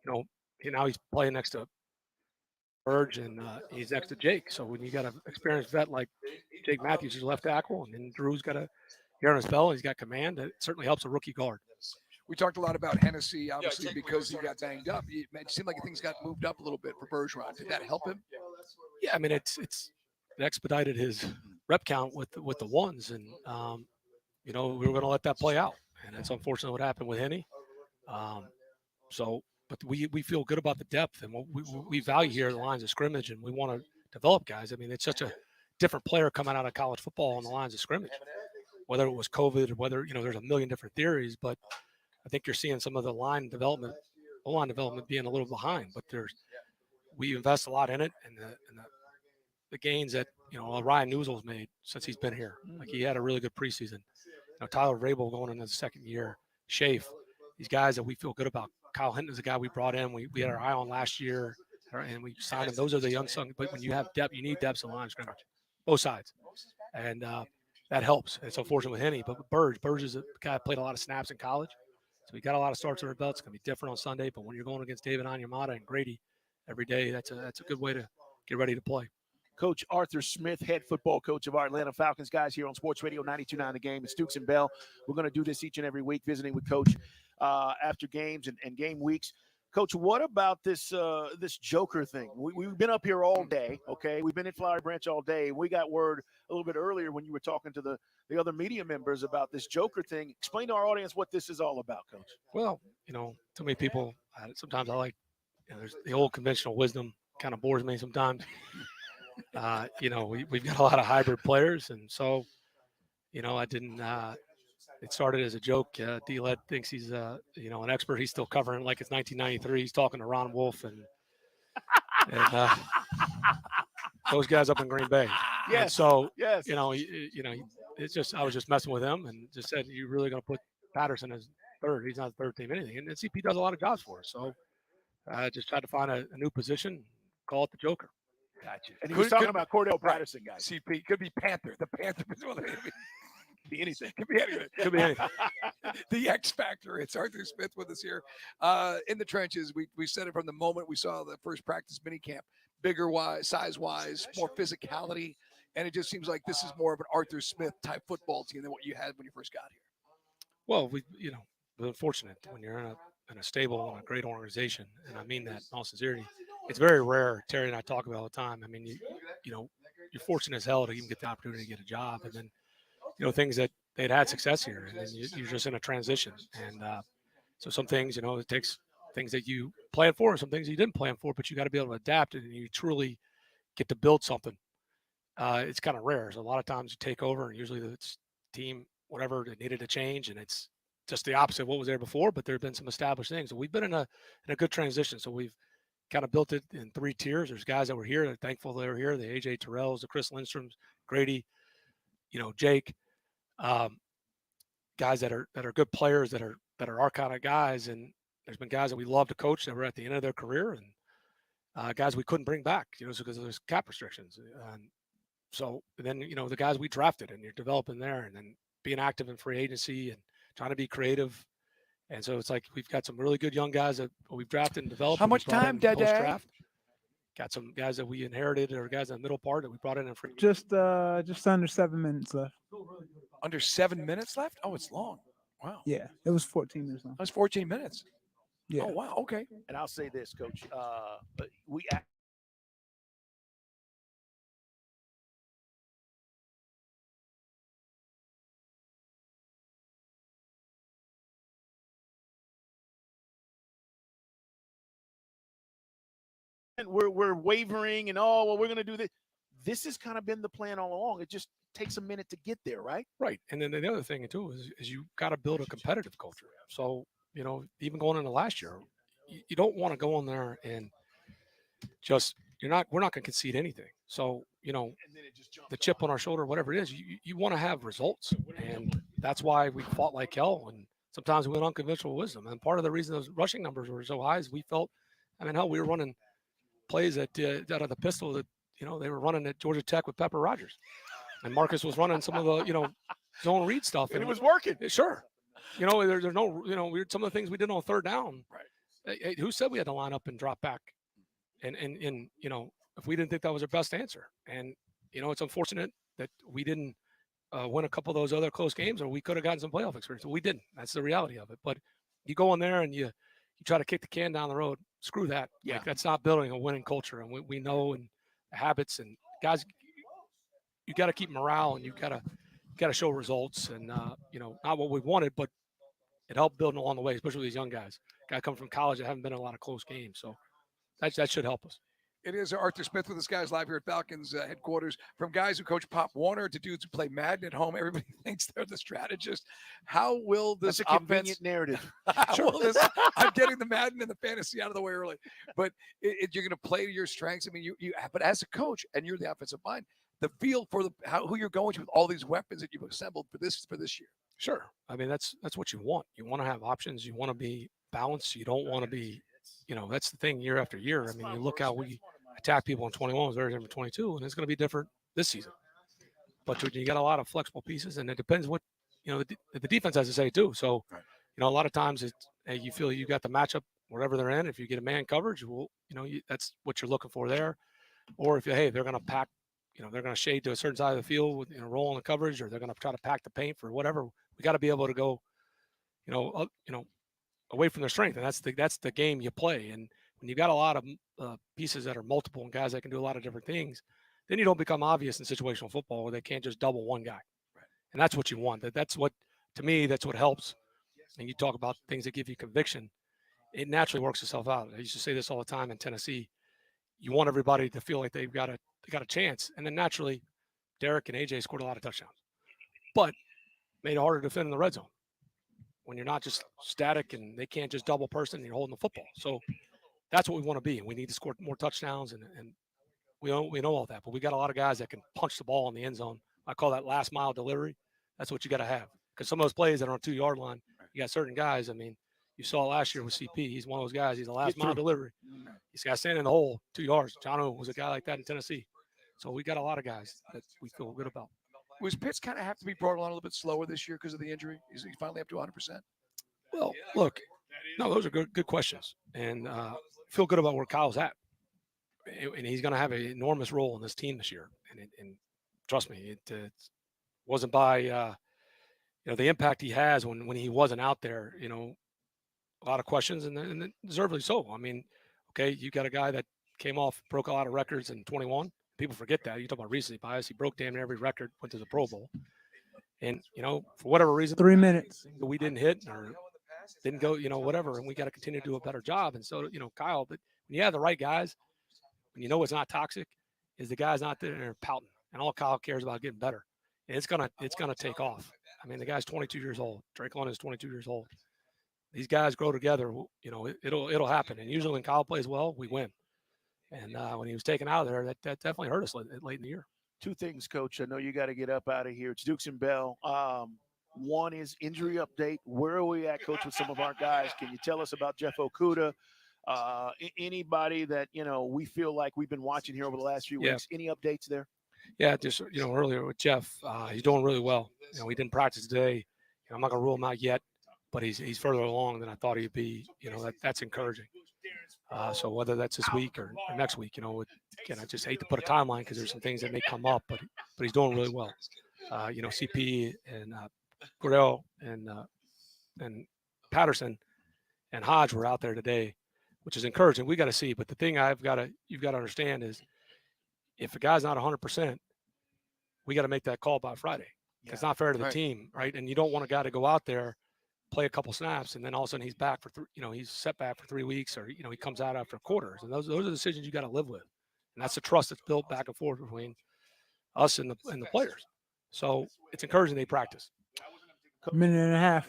now he's playing next to Burge, and he's next to Jake. So when you got an experienced vet like Jake Matthews, who's left tackle, and then Drew's got a hair on his belt, he's got command. That certainly helps a rookie guard. We talked a lot about Hennessy, obviously, because he got banged up. It seemed like things got moved up a little bit for Bergeron. Did that help him? Yeah, I mean, it expedited his rep count with the ones, and we were going to let that play out, and that's unfortunately what happened with Henny. But we feel good about the depth, and what we value here the lines of scrimmage, and we want to develop guys. I mean, it's such a different player coming out of college football on the lines of scrimmage, whether it was COVID or whether there's a million different theories, but I think you're seeing some of the O-line development being a little behind, but we invest a lot in it, and the gains that Ryan Newsell's made since he's been here. Like, he had a really good preseason. Tyler Vrabel going into the second year, Shafe, these guys that we feel good about. Kyle Hinton is a guy we brought in. We had our eye on last year, and we signed him. Those are the unsung. But when you have depth, you need depth in the line of scrimmage, both sides, and that helps. It's unfortunate with Henny, but Burge is a guy that played a lot of snaps in college. So we got a lot of starts on our belt. It's going to be different on Sunday, but when you're going against David Onyemata and Grady every day, that's a good way to get ready to play. Coach Arthur Smith, head football coach of our Atlanta Falcons, guys, here on Sports Radio 92.9 The Game. It's Dukes and Bell. We're going to do this each and every week, visiting with Coach after games and game weeks. Coach, what about this this Joker thing? We've been up here all day, okay? We've been at Flowery Branch all day. We got word a little bit earlier when you were talking to the other media members about this Joker thing. Explain to our audience what this is all about, Coach. Well, too many people, sometimes I like, there's the old conventional wisdom kind of bores me sometimes. We've got a lot of hybrid players. And so, I didn't, it started as a joke. D-Led thinks he's, an expert. He's still covering like it's 1993. He's talking to Ron Wolf and those guys up in Green Bay. Yes. And so, yes. It's just, I was just messing with him and just said, you're really going to put Patterson as third. He's not third team anything. And CP does a lot of jobs for us. So I just tried to find a new position, call it the Joker. Gotcha. And he was talking about Cordell Patterson, guys. CP could be Panther. The Panther be anything. Could be anything. Could be anything. The X Factor. It's Arthur Smith with us here in the trenches. We said it from the moment we saw the first practice mini camp. Bigger wise, size wise, more physicality, and it just seems like this is more of an Arthur Smith type football team than what you had when you first got here. Well, we've been fortunate when you're in a stable and a great organization, and I mean that in all sincerity. It's very rare. Terry and I talk about all the time. I mean, you're fortunate as hell to even get the opportunity to get a job, and then things that they'd had success here, and then you're just in a transition, and so some things it takes things that you plan for, and some things you didn't plan for, but you got to be able to adapt, and you truly get to build something. It's kind of rare. So a lot of times you take over, and usually the team, whatever, it needed to change, and it's just the opposite of what was there before. But there have been some established things. So we've been in a good transition. So we've kind of built it in 3 tiers. There's guys that were here. They're thankful they were here. The AJ Terrells, the Chris Lindstroms, Grady, Jake, guys that are good players that are our kind of guys. And there's been guys that we love to coach that were at the end of their career, and guys we couldn't bring back, because there's cap restrictions. And so then, the guys we drafted, and you're developing there, and then being active in free agency and trying to be creative. And so it's like we've got some really good young guys that we've drafted and developed. How much time, Dad? Post-draft. Got some guys that we inherited, or guys in the middle part that we brought in free. Just under 7 minutes left. Under 7 minutes left? Oh, it's long. Wow. Yeah, it was 14 minutes long. That was 14 minutes. Yeah. Oh, wow. Okay. And I'll say this, Coach. We're wavering and we're going to do this. This has kind of been the plan all along. It just takes a minute to get there, right? Right. And then the other thing too is you got to build a competitive culture. So even going into last year, you don't want to go in there and just we're not going to concede anything. So the chip on our shoulder, whatever it is, you want to have results, and that's why we fought like hell. And sometimes we went unconventional wisdom. And part of the reason those rushing numbers were so high is we felt, hell, we were running plays out of the pistol that they were running at Georgia Tech with Pepper Rogers, and Marcus was running some of the zone read stuff, and it was working. Sure, there's no some of the things we did on third down. Right. Hey, who said we had to line up and drop back? And if we didn't think that was our best answer, and it's unfortunate that we didn't win a couple of those other close games, or we could have gotten some playoff experience. We didn't. That's the reality of it. But you go in there and you try to kick the can down the road. Screw that. Yeah. That's not building a winning culture. And we know, and habits, and guys, you got to keep morale, and you got to show results, and not what we wanted, but it helped building along the way, especially with these young guys. Guys come from college that haven't been in a lot of close games. So that should help us. It is Arthur Smith with us, guys, live here at Falcons headquarters. From guys who coach Pop Warner to dudes who play Madden at home, everybody thinks they're the strategist. How will this That's a convenient narrative? How will this? I'm getting the Madden and the fantasy out of the way early, but you're going to play to your strengths. I mean, but as a coach, and you're the offensive mind, the feel for who you're going to with all these weapons that you've assembled for this year. Sure. I mean, that's what you want. You want to have options. You want to be balanced. You don't want to be, that's the thing year after year. I mean, you look how we attack people in 21 was very different in 22, and it's going to be different this season. But you got a lot of flexible pieces, and it depends what, the defense has to say too. So, a lot of times you feel you got the matchup, wherever they're in. If you get a man coverage, well, that's what you're looking for there. Or if they're going to pack, they're going to shade to a certain side of the field with, roll on the coverage, or they're going to try to pack the paint for whatever. We got to be able to go, away from their strength, and that's the game you play. And when you got a lot of pieces that are multiple and guys that can do a lot of different things, then you don't become obvious in situational football where they can't just double one guy. Right. And that's what you want. That's what, to me, that's what helps. And you talk about things that give you conviction. It naturally works itself out. I used to say this all the time in Tennessee. You want everybody to feel like they got a chance, and then naturally, Derek and AJ scored a lot of touchdowns, but made it harder to defend in the red zone when you're not just static and they can't just double person and you're holding the football. So that's what we want to be, and we need to score more touchdowns, and we know all that. But we got a lot of guys that can punch the ball in the end zone. I call that last mile delivery. That's what you got to have, because some of those plays that are on 2-yard line, you got certain guys. I mean, you saw last year with CP. He's one of those guys. He's a last mile delivery. He's got standing in the hole 2 yards. Jono was a guy like that in Tennessee. So we got a lot of guys that we feel good about. Was Pitts kind of have to be brought along a little bit slower this year because of the injury? Is he finally up to 100%? Well, look, no, those are good questions, and feel good about where Kyle's at, and he's going to have an enormous role in this team this year. And trust me, it wasn't by the impact he has when he wasn't out there. A lot of questions, and deservedly so. I mean, okay, you got a guy that came off, broke a lot of records in 21. People forget that. You talk about recency bias. He broke damn near every record, went to the Pro Bowl. And, for whatever reason, 3 minutes we didn't hit or didn't go, whatever. And we got to continue to do a better job. And so, Kyle, but when you have the right guys, when it's not toxic, is the guys not there pouting. And all Kyle cares about getting better. And it's gonna take off. I mean, the guy's 22 years old. Drake London is 22 years old. These guys grow together, it'll happen. And usually when Kyle plays well, we win. And when he was taken out of there, that definitely hurt us late in the year. Two things, Coach. I know you got to get up out of here. It's Dukes and Bell. One is injury update. Where are we at, Coach, with some of our guys? Can you tell us about Jeff Okudah? Anybody that, we feel like we've been watching here over the last few weeks? Any updates there? Yeah, just, earlier with Jeff, he's doing really well. He didn't practice today. I'm not going to rule him out yet, but he's further along than I thought he'd be. That's encouraging. So whether that's this week or next week, again, I just hate to put a timeline because there's some things that may come up, but he's doing really well. CP and Gordell and Patterson and Hodge were out there today, which is encouraging. We got to see, but the thing you've got to understand is if a guy's not 100%, we got to make that call by Friday. It's not fair to the team, right? And you don't want a guy to go out there, play a couple snaps, and then all of a sudden he's back for he's set back for 3 weeks, or he comes out after quarters. And those are decisions you got to live with, and that's the trust that's built back and forth between us and the players. So it's encouraging they practice. A minute and a half.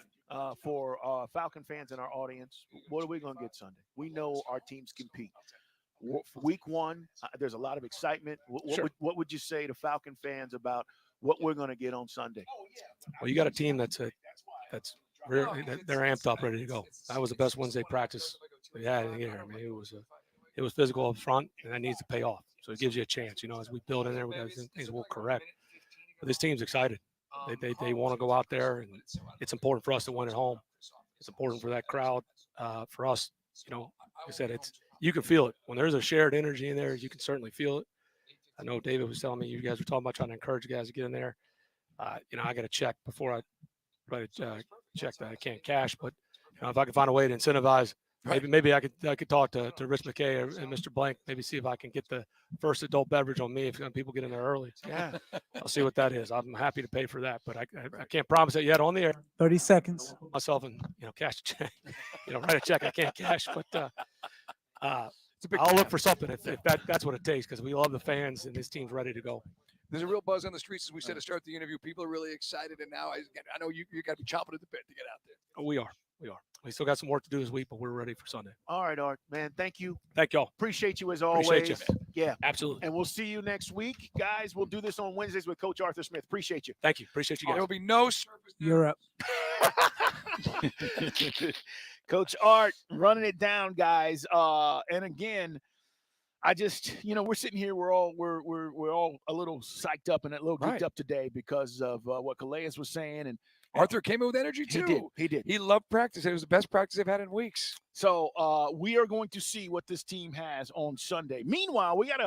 For Falcon fans in our audience, what are we going to get Sunday? We know our teams compete. Week one, there's a lot of excitement. What would you say to Falcon fans about what we're going to get on Sunday? Well, you got a team that's really, they're amped up, ready to go. That was the best Wednesday practice we had here. I mean, it was physical up front, and that needs to pay off. So it gives you a chance. As we build in there, we got things will correct. But this team's excited. They want to go out there, and it's important for us to win at home. It's important for that crowd. For us, like I said, you can feel it when there's a shared energy in there. You can certainly feel it. I know David was telling me you guys were talking about trying to encourage guys to get in there. I got to check before I write a check that I can't cash. But if I can find a way to incentivize, maybe I could talk to Rich McKay and Mr. Blank. Maybe see if I can get the first adult beverage on me if people get in there early. Yeah, I'll see what that is. I'm happy to pay for that, but I can't promise it yet on the air. 30 seconds. Myself and cash a check. Write a check I can't cash, but I'll look for something if that's what it takes, because we love the fans and this team's ready to go. There's a real buzz on the streets, as we said to start the interview. People are really excited, and now I know you got to be chomping at the bit to get out there. Oh, we are. We still got some work to do this week, but we're ready for Sunday. All right, Art, man. Thank you. Thank y'all. Appreciate you as always. Appreciate you. Yeah, absolutely. And we'll see you next week, guys. We'll do this on Wednesdays with Coach Arthur Smith. Appreciate you. Thank you. Appreciate you guys. There will be no service. You're up. Coach Art running it down, guys. And again, I just, we're sitting here. We're all a little psyched up and a little geeked up today because of what Calais was saying. And Arthur came in with energy too. He did. He loved practice. It was the best practice they've had in weeks. So we are going to see what this team has on Sunday. Meanwhile, we got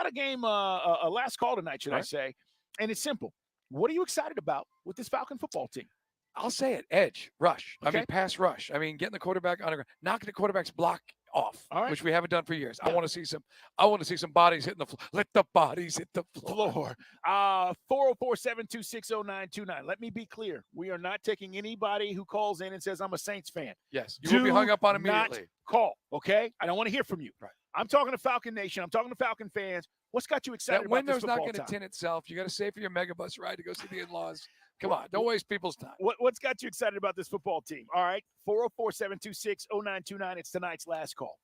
a game, a last call tonight, should I say? And it's simple. What are you excited about with this Falcon football team? I'll say it, edge, rush. I Okay. mean, pass rush. I mean, getting the quarterback on the ground, knocking the quarterback's block off, All right. which we haven't done for years. Yeah. I want to see some bodies hitting the floor. Let the bodies hit the floor. 404-726-0929. Let me be clear. We are not taking anybody who calls in and says, I'm a Saints fan. Yes, you will be hung up on not immediately. call, okay? I don't want to hear from you. Right. I'm talking to Falcon Nation. I'm talking to Falcon fans. What's got you excited That about this window's not football going to time? tint itself. You got to save for your megabus ride to go see the in-laws. Come on, don't waste people's time. What's got you excited about this football team? All right, 404-726-0929. It's tonight's last call.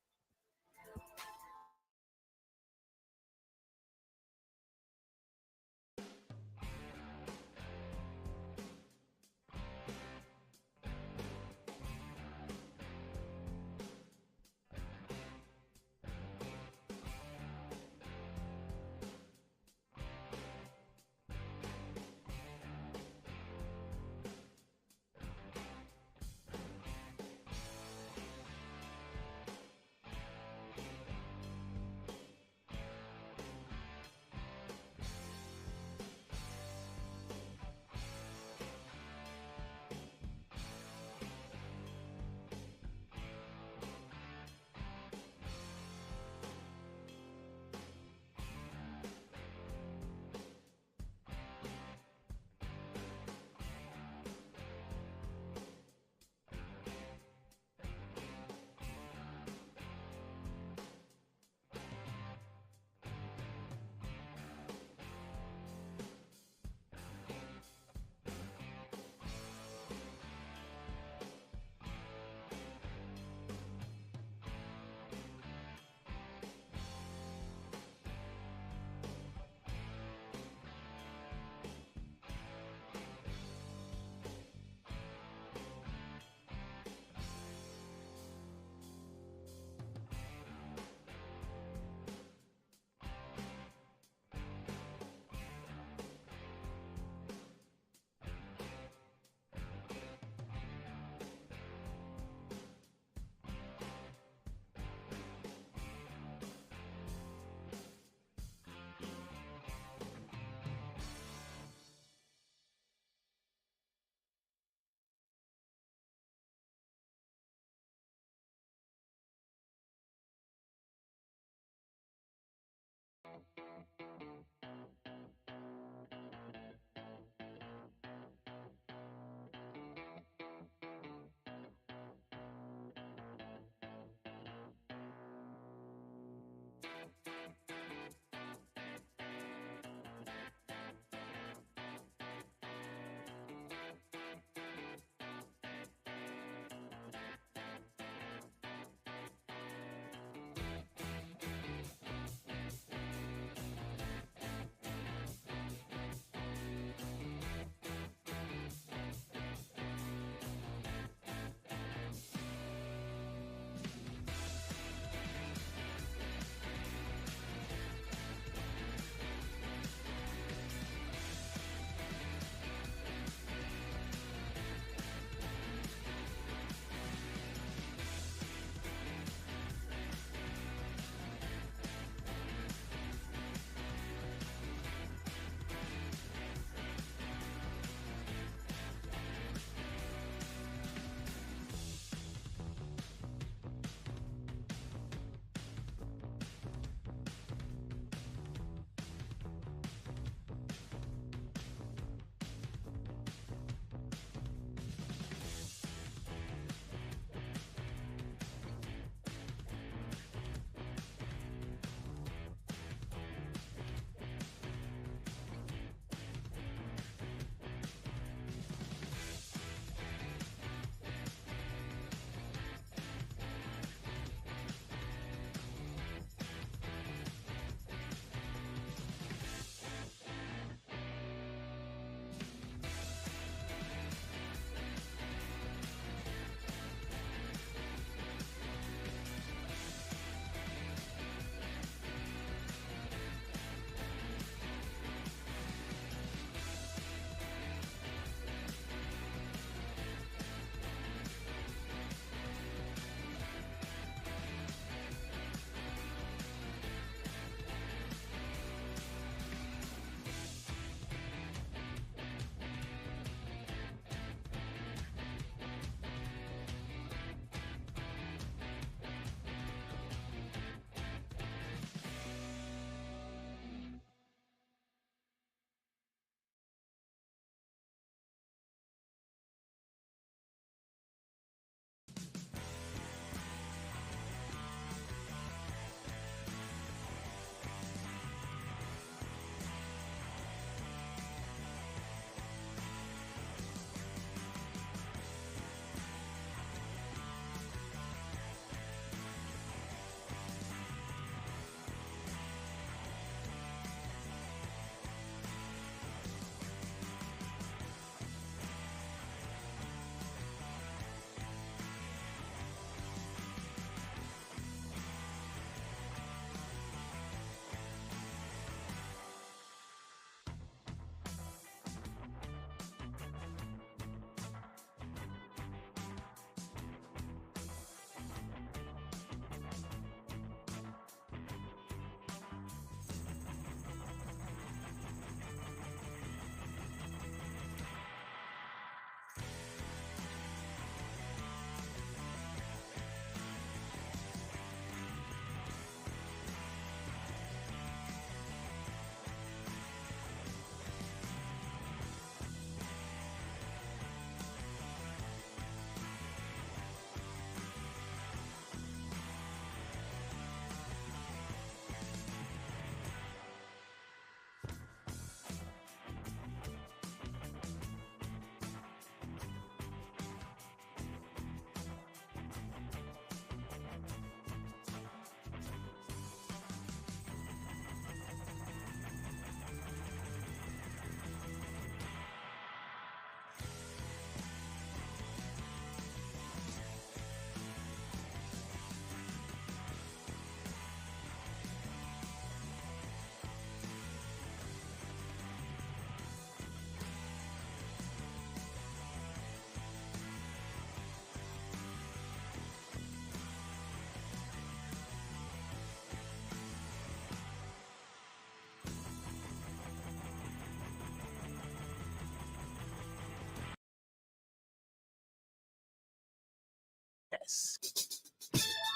Yes.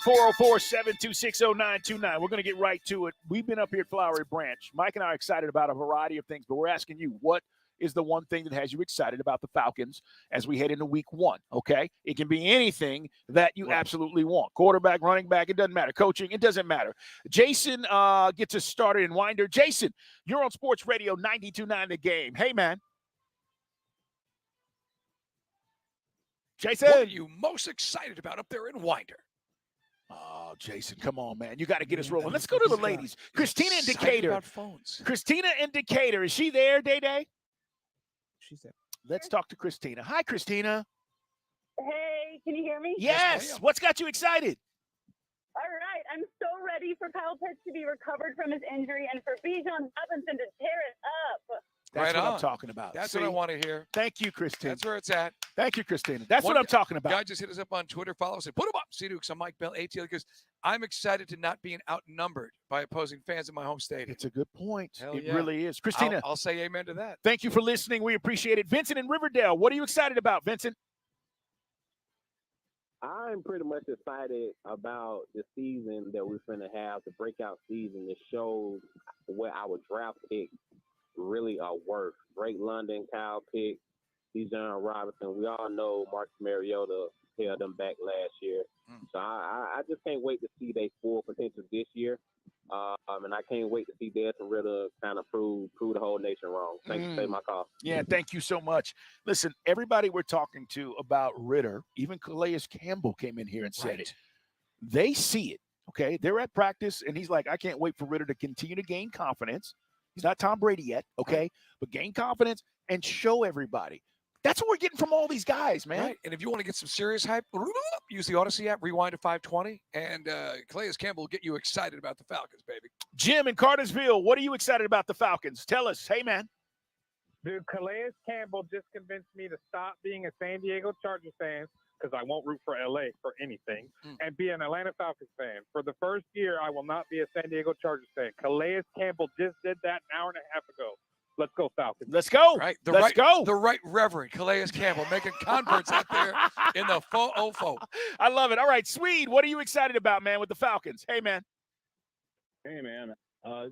404-726-0929. We're going to get right to it. We've been up here at Flowery Branch. Mike and I are excited about a variety of things, but we're asking you, what is the one thing that has you excited about the Falcons as we head into week one, okay? It can be anything that you absolutely want. Quarterback, running back, it doesn't matter. Coaching, it doesn't matter. Jason gets us started in Winder. Jason, you're on Sports Radio 92.9 The Game. Hey, man. Jason. What are you most excited about up there in Winder? Oh, Jason, come on, man. You got to get us rolling. Let's go to the ladies. Christina in Decatur. About phones. Christina in Decatur. Is she there, Day-Day? She's there. Let's talk to Christina. Hi, Christina. Hey, can you hear me? Yes. What's got you excited? All right. I'm so ready for Kyle Pitts to be recovered from his injury and for Bijan Robinson to tear it up. That's Right what on. I'm talking about. That's See? what I want to hear. Thank you, Christina. That's where it's at. Thank you, Christina. That's One what I'm talking about. Guy just hit us up on Twitter. Follow us and put him up. See Dukes on Mike Bell, ATL, because I'm excited to not being outnumbered by opposing fans in my home stadium. It's a good point. Hell It yeah. really is. Christina. I'll say amen to that. Thank you for listening. We appreciate it. Vincent in Riverdale, what are you excited about, Vincent? I'm pretty much excited about the season that we're going to have, the breakout season that shows what our draft picks really are worth. Drake London, Kyle Pitts, Bijan Robinson. We all know Marcus Mariota held them back last year. So I just can't wait to see their full potential this year. And I can't wait to see Desmond Ritter kind of prove the whole nation wrong. Thanks for taking my call. Yeah, thank you so much. Listen, everybody we're talking to about Ritter, even Calais Campbell came in here and said it. They see it, okay? They're at practice, and he's like, I can't wait for Ritter to continue to gain confidence. He's not Tom Brady yet, okay? But gain confidence and show everybody. That's what we're getting from all these guys, man. Right. And if you want to get some serious hype, use the Odyssey app, rewind to 520, and Calais Campbell will get you excited about the Falcons, baby. Jim in Cartersville, what are you excited about the Falcons? Tell us. Hey, man. Dude, Calais Campbell just convinced me to stop being a San Diego Chargers fan because I won't root for LA for anything, and be an Atlanta Falcons fan. For the first year, I will not be a San Diego Chargers fan. Calais Campbell just did that an hour and a half ago. Let's go, Falcons. Let's go. Right. Let's go. The right Reverend Calais Campbell making converts out there in the faux. I love it. All right, Swede, what are you excited about, man, with the Falcons? Hey, man. Hey, man.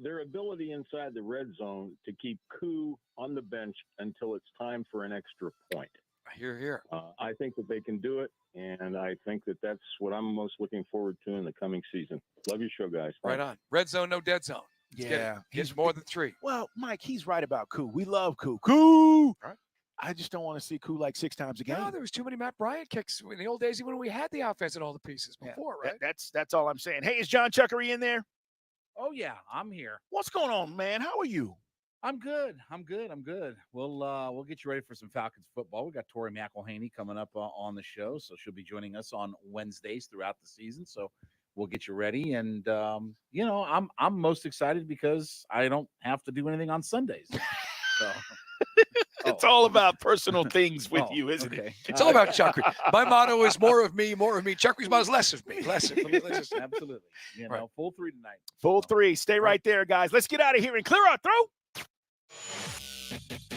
Their ability inside the red zone to keep Koo on the bench until it's time for an extra point. Here. I think that they can do it, and I think that that's what I'm most looking forward to in the coming season. Love your show, guys. Right on. Red zone, no dead zone. He's more than 3. Well, Mike, he's right about Koo. We love Koo. Koo! Right. I just don't want to see Koo like 6 times a game. No, there was too many Matt Bryant kicks in the old days when we had the offense and all the pieces before, right? That's all I'm saying. Hey, is John Chuckery in there? Oh yeah, I'm here. What's going on, man? How are you? I'm good. We'll get you ready for some Falcons football. We got Tori McElhaney coming up on the show, so she'll be joining us on Wednesdays throughout the season. So we'll get you ready, and I'm most excited because I don't have to do anything on Sundays. So. It's all about personal things with you, isn't it? It's all about Chuckery. My motto is more of me, more of me. Chuckery's motto is less of me, less of me. Absolutely. Full 3 tonight. Full 3. Stay right there, guys. Let's get out of here and clear our throat.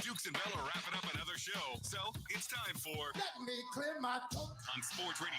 Dukes and Bell are wrapping up another show, so it's time for Let Me Clear My Throat on Sports Radio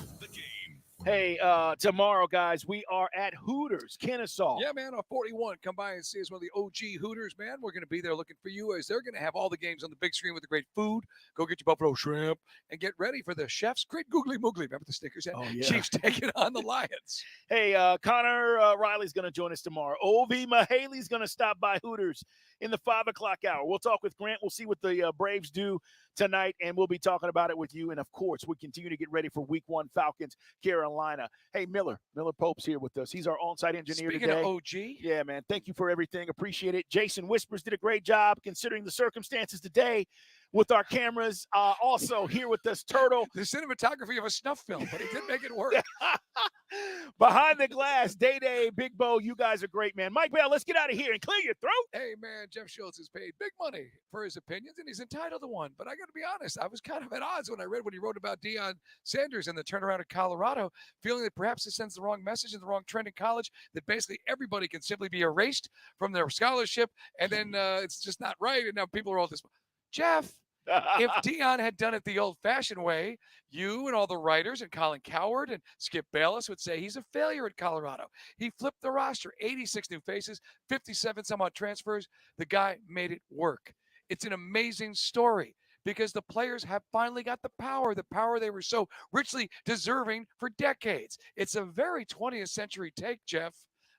92.9. The Game. Hey, tomorrow, guys, we are at Hooters, Kennesaw. Yeah, man, on 41. Come by and see us, one of the OG Hooters, man. We're going to be there looking for you as they're going to have all the games on the big screen with the great food. Go get your buffalo shrimp and get ready for the chef's great googly moogly. Remember the Snickers? Chiefs taking on the Lions. Hey, Connor Riley's going to join us tomorrow. O.V. Mahaley's going to stop by Hooters in the 5 o'clock hour. We'll talk with Grant. We'll see what the Braves do tonight, and we'll be talking about it with you. And, of course, we continue to get ready for Week 1 Falcons, Carolina. Hey, Miller Pope's here with us. He's our on-site engineer Speaking today. of OG. Yeah, man, thank you for everything. Appreciate it. Jason Whispers did a great job considering the circumstances today with our cameras. Also here with us, Turtle. The cinematography of a snuff film, but he did make it work. Behind the glass, Day-Day, Big Bo, you guys are great, man. Mike Bell, let's get out of here and clear your throat. Hey, man, Jeff Schultz has paid big money for his opinions, and he's entitled to one. But I got to be honest, I was kind of at odds when I read what he wrote about Deion Sanders and the turnaround in Colorado, feeling that perhaps it sends the wrong message and the wrong trend in college, that basically everybody can simply be erased from their scholarship, and then it's just not right, and now people are all this. Jeff, If Deion had done it the old-fashioned way, you and all the writers and Colin Cowherd and Skip Bayless would say he's a failure at Colorado. He flipped the roster, 86 new faces, 57 some odd transfers. The guy made it work. It's an amazing story because the players have finally got the power they were so richly deserving for decades. It's a very 20th century take, Jeff.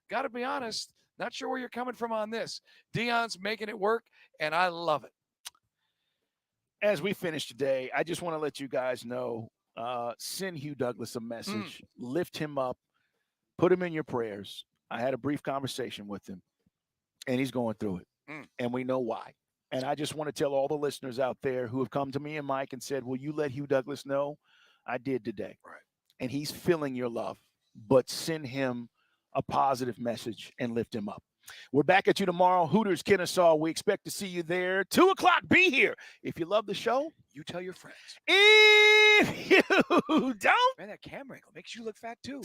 Got to be honest, not sure where you're coming from on this. Deion's making it work, and I love it. As we finish today, I just want to let you guys know, send Hugh Douglas a message, lift him up, put him in your prayers. I had a brief conversation with him, and he's going through it, and we know why. And I just want to tell all the listeners out there who have come to me and Mike and said, will you let Hugh Douglas know? I did today. Right. And he's feeling your love, but send him a positive message and lift him up. We're back at you tomorrow. Hooters, Kennesaw. We expect to see you there. 2 o'clock, be here. If you love the show, you tell your friends. If you don't, man, that camera angle makes you look fat too.